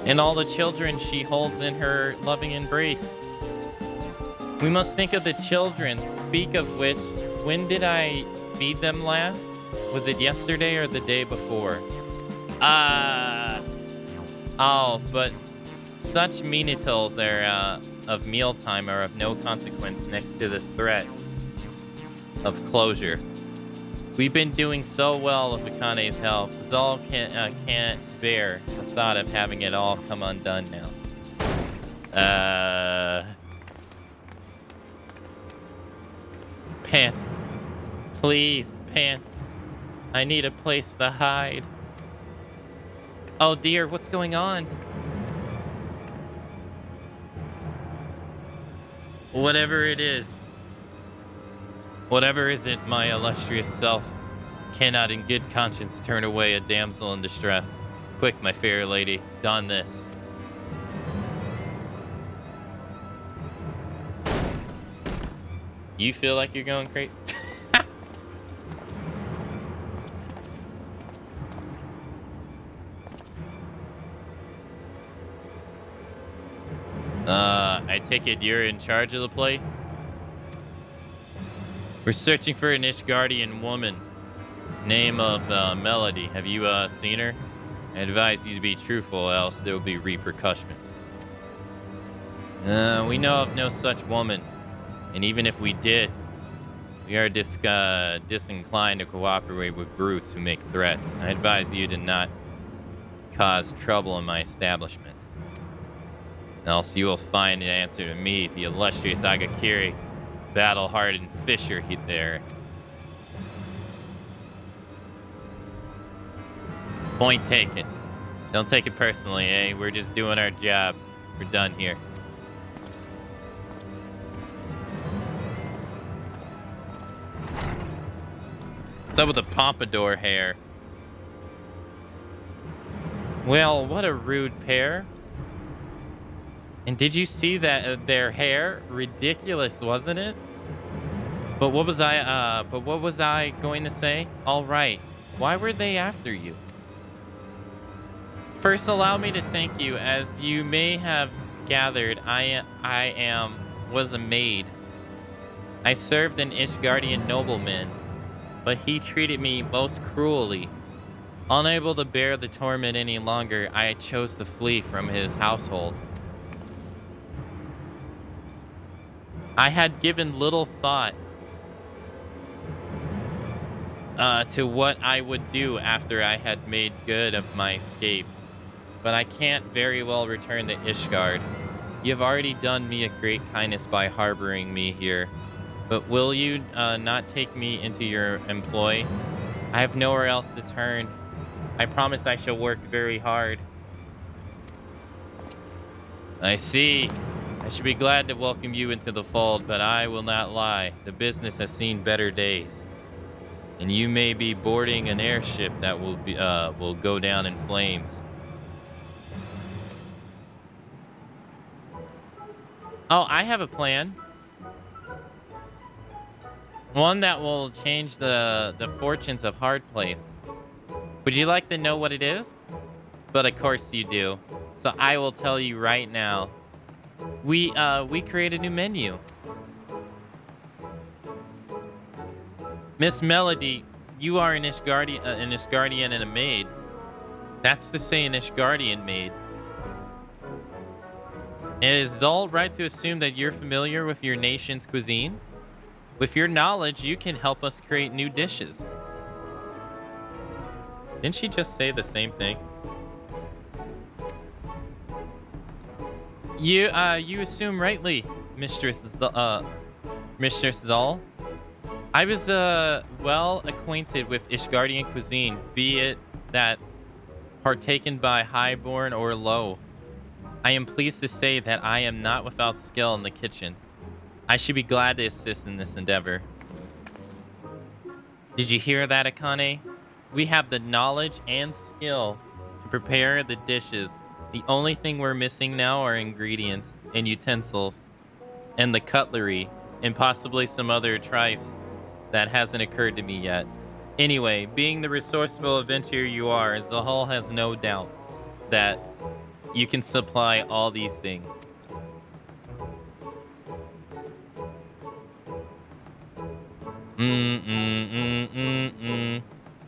A: And all the children she holds in her loving embrace. We must think of the children. Speak of which, when did I feed them last? Was it yesterday or the day before? Oh, but such minutals are of mealtime are of no consequence next to the threat of closure. We've been doing so well with Akane's help. Zal can't bear the thought of having it all come undone now. Pants. Please, Pants. I need a place to hide. Oh dear, what's going on? Whatever it is, my illustrious self cannot in good conscience turn away a damsel in distress. Quick, my fair lady, don this. You feel like you're going crazy? I take it you're in charge of the place? We're searching for an Ishgardian woman. Name of Melody. Have you seen her? I advise you to be truthful, else there will be repercussions. We know of no such woman. And even if we did, we are disinclined to cooperate with brutes who make threats. I advise you to not cause trouble in my establishment. Else you will find an answer to me, the illustrious Agakiri, battle-hardened fisher there. Point taken. Don't take it personally, eh? We're just doing our jobs. We're done here. What's up with the pompadour hair? Well, what a rude pair. And did you see that their hair? Ridiculous, wasn't it? But what was I going to say? All right. Why were they after you? First, allow me to thank you. As you may have gathered, I was a maid. I served an Ishgardian nobleman, but he treated me most cruelly. Unable to bear the torment any longer, I chose to flee from his household. I had given little thought to what I would do after I had made good of my escape. But I can't very well return to Ishgard. You have already done me a great kindness by harboring me here. But will you not take me into your employ? I have nowhere else to turn. I promise I shall work very hard. I see. I should be glad to welcome you into the fold, but I will not lie. The business has seen better days. And you may be boarding an airship that will go down in flames. Oh, I have a plan. One that will change the fortunes of Hard Place. Would you like to know what it is? But of course you do. So I will tell you right now. We create a new menu. Miss Melody, you are an Ishgardian and a maid. That's to say an Ishgardian maid. Is Zal right to assume that you're familiar with your nation's cuisine? With your knowledge, you can help us create new dishes. Didn't she just say the same thing? You assume rightly, Mistress Zal. I was well acquainted with Ishgardian cuisine, be it that partaken by highborn or low. I am pleased to say that I am not without skill in the kitchen. I should be glad to assist in this endeavor. Did you hear that, Akane? We have the knowledge and skill to prepare the dishes. The only thing we're missing now are ingredients and utensils. and the cutlery, and possibly some other trifes that hasn't occurred to me yet. Anyway, being the resourceful adventurer you are, Zahal has no doubt that you can supply all these things.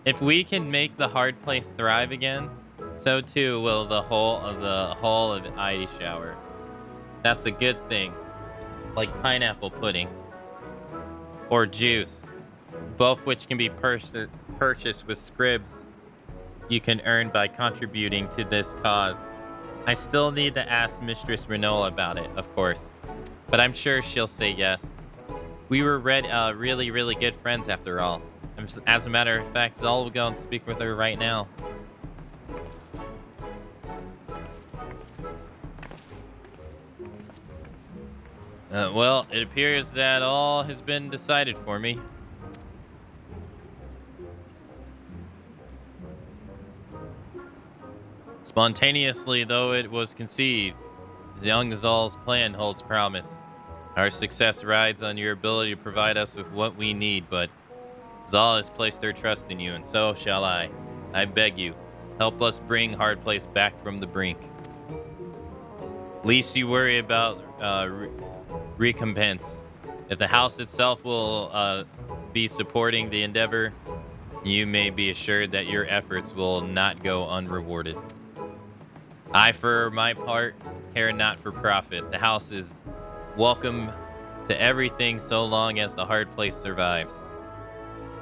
A: If we can make the hard place thrive again, so too will the whole of Idy Shower. That's a good thing. Like pineapple pudding. Or juice. Both which can be purchased with scribs you can earn by contributing to this cause. I still need to ask Mistress Renola about it, of course. But I'm sure she'll say yes. We were really, really good friends after all. As a matter of fact, Zal will go and speak with her right now. Well, it appears that all has been decided for me. Spontaneously, though it was conceived, young Zal's plan holds promise. Our success rides on your ability to provide us with what we need, but Zal has placed her trust in you, and so shall I. I beg you, help us bring Hard Place back from the brink. Least you worry about recompense. If the house itself will be supporting the endeavor, you may be assured that your efforts will not go unrewarded. I, for my part, care not for profit. The house is welcome to everything so long as the Hard Place survives.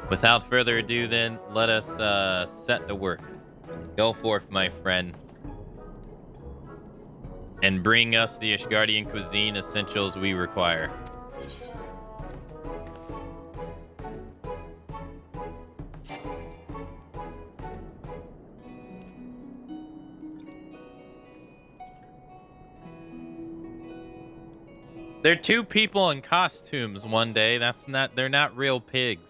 A: Without further ado, then, let us set to work. Go forth, my friend, and bring us the Ishgardian cuisine essentials we require. They're two people in costumes one day. They're not real pigs.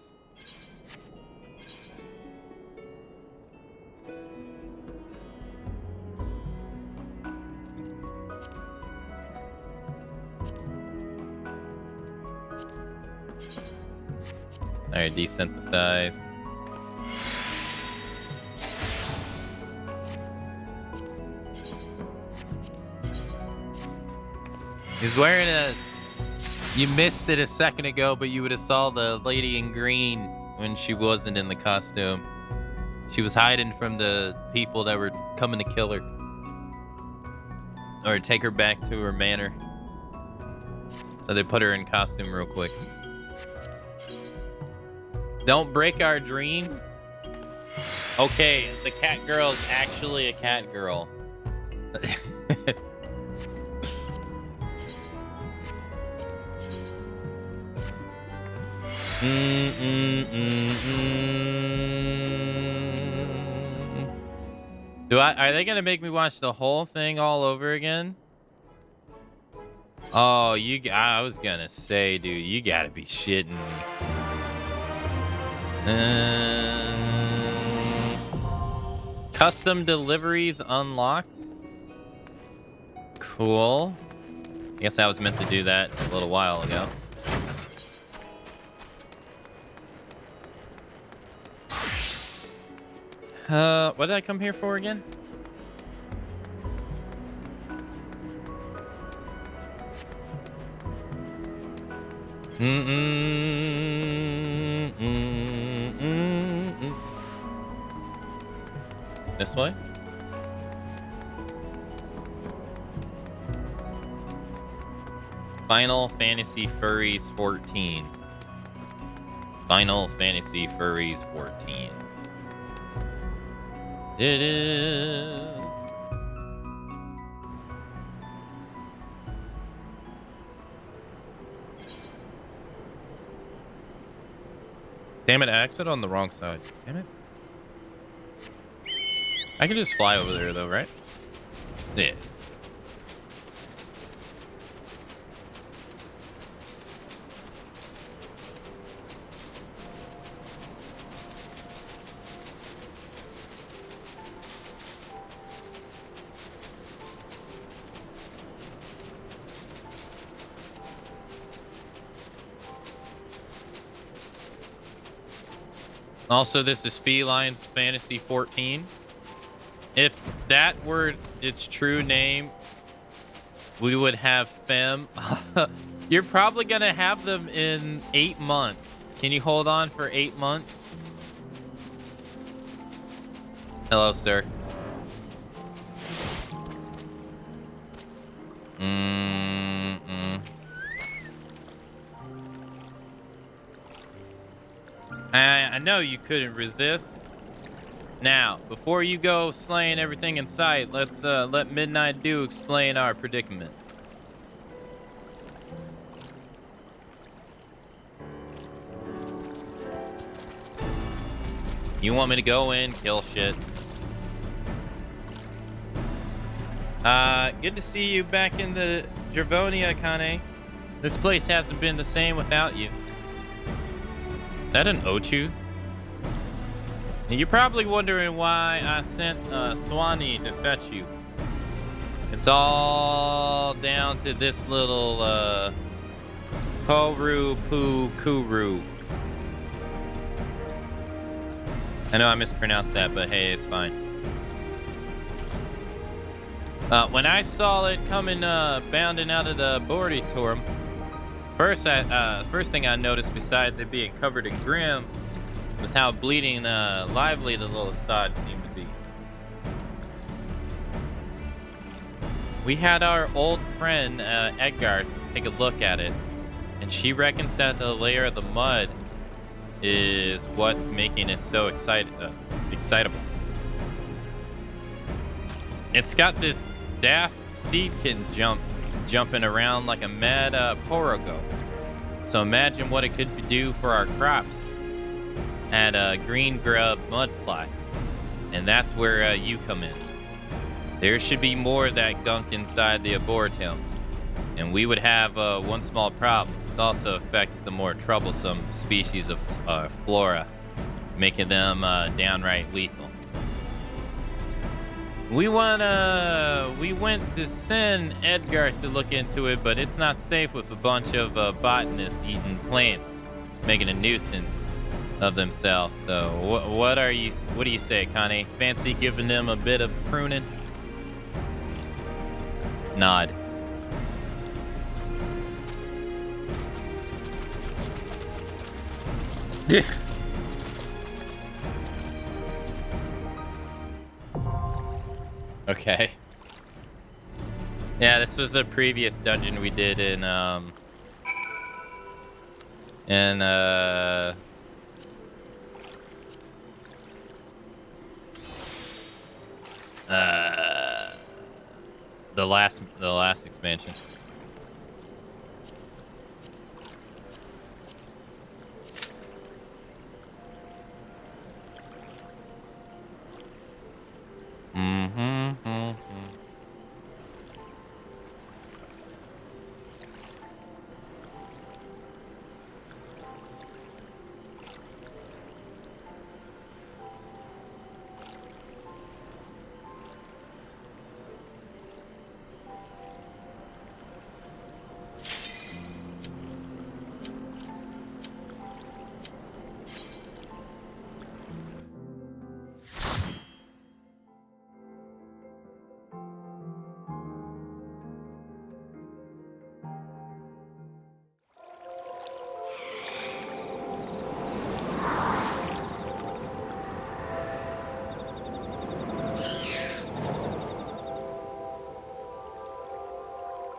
A: Alright, desynthesize. He's wearing a... You missed it a second ago, but you would have saw the lady in green when she wasn't in the costume. She was hiding from the people that were coming to kill her. Or take her back to her manor. So they put her in costume real quick. Don't break our dreams. Okay, the cat girl is actually a cat girl. Are they gonna make me watch the whole thing all over again? Oh, I was gonna say, dude, you gotta be shitting me. Custom deliveries unlocked. Cool. I guess I was meant to do that a little while ago. What did I come here for again? This way? Final Fantasy Furries 14. Final Fantasy Furries 14. It is. Damn it, I exited on the wrong side. Damn it. I can just fly over there though, right? Yeah. Also, this is Feline Fantasy 14. If that were its true name, we would have Fem. You're probably going to have them in 8 months. Can you hold on for 8 months? Hello, sir. I know you couldn't resist. Now, before you go slaying everything in sight, let's let Midnight Dew explain our predicament. You want me to go in, kill shit? Good to see you back in the Dravonia, Kane. This place hasn't been the same without you. Is that an Ochu? You're probably wondering why I sent Swanee to fetch you. It's all down to this little Koru Pu Kuru. I know I mispronounced that, but hey, it's fine. When I saw it coming bounding out of the Borditorium, first thing I noticed, besides it being covered in grim, was how bleeding lively the little sod seemed to be. We had our old friend Edgar take a look at it, and she reckons that the layer of the mud is what's making it so excitable. It's got this daft seedkin jumping around like a mad porogo. So imagine what it could do for our crops at green grub mud plots. And that's where you come in. There should be more of that gunk inside the Arboretum. And we would have one small problem. It also affects the more troublesome species of flora, making them downright lethal. We went to send Edgar to look into it, but it's not safe with a bunch of botanists eating plants, making a nuisance of themselves. So what do you say, Kane? Fancy giving them a bit of pruning? Nod. Okay. Yeah, this was a previous dungeon we did in the last expansion.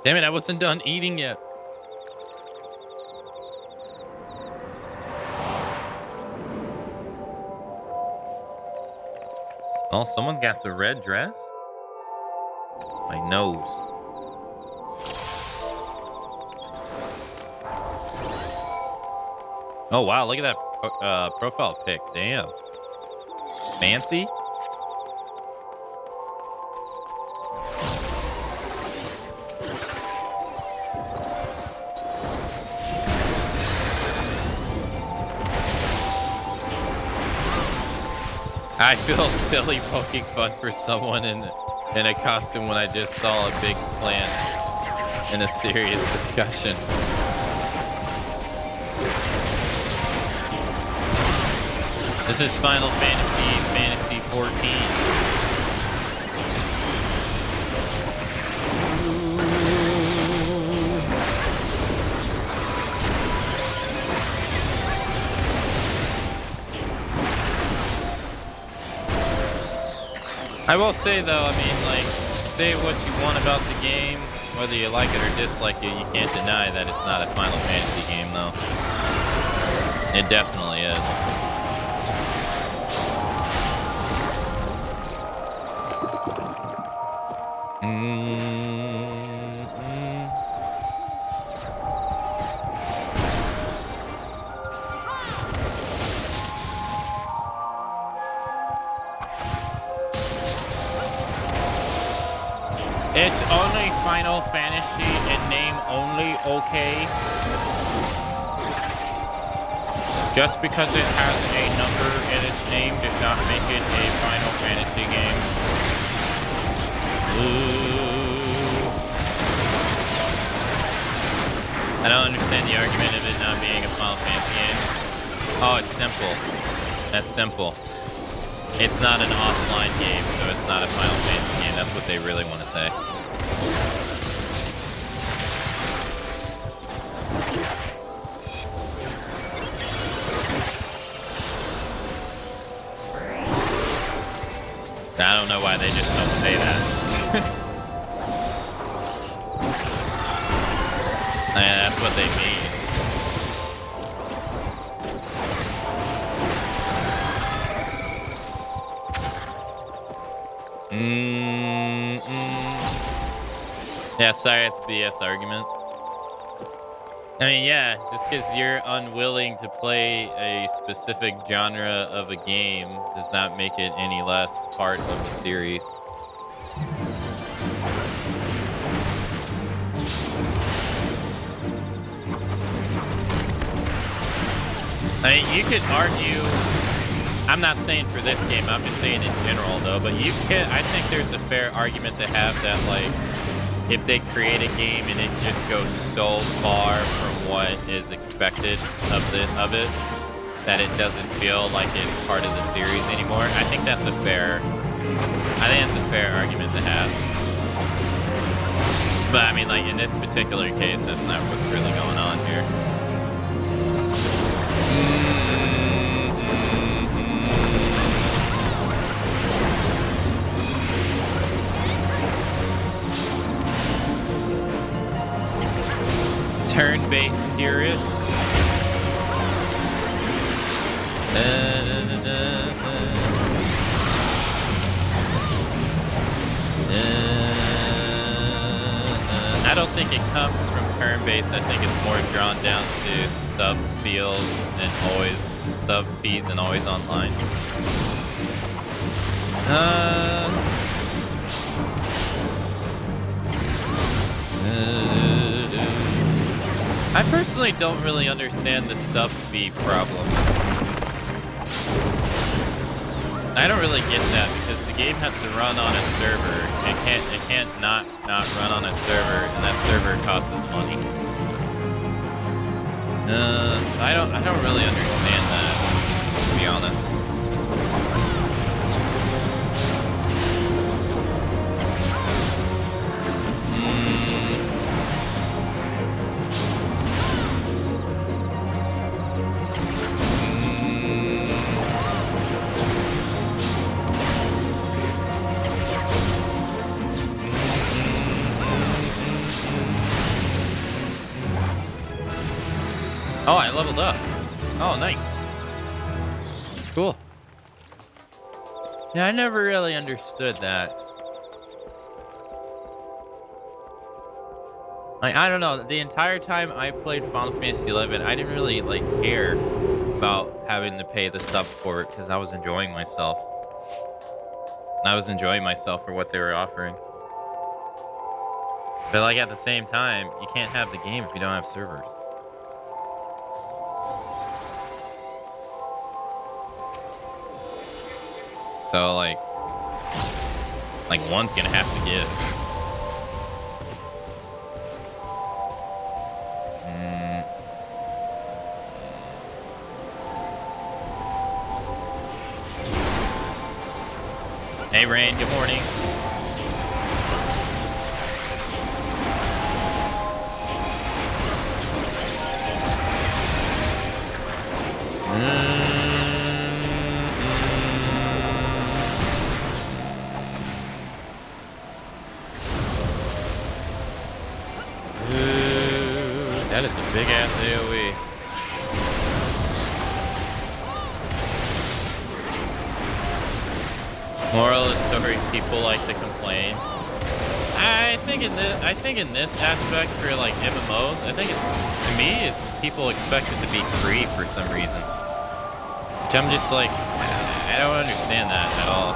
A: Damn it, I wasn't done eating yet. Oh, someone got a red dress? My nose. Oh, wow, look at that profile pic. Damn. Fancy? I feel silly poking fun for someone in a costume when I just saw a big plant in a serious discussion. This is Final Fantasy XIV. I will say though, I mean, like, say what you want about the game, whether you like it or dislike it, you can't deny that it's not a Final Fantasy game though. It definitely is. It's only Final Fantasy in name only, okay? Just because it has a number in its name does not make it a Final Fantasy game. Ooh. I don't understand the argument of it not being a Final Fantasy game. Oh, it's simple. That's simple. It's not an offline game, so it's not a Final Fantasy game. That's what they really want to say. I don't know why they just don't say that. Yeah, that's what they mean. Yeah, sorry, it's a BS argument. I mean, yeah, just because you're unwilling to play a specific genre of a game does not make it any less part of the series. I mean, you could argue, I'm not saying for this game, I'm just saying in general though, but you could, I think there's a fair argument to have that, like, if they create a game and it just goes so far from what is expected of it, that it doesn't feel like it's part of the series anymore. I think that's a fair argument to have. But I mean, like, in this particular case, that's not what's really going on here. Turn-based period. I don't think it comes from turn-based. I think it's more drawn down to sub-feels and always sub-fees and always online. I personally don't really understand the sub-fee problem. I don't really get that because the game has to run on a server. It can't not run on a server, and that server costs us money. I don't really understand that, to be honest. Oh, I leveled up. Oh, nice. Cool. Yeah, I never really understood that. Like, I don't know. The entire time I played Final Fantasy XI, I didn't really, like, care about having to pay the sub for it because I was enjoying myself. I was enjoying myself for what they were offering. But, like, at the same time, you can't have the game if you don't have servers. So, like one's gonna have to give. Hey, Rain, good morning. That is a big ass AoE. Moral of the story: people like to complain. I think in this aspect for like MMOs, I think to me it's people expect it to be free for some reason. Which I'm just like, I don't understand that at all.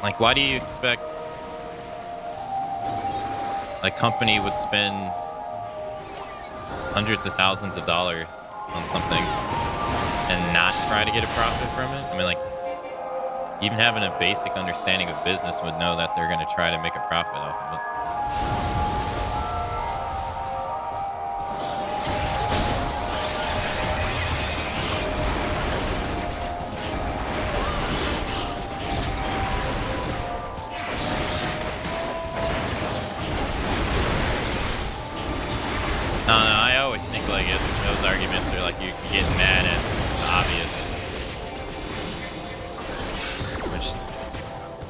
A: Like, why do you expect a company would spend hundreds of thousands of dollars on something and not try to get a profit from it? I mean, like, even having a basic understanding of business would know that they're going to try to make a profit off of it. I always think like those arguments are like you get mad at the obvious,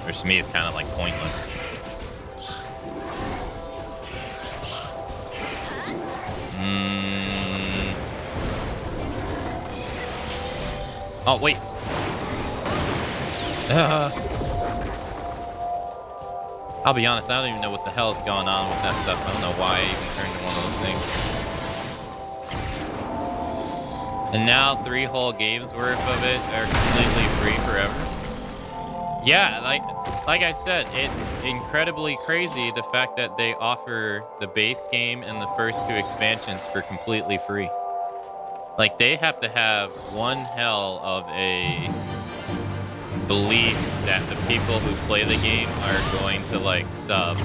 A: which to me is kind of like pointless. Oh wait. I'll be honest, I don't even know what the hell's going on with that stuff. I don't know why I even turned to one of those things. And now 3 whole games worth of it are completely free forever. Yeah, like I said, it's incredibly crazy the fact that they offer the base game and the first 2 expansions for completely free. Like, they have to have one hell of a belief that the people who play the game are going to, like, sub.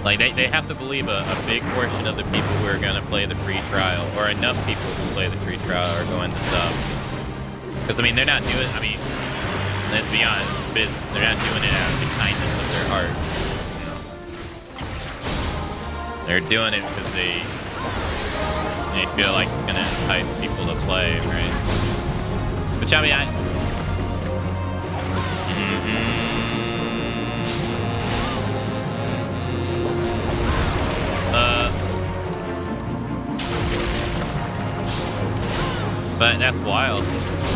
A: Like, they have to believe a big portion of the people who are going to play the free trial, or enough people who play the free trial, are going to sub. Because, I mean, they're not doing, I mean, let's be honest, they're not doing it out of the kindness of their heart. You know? They're doing it because they feel like it's going to entice people to play, right? Which, I mean, but that's wild,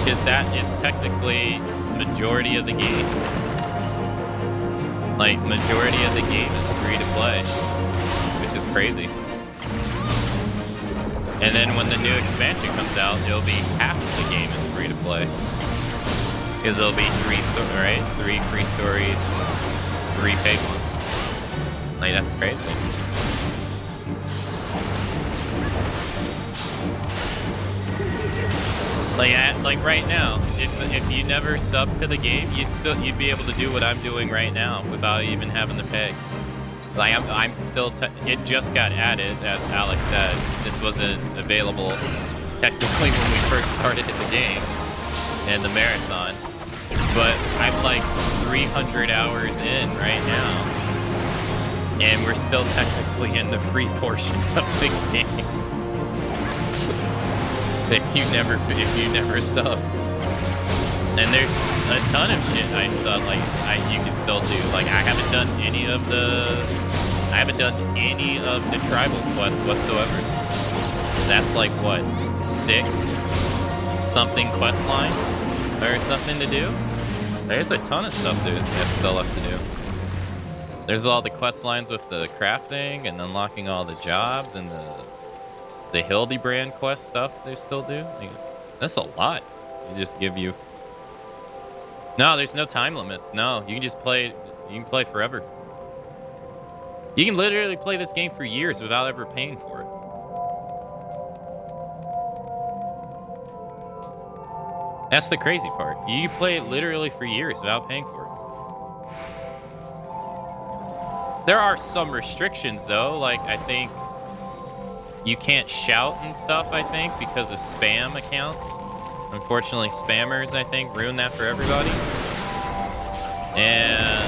A: because that is technically majority of the game. Like, majority of the game is free to play, which is crazy. And then when the new expansion comes out, it'll be half of the game is free to play. Because it'll be 3 free stories, 3 paid ones. Like, that's crazy. Like right now, if you never sub to the game, you'd be able to do what I'm doing right now without even having to pay. Like I'm still it just got added, as Alex said. This wasn't available technically when we first started the game and the marathon. But I'm like 300 hours in right now, and we're still technically in the free portion of the game. If you never sub. And there's a ton of shit I thought you could still do. Like, I haven't done any of the tribal quests whatsoever. That's like what, 6 something quest line or something to do? There's a ton of stuff that's still left to do. There's all the quest lines with the crafting and unlocking all the jobs and the Hildebrand quest stuff they still do. That's a lot. They just give you. No, there's no time limits. No, you can just play. You can play forever. You can literally play this game for years without ever paying for it. That's the crazy part. You can play it literally for years without paying for it. There are some restrictions though. Like, I think you can't shout and stuff, I think, because of spam accounts. unfortunately, spammers, I think, ruin that for everybody. And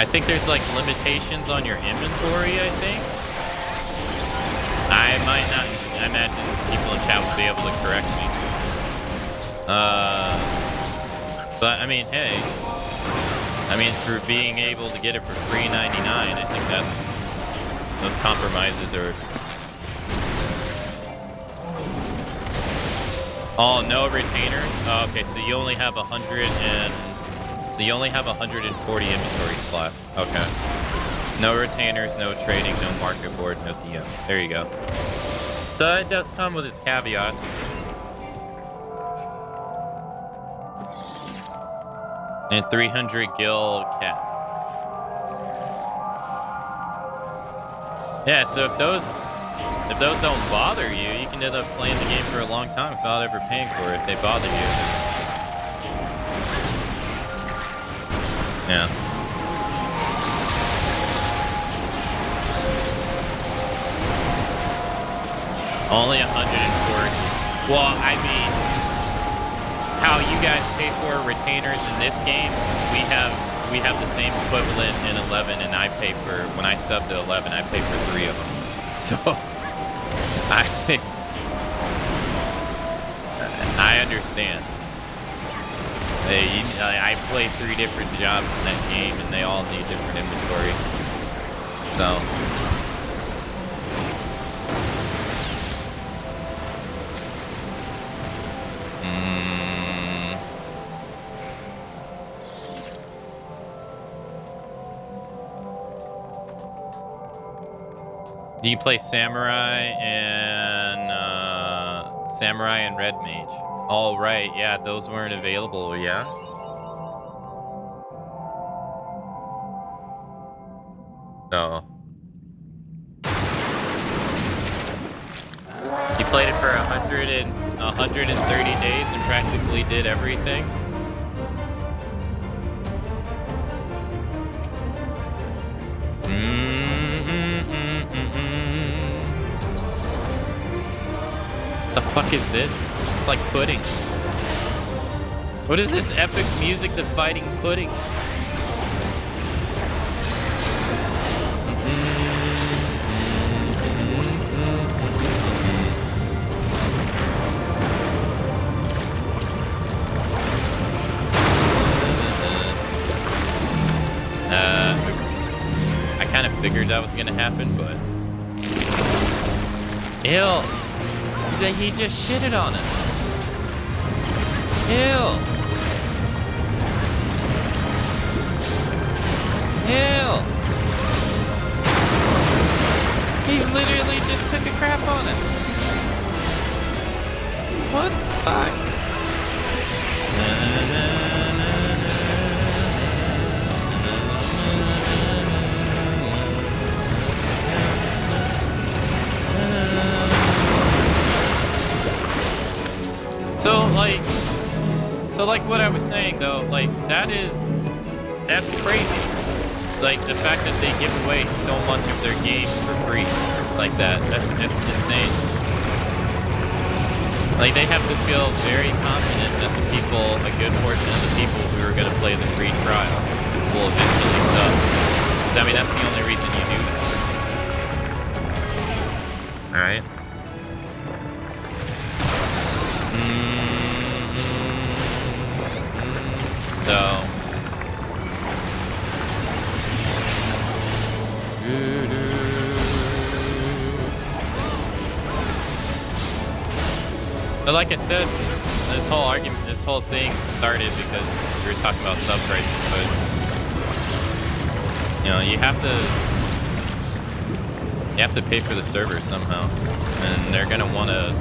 A: I think there's like limitations on your inventory, I think. I might not, I imagine people in chat will be able to correct me. But I mean, hey, I mean, for being able to get it for $3.99, I think those compromises are. Oh, no retainers? Oh, okay, so you only have 140 inventory slots. Okay. No retainers, no trading, no market board, no DM. There you go. So it does come with its caveats. And 300 gil cap. Yeah, so if those don't bother you, you can end up playing the game for a long time without ever paying for it if they bother you. Yeah. Only 140. Well, I mean, how you guys pay for retainers in this game, we have the same equivalent in 11, and when I sub to 11, I pay for 3 of them. So I understand. I play 3 different jobs in that game, and they all need different inventory. So. Do you play Samurai and Red Mage? Oh, right. Yeah, those weren't available. Yeah. So. You played it for 130 days and practically did everything? The fuck is this? It's like pudding. What is this epic music to fighting pudding? I kind of figured that was gonna happen, but ew. He just shitted on it. Ew. Ew. He literally just took a crap on it. What the fuck? So like what I was saying though, like that's crazy. Like the fact that they give away so much of their games for free, like that's insane. Like they have to feel very confident that the people, a good portion of the people who are gonna play the free trial will eventually sub. Because I mean that's the only reason you do that. Alright. So but like I said, this whole thing started because we were talking about sub prices, but you know, you have to pay for the server somehow, and you're gonna want to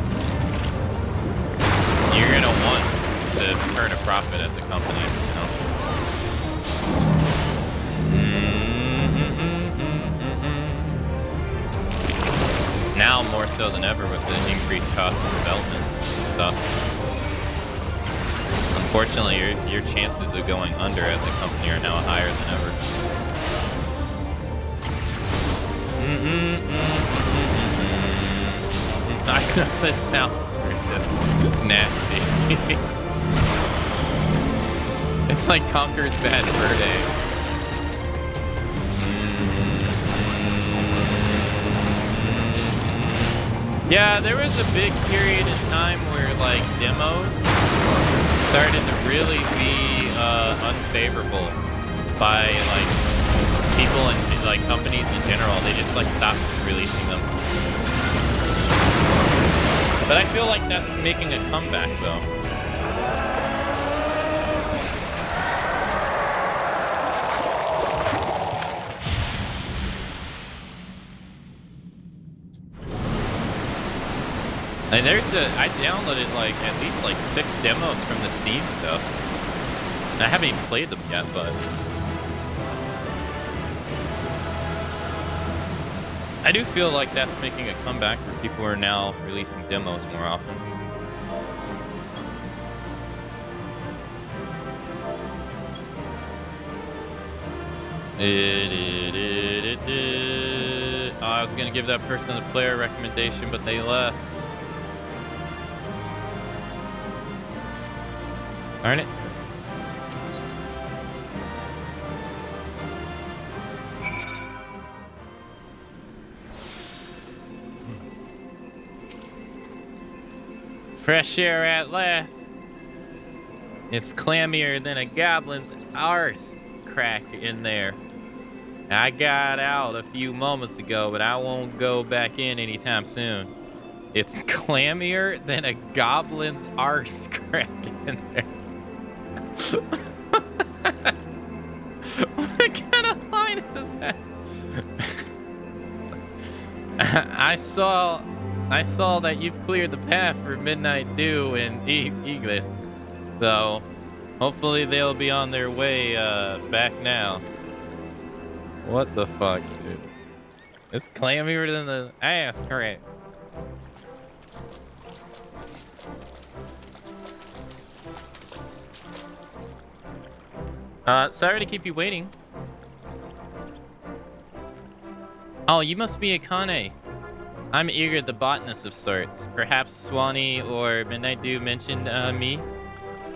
A: turn a profit as a company, you know. Now more so than ever with the increased cost of development and stuff. Unfortunately, your chances of going under as a company are now higher than ever. I know this sounds nasty. It's like Conker's Bad Fur Day. Yeah, there was a big period in time where like demos started to really be unfavorable by like people and like companies in general. They just like stopped releasing them. But I feel like that's making a comeback though. And I downloaded like at least like 6 demos from the Steam stuff. And I haven't even played them yet, but I do feel like that's making a comeback where people are now releasing demos more often. Oh, I was gonna give that person a player recommendation, but they left. Darn it. Fresh air at last. It's clammier than a goblin's arse crack in there. I got out a few moments ago, but I won't go back in anytime soon. It's clammier than a goblin's arse crack in there. What kind of line is that? I saw that you've cleared the path for Midnight Dew and Eaglet, so hopefully they'll be on their way back now. What the fuck, dude? It's clammier than the ass crack. Sorry to keep you waiting. Oh, you must be Akane. I'm Eager, the botanist of sorts. Perhaps Swanee or Midnight Dew mentioned me?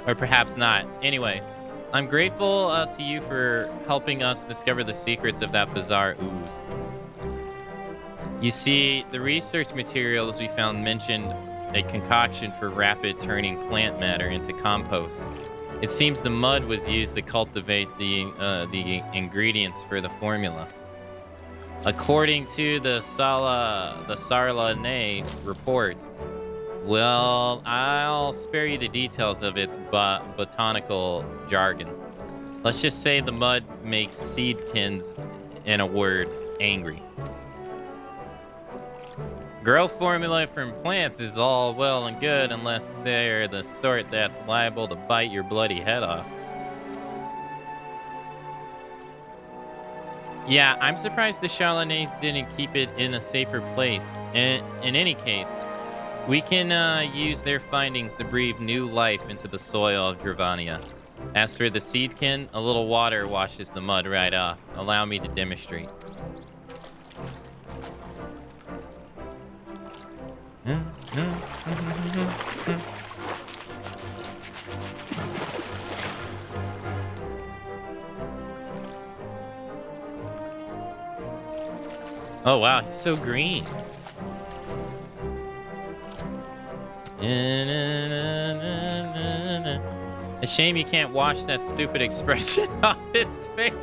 A: Or perhaps not. Anyways, I'm grateful to you for helping us discover the secrets of that bizarre ooze. You see, the research materials we found mentioned a concoction for rapid turning plant matter into compost. It seems the mud was used to cultivate the ingredients for the formula. According to the Sarlane report, well, I'll spare you the details of its botanical jargon. Let's just say the mud makes seedkins, in a word, angry. Growth formula from plants is all well and good unless they're the sort that's liable to bite your bloody head off. Yeah, I'm surprised the Charlanays didn't keep it in a safer place. In any case, we can use their findings to breathe new life into the soil of Dravania. As for the seedkin, a little water washes the mud right off. Allow me to demonstrate. Oh wow, he's so green. A shame you can't wash that stupid expression off its face.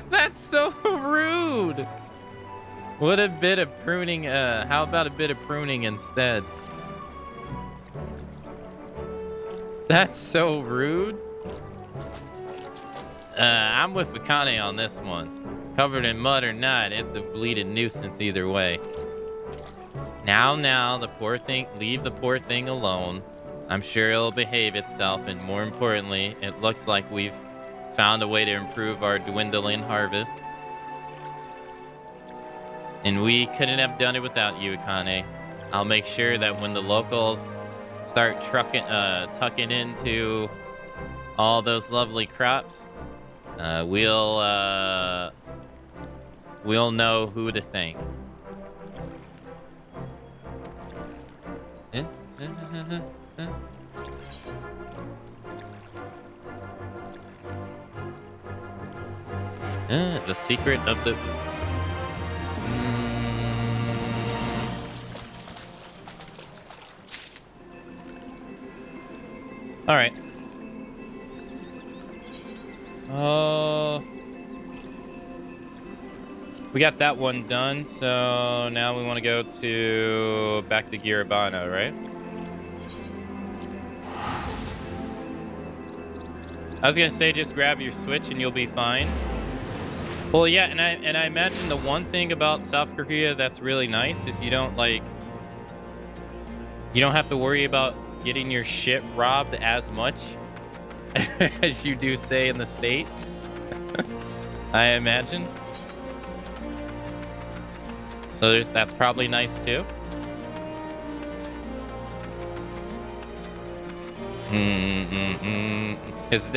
A: That's so rude. What a bit of pruning, how about a bit of pruning instead? That's so rude. I'm with Akane on this one. Covered in mud or not, it's a bleeding nuisance either way. Now, the poor thing, leave the poor thing alone. I'm sure it'll behave itself, and more importantly, it looks like we've found a way to improve our dwindling harvest. And we couldn't have done it without you, Akane. I'll make sure that when the locals start tucking into all those lovely crops, we'll know who to thank. The secret of the... All right. We got that one done, so now we want to go to back to Girabano, right? I was gonna say just grab your Switch and you'll be fine. Well, yeah, and I imagine the one thing about South Korea that's really nice is you don't have to worry about getting your shit robbed as much as you do, say, in the States. I imagine. So that's probably nice too. Because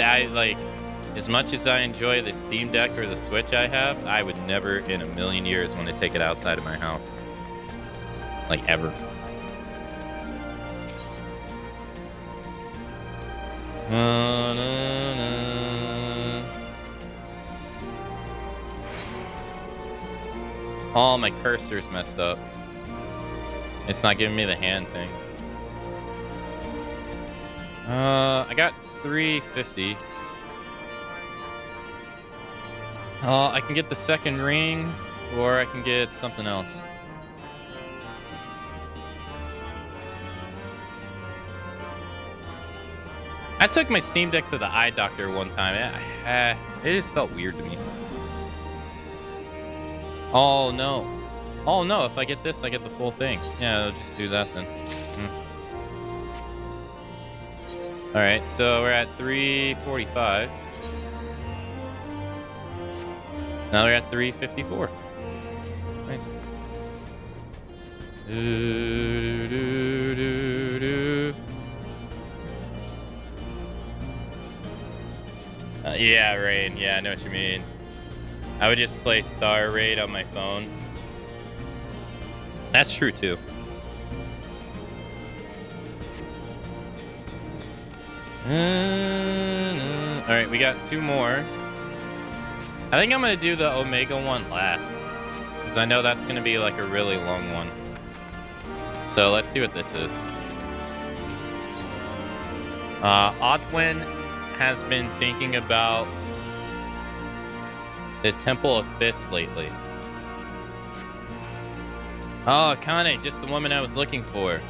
A: as much as I enjoy the Steam Deck or the Switch I have, I would never in a million years want to take it outside of my house. Like, ever. Oh, my cursor's messed up. It's not giving me the hand thing. I got 350. I can get the second ring, or I can get something else. I took my Steam Deck to the eye doctor one time. It just felt weird to me. Oh no. Oh no, if I get this, I get the full thing. Yeah, I'll just do that then. Alright, so we're at 345. Now we're at 354. Nice. Yeah, Rain. Yeah, I know what you mean. I would just play Star Raid on my phone. That's true too. Alright, we got two more. I think I'm gonna do the Omega one last, because I know that's gonna be like a really long one. So let's see what this is. Odwin has been thinking about the Temple of Fists lately. Oh, Kane, just the woman I was looking for.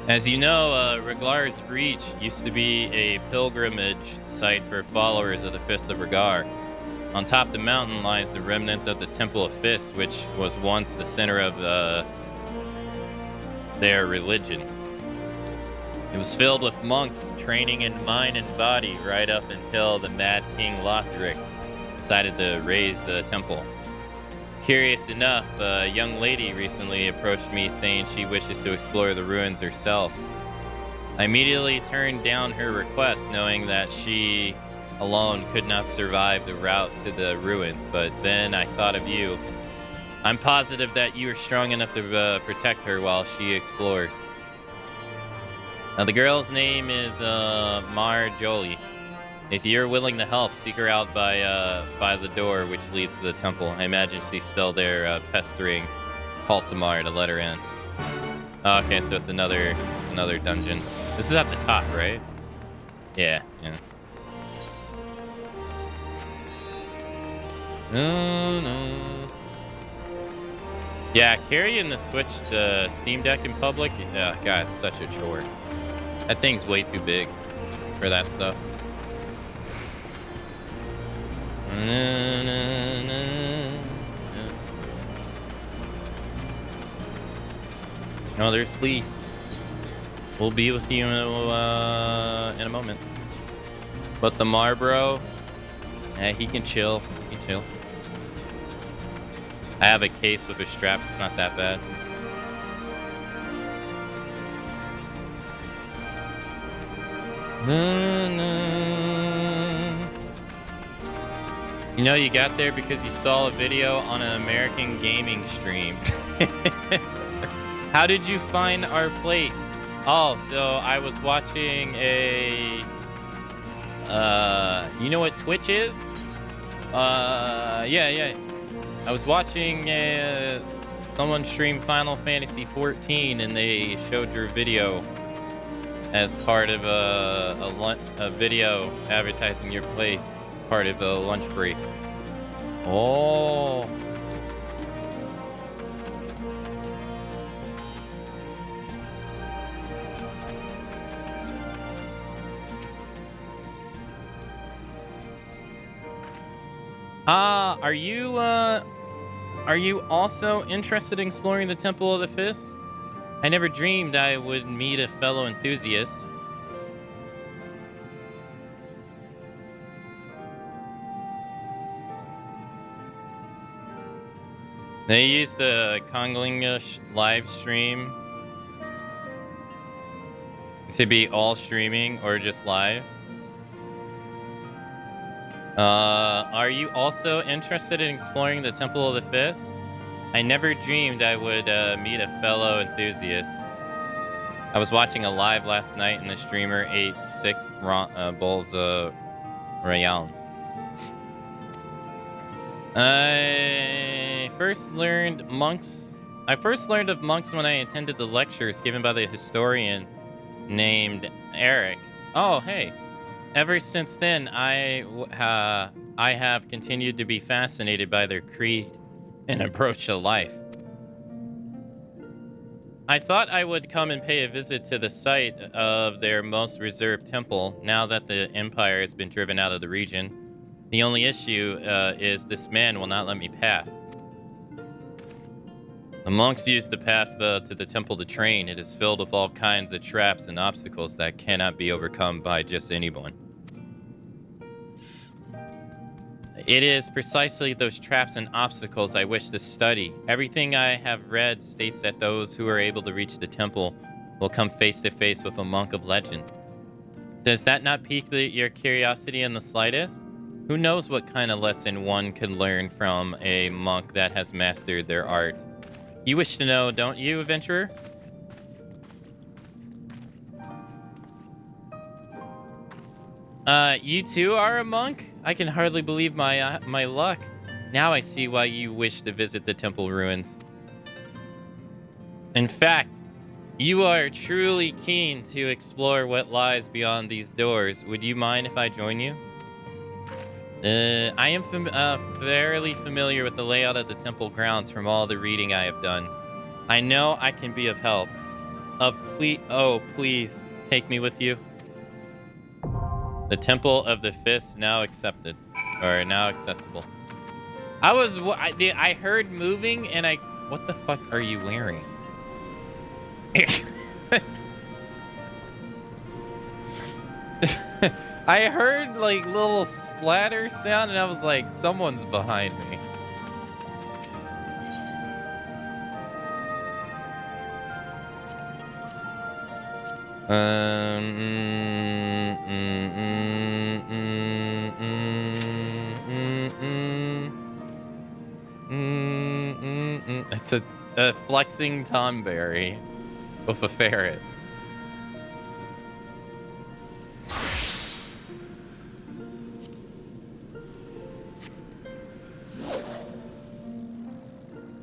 A: As you know, Reglar's Reach used to be a pilgrimage site for followers of the Fist of Regar. On top of the mountain lies the remnants of the Temple of Fists, which was once the center of their religion. It was filled with monks training in mind and body right up until the Mad King Lothric decided to raise the temple. Curious enough, a young lady recently approached me saying she wishes to explore the ruins herself. I immediately turned down her request, knowing that she alone could not survive the route to the ruins, but then I thought of you. I'm positive that you are strong enough to protect her while she explores. Now, the girl's name is Mar Jolie. If you're willing to help, seek her out by the door which leads to the temple. I imagine she's still there pestering Haltamar to let her in. Oh, okay, so it's another dungeon. This is at the top, right? Yeah. No. Yeah, carrying the Switch, the Steam Deck in public, yeah, God, it's such a chore. That thing's way too big for that stuff. Oh, there's Lise. We'll be with you in a moment. But the Marbro, he can chill. He can chill. I have a case with a strap. It's not that bad. You know, you got there because you saw a video on an American gaming stream. How did you find our place? Oh, so I was watching a... you know what Twitch is? Yeah. I was watching someone stream Final Fantasy XIV, and they showed your video as part of a video advertising your place, part of the lunch break. Oh. Are you also interested in exploring the Temple of the Fist? I never dreamed I would meet a fellow enthusiast. They use the Konglingish live stream to be all streaming or just live. Are you also interested in exploring the Temple of the Fist? I never dreamed I would meet a fellow enthusiast. I was watching a live last night, and the streamer ate 6 bowls of rayon. I first learned of monks when I attended the lectures given by the historian named Eric. Oh, hey. Ever since then, I have continued to be fascinated by their creed and approach to life. I thought I would come and pay a visit to the site of their most reserved temple now that the Empire has been driven out of the region. The only issue is this man will not let me pass. The monks use the path to the temple to train. It is filled with all kinds of traps and obstacles that cannot be overcome by just anyone. It is precisely those traps and obstacles I wish to study. Everything I have read states that those who are able to reach the temple will come face to face with a monk of legend. Does that not pique your curiosity in the slightest? Who knows what kind of lesson one can learn from a monk that has mastered their art? You wish to know, don't you, adventurer? You too are a monk? I can hardly believe my luck. Now I see why you wish to visit the temple ruins. In fact, you are truly keen to explore what lies beyond these doors. Would you mind if I join you? I am fairly familiar with the layout of the temple grounds from all the reading I have done. I know I can be of help. Please take me with you. The Temple of the Fist now accepted, or now accessible. I heard moving, and what the fuck are you wearing? I heard like little splatter sound, and I was like, someone's behind me. It's a flexing Tomberry with a ferret.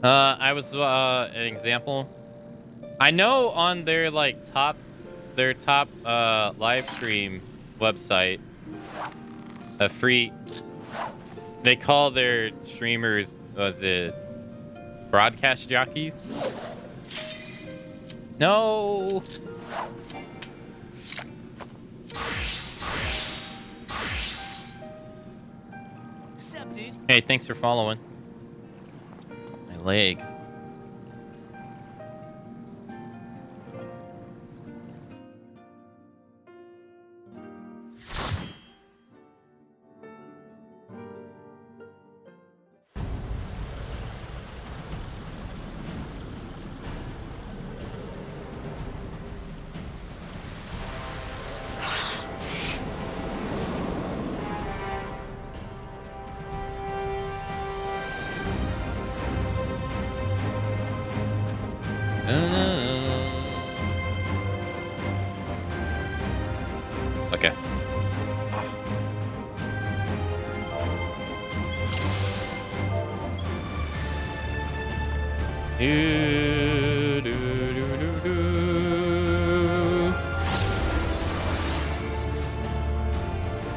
A: I was an example. I know on their top live stream website, they call their streamers, was it broadcast jockeys? No. Hey, thanks for following. My leg. Do, do, do, do, do.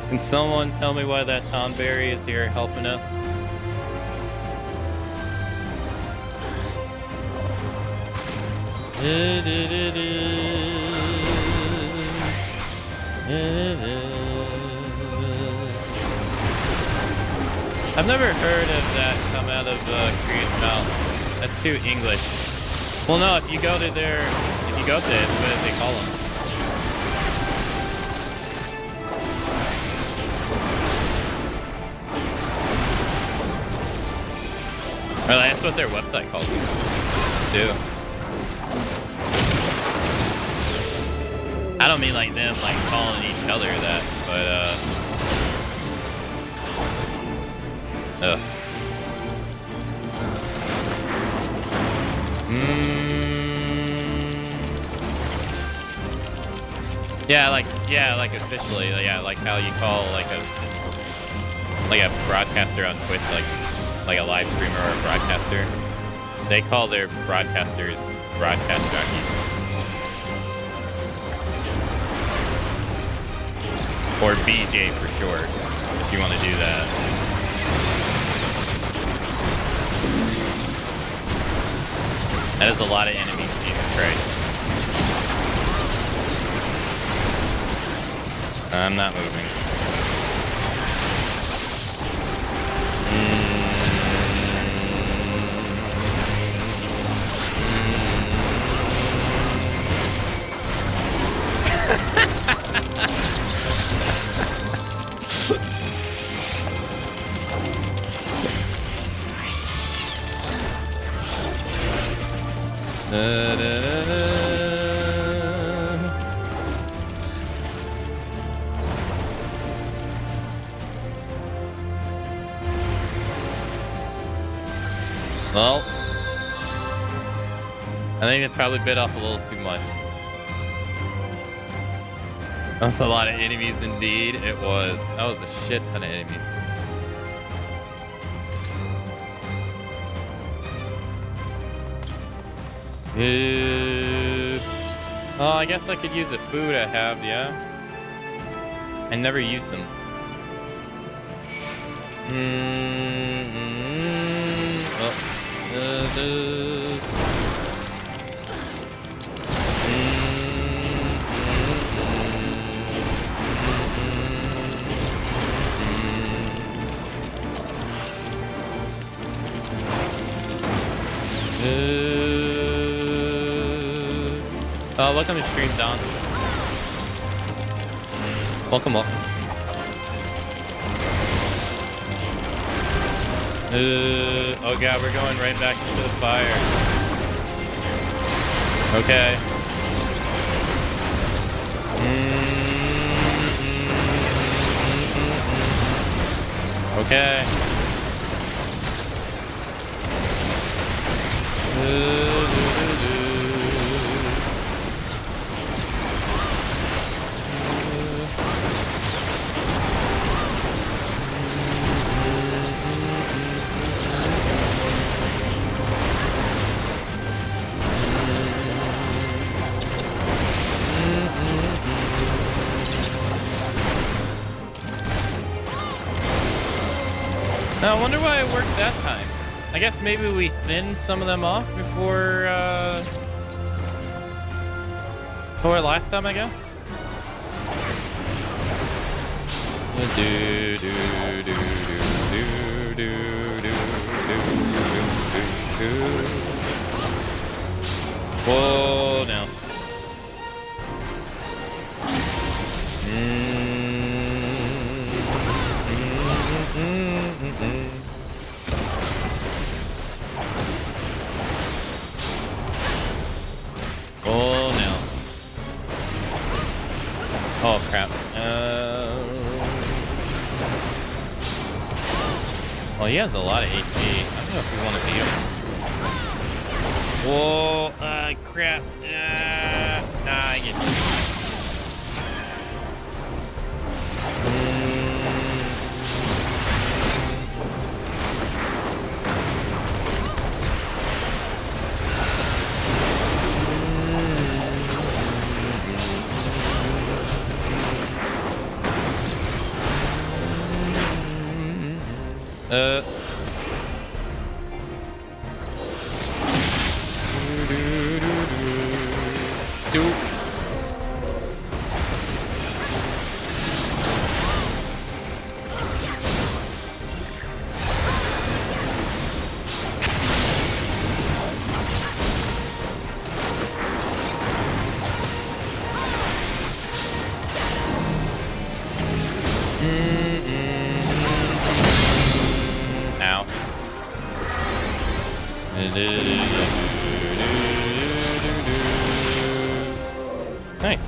A: Can someone tell me why that Tonberry is here helping us? I've never heard of that come out of Korean mouth. That's too English. Well, no, if you go to their, if you go to it, what do they call them? Or that's what their website calls them, too. I don't mean like them like calling each other that, but Yeah, like officially, yeah, like how you call like a broadcaster on Twitch, like a live streamer or a broadcaster. They call their broadcasters broadcast jockeys. Or BJ for short, if you want to do that. That is a lot of enemies, Jesus Christ. I'm not moving. Well, I think it probably bit off a little too much. That's a lot of enemies indeed. It was. That was a shit ton of enemies. Oh, I guess I could use a food I have, yeah. I never used them. Welcome to stream, Don. Welcome. Oh god, we're going right back into the fire. Okay. Okay. Now, I wonder why it worked that time. I guess maybe we thinned some of them off before last time, I guess. Whoa, now. Oh no. Oh crap. Well, he has a lot of HP. I don't know if we want to beat him. Whoa, crap. Nah, I get you. Ow. Nice.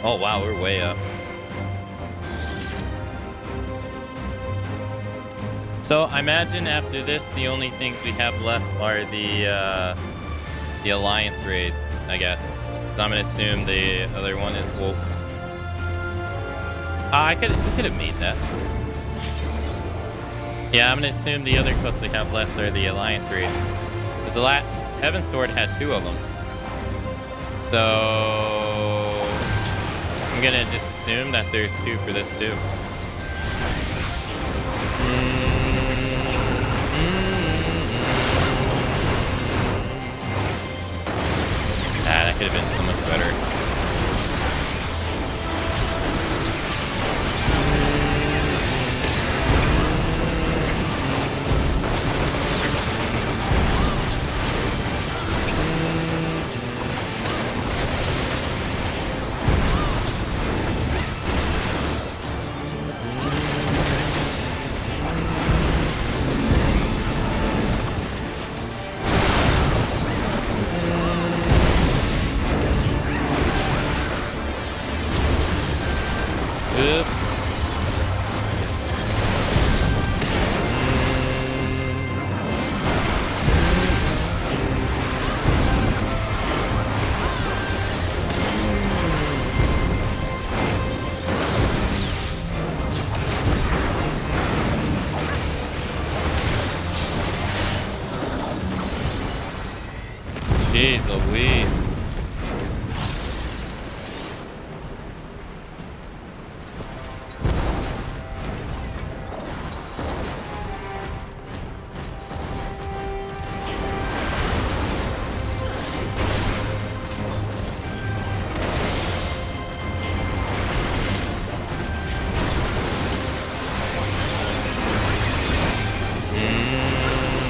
A: Oh wow, we're way up. So I imagine after this, the only things we have left are the alliance raids, I guess. So I'm gonna assume the other one is Wolf. We could have made that. Yeah, I'm gonna assume the other quests we have left are the alliance raids. Because the Heaven's Sword had 2 of them. So I'm gonna just assume that there's 2 for this too. That could have been so much better. Jeez Louise.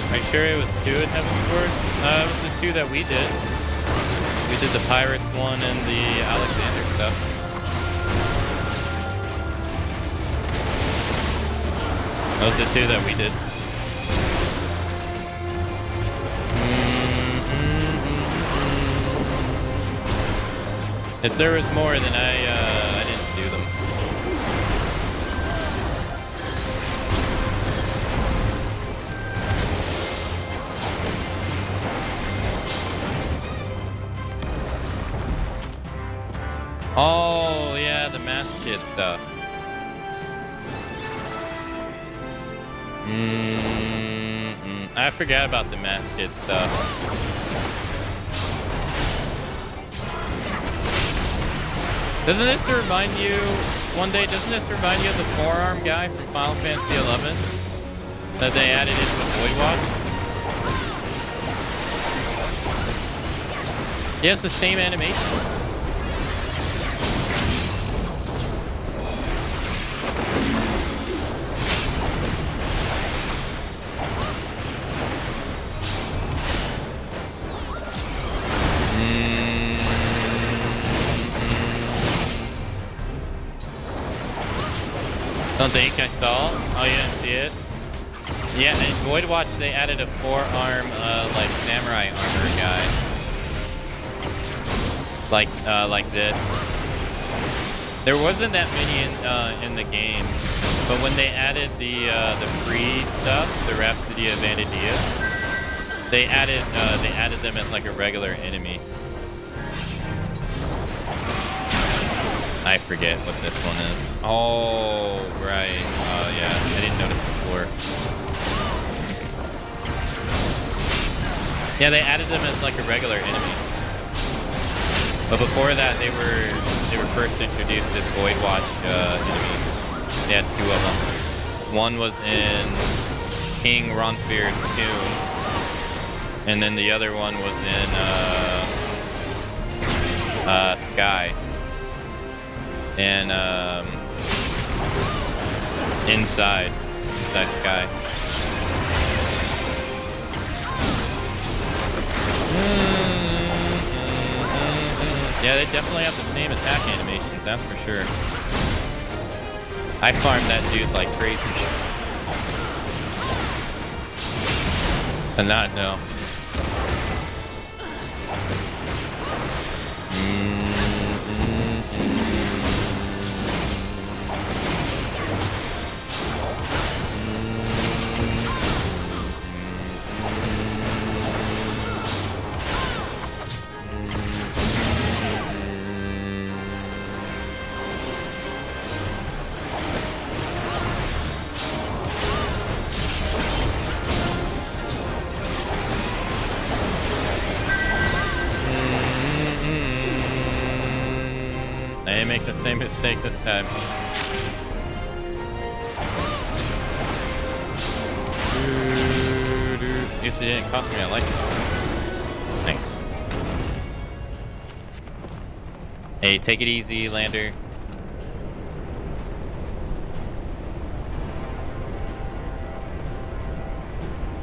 A: Are you sure it was 2 at Heaven's Sword? It was the 2 that we did. We did the Pirates one and the Alexander stuff. Those are the 2 that we did. If there was more, then I didn't do them. Oh, yeah, the Mask Kid stuff. I forgot about the Mask Kid stuff. Doesn't this remind you, doesn't this remind you of the forearm guy from Final Fantasy XI? That they added into Void Watch? He has the same animation. Don't think I saw. Oh, you didn't see it? Yeah, in Void Watch they added a forearm, like samurai armor guy. Like this. There wasn't that many in the game, but when they added the free stuff, the Rhapsody of Vanadiya, they added them as like a regular enemy. I forget what this one is. Oh, right. Yeah, I didn't notice before. Yeah, they added them as like a regular enemy. But before that, they were first introduced as Void Watch enemies. They had 2 of them. One was in King Ronsphere's tomb, and then the other one was in Sky. And inside Sky. Yeah, they definitely have the same attack animations, that's for sure. I farmed that dude like crazy. And not no. I didn't make the same mistake this time. At least it didn't cost me a life. Nice. Hey, take it easy, Lander.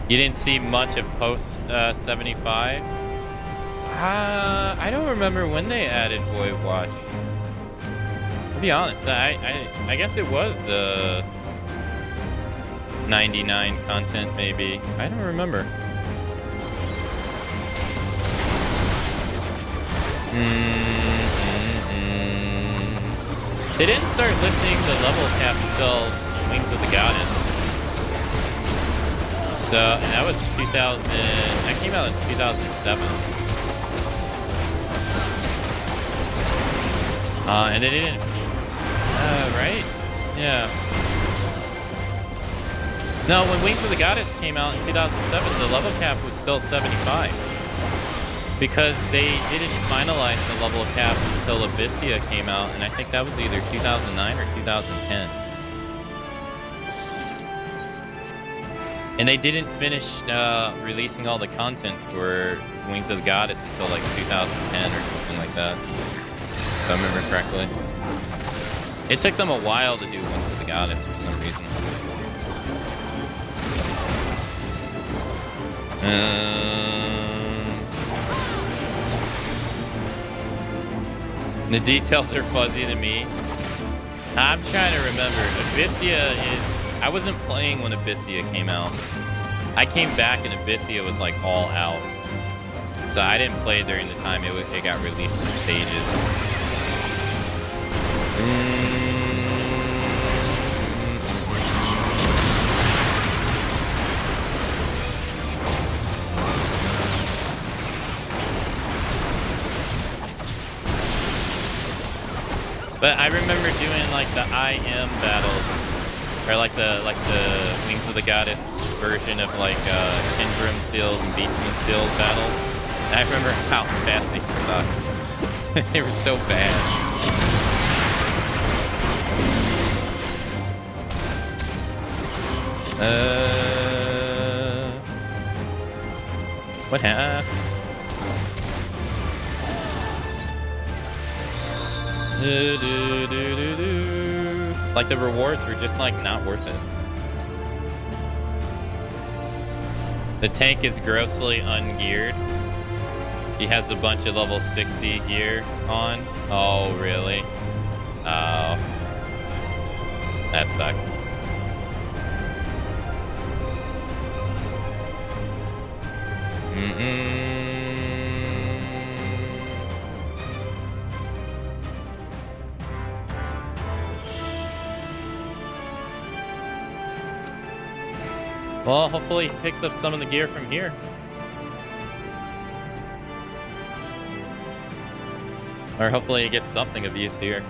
A: You didn't see much of post 75? I don't remember when they added Void Watch. To be honest, I guess it was 99 content maybe. I don't remember. They didn't start lifting the level cap until Wings of the Goddess. So, and that was 2000, that came out in 2007. And they didn't, right? Yeah. No, when Wings of the Goddess came out in 2007, the level cap was still 75. Because they didn't finalize the level cap until Abyssia came out, and I think that was either 2009 or 2010. And they didn't finish releasing all the content for Wings of the Goddess until like 2010 or something like that, if I remember correctly. It took them a while to do Wings of the Goddess for some reason. The details are fuzzy to me. I'm trying to remember. Abyssia is... I wasn't playing when Abyssia came out. I came back and Abyssia was like all out. So I didn't play during the time it got released in stages. But I remember doing like the IM battles, or like the Wings of the Goddess version of like Kindrum Seals and Beachman Seals battles. And I remember how bad they sucked. They were so bad. What happened? Like the rewards were just like not worth it. The tank is grossly ungeared. He has a bunch of level 60 gear on. Oh, really? Oh. That sucks. Well, hopefully he picks up some of the gear from here. Or hopefully he gets something of use here.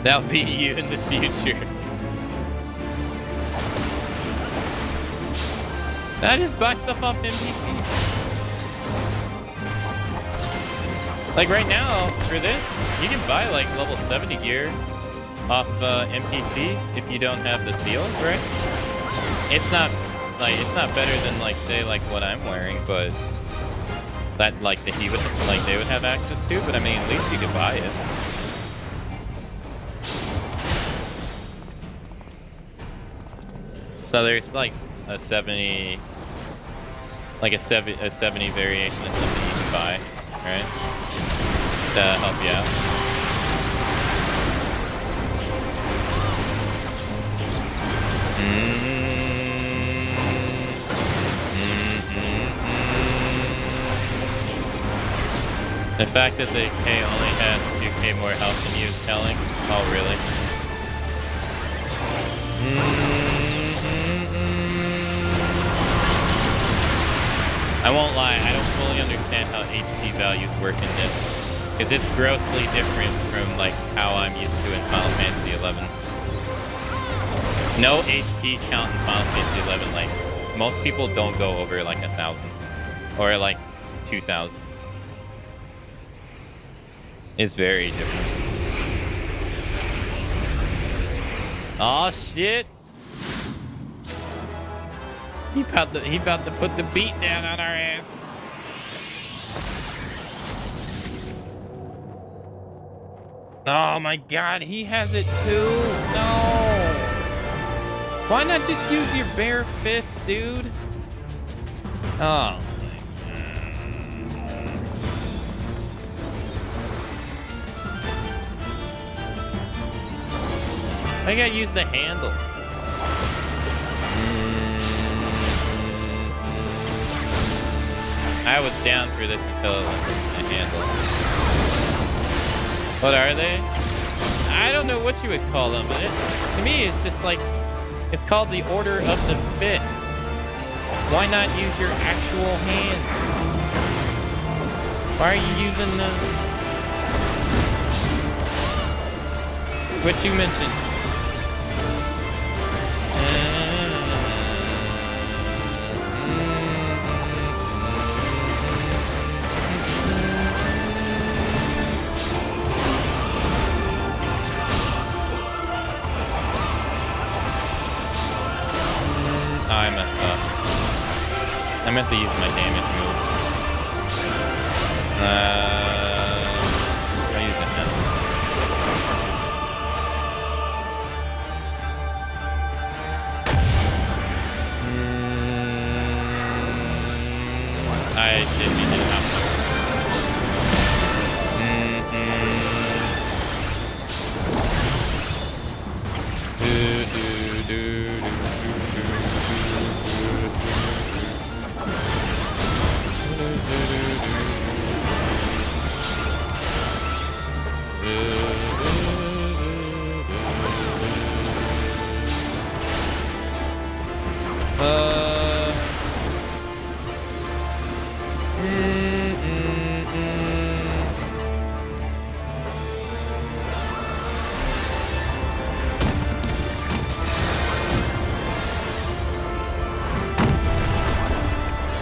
A: That'll be you in the future. I just buy stuff off NPCs. Like right now, for this, you can buy like level 70 gear off NPC if you don't have the seals, right? It's not better than like say like what I'm wearing, but that like they would have access to. But I mean, at least you could buy it. So there's like a 70, like a 70 variation of something you can buy, right? To help you out. The fact that the K only has 2k more health than you is telling. Oh, really? I won't lie, I don't fully understand how HP values work in this. Because it's grossly different from like how I'm used to in Final Fantasy XI. No HP count in Final Fantasy XI. Like, most people don't go over like 1,000. Or like 2,000. It's very different. Oh shit! He about to put the beat down on our ass. Oh my god, he has it too. No. Why not just use your bare fist, dude? Oh. I gotta use the handle. I was down for this until it was a handle. What are they? I don't know what you would call them, but to me it's just like, it's called the Order of the Fist. Why not use your actual hands? Why are you using the... What you mentioned? I messed up. I meant to use my damage move. I'll use it now. I didn't mean to have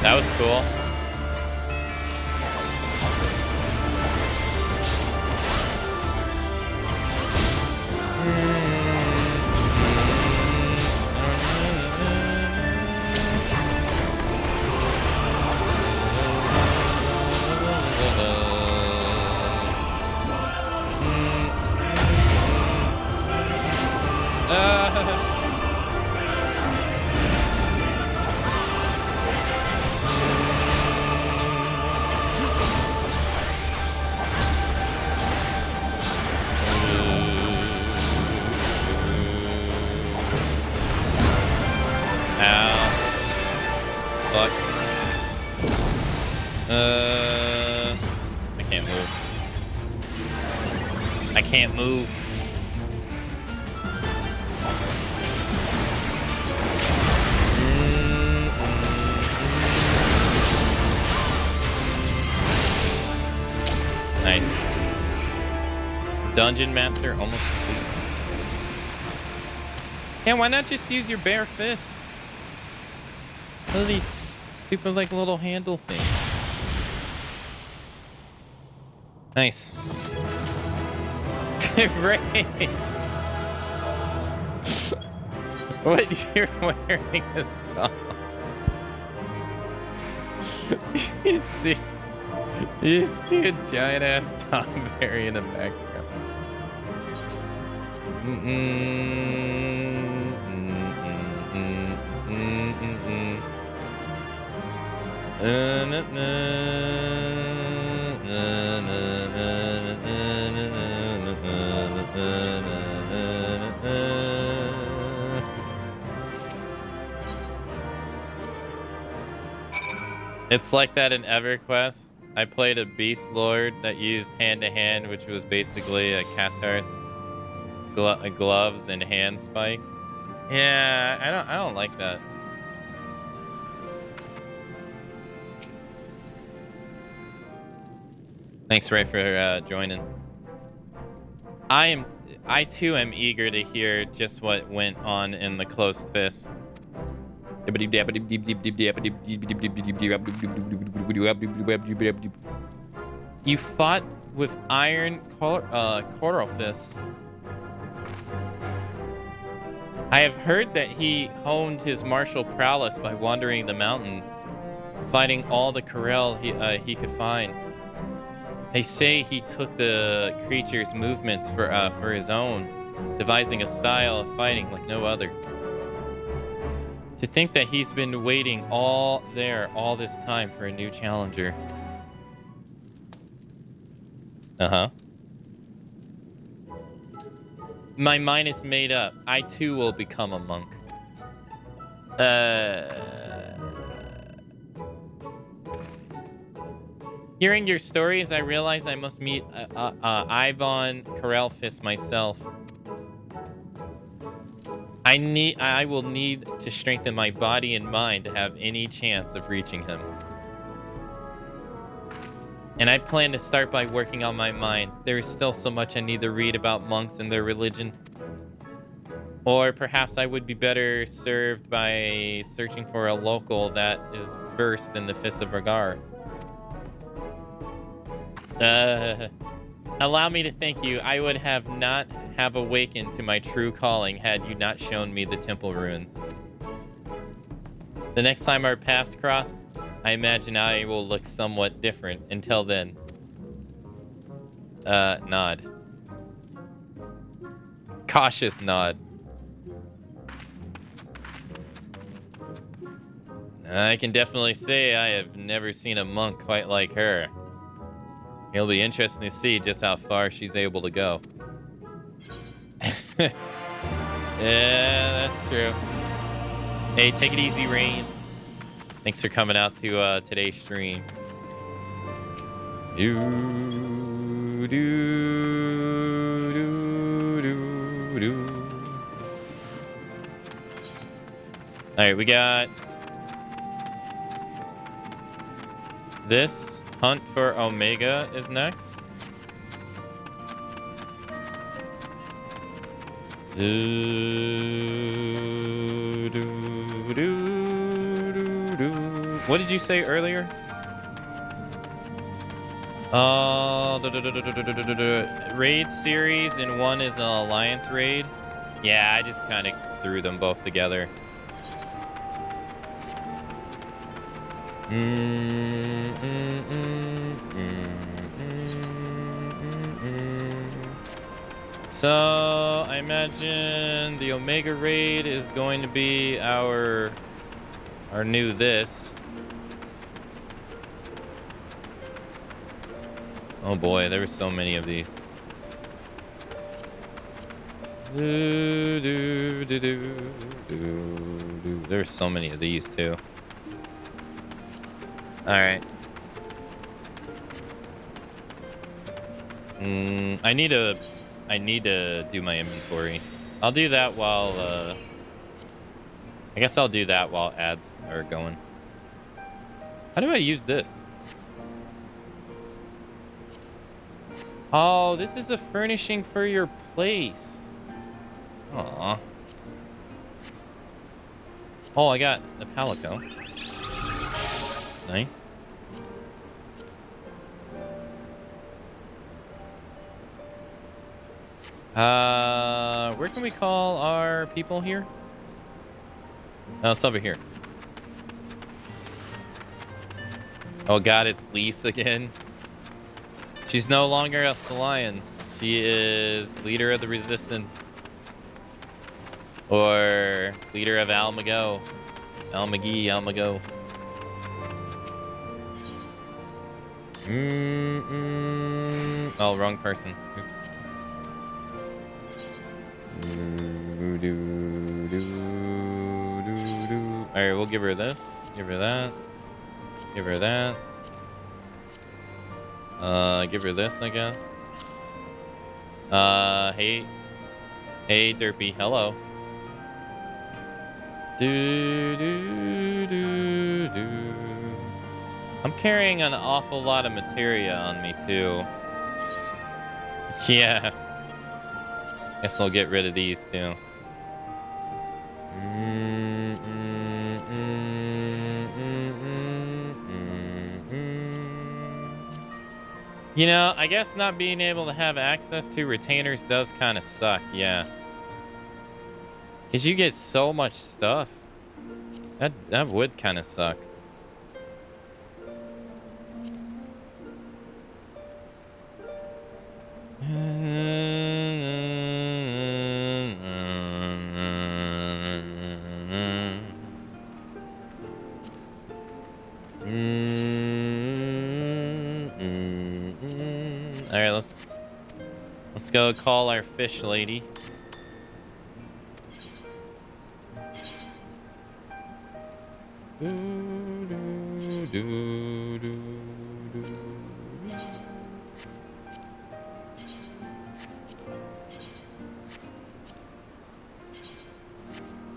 A: That was cool. I can't move. I can't move. Nice. Dungeon Master almost complete. Yeah, why not just use your bare fist? What are these stupid, like, little handle things? Nice. Right. What you're wearing is dumb. You see a giant ass Tom Berry in the background. It's like that in EverQuest. I played a Beast Lord that used hand-to-hand, which was basically a Katar's gloves and hand spikes. Yeah, I don't like that. Thanks, Ray, for joining. I too am eager to hear just what went on in the closed fist. You fought with iron coral fists. I have heard that he honed his martial prowess by wandering the mountains, fighting all the Corel he could find. They say he took the creature's movements for his own, devising a style of fighting like no other. To think that he's been waiting all this time for a new challenger. Uh-huh. My mind is made up. I too will become a monk. Hearing your stories, I realize I must meet Ivan Corelfist myself. I will need to strengthen my body and mind to have any chance of reaching him. And I plan to start by working on my mind. There is still so much I need to read about monks and their religion. Or perhaps I would be better served by searching for a local that is versed in the Fist of Ragar. Allow me to thank you. I would not have awakened to my true calling had you not shown me the temple ruins. The next time our paths cross, I imagine I will look somewhat different. Until then. Nod. Cautious nod. I can definitely say I have never seen a monk quite like her. It'll be interesting to see just how far she's able to go. Yeah, that's true. Hey, take it easy, Rain. Thanks for coming out to today's stream. All right, we got this. Hunt for Omega is next. What did you say earlier? Raid series and one is an alliance raid. Yeah, I just kind of threw them both together. So I imagine the Omega raid is going to be our new this. Oh boy, there were so many of these. There's so many of these too. All right. I need to do my inventory. I'll do that while I guess I'll do that while ads are going. How do I use this? Oh, this is a furnishing for your place. Aw. Oh, I got the Palico. Nice. Where can we call our people here? Oh, it's over here. Oh god, it's Lise again. She's no longer a Solian. She is leader of the Resistance. Or leader of Almago. Almago. Oh, wrong person. Oops. Alright, we'll give her this. Give her that. Give her that. Give her this, I guess. Hey, Derpy, hello. I'm carrying an awful lot of materia on me too. Yeah. Guess I'll get rid of these too. You know, I guess not being able to have access to retainers does kind of suck, yeah. Because you get so much stuff. That would kind of suck. Alright, let's go call our fish lady.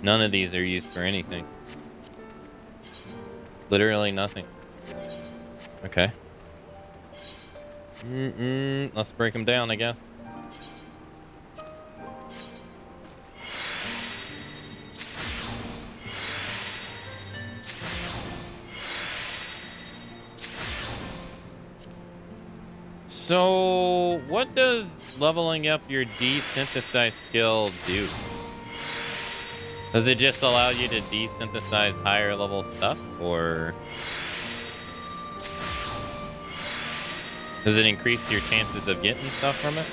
A: None of these are used for anything. Literally nothing. Okay. Let's break them down, I guess. So, what does leveling up your desynthesize skill do? Does it just allow you to desynthesize higher level stuff, or does it increase your chances of getting stuff from it?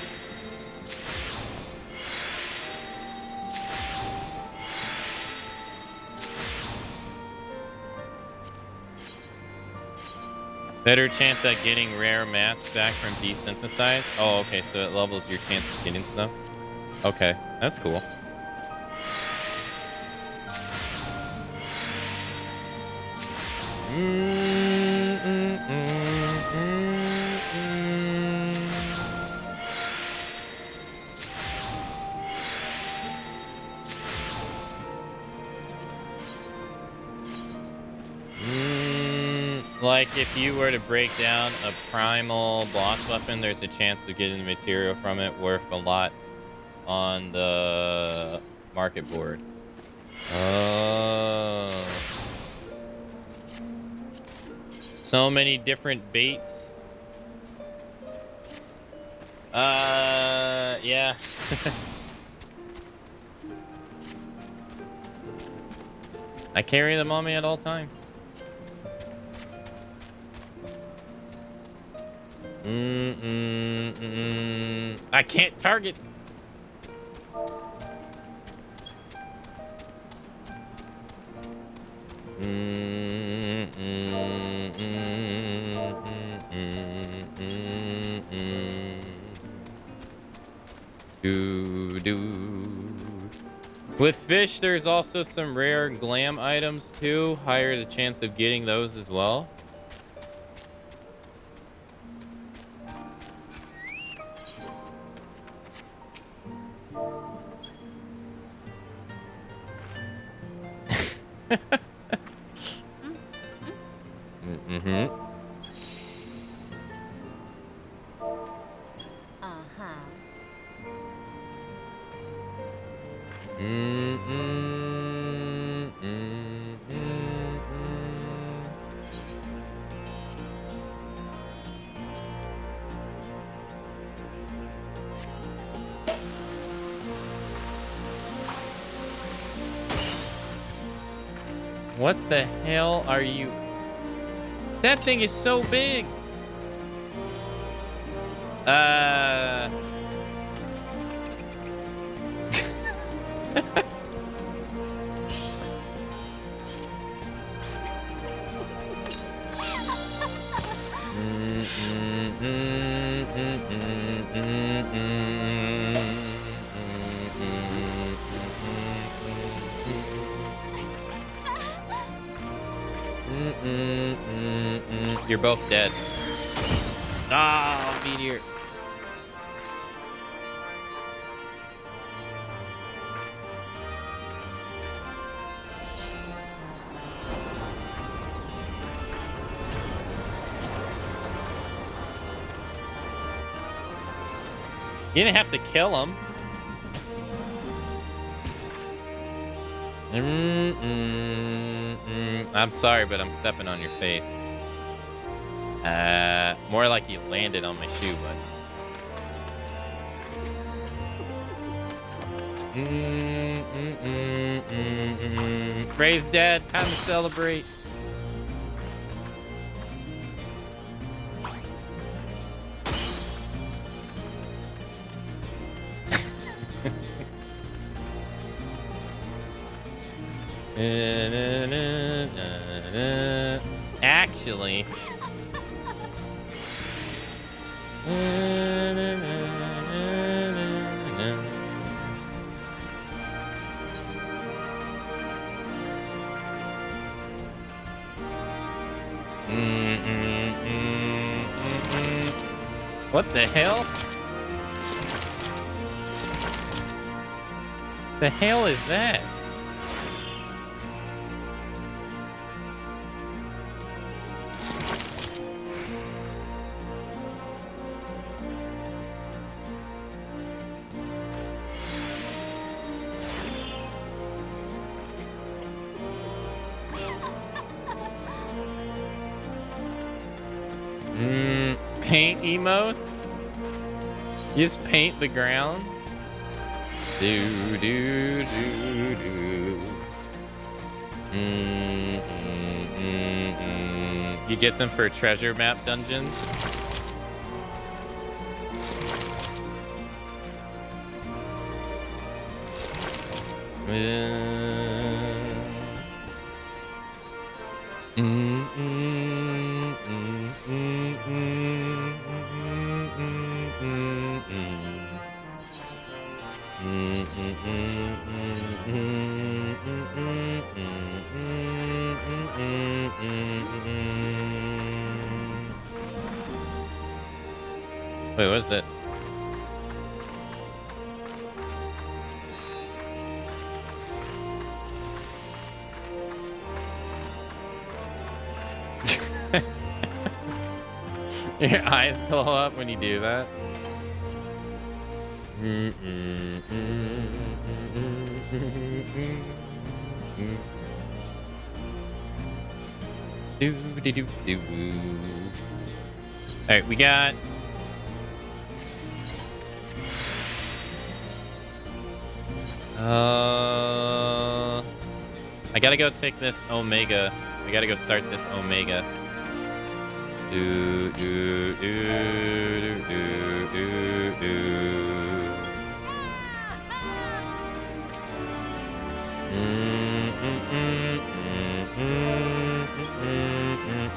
A: Better chance at getting rare mats back from desynthesize? Oh, okay, so it levels your chance of getting stuff. Okay, that's cool. Like, if you were to break down a primal boss weapon, there's a chance of getting the material from it worth a lot on the market board. Oh. So many different baits. Yeah. I carry them on me at all times. I can't target. With fish, there's also some rare glam items too. Higher the chance of getting those as well. What the hell are you? That thing is so big. You're both dead. Ah, meteor. You didn't have to kill him. I'm sorry, but I'm stepping on your face. More like you landed on my shoe, but. Ray's dead. Time to celebrate. Actually. What the hell? The hell is that? Paint emotes? You just paint the ground? Do do do do. You get them for treasure map dungeons? Wait, what's this? Your eyes glow up when you do that. Do do do do. All right, we got. I gotta go take this Omega. I gotta go start this Omega. Do do do do do do do.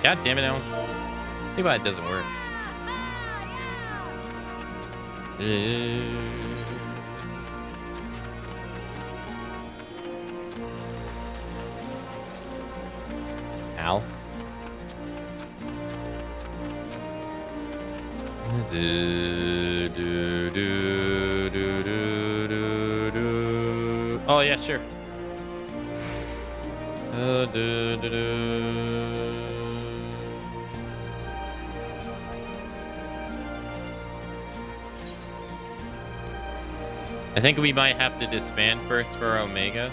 A: God damn it, Alex. See why it doesn't work. Ow. Do, do, do, do, do, do, do. Oh, yeah, sure. Do, do, do. I think we might have to disband first for Omega.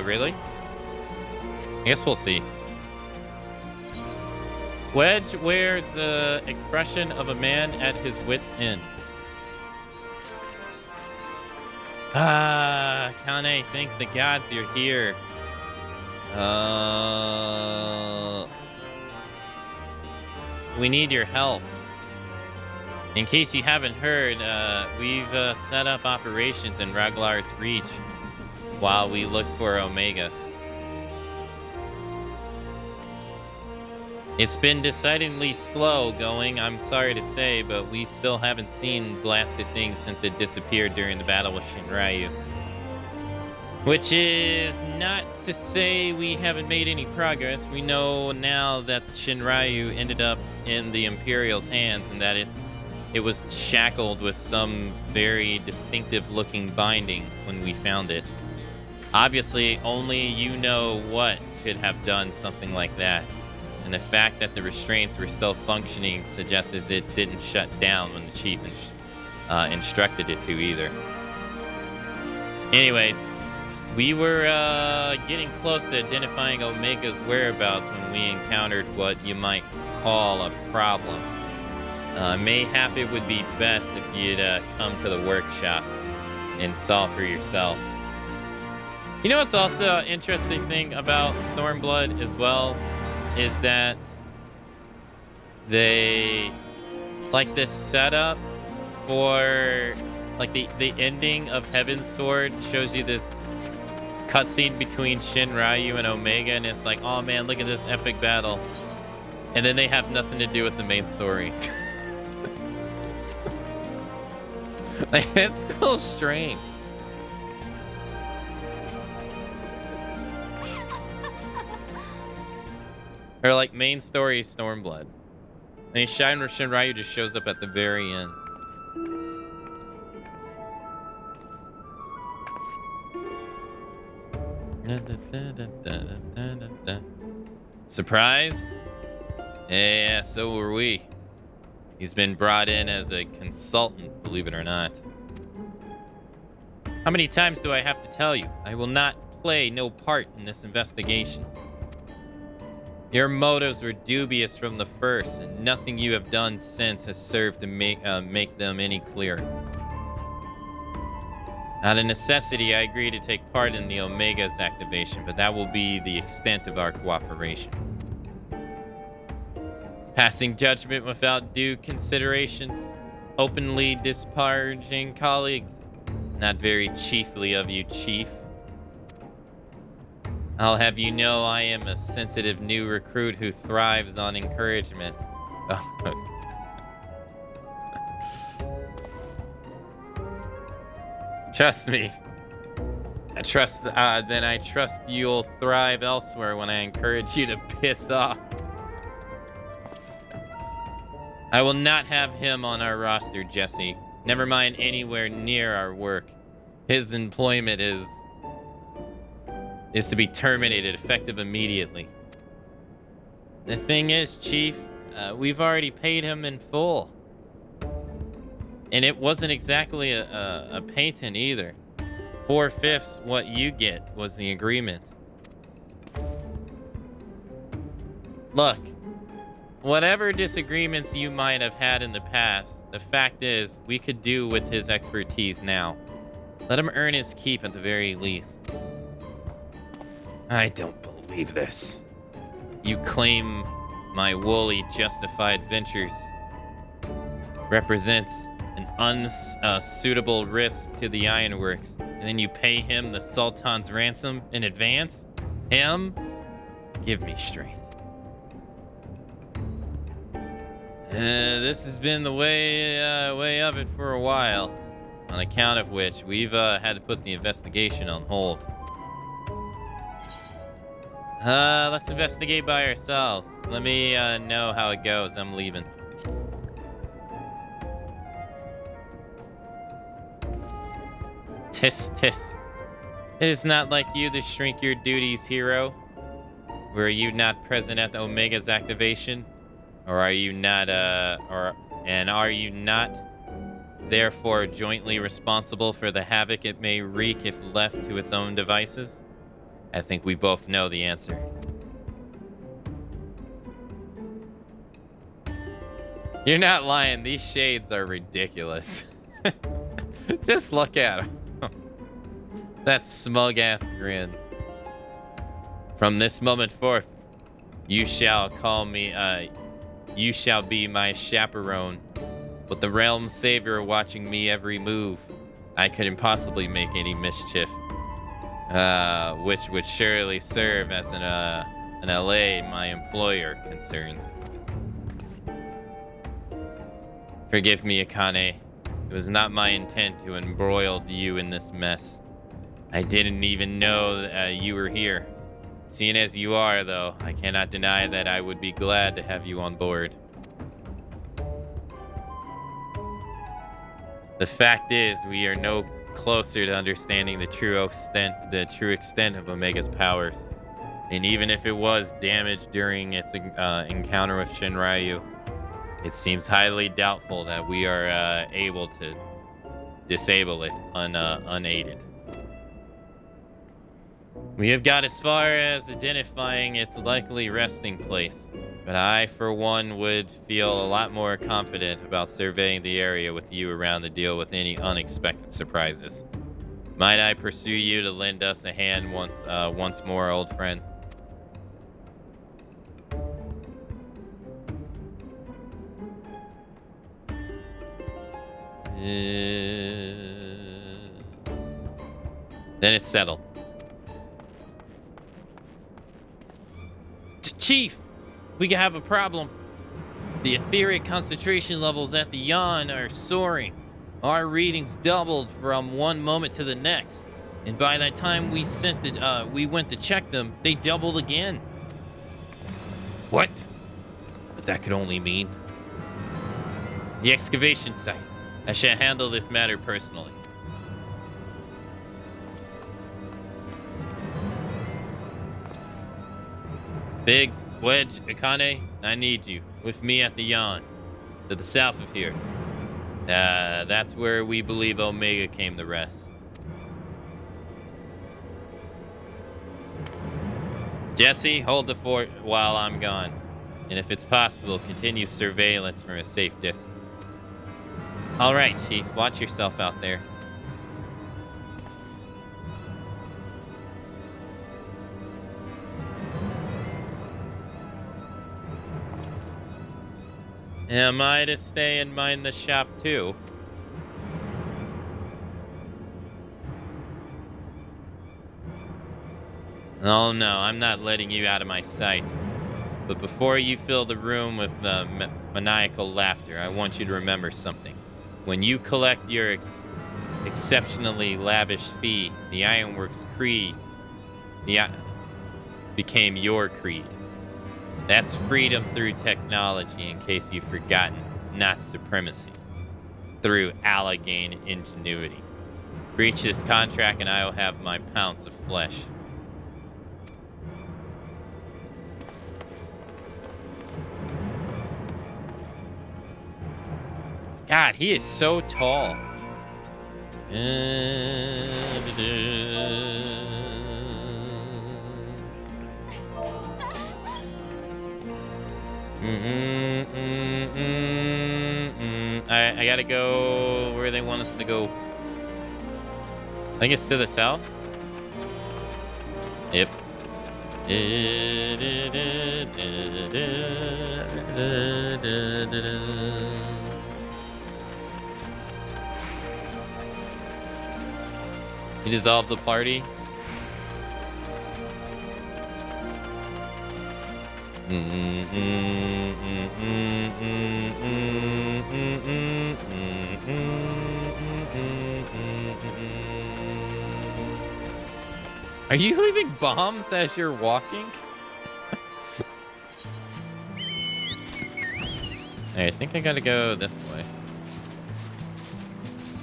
A: Really? I guess we'll see. Wedge wears the expression of a man at his wit's end. Ah, Kane, thank the gods you're here. We need your help. In case you haven't heard, we've set up operations in Raglar's Reach while we look for Omega. It's been decidedly slow going, I'm sorry to say, but we still haven't seen blasted things since it disappeared during the battle with Shinryu. Which is not to say we haven't made any progress. We know now that Shinryu ended up in the Imperial's hands and that it was shackled with some very distinctive looking binding when we found it. Obviously, only you know what could have done something like that. And the fact that the restraints were still functioning suggests it didn't shut down when the chief instructed it to either. Anyways, we were getting close to identifying Omega's whereabouts when we encountered what you might call a problem. Mayhap it would be best if you'd come to the workshop and saw for yourself. You know what's also an interesting thing about Stormblood as well is that they like this setup for like the ending of Heaven's Sword shows you this cutscene between Shinryu and Omega, and it's like, oh man, look at this epic battle, and then they have nothing to do with the main story. Like, it's a little strange. Or like main story Stormblood. I mean, Shinryu just shows up at the very end. Surprised? Yeah, so were we. He's been brought in as a consultant, believe it or not. How many times do I have to tell you? I will not play no part in this investigation. Your motives were dubious from the first, and nothing you have done since has served to make them any clearer. Out of necessity, I agree to take part in the Omega's activation, but that will be the extent of our cooperation. Passing judgment without due consideration, openly disparaging colleagues, not very chiefly of you, Chief. I'll have you know I am a sensitive new recruit who thrives on encouragement. Trust me. I trust you'll thrive elsewhere when I encourage you to piss off. I will not have him on our roster, Jesse. Never mind anywhere near our work. His employment is to be terminated, effective immediately. The thing is, Chief, we've already paid him in full. And it wasn't exactly a patent either. 4/5 what you get was the agreement. Look, whatever disagreements you might have had in the past, the fact is we could do with his expertise now. Let him earn his keep at the very least. I don't believe this. You claim my woolly justified ventures represents an unsuitable risk to the ironworks, and then you pay him the Sultan's ransom in advance? Him? Give me strength. This has been the way of it for a while, on account of which we've had to put the investigation on hold. Let's investigate by ourselves. Let me know how it goes. I'm leaving. Tis, tis. It is not like you to shrink your duties, hero. Were you not present at the Omega's activation? Or are you not, are you not, therefore, jointly responsible for the havoc it may wreak if left to its own devices? I think we both know the answer. You're not lying. These shades are ridiculous. Just look at them. That smug-ass grin. From this moment forth, you shall call me, you shall be my chaperone. With the realm's savior watching me every move, I couldn't possibly make any mischief. Which would surely serve as an allay my employer concerns. Forgive me, Akane. It was not my intent to embroil you in this mess. I didn't even know you were here. Seeing as you are, though, I cannot deny that I would be glad to have you on board. The fact is, we are no closer to understanding the true extent of Omega's powers. And even if it was damaged during its encounter with Shinryu, it seems highly doubtful that we are able to disable it unaided. We have got as far as identifying its likely resting place, but I, for one, would feel a lot more confident about surveying the area with you around to deal with any unexpected surprises. Might I pursue you to lend us a hand once more, old friend? Then it's settled. Chief, we have a problem. The etheric concentration levels at the Yan are soaring. Our readings doubled from one moment to the next, and by the time we went to check them, they doubled again. What? But that could only mean the excavation site. I shall handle this matter personally. Biggs, Wedge, Akane, I need you with me at the Yan, to the south of here. That's where we believe Omega came to rest. Jesse, hold the fort while I'm gone, and if it's possible, continue surveillance from a safe distance. All right, Chief, watch yourself out there. Am I to stay and mind the shop too? Oh no, I'm not letting you out of my sight. But before you fill the room with maniacal laughter, I want you to remember something. When you collect your exceptionally lavish fee, the Ironworks creed became your creed. That's freedom through technology, in case you've forgotten, not supremacy. Through Alleghane ingenuity. Breach this contract and I will have my pounds of flesh. God, he is so tall. I gotta go where they want us to go. I think it's to the south. Yep. He dissolved the party. Are you leaving bombs as you're walking? I think I gotta go this way.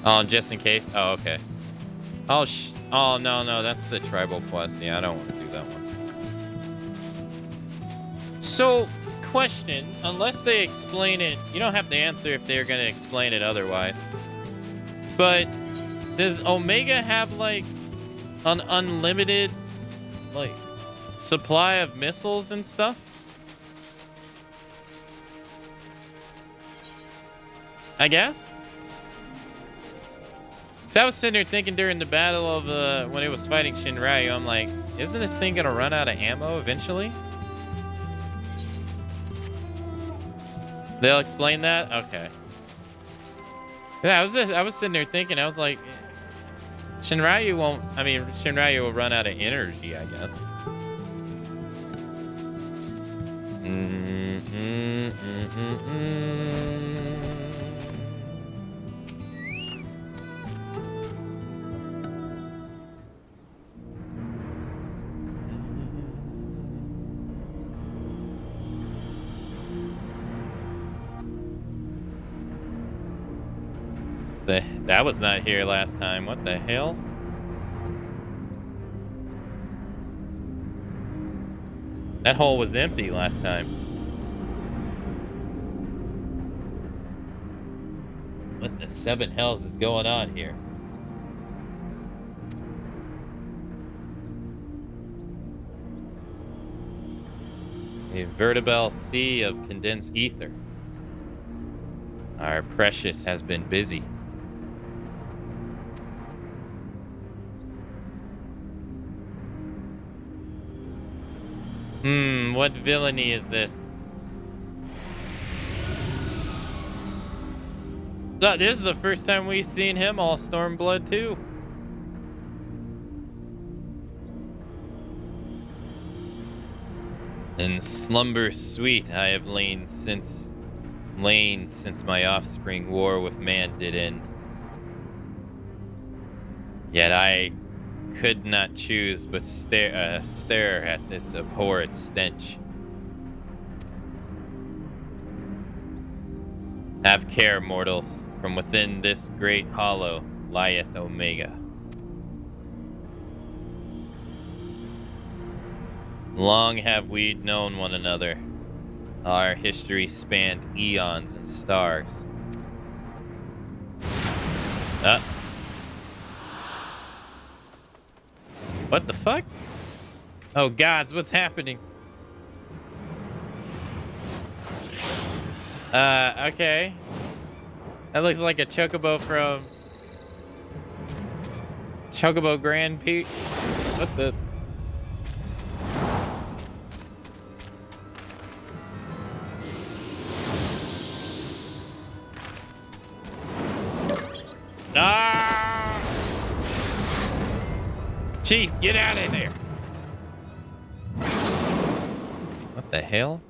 A: Oh, just in case? Oh, okay. Oh, oh, no, that's the tribal quest. Yeah, I don't want to do that one. So, question, unless they explain it, you don't have to answer if they're going to explain it otherwise. But does Omega have, like, an unlimited, like, supply of missiles and stuff? I guess? So I was sitting there thinking during the battle of when it was fighting Shinryu, I'm like, isn't this thing gonna run out of ammo eventually? They'll explain that? Okay. Yeah, I was sitting there thinking, I was like, Shinryu will run out of energy, I guess. That was not here last time. What the hell? That hole was empty last time. What the seven hells is going on here? A veritable sea of condensed ether. Our precious has been busy. What villainy is this? This is the first time we've seen him all Stormblood too. In slumber sweet I have lain since my offspring war with man did end. Yet I could not choose but stare at this abhorrent stench. Have care, mortals. From within this great hollow lieth Omega. Long have we known one another. Our history spanned eons and stars. What the fuck? Oh gods, what's happening? Okay. That looks like a chocobo from Chocobo Grand Prix. What the? Ah! Chief, get out of there! What the hell?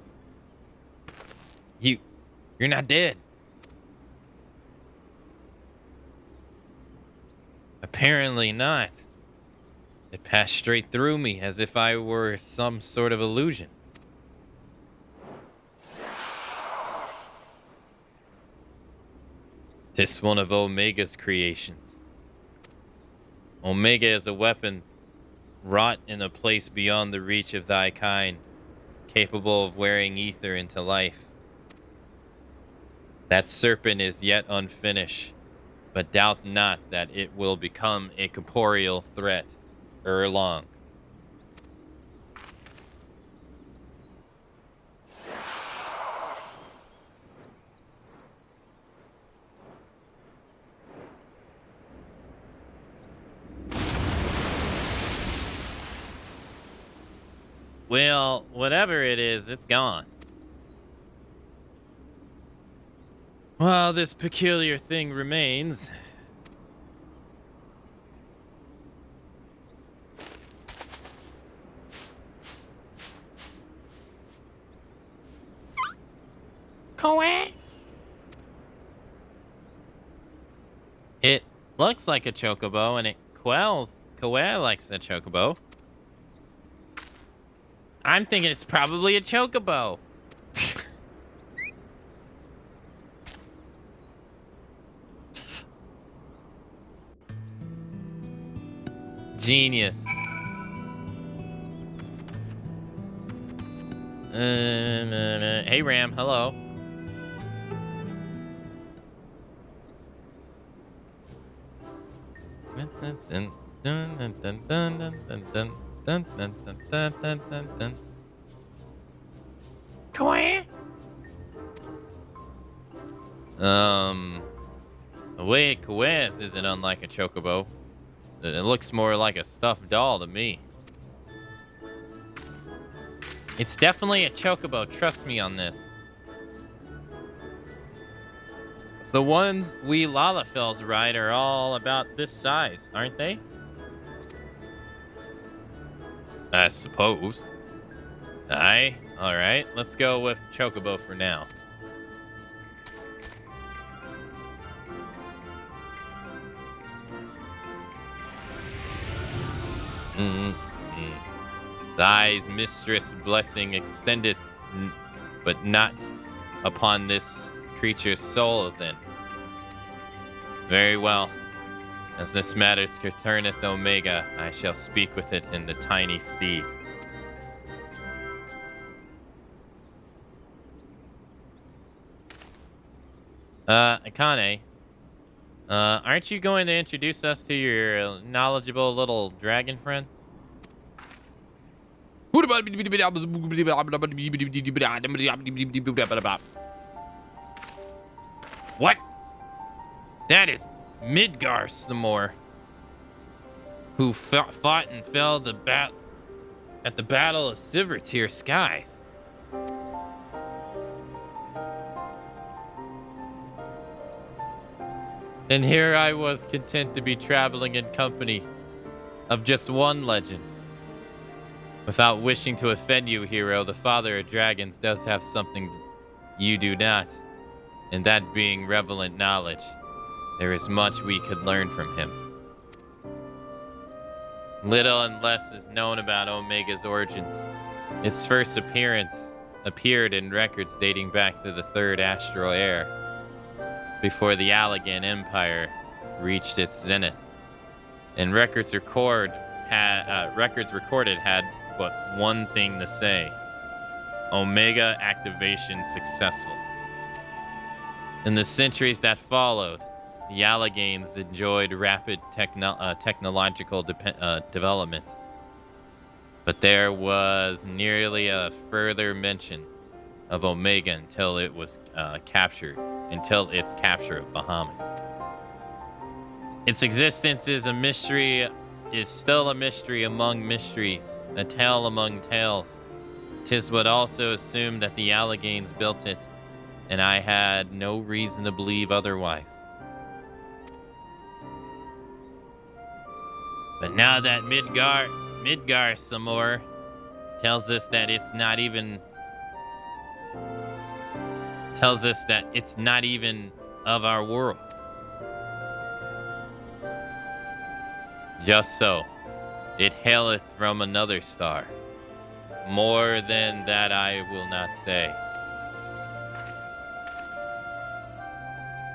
A: You're not dead. Apparently not. It passed straight through me as if I were some sort of illusion. Tis one of Omega's creations. Omega is a weapon wrought in a place beyond the reach of thy kind, capable of wearing ether into life. That serpent is yet unfinished, but doubt not that it will become a corporeal threat ere long. Well, whatever it is, it's gone. While this peculiar thing remains,
F: Koe?
A: it looks like a chocobo and it quells. Koe likes a chocobo. I'm thinking it's probably a chocobo. Genius. Hey Ram, hello.
F: Koe?
A: The way it wears isn't unlike a chocobo. It looks more like a stuffed doll to me. It's definitely a chocobo, trust me on this. The ones we Lalafels ride are all about this size, aren't they? I suppose. Aye, alright, let's go with chocobo for now. Thy's mistress blessing extendeth, but not upon this creature's soul, then. Very well. As this matter concerneth Omega, I shall speak with it in the tiny steed. Akane, aren't you going to introduce us to your knowledgeable little dragon friend? What? That is Midgar Samor, who fought and fell at the Battle of Silvertear Skies. And here I was content to be traveling in company of just one legend. Without wishing to offend you, hero, the father of dragons does have something you do not, and that being relevant knowledge. There is much we could learn from him. Little and less is known about Omega's origins. Its first appearance appeared in records dating back to the Third Astral Era, before the Allagan Empire reached its zenith. And records recorded had but one thing to say: Omega activation successful. In the centuries that followed, the Allaganes enjoyed rapid technological development. But there was nearly a further mention of Omega until its capture of Bahamut. Its existence is still a mystery among mysteries, a tale among tales. 'Tis what also assumed that the Allaganes built it, and I had no reason to believe otherwise. But now that Midgar Samor tells us that it's not even of our world. Just so, it haileth from another star. More than that I will not say.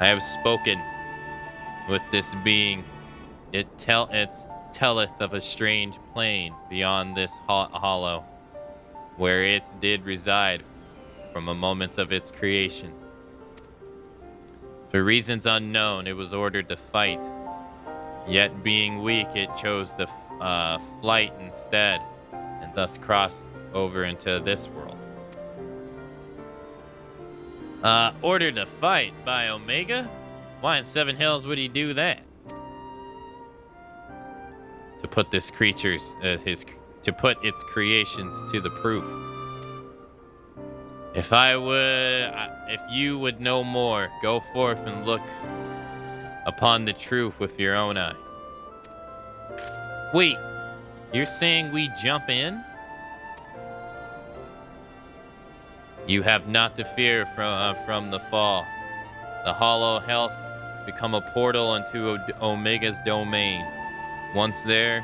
A: I have spoken with this being. It telleth of a strange plane beyond this hollow, where it did reside from the moments of its creation. For reasons unknown, it was ordered to fight. Yet being weak, it chose the flight instead, and thus crossed over into this world. Ordered to fight by Omega? Why in Seven Hills would he do that? To put its creations to the proof. If you would know more, go forth and look upon the truth with your own eyes. Wait, you're saying we jump in? You have not to fear from the fall. The hollow health become a portal into Omega's domain. Once there,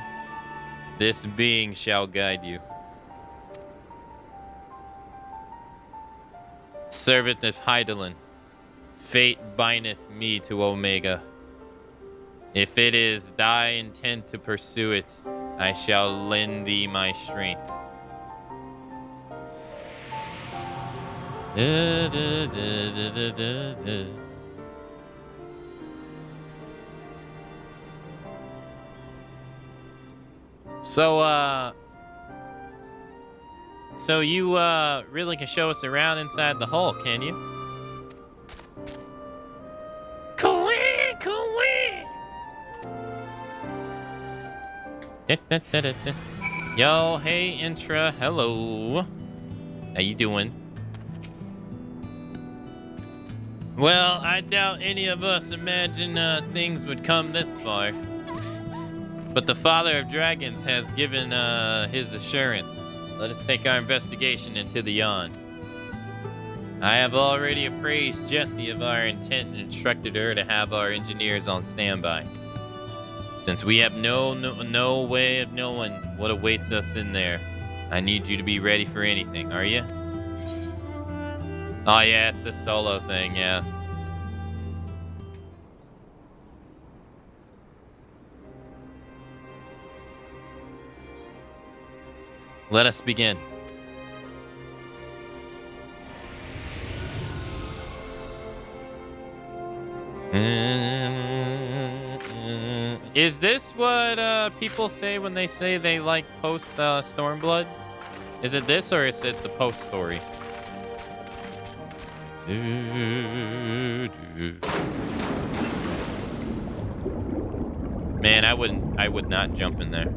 A: this being shall guide you. Servant of Hydaelyn, fate bindeth me to Omega. If it is thy intent to pursue it, I shall lend thee my strength. So you really can show us around inside the hull, can you?
F: Cool.
A: Yo, hey, Intra. Hello. How you doing? Well, I doubt any of us imagined things would come this far. But the Father of Dragons has given his assurance. Let us take our investigation into the Yawn. I have already appraised Jessie of our intent and instructed her to have our engineers on standby. Since we have no way of knowing what awaits us in there, I need you to be ready for anything, are you? Oh yeah, it's a solo thing, yeah. Let us begin. Is this what people say when they say they like post Stormblood? Is it this or is it the post story? Man, I would not jump in there.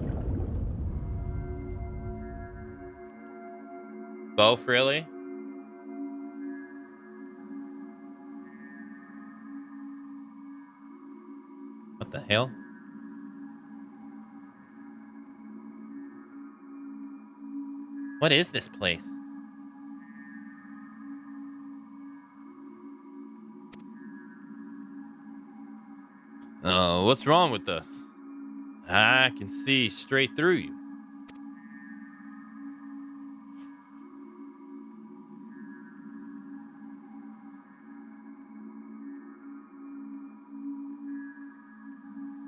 A: Both, really? What the hell? What is this place? What's wrong with us? I can see straight through you.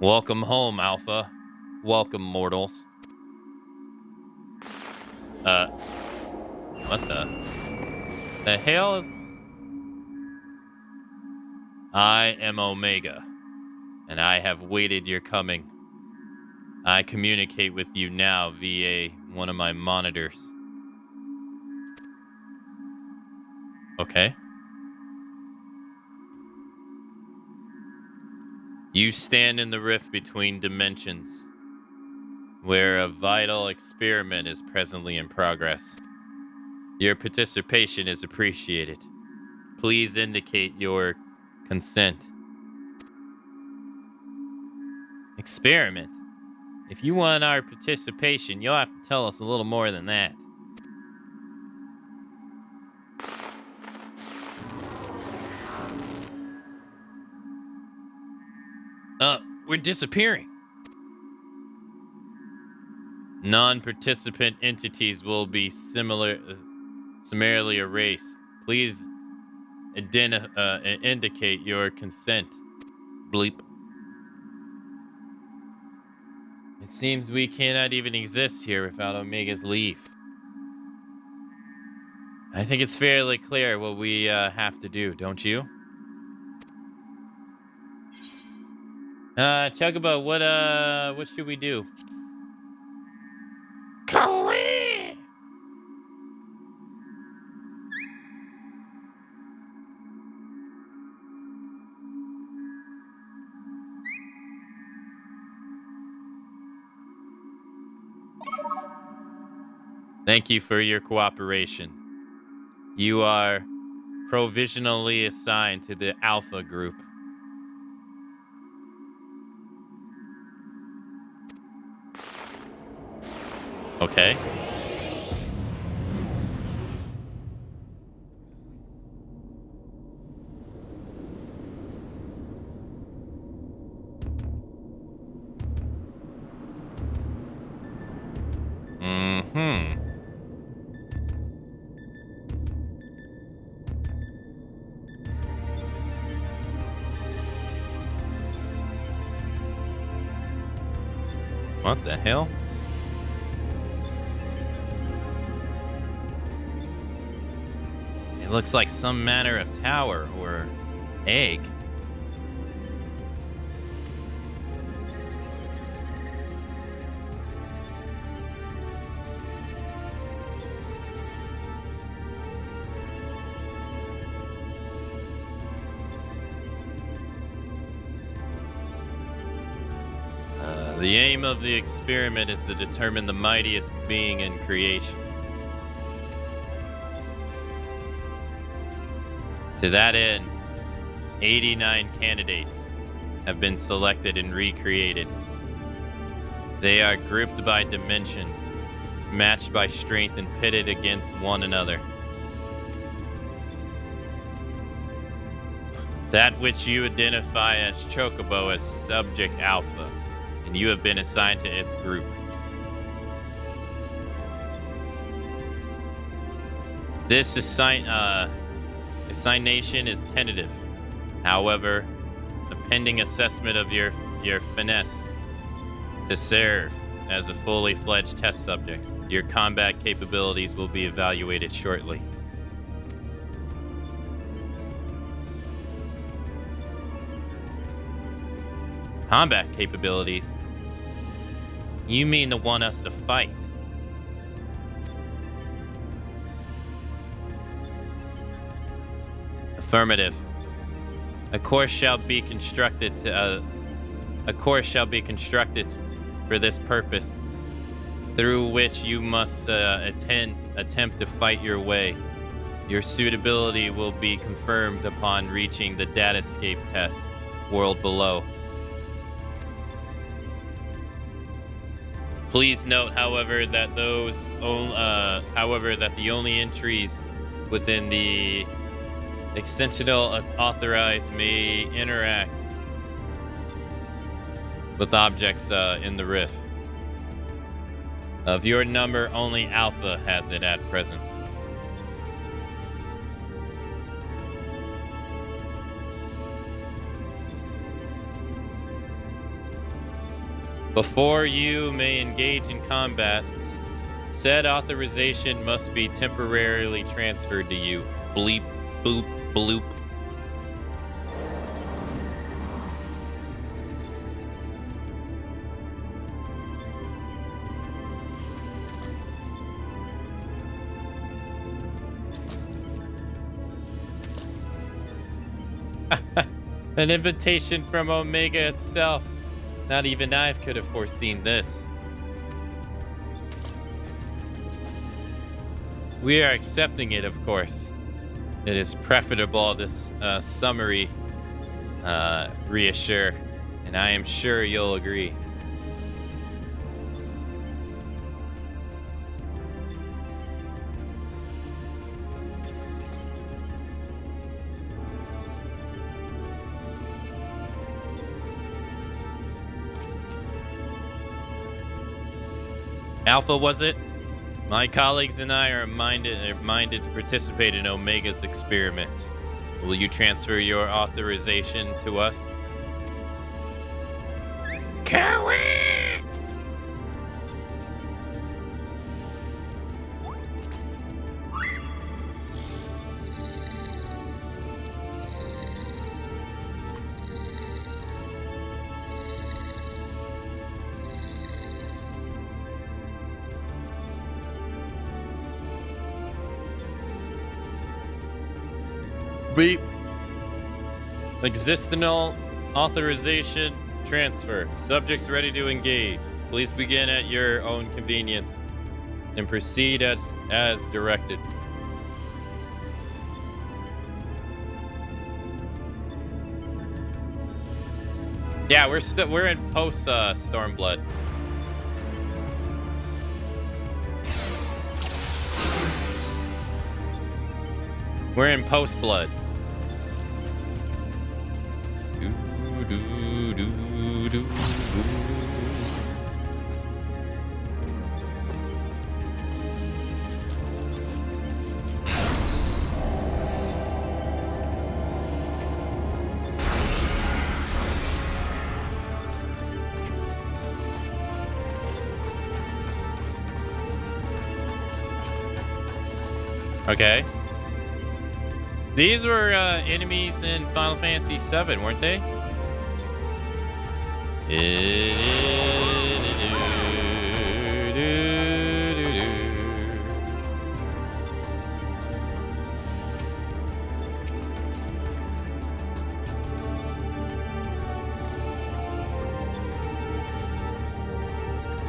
A: Welcome home, Alpha. Welcome, mortals. What the hell is... I am Omega, and I have waited your coming. I communicate with you now via one of my monitors. Okay. You stand in the rift between dimensions, where a vital experiment is presently in progress. Your participation is appreciated. Please indicate your consent. Experiment? If you want our participation, you'll have to tell us a little more than that. We're disappearing. Non-participant entities will be summarily erased. Please indicate your consent. Bleep. It seems we cannot even exist here without Omega's leave. I think it's fairly clear what we have to do, don't you? Chocobo, what should we do?
F: Kawee!
A: Thank you for your cooperation. You are provisionally assigned to the Alpha group. Okay. Mm-hmm. What the hell? It looks like some manner of tower or egg. The aim of the experiment is to determine the mightiest being in creation. To that end, 89 candidates have been selected and recreated. They are grouped by dimension, matched by strength, and pitted against one another. That which you identify as Chocobo as Subject Alpha, and you have been assigned to its group. This assignation is tentative. However, the pending assessment of your finesse to serve as a fully fledged test subject. Your combat capabilities will be evaluated shortly. Combat capabilities? You mean to want us to fight? Affirmative. A course shall be constructed for this purpose, through which you must attempt to fight your way. Your suitability will be confirmed upon reaching the datascape test world below. Please note, however, that the only entries within the extensional authorized may interact with objects in the rift. Of your number, only Alpha has it at present. Before you may engage in combat, said authorization must be temporarily transferred to you. Bleep, boop, bloop. An invitation from Omega itself. Not even I could have foreseen this. We are accepting it, of course. It is preferable this summary reassure, and I am sure you'll agree. Alpha, was it? My colleagues and I are minded to participate in Omega's experiments. Will you transfer your authorization to us?
F: Coward!
A: Beep. Existential authorization transfer. Subjects ready to engage. Please begin at your own convenience and proceed as directed. Yeah, we're in post Stormblood. We're in post blood. Okay. These were enemies in Final Fantasy VII, weren't they?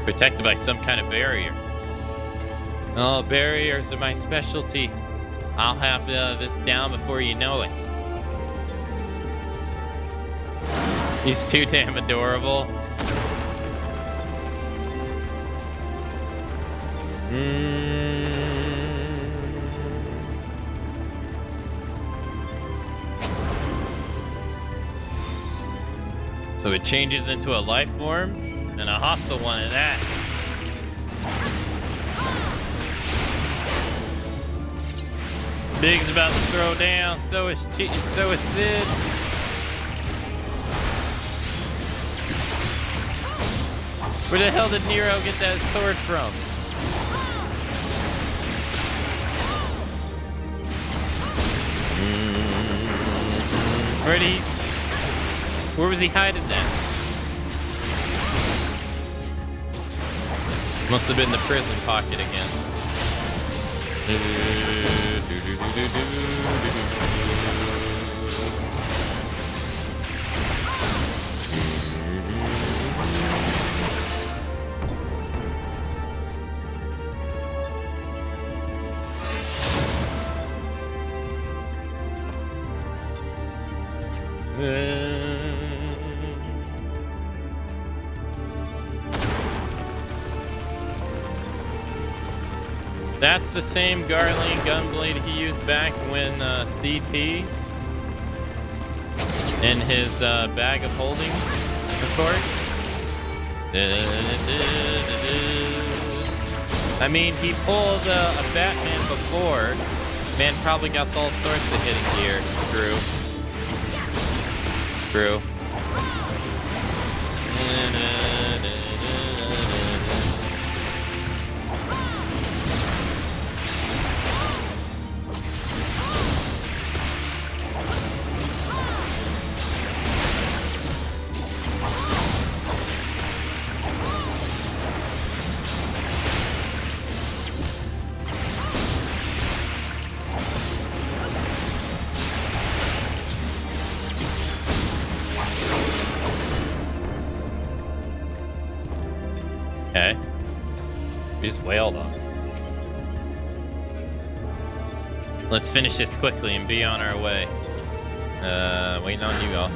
A: Protected by some kind of barrier. Oh, barriers are my specialty. I'll have this down before you know it. He's too damn adorable. So it changes into a life form, and a hostile one at that. Big's about to throw down, so is Sid. Where the hell did Nero get that sword from? Where was he hiding then? Must have been the prison pocket again. That's the same Garling gunblade he used back when CT in his bag of holding, of course. I mean, he pulled a Batman before. Man probably got all sorts of hidden gear. True. Okay. We just wailed on him. Let's finish this quickly and be on our way. Waiting on you all.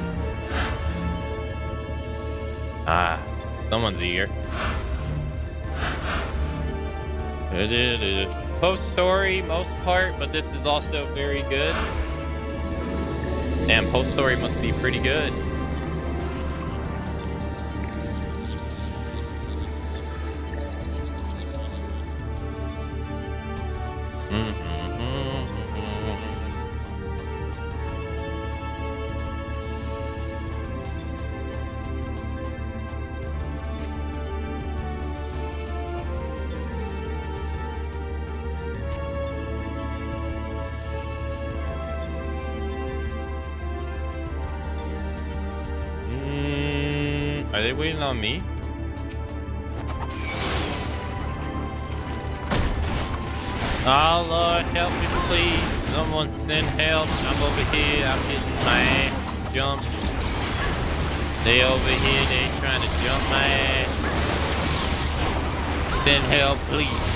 A: Ah, someone's eager. Post story, most part, but this is also very good. Damn, post story must be pretty good. Are they waiting on me? Oh Lord, help me please. Someone send help. I'm over here. I'm getting my ass jumped. They over here. They trying to jump my ass. Send help, please.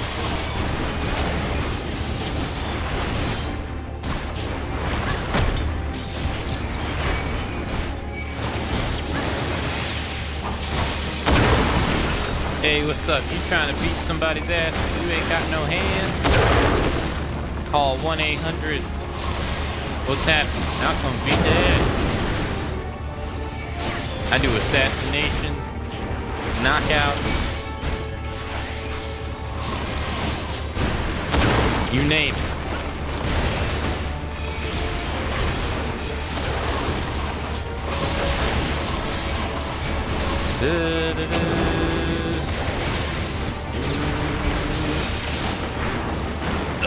A: Hey, what's up? You trying to beat somebody's ass and you ain't got no hands? Call 1-800. What's happening? I'm gonna beat the ass. I do assassination, knockout. You name it.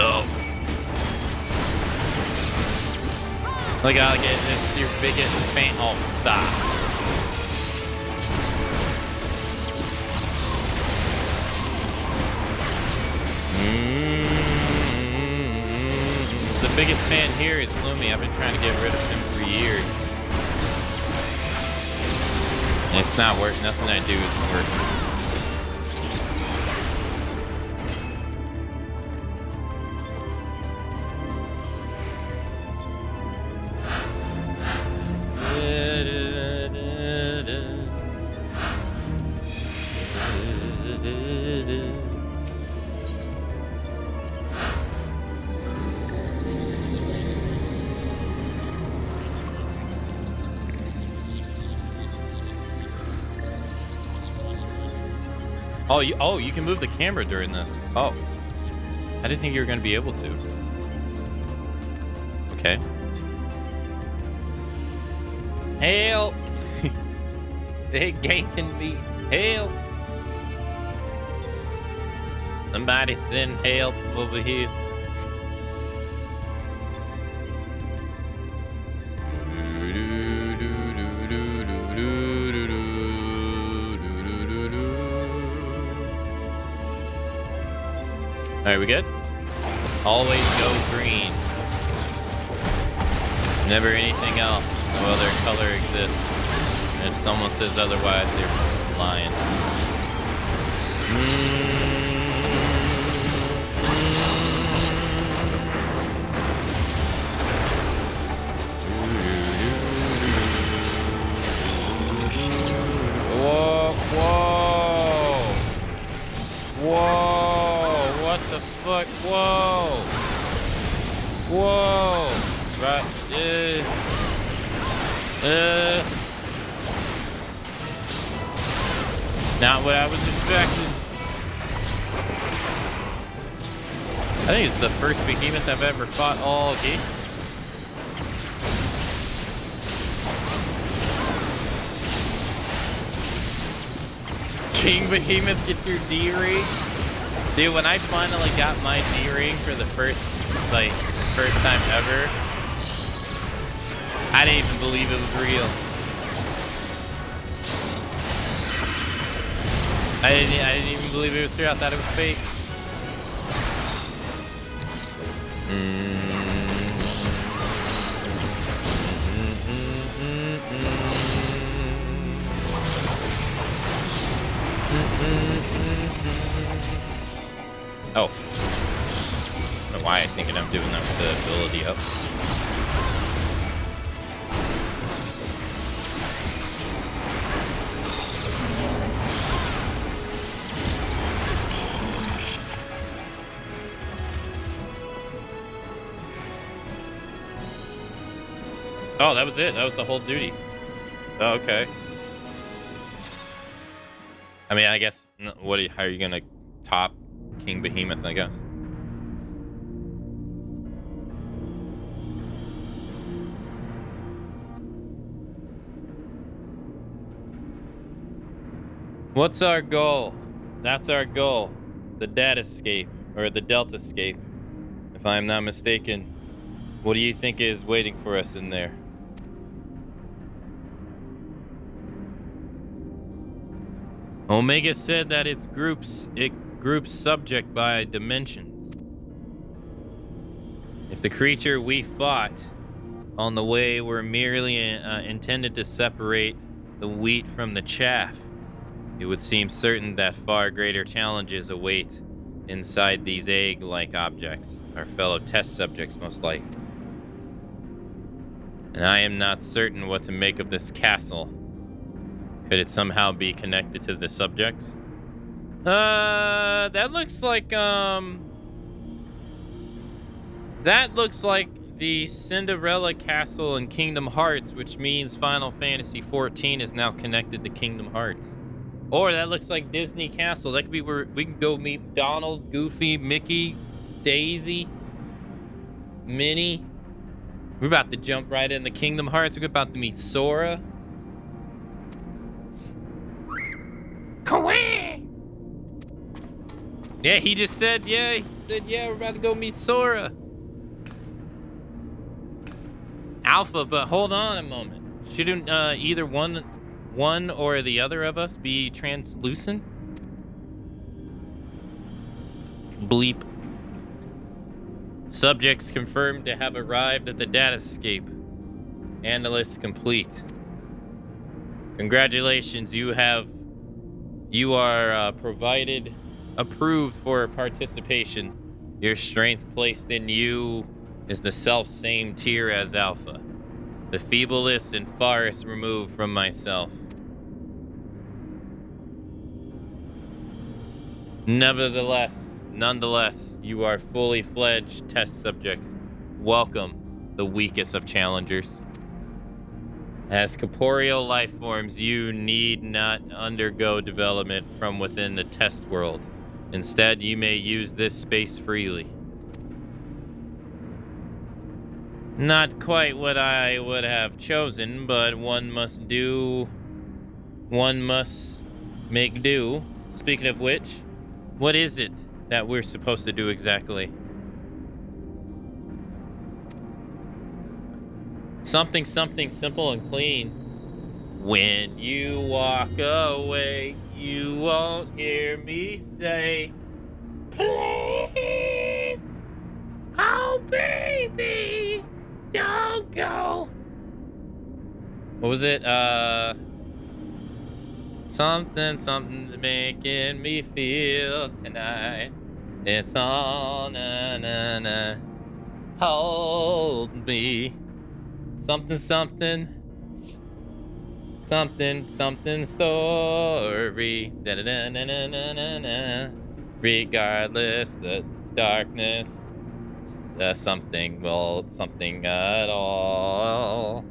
A: Oh. Look, I'll get this, your biggest fan. Oh, stop. The biggest fan here is Lumi. I've been trying to get rid of him for years. It's not working. Nothing I do is working. Oh, you can move the camera during this. Oh. I didn't think you were going to be able to. Okay. Help! They ganking me. Help! Somebody send help over here. Alright, we good? Always go green. Never anything else. No other color exists. And if someone says otherwise, they're lying. Whoa, whoa. Whoa, what the fuck? Whoa. Whoa. Right. Not what I was expecting. I think it's the first behemoth I've ever fought all game. King Behemoth, get your D-ring. Dude, when I finally got my D-ring for the first time ever, I didn't even believe it was real. I didn't even believe it was real. I thought it was fake. Oh. I don't know why I'm thinking I'm doing that with the ability up. Oh, that was it. That was the whole duty. Oh, okay. I mean, I guess, how are you gonna top King Behemoth, I guess? What's our goal? That's our goal. The data escape, or the Delta escape, if I'm not mistaken. What do you think is waiting for us in there? Omega said that it groups subject by dimensions. If the creature we fought on the way were merely intended to separate the wheat from the chaff, it would seem certain that far greater challenges await inside these egg-like objects, our fellow test subjects most like. And I am not certain what to make of this castle. Could it somehow be connected to the subjects? That looks like the Cinderella Castle in Kingdom Hearts, which means Final Fantasy XIV is now connected to Kingdom Hearts. Or that looks like Disney Castle. That could be where we can go meet Donald, Goofy, Mickey, Daisy, Minnie. We're about to jump right into Kingdom Hearts. We're about to meet Sora. Yeah, he just said, yeah, we're about to go meet Sora. Alpha, but hold on a moment. Shouldn't either one or the other of us be translucent? Bleep. Subjects confirmed to have arrived at the data escape. Analysts complete. Congratulations, you are approved for participation. Your strength placed in you is the self-same tier as Alpha. The feeblest and farthest removed from myself. Nonetheless, you are fully fledged test subjects. Welcome, the weakest of challengers. As corporeal life forms, you need not undergo development from within the test world. Instead, you may use this space freely. Not quite what I would have chosen, but one must make do. Speaking of which, what is it that we're supposed to do exactly? Something simple and clean. When you walk away, you won't hear me say, please, oh baby, don't go. What was it? Something making me feel tonight. It's all na. Hold me. Something story. Da-da-da-na-na-na-na. Regardless the darkness, something at all.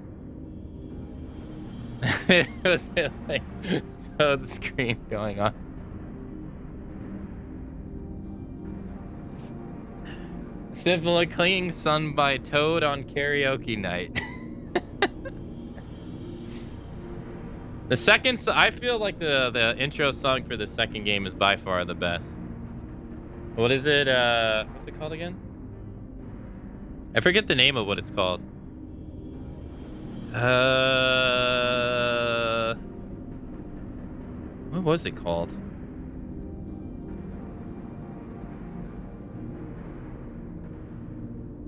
A: It was like the screen going on. Simple and clean, sung by Toad on karaoke night. The second, I feel like the intro song for the second game is by far the best. What is it? What's it called again? I forget the name of what it's called. What was it called?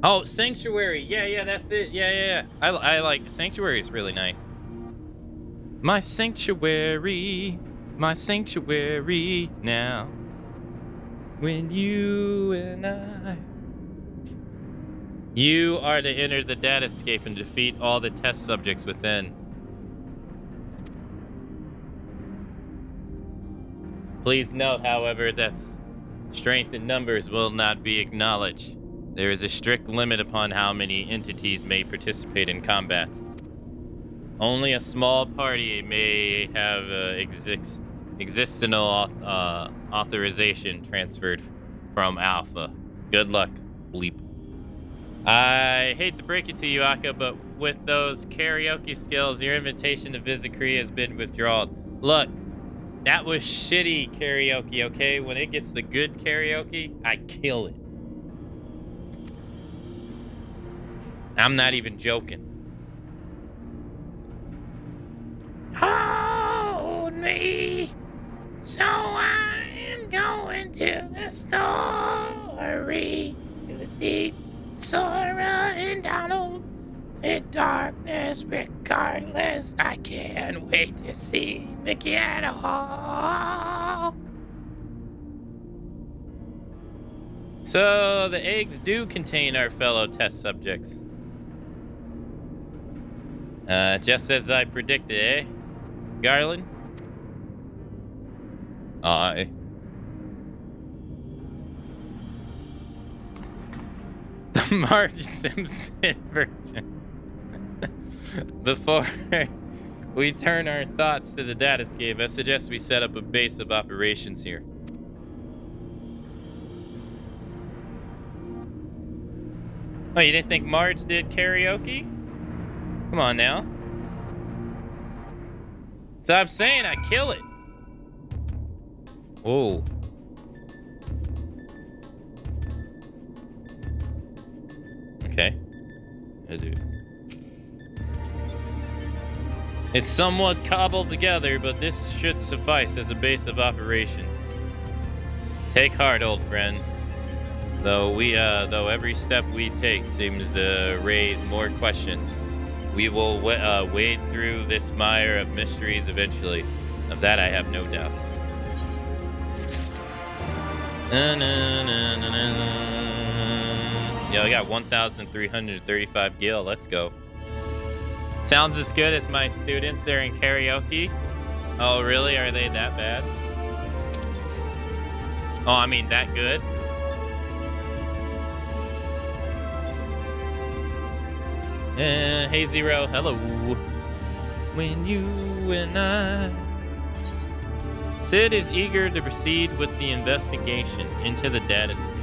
A: Oh, Sanctuary. Yeah, that's it. Yeah. I like Sanctuary is really nice. My sanctuary now. When you and I. You are to enter the datascape and defeat all the test subjects within. Please note, however, that strength in numbers will not be acknowledged. There is a strict limit upon how many entities may participate in combat. Only a small party may have existential authorization transferred from Alpha. Good luck, bleep. I hate to break it to you, Akka, but with those karaoke skills, your invitation to visit Korea has been withdrawn. Look, that was shitty karaoke, okay? When it gets the good karaoke, I kill it. I'm not even joking. Hold me, so I am going to the story to see Sora and Donald in darkness. Regardless, I can't wait to see Mickey at all. So the eggs do contain our fellow test subjects. Just as I predicted, eh? Garland? Aye. The Marge Simpson version. Before we turn our thoughts to the datascape, I suggest we set up a base of operations here. Oh, you didn't think Marge did karaoke? Come on now. So I'm saying I kill it. Whoa. Okay. I do. It's somewhat cobbled together, but this should suffice as a base of operations. Take heart, old friend. Though every step we take seems to raise more questions, we will wade through this mire of mysteries eventually. Of that I have no doubt. Yo, I got 1,335 gil. Let's go. Sounds as good as my students there in karaoke. Oh, really? Are they that bad? Oh, I mean, that good? Hey, Zero. Hello. when you and I... Sid is eager to proceed with the investigation into the data set.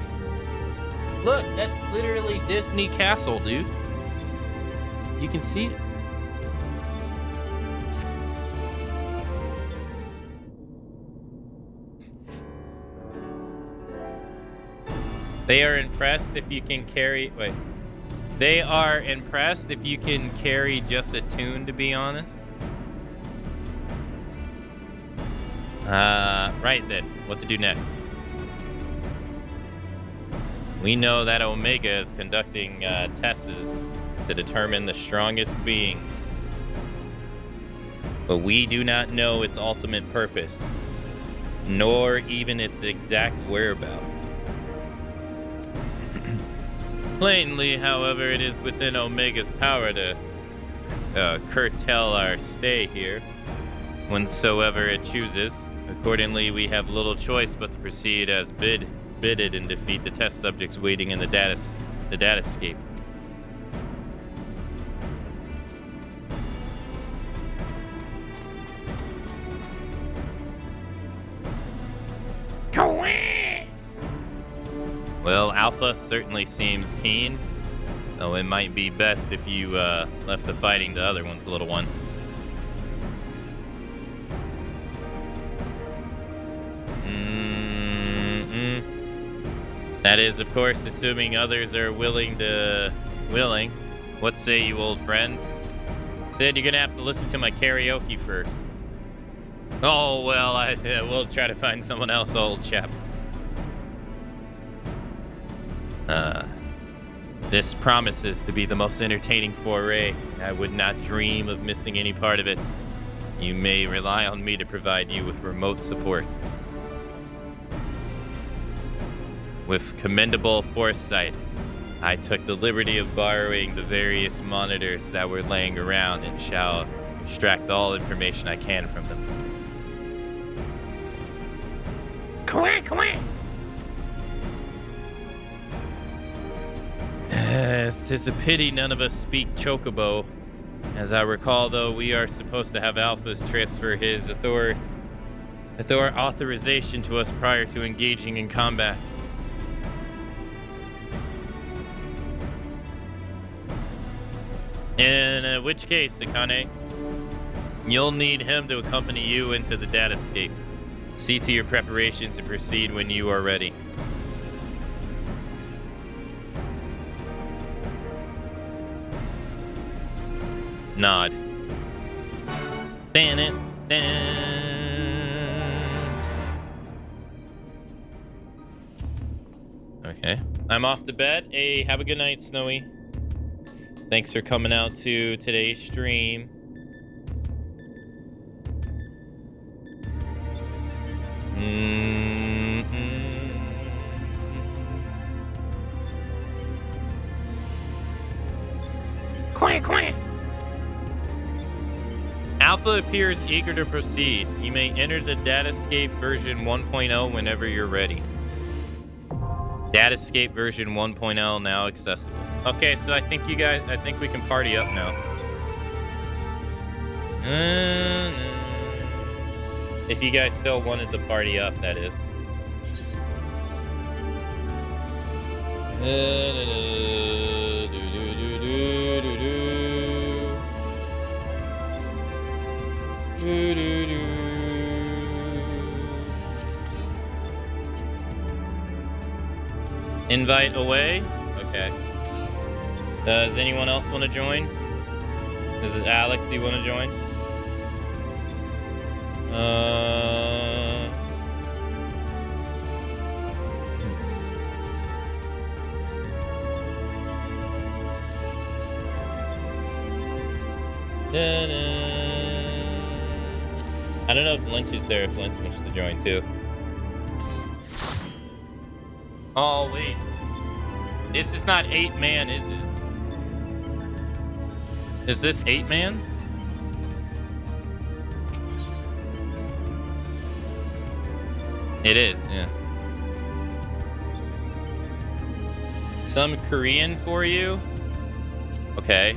A: Look, that's literally Disney Castle, dude. You can see it. They are impressed if you can carry... Wait. They are impressed if you can carry just a tune, to be honest. Right then. What to do next? We know that Omega is conducting tests to determine the strongest beings. But we do not know its ultimate purpose, nor even its exact whereabouts. Plainly, however, it is within Omega's power to curtail our stay here whensoever it chooses. Accordingly, we have little choice but to proceed as bidded and defeat the test subjects waiting in the datascape. Well, Alpha certainly seems keen, though it might be best if you left the fighting to other ones, little one. That is, of course, assuming others are willing. What say you, old friend? Sid, you're gonna have to listen to my karaoke first. Oh, well, we'll try to find someone else, old chap. This promises to be the most entertaining foray. I would not dream of missing any part of it. You may rely on me to provide you with remote support. With commendable foresight, I took the liberty of borrowing the various monitors that were laying around and shall extract all information I can from them.
F: Quack, quack.
A: Tis a pity none of us speak Chocobo. As I recall, though, we are supposed to have Alpha's transfer his authorization to us prior to engaging in combat. In which case, Akane, you'll need him to accompany you into the datascape. See to your preparations and proceed when you are ready. Nod. Dan it. Okay. I'm off to bed. Hey, have a good night, Snowy. Thanks for coming out to today's stream.
F: Quack, quack.
A: Alpha appears eager to proceed. You may enter the Datascape version 1.0 whenever you're ready. Datascape version 1.0 now accessible. Okay, so I think we can party up now. If you guys still wanted to party up, that is. Invite away? Okay. Does anyone else want to join? This is Alex, you want to join? I don't know if Lynch is there, if Lynch wants to join too. Oh, wait. This is not 8-man, is it? Is this 8-man? It is, yeah. Some Korean for you? Okay.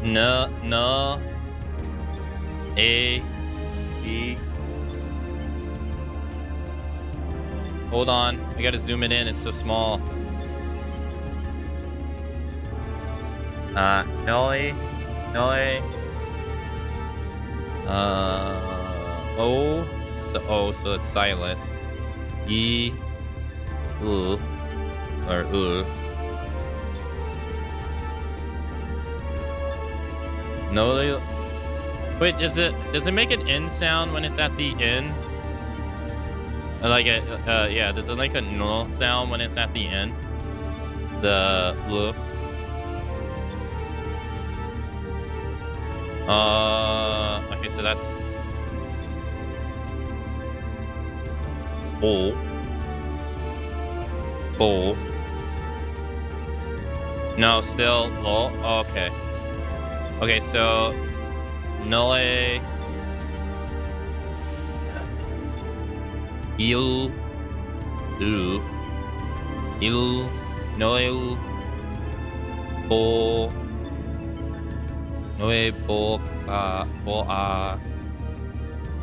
A: No. A. B. Hold on. I gotta zoom it in. It's so small. Noi. O. It's a O, so it's silent. E. U. Or U. No. Wait, does it make an N sound when it's at the end? Like a yeah, does it like a no sound when it's at the end? The L. Okay, so that's O. O. No, still O. Oh, okay. Okay, so Nole. Il. Noel. Bo. Noe bo. Bo.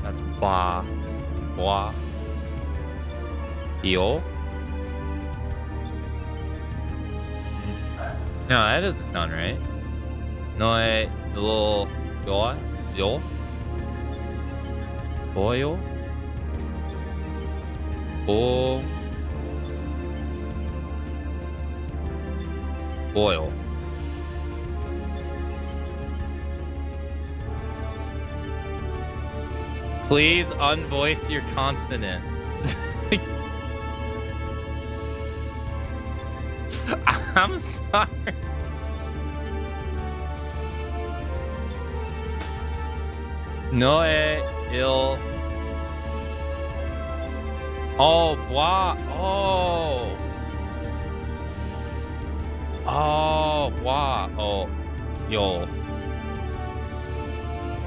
A: That's ba. Boa. Io. No, that doesn't sound right. Noe. Little. Boy. Yo. Boyo. Bo. Boil. Please unvoice your consonants. I'm sorry. Noe il. Oh, bois. Oh. Oh, bois. Oh, yo.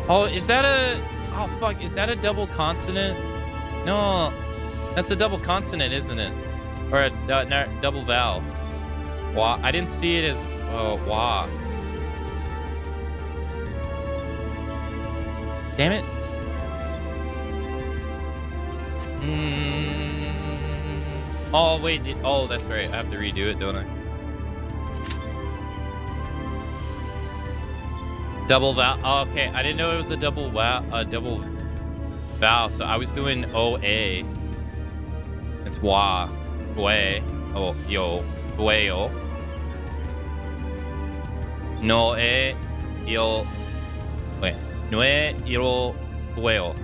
A: Oh, is that a... Oh, fuck. Is that a double consonant? No. That's a double consonant, isn't it? Or a double vowel. Wah. I didn't see it as... Oh, wah. Damn it. Oh, wait. Oh, that's right. I have to redo it, don't I? Double vowel. Oh, okay. I didn't know it was a double vowel. So I was doing OA. It's wa. Bue. Oh, yo. Bueo. No e. Yo. Wait. Noe. Iro. Bueo.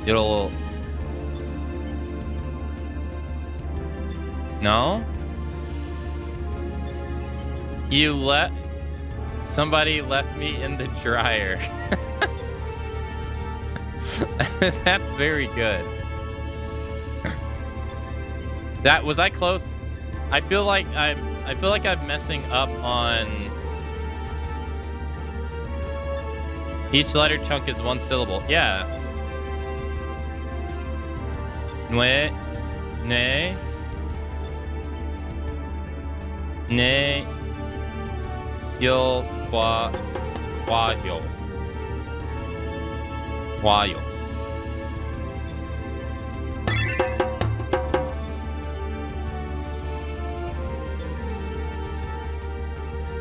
A: Iro. No? Somebody left me in the dryer. That's very good. Was I close? I feel like I'm messing up on... Each letter chunk is one syllable. Yeah. Nue. Ne. Ne. Yo. Wa. Wa yo. Wa yo.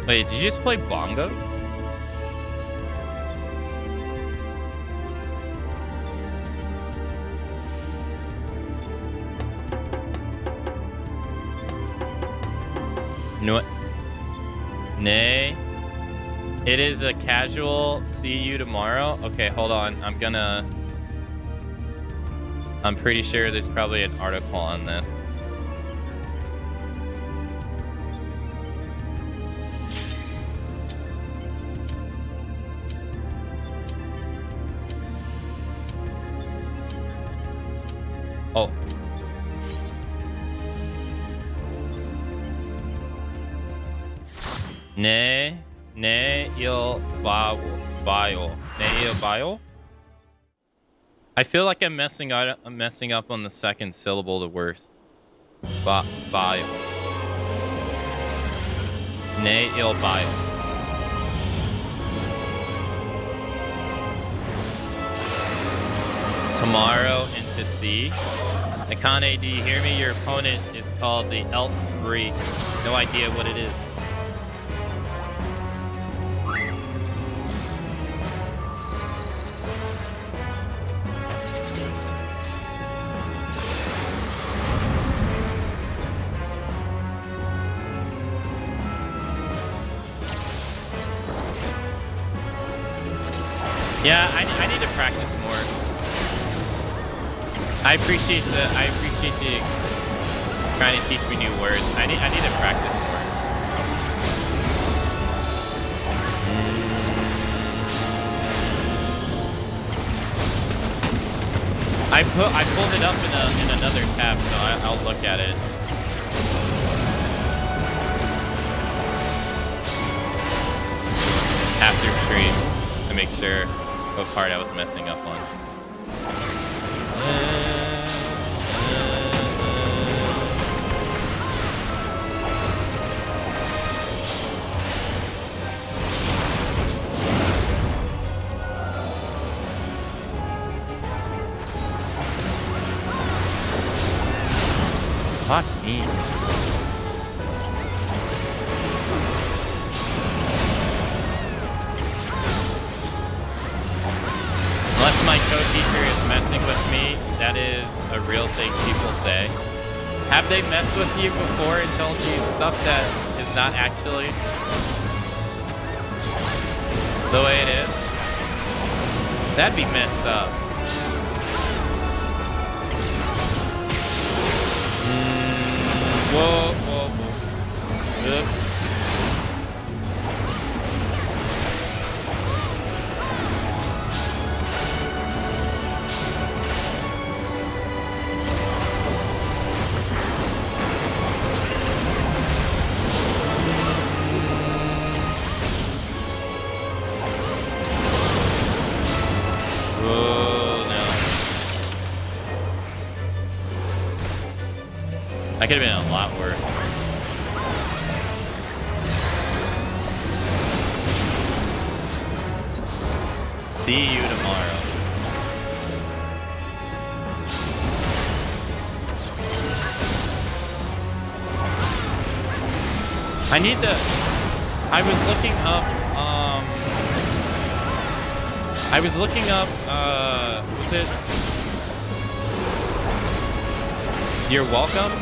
A: Wait, did you just play bongos? No. Nay. It is a casual see you tomorrow. Okay, hold on. I'm pretty sure there's probably an article on this. Oh. Ne il bio. Ne il bio? I feel like I'm messing up on the second syllable the worst. Bile. Ne il bile. Tomorrow into sea. Akane, do you hear me? Your opponent is called the Elf Greek. No idea what it is. Yeah, I need to practice more. I appreciate you trying to teach me new words. I need to practice more. I pulled it up in another tab, so I'll look at it. After stream to make sure what part I was messing up on. Fuck me. Unless my co-teacher is messing with me, that is a real thing people say. Have they messed with you before and told you stuff that is not actually the way it is? That'd be messed up. Whoa, whoa, whoa. Oops. That could have been a lot worse. See you tomorrow. I need to... I was looking up, was it... You're welcome?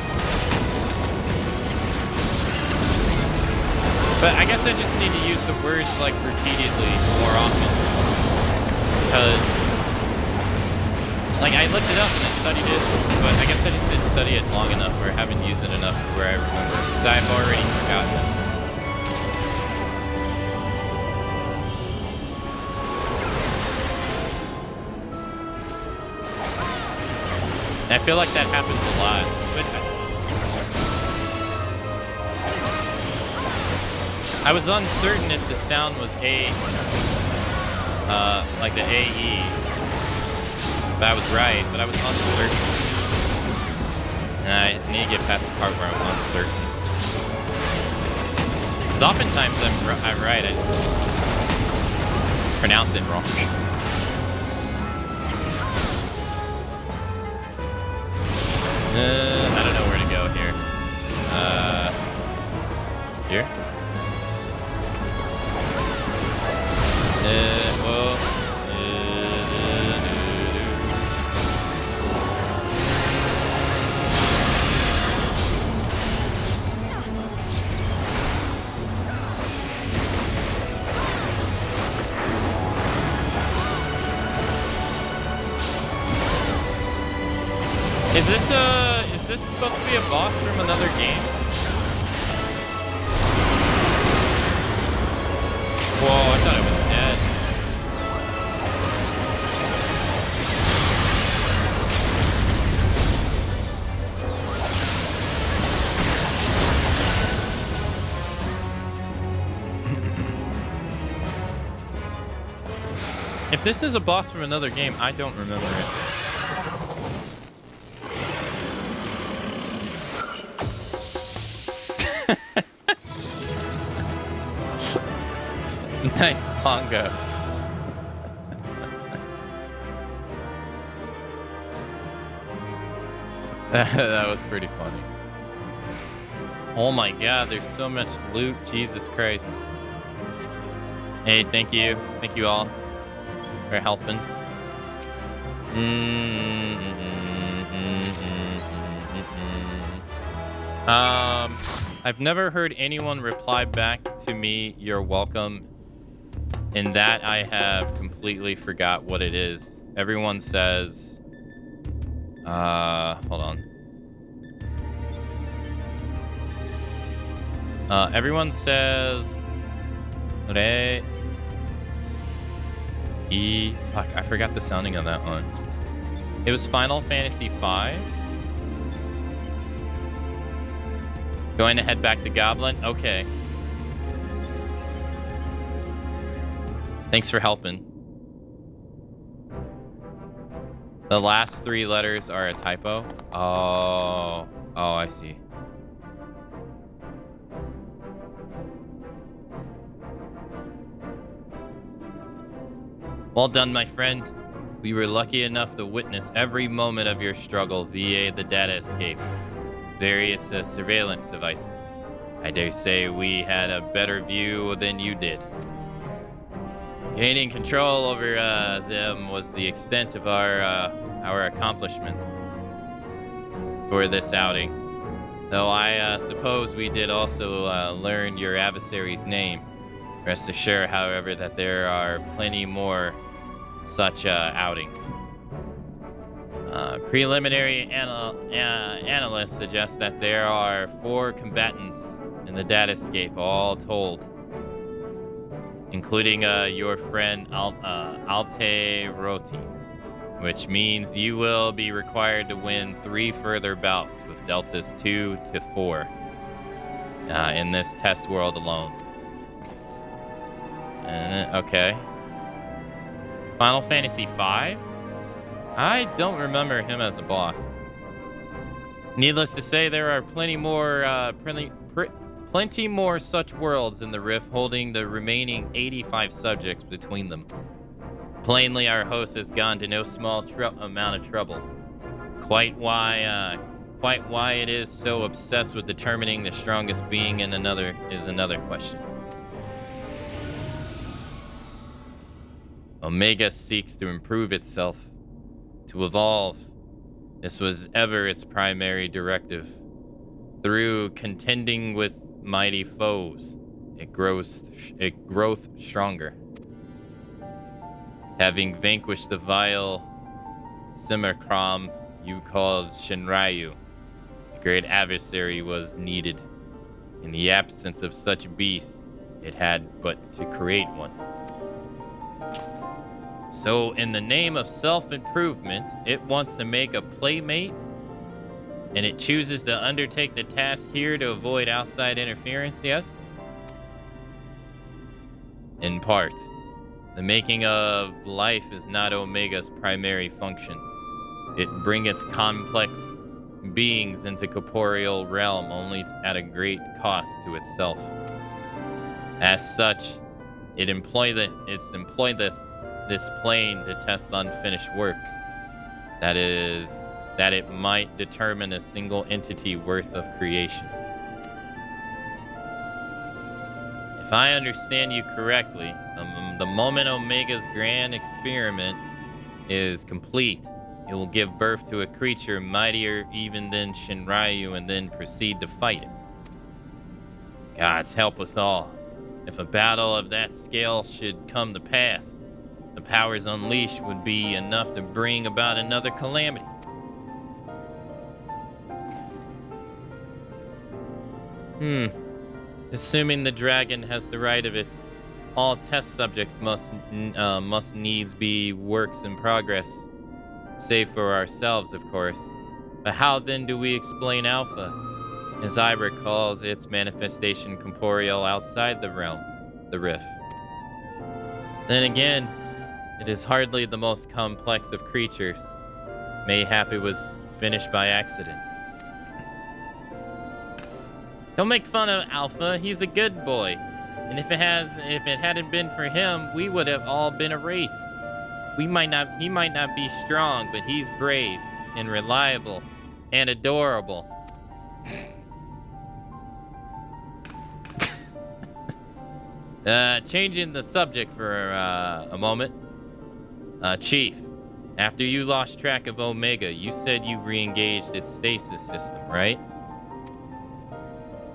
A: But I guess I just need to use the words like repeatedly more often. Because, like, I looked it up and I studied it, but I guess I just didn't study it long enough or haven't used it enough to where I remember. Because I've already forgotten it. And I feel like that happens a lot. But I was uncertain if the sound was like the AE. But I was right, but I was uncertain. And I need to get past the part where I'm uncertain. Because oftentimes I'm right, I just pronounce it wrong. I don't know where to go here. Here? Is this supposed to be a boss from another game? Whoa, I thought it was dead. If this is a boss from another game, I don't remember it. Nice bongos. That was pretty funny. Oh my god, there's so much loot. Jesus Christ. Hey, thank you. Thank you all for helping. I've never heard anyone reply back to me, "You're welcome." In that, I have completely forgot what it is. Everyone says, hold on. Everyone says, Re. Fuck, I forgot the sounding on that one. It was Final Fantasy V. Going to head back to Goblin? Okay. Thanks for helping. The last 3 letters are a typo. Oh, I see. Well done, my friend. We were lucky enough to witness every moment of your struggle via the data escape, various surveillance devices. I dare say we had a better view than you did. Gaining control over them was the extent of our accomplishments for this outing. Though I suppose we did also learn your adversary's name. Rest assured, however, that there are plenty more such outings. Preliminary analysts suggest that there are 4 combatants in the datascape, all told, including your friend Alte Roti, which means you will be required to win 3 further bouts with deltas 2 to 4 in this test world alone. Okay. Final Fantasy V? I don't remember him as a boss. Needless to say, there are plenty more such worlds in the Rift, holding the remaining 85 subjects between them. Plainly, our host has gone to no small amount of trouble. Quite why it is so obsessed with determining the strongest being in another is another question. Omega seeks to improve itself, to evolve. This was ever its primary directive. Through contending with mighty foes, it grows stronger. Having vanquished the vile Simmerkram you called Shinryu, a great adversary was needed. In the absence of such a beast, it had but to create one. So, in the name of self-improvement, it wants to make a playmate, and it chooses to undertake the task here to avoid outside interference, yes? In part. The making of life is not Omega's primary function. It bringeth complex beings into corporeal realm only at a great cost to itself. As such, it's employed this plane to test unfinished works. That is, that it might determine a single entity worth of creation. If I understand you correctly, the moment Omega's grand experiment is complete, it will give birth to a creature mightier even than Shinryu and then proceed to fight it. Gods help us all. If a battle of that scale should come to pass, the powers unleashed would be enough to bring about another calamity. Assuming the dragon has the right of it, all test subjects must needs be works in progress. Save for ourselves, of course. But how then do we explain Alpha? As I recall, its manifestation corporeal outside the realm, the Rift. Then again, it is hardly the most complex of creatures. Mayhap it was finished by accident. Don't make fun of Alpha, he's a good boy. And if it hadn't been for him, we would have all been erased. He might not be strong, but he's brave and reliable and adorable. Changing the subject for a moment. Chief, after you lost track of Omega, you said you re-engaged its stasis system, right?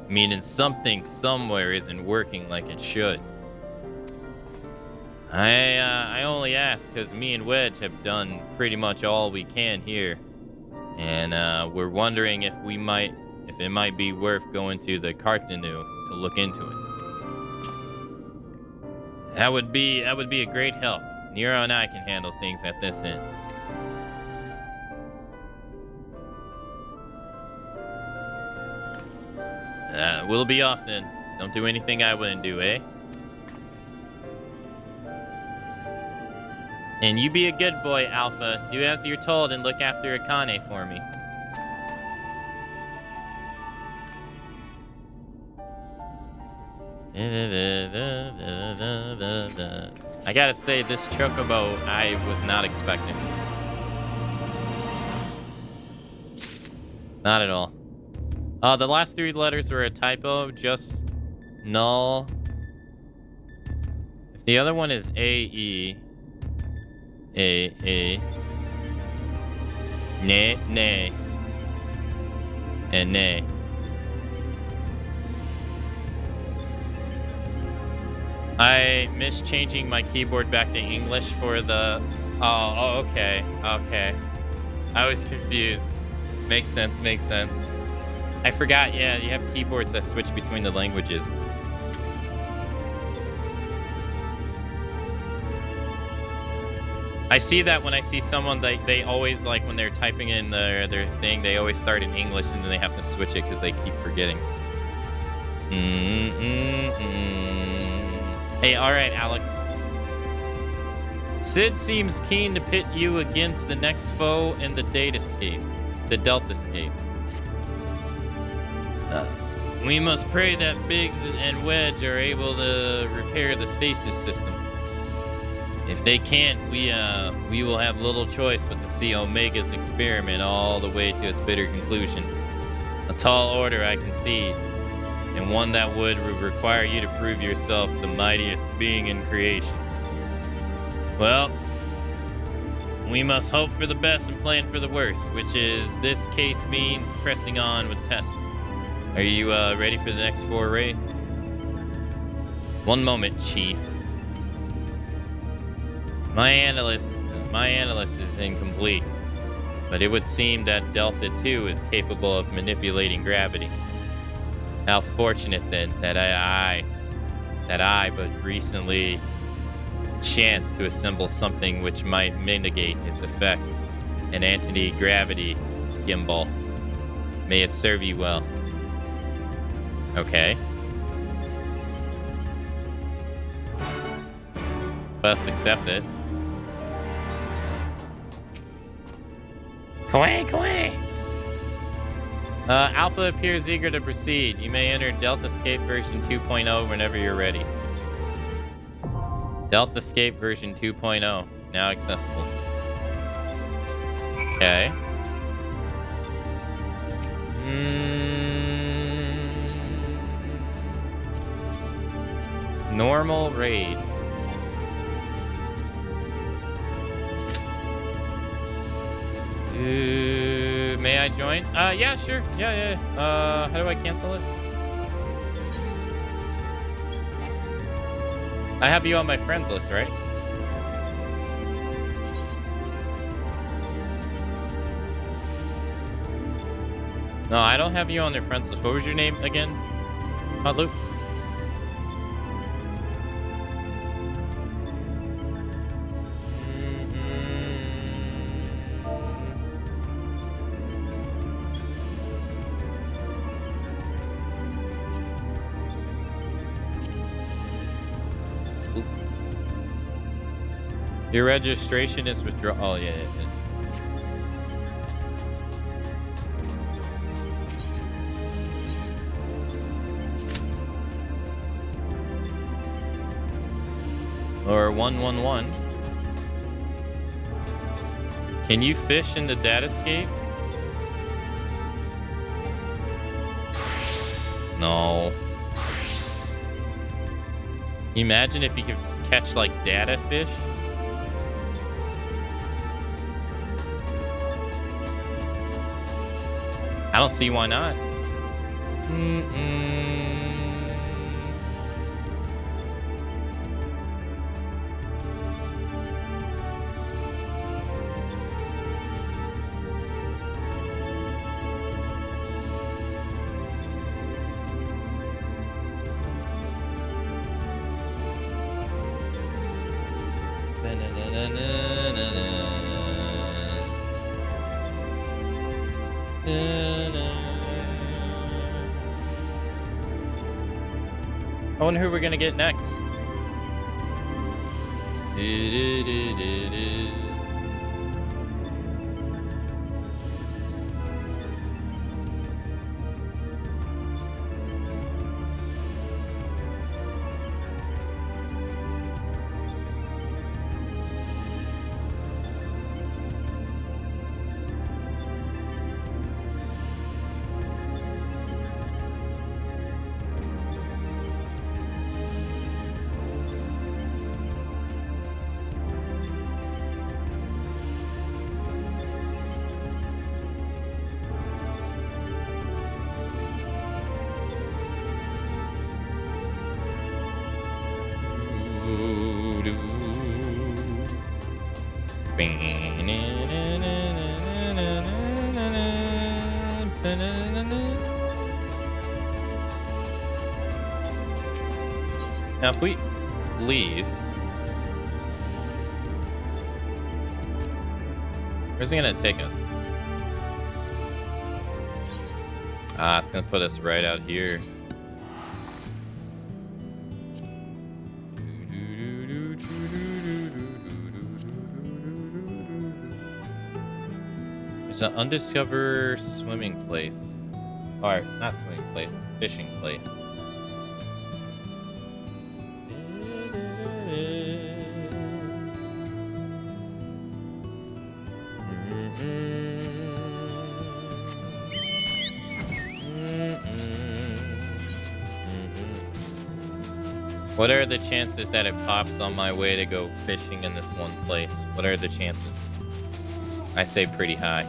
A: Meaning something somewhere isn't working like it should. I only ask because me and Wedge have done pretty much all we can here, and we're wondering if it might be worth going to the Cartanu to look into it. That would be a great help. Nero and I can handle things at this end. We'll be off then. Don't do anything I wouldn't do, eh? And you be a good boy, Alpha. Do as you're told and look after Akane for me. I gotta say, this chocobo I was not expecting. Not at all. The last 3 letters were a typo, just null. If the other one is A-E, A, nay, and nay. I missed changing my keyboard back to English for the... Oh, okay. I was confused. Makes sense. I forgot, yeah, you have keyboards that switch between the languages. I see that when I see someone, they always, like, when they're typing in their thing, they always start in English and then they have to switch it because they keep forgetting. Hey, alright, Alex. Sid seems keen to pit you against the next foe in the Datascape. The Deltascape. We must pray that Biggs and Wedge are able to repair the stasis system. If they can't, we will have little choice but to see Omega's experiment all the way to its bitter conclusion. A tall order, I concede, and one that would require you to prove yourself the mightiest being in creation. Well, we must hope for the best and plan for the worst, which is this case means pressing on with tests. Are you ready for the next foray? One moment, Chief. My analysis is incomplete, but it would seem that Delta 2 is capable of manipulating gravity. How fortunate then that I but recently chanced to assemble something which might mitigate its effects. An anti-gravity gimbal. May it serve you well. Okay. First accept it. Kway! Alpha appears eager to proceed. You may enter Deltascape version 2.0 whenever you're ready. Deltascape version 2.0, now accessible. Okay. Normal raid. May I join? Yeah, sure. Yeah. How do I cancel it? I have you on my friends list, right? No, I don't have you on their friends list. What was your name again? Hot Luke? Your registration is withdrawn. Oh, yeah. Or 111. Can you fish in the datascape? No. Can you imagine if you could catch like data fish? I don't see why not. I wonder who we're gonna get next. Now, if we leave, where's it gonna take us? Ah, it's gonna put us right out here. There's an undiscovered swimming place. Or, not swimming place, fishing place. What are the chances that it pops on my way to go fishing in this one place? What are the chances? I say pretty high.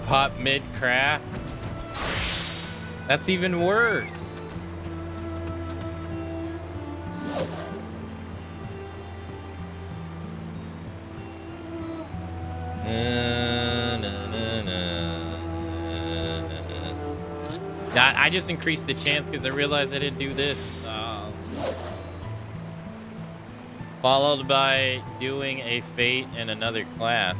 A: Pop mid-craft? That's even worse. I just increased the chance because I realized I didn't do this. Followed by doing a fate in another class.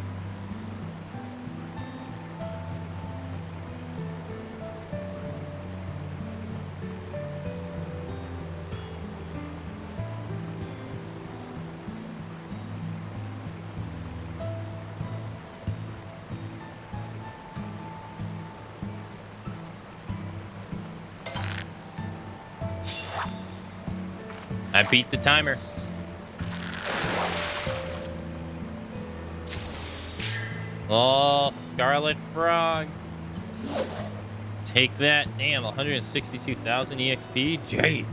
A: I beat the timer. Oh, Scarlet Frog. Take that. Damn, 162,000 EXP. Jeez.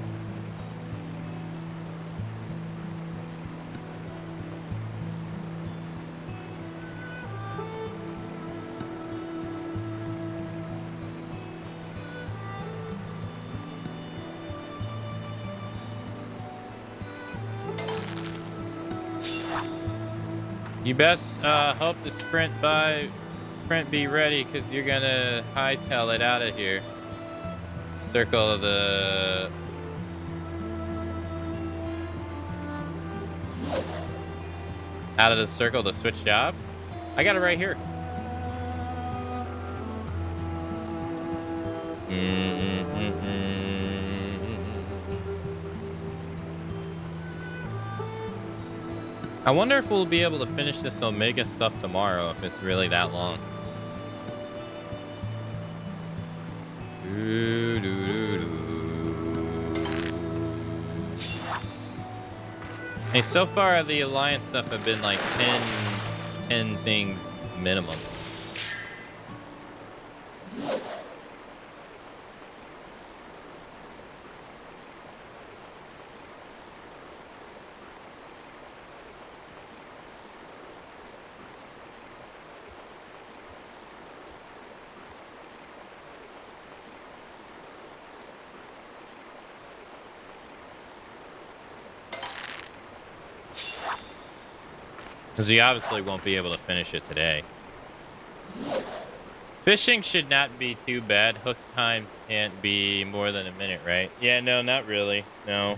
A: You best hope the sprint be ready, because you're gonna hightail it out of here. Circle of the Out of the circle to switch jobs? I got it right here. I wonder if we'll be able to finish this Omega stuff tomorrow, if it's really that long. Hey, so far the Alliance stuff have been like 10 things minimum. Because we obviously won't be able to finish it today. Fishing should not be too bad. Hook time can't be more than a minute, right? Yeah, no, not really. No.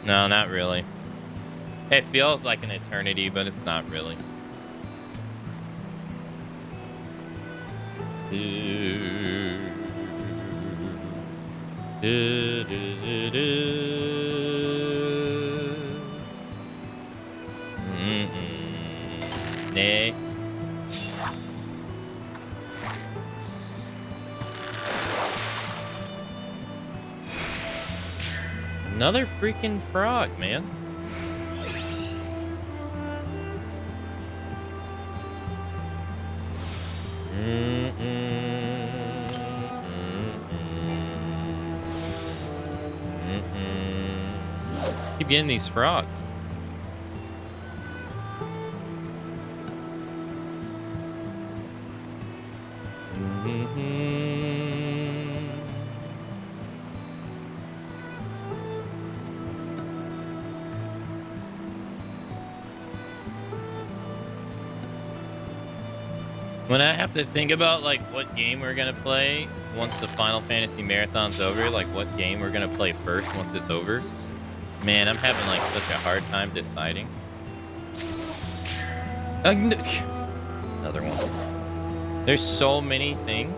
A: No, not really. It feels like an eternity, but it's not really. Nah. Another freaking frog, man. Keep getting these frogs. When I have to think about like what game we're gonna play once the Final Fantasy marathon's over, like what game we're gonna play first once it's over, man, I'm having like such a hard time deciding. Another one. There's so many things.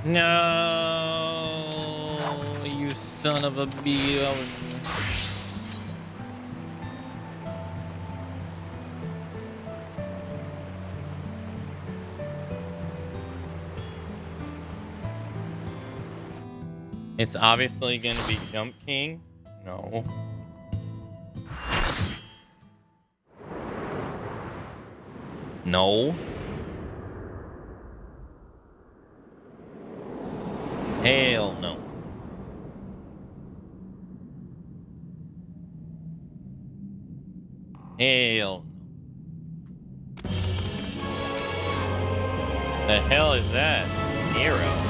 A: No, you son of a bee. It's obviously gonna be Jump King. No. No. Hell no. Hell no. The hell is that? Nero.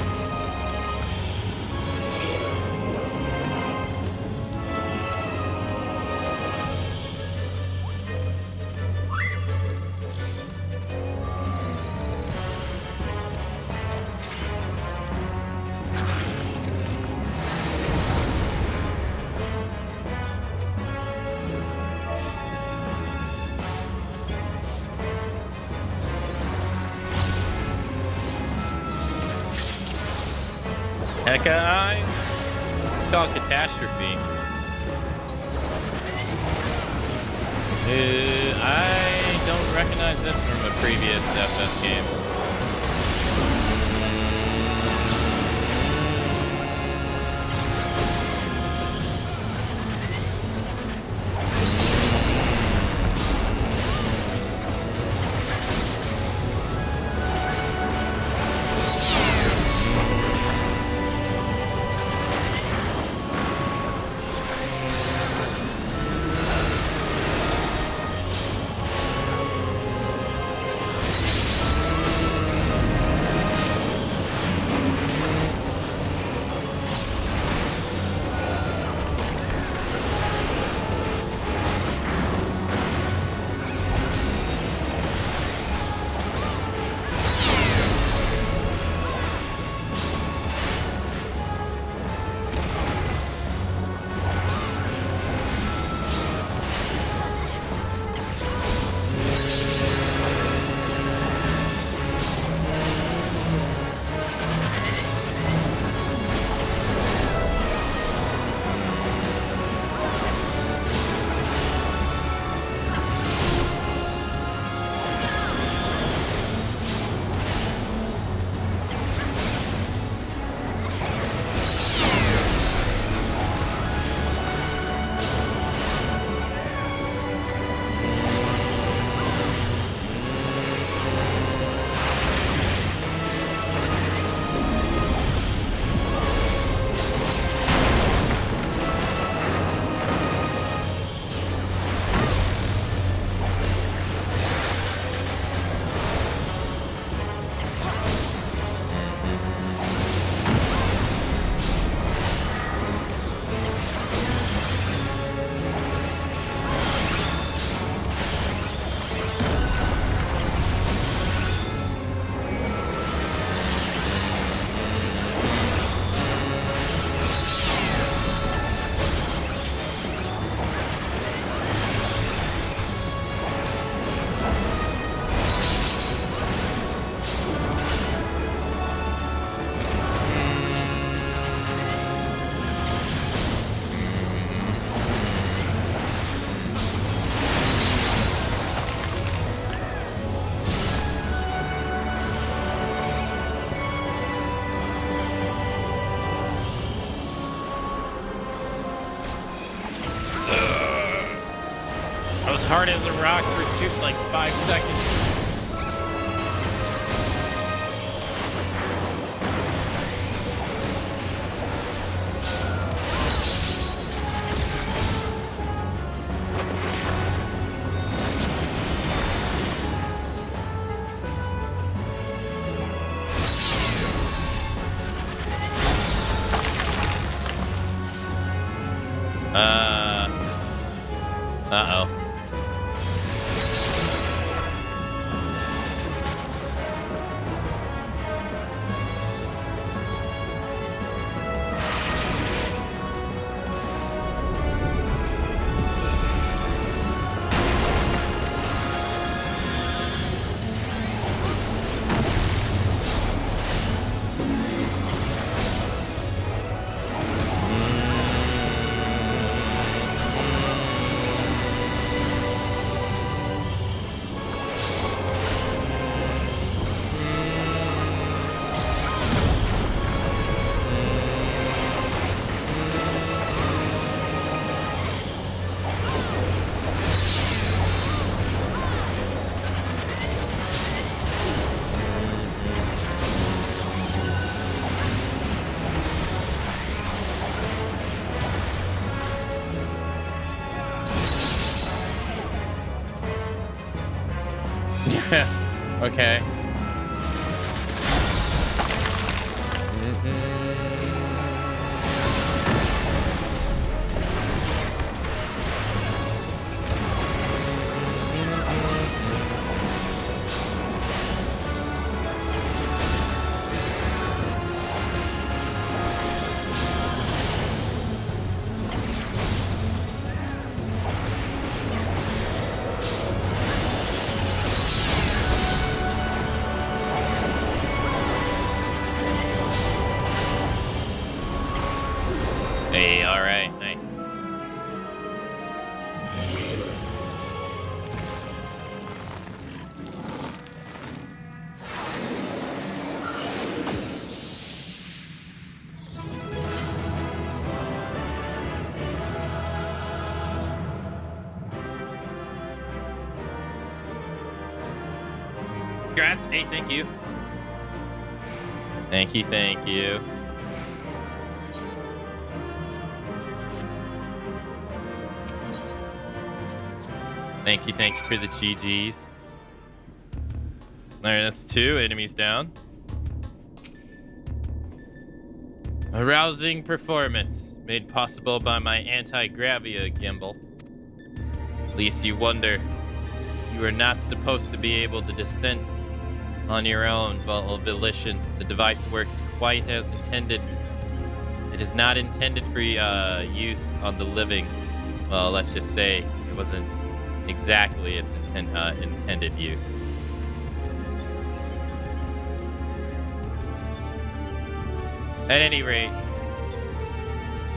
A: Hecka, I call Catastrophe. I don't recognize this from a previous FF game. hard as a rock for like 5 seconds. Uh-oh. Okay. Hey, all right, nice. Congrats. Hey, thank you. Thank you, thank you. Thank you for the GGs. Alright, that's 2 enemies down. A rousing performance made possible by my anti-gravia gimbal. At least you wonder. You are not supposed to be able to descend on your own volition. The device works quite as intended. It is not intended for use on the living. Well, let's just say it wasn't exactly its intended use. At any rate,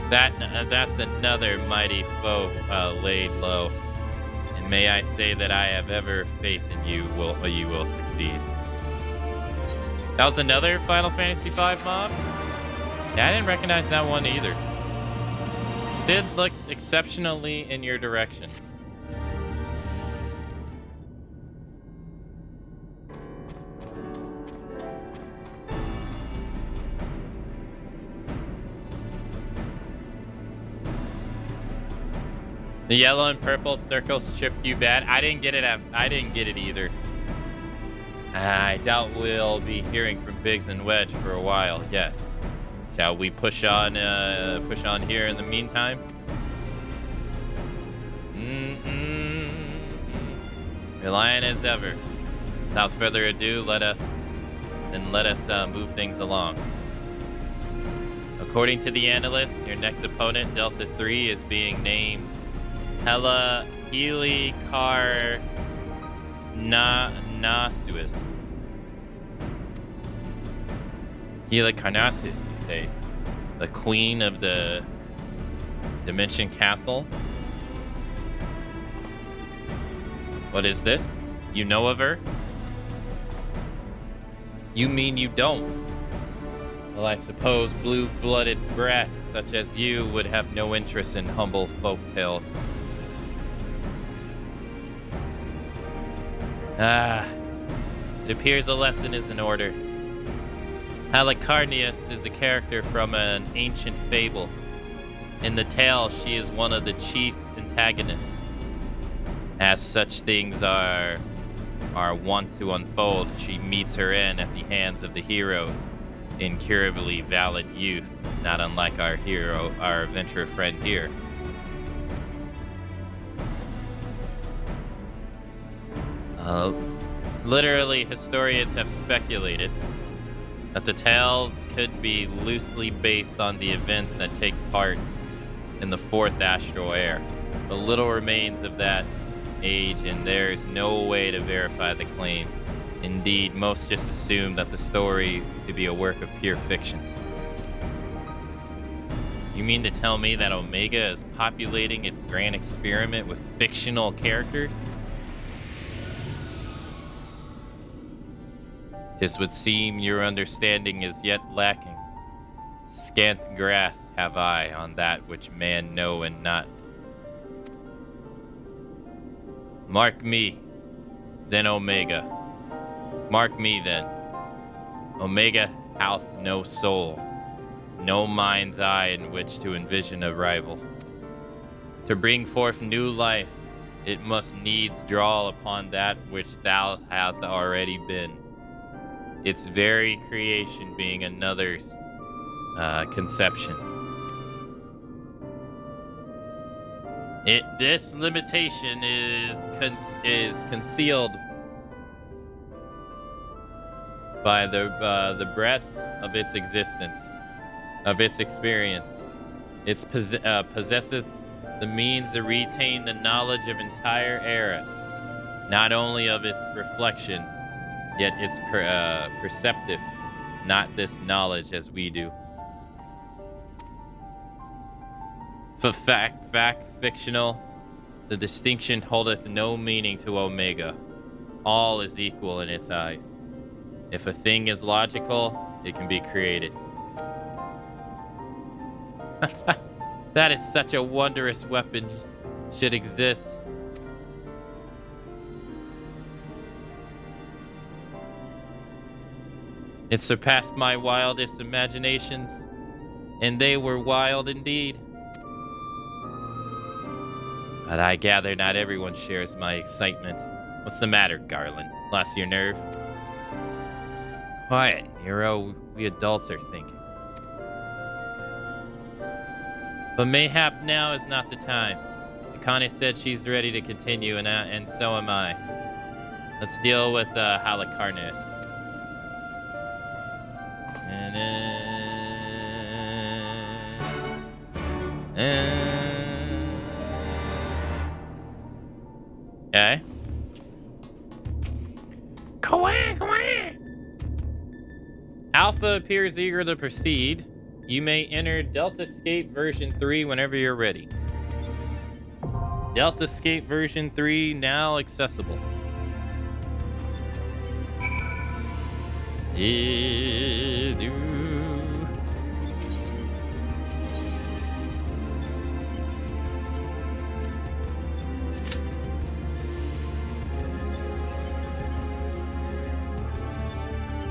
A: that's another mighty foe laid low. And may I say that I have ever faith in you will succeed. That was another Final Fantasy V mob? Yeah, I didn't recognize that one either. Sid looks exceptionally in your direction. The yellow and purple circles tripped you bad. I didn't get it. I didn't get it either. I doubt we'll be hearing from Biggs and Wedge for a while yet. Shall we push on here in the meantime? Reliant as ever. Without further ado, let us move things along. According to the analysts, your next opponent, Delta 3, is being named Helicarnassus. Helicarnassus, you say? The queen of the Dimension Castle? What is this? You know of her? You mean you don't? Well, I suppose blue-blooded brats such as you would have no interest in humble folk tales. It appears a lesson is in order. Halicarnius is a character from an ancient fable. In the tale, she is one of the chief antagonists. As such things are wont to unfold, she meets her end at the hands of the heroes, incurably valiant youth, not unlike our hero, our adventurer friend here. Literally, historians have speculated that the tales could be loosely based on the events that take part in the fourth astral era. But little remains of that age, and there is no way to verify the claim. Indeed, most just assume that the story to be a work of pure fiction. You mean to tell me that Omega is populating its grand experiment with fictional characters? This would seem your understanding is yet lacking. Scant grasp have I on that which man know and not. Mark me, then Omega. Mark me then. Omega hath no soul, no mind's eye in which to envision a rival. To bring forth new life, it must needs draw upon that which thou hast already been. Its very creation being another's conception. This limitation is concealed by the breadth of its existence, of its experience. It possesseth the means to retain the knowledge of entire eras, not only of its reflection, yet it's perceptive, not this knowledge as we do. For fact, fictional, the distinction holdeth no meaning to Omega. All is equal in its eyes. If a thing is logical, it can be created. That is such a wondrous weapon should exist. It surpassed my wildest imaginations, and they were wild indeed. But I gather not everyone shares my excitement. What's the matter, Garland? Lost your nerve? Quiet, Nero. We adults are thinking. But mayhap now is not the time. Akane said she's ready to continue, and so am I. Let's deal with Halicarnius. Okay.
F: Come on.
A: Alpha appears eager to proceed. You may enter Deltascape version 3 whenever you're ready. Deltascape version 3 now accessible.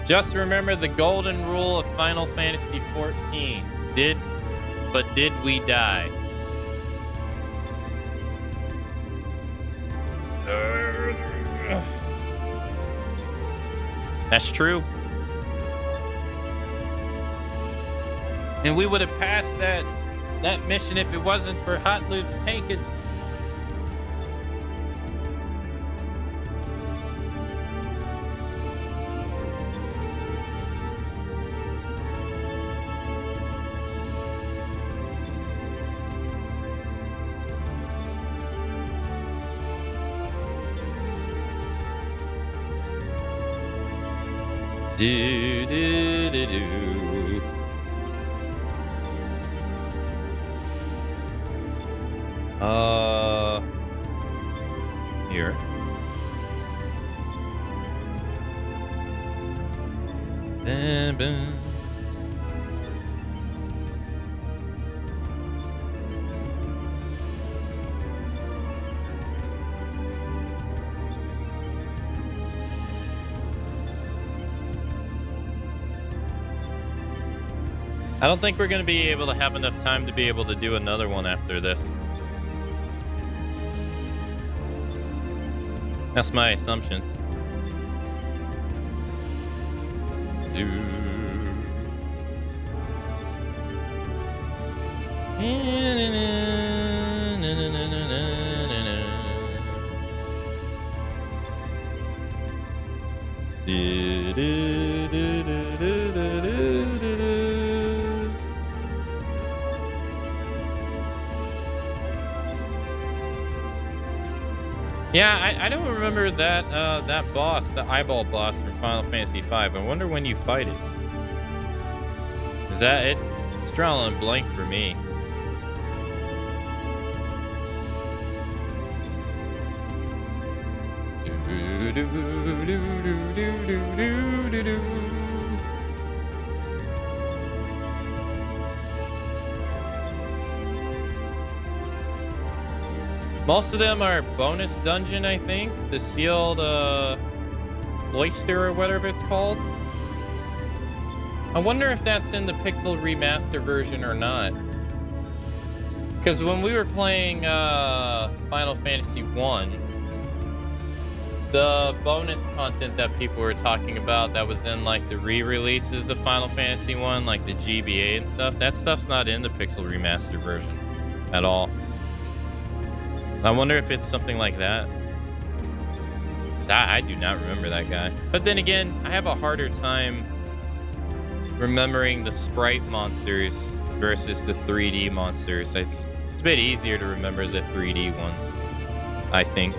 A: Just remember the golden rule of Final Fantasy XIV. Did we die? That's true. And we would have passed that mission if it wasn't for Hot Loop's tanking. Do do do do. Here. Bam, bam. I don't think we're going to be able to have enough time to be able to do another one after this. That's my assumption. Yeah, I don't remember that that boss, the eyeball boss from Final Fantasy V. I wonder when you fight it. Is that it? It's drawing a blank for me. Most of them are bonus dungeon, I think. The sealed oyster or whatever it's called. I wonder if that's in the Pixel Remaster version or not. Because when we were playing Final Fantasy I, the bonus content that people were talking about that was in like the re-releases of Final Fantasy I, like the GBA and stuff, that stuff's not in the Pixel Remaster version at all. I wonder if it's something like that. 'Cause I do not remember that guy. But then again, I have a harder time remembering the sprite monsters versus the 3D monsters. It's a bit easier to remember the 3D ones, I think.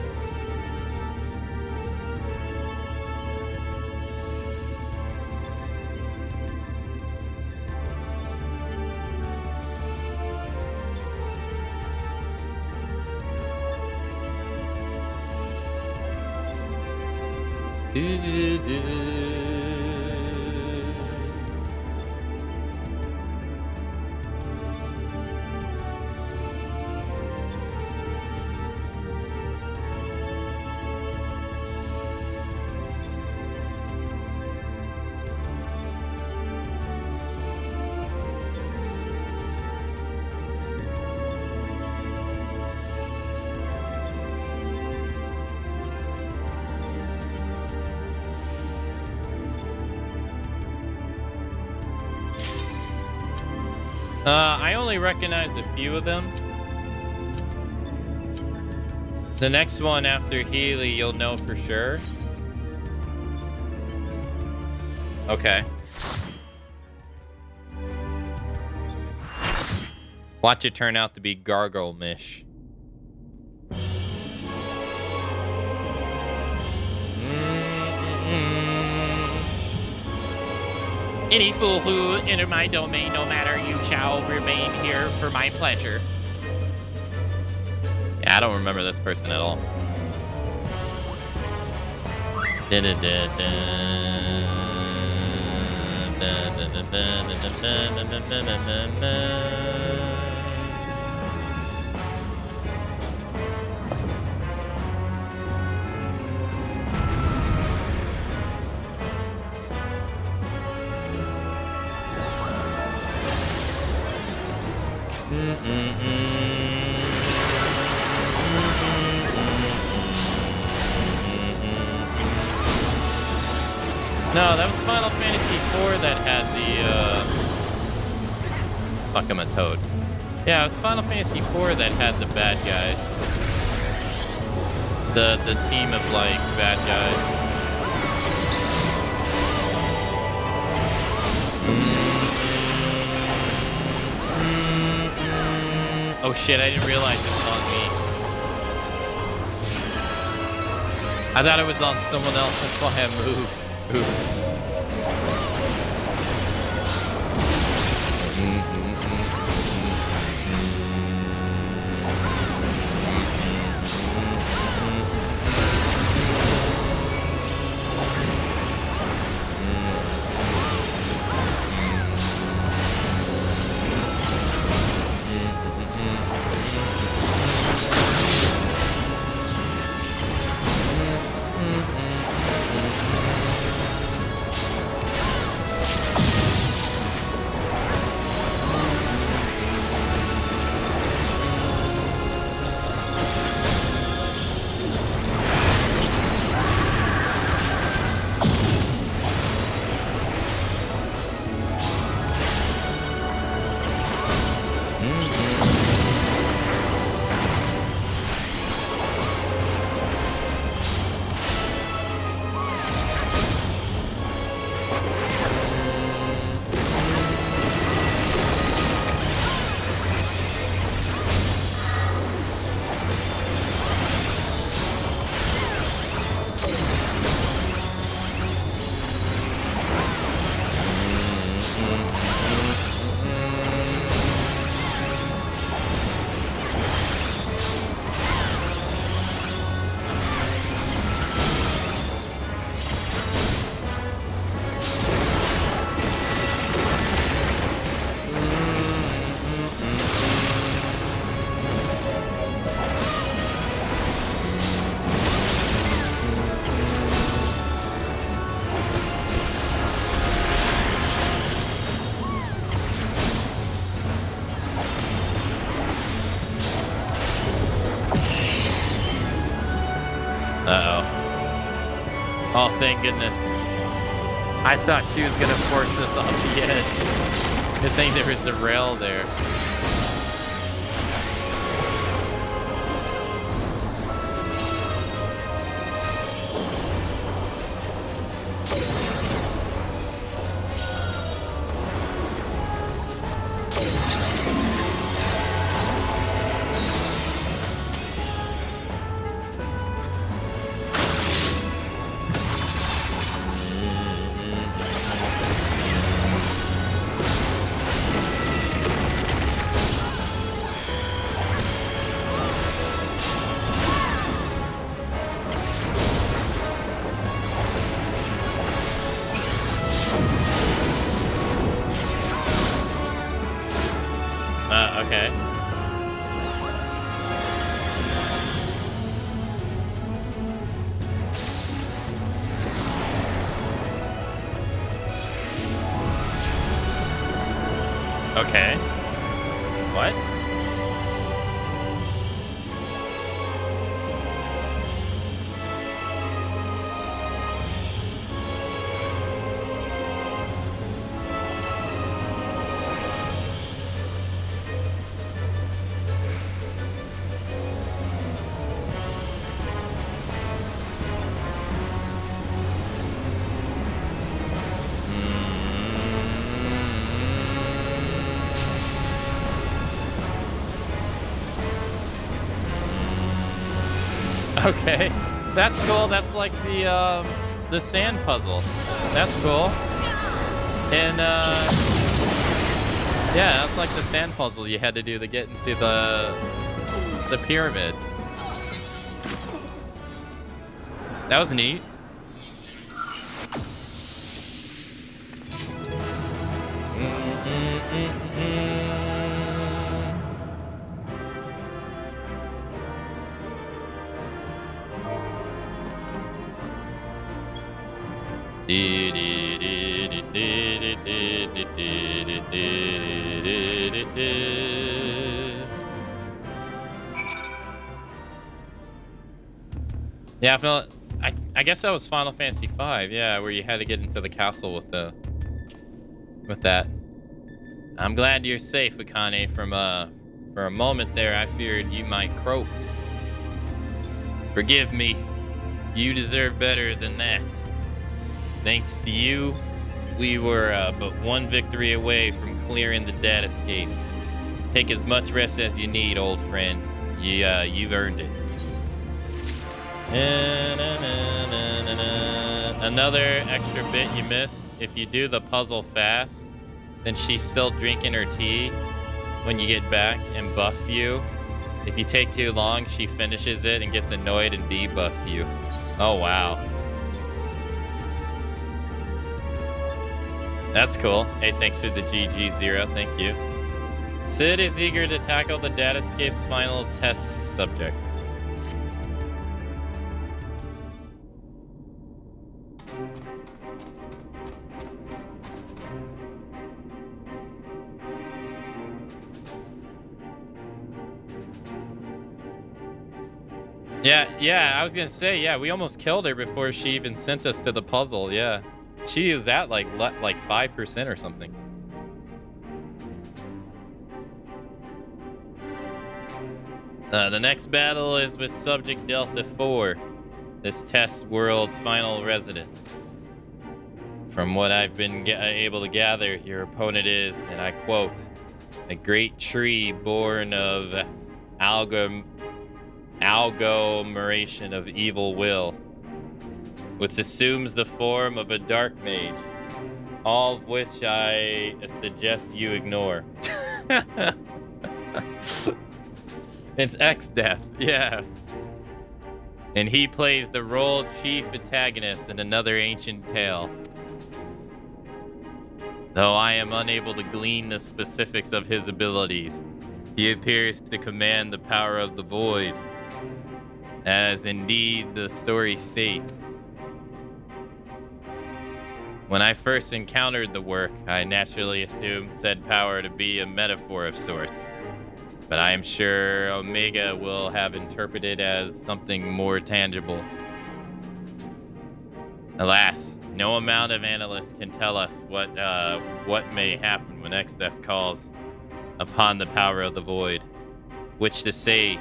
A: I only recognize a few of them. The next one after Healy, you'll know for sure. Okay. Watch it turn out to be Gargle-mish.
F: Any fool who enter my domain, no matter you shall remain here for my pleasure.
A: Yeah, I don't remember this person at all. No, that was Final Fantasy IV that had the, fuck, I'm a toad. Yeah, it was Final Fantasy IV that had the bad guys. The team of, like, bad guys. Oh shit, I didn't realize it was on me. I thought it was on someone else, that's why I moved. Oops. Uh-oh. Oh, thank goodness. I thought she was gonna force us off the edge. Good thing there was a rail there. Okay. Okay. What? Okay, that's cool. That's like the sand puzzle. That's cool. And yeah, that's like the sand puzzle you had to do to get into the pyramid. That was neat. Yeah, I guess that was Final Fantasy V. Yeah, where you had to get into the castle with that. I'm glad you're safe, Akane. For a moment there, I feared you might croak. Forgive me. You deserve better than that. Thanks to you, we were but one victory away from clearing the data escape. Take as much rest as you need, old friend. You've earned it. Another extra bit you missed. If you do the puzzle fast, then she's still drinking her tea when you get back and buffs you. If you take too long, she finishes it and gets annoyed and debuffs you. Oh, wow. That's cool. Hey, thanks for the GG0. Thank you. Sid is eager to tackle the Datascape's final test subject. Yeah, I was gonna say, yeah, we almost killed her before she even sent us to the puzzle, yeah. She is at like 5% or something. The next battle is with Subject Delta 4, this test world's final resident. From what I've been able to gather, your opponent is, and I quote, a great tree born of agglomeration of evil will, which assumes the form of a dark mage, all of which I suggest you ignore. It's X-Death, yeah. And he plays the role of chief antagonist in another ancient tale. Though I am unable to glean the specifics of his abilities, he appears to command the power of the void, as indeed the story states. When I first encountered the work, I naturally assumed said power to be a metaphor of sorts. But I am sure Omega will have interpreted as something more tangible. Alas, no amount of analysts can tell us what may happen when XDEF calls upon the power of the void. Which to say,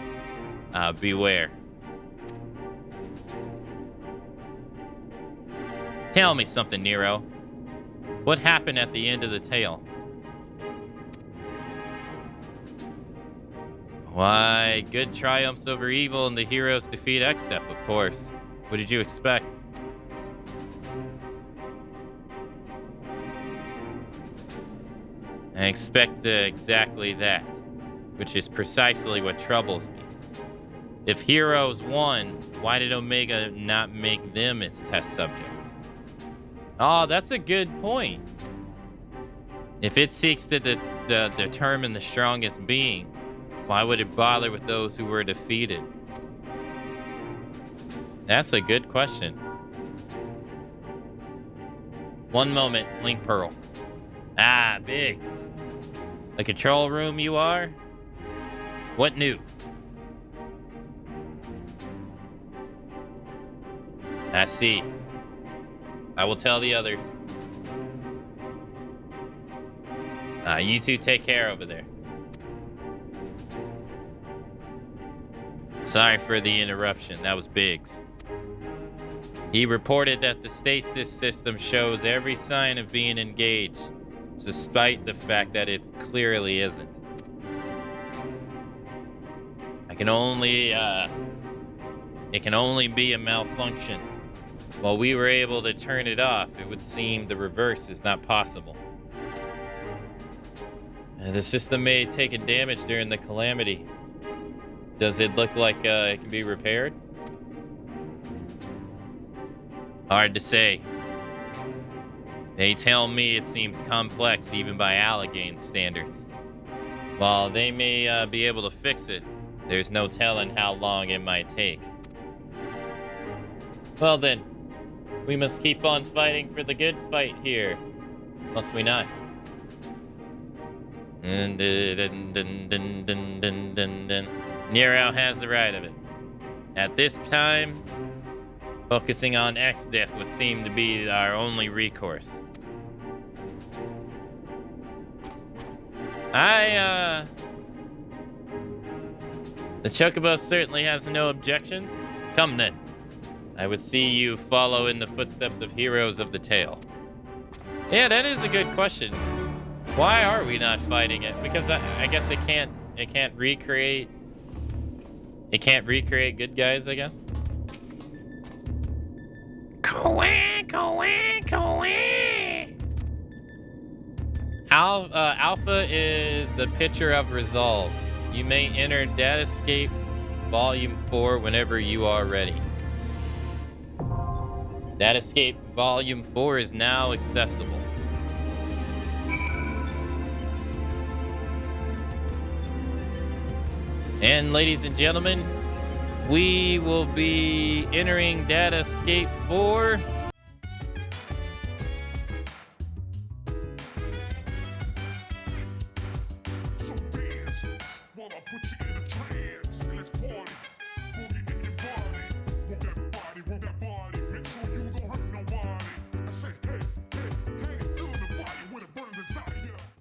A: beware. Tell me something, Nero. What happened at the end of the tale? Why, good triumphs over evil and the heroes defeat XDEF, of course. What did you expect? I expect exactly that, which is precisely what troubles me. If heroes won, why did Omega not make them its test subjects? Oh, that's a good point. If it seeks to determine the strongest being, why would it bother with those who were defeated? That's a good question. One moment, Link Pearl. Ah, Biggs. The control room you are? What news? I see. I will tell the others. You two take care over there. Sorry for the interruption. That was Biggs. He reported that the stasis system shows every sign of being engaged, despite the fact that it clearly isn't. It can only be a malfunction. While we were able to turn it off, it would seem the reverse is not possible. The system may have taken damage during the calamity. Does it look like it can be repaired? Hard to say. They tell me it seems complex even by Allegheny standards. While they may be able to fix it, there's no telling how long it might take. Well then, we must keep on fighting for the good fight here, must we not? Nero has the right of it. At this time, focusing on XDEF would seem to be our only recourse. The Chocobo certainly has no objections. Come then. I would see you follow in the footsteps of heroes of the tale. Yeah, that is a good question. Why are we not fighting it? Because I guess it can't recreate good guys, I guess. Alpha is the picture of resolve. You may enter Datascape Volume 4 whenever you are ready. Datascape Volume 4 is now accessible. And ladies and gentlemen, we will be entering Datascape 4.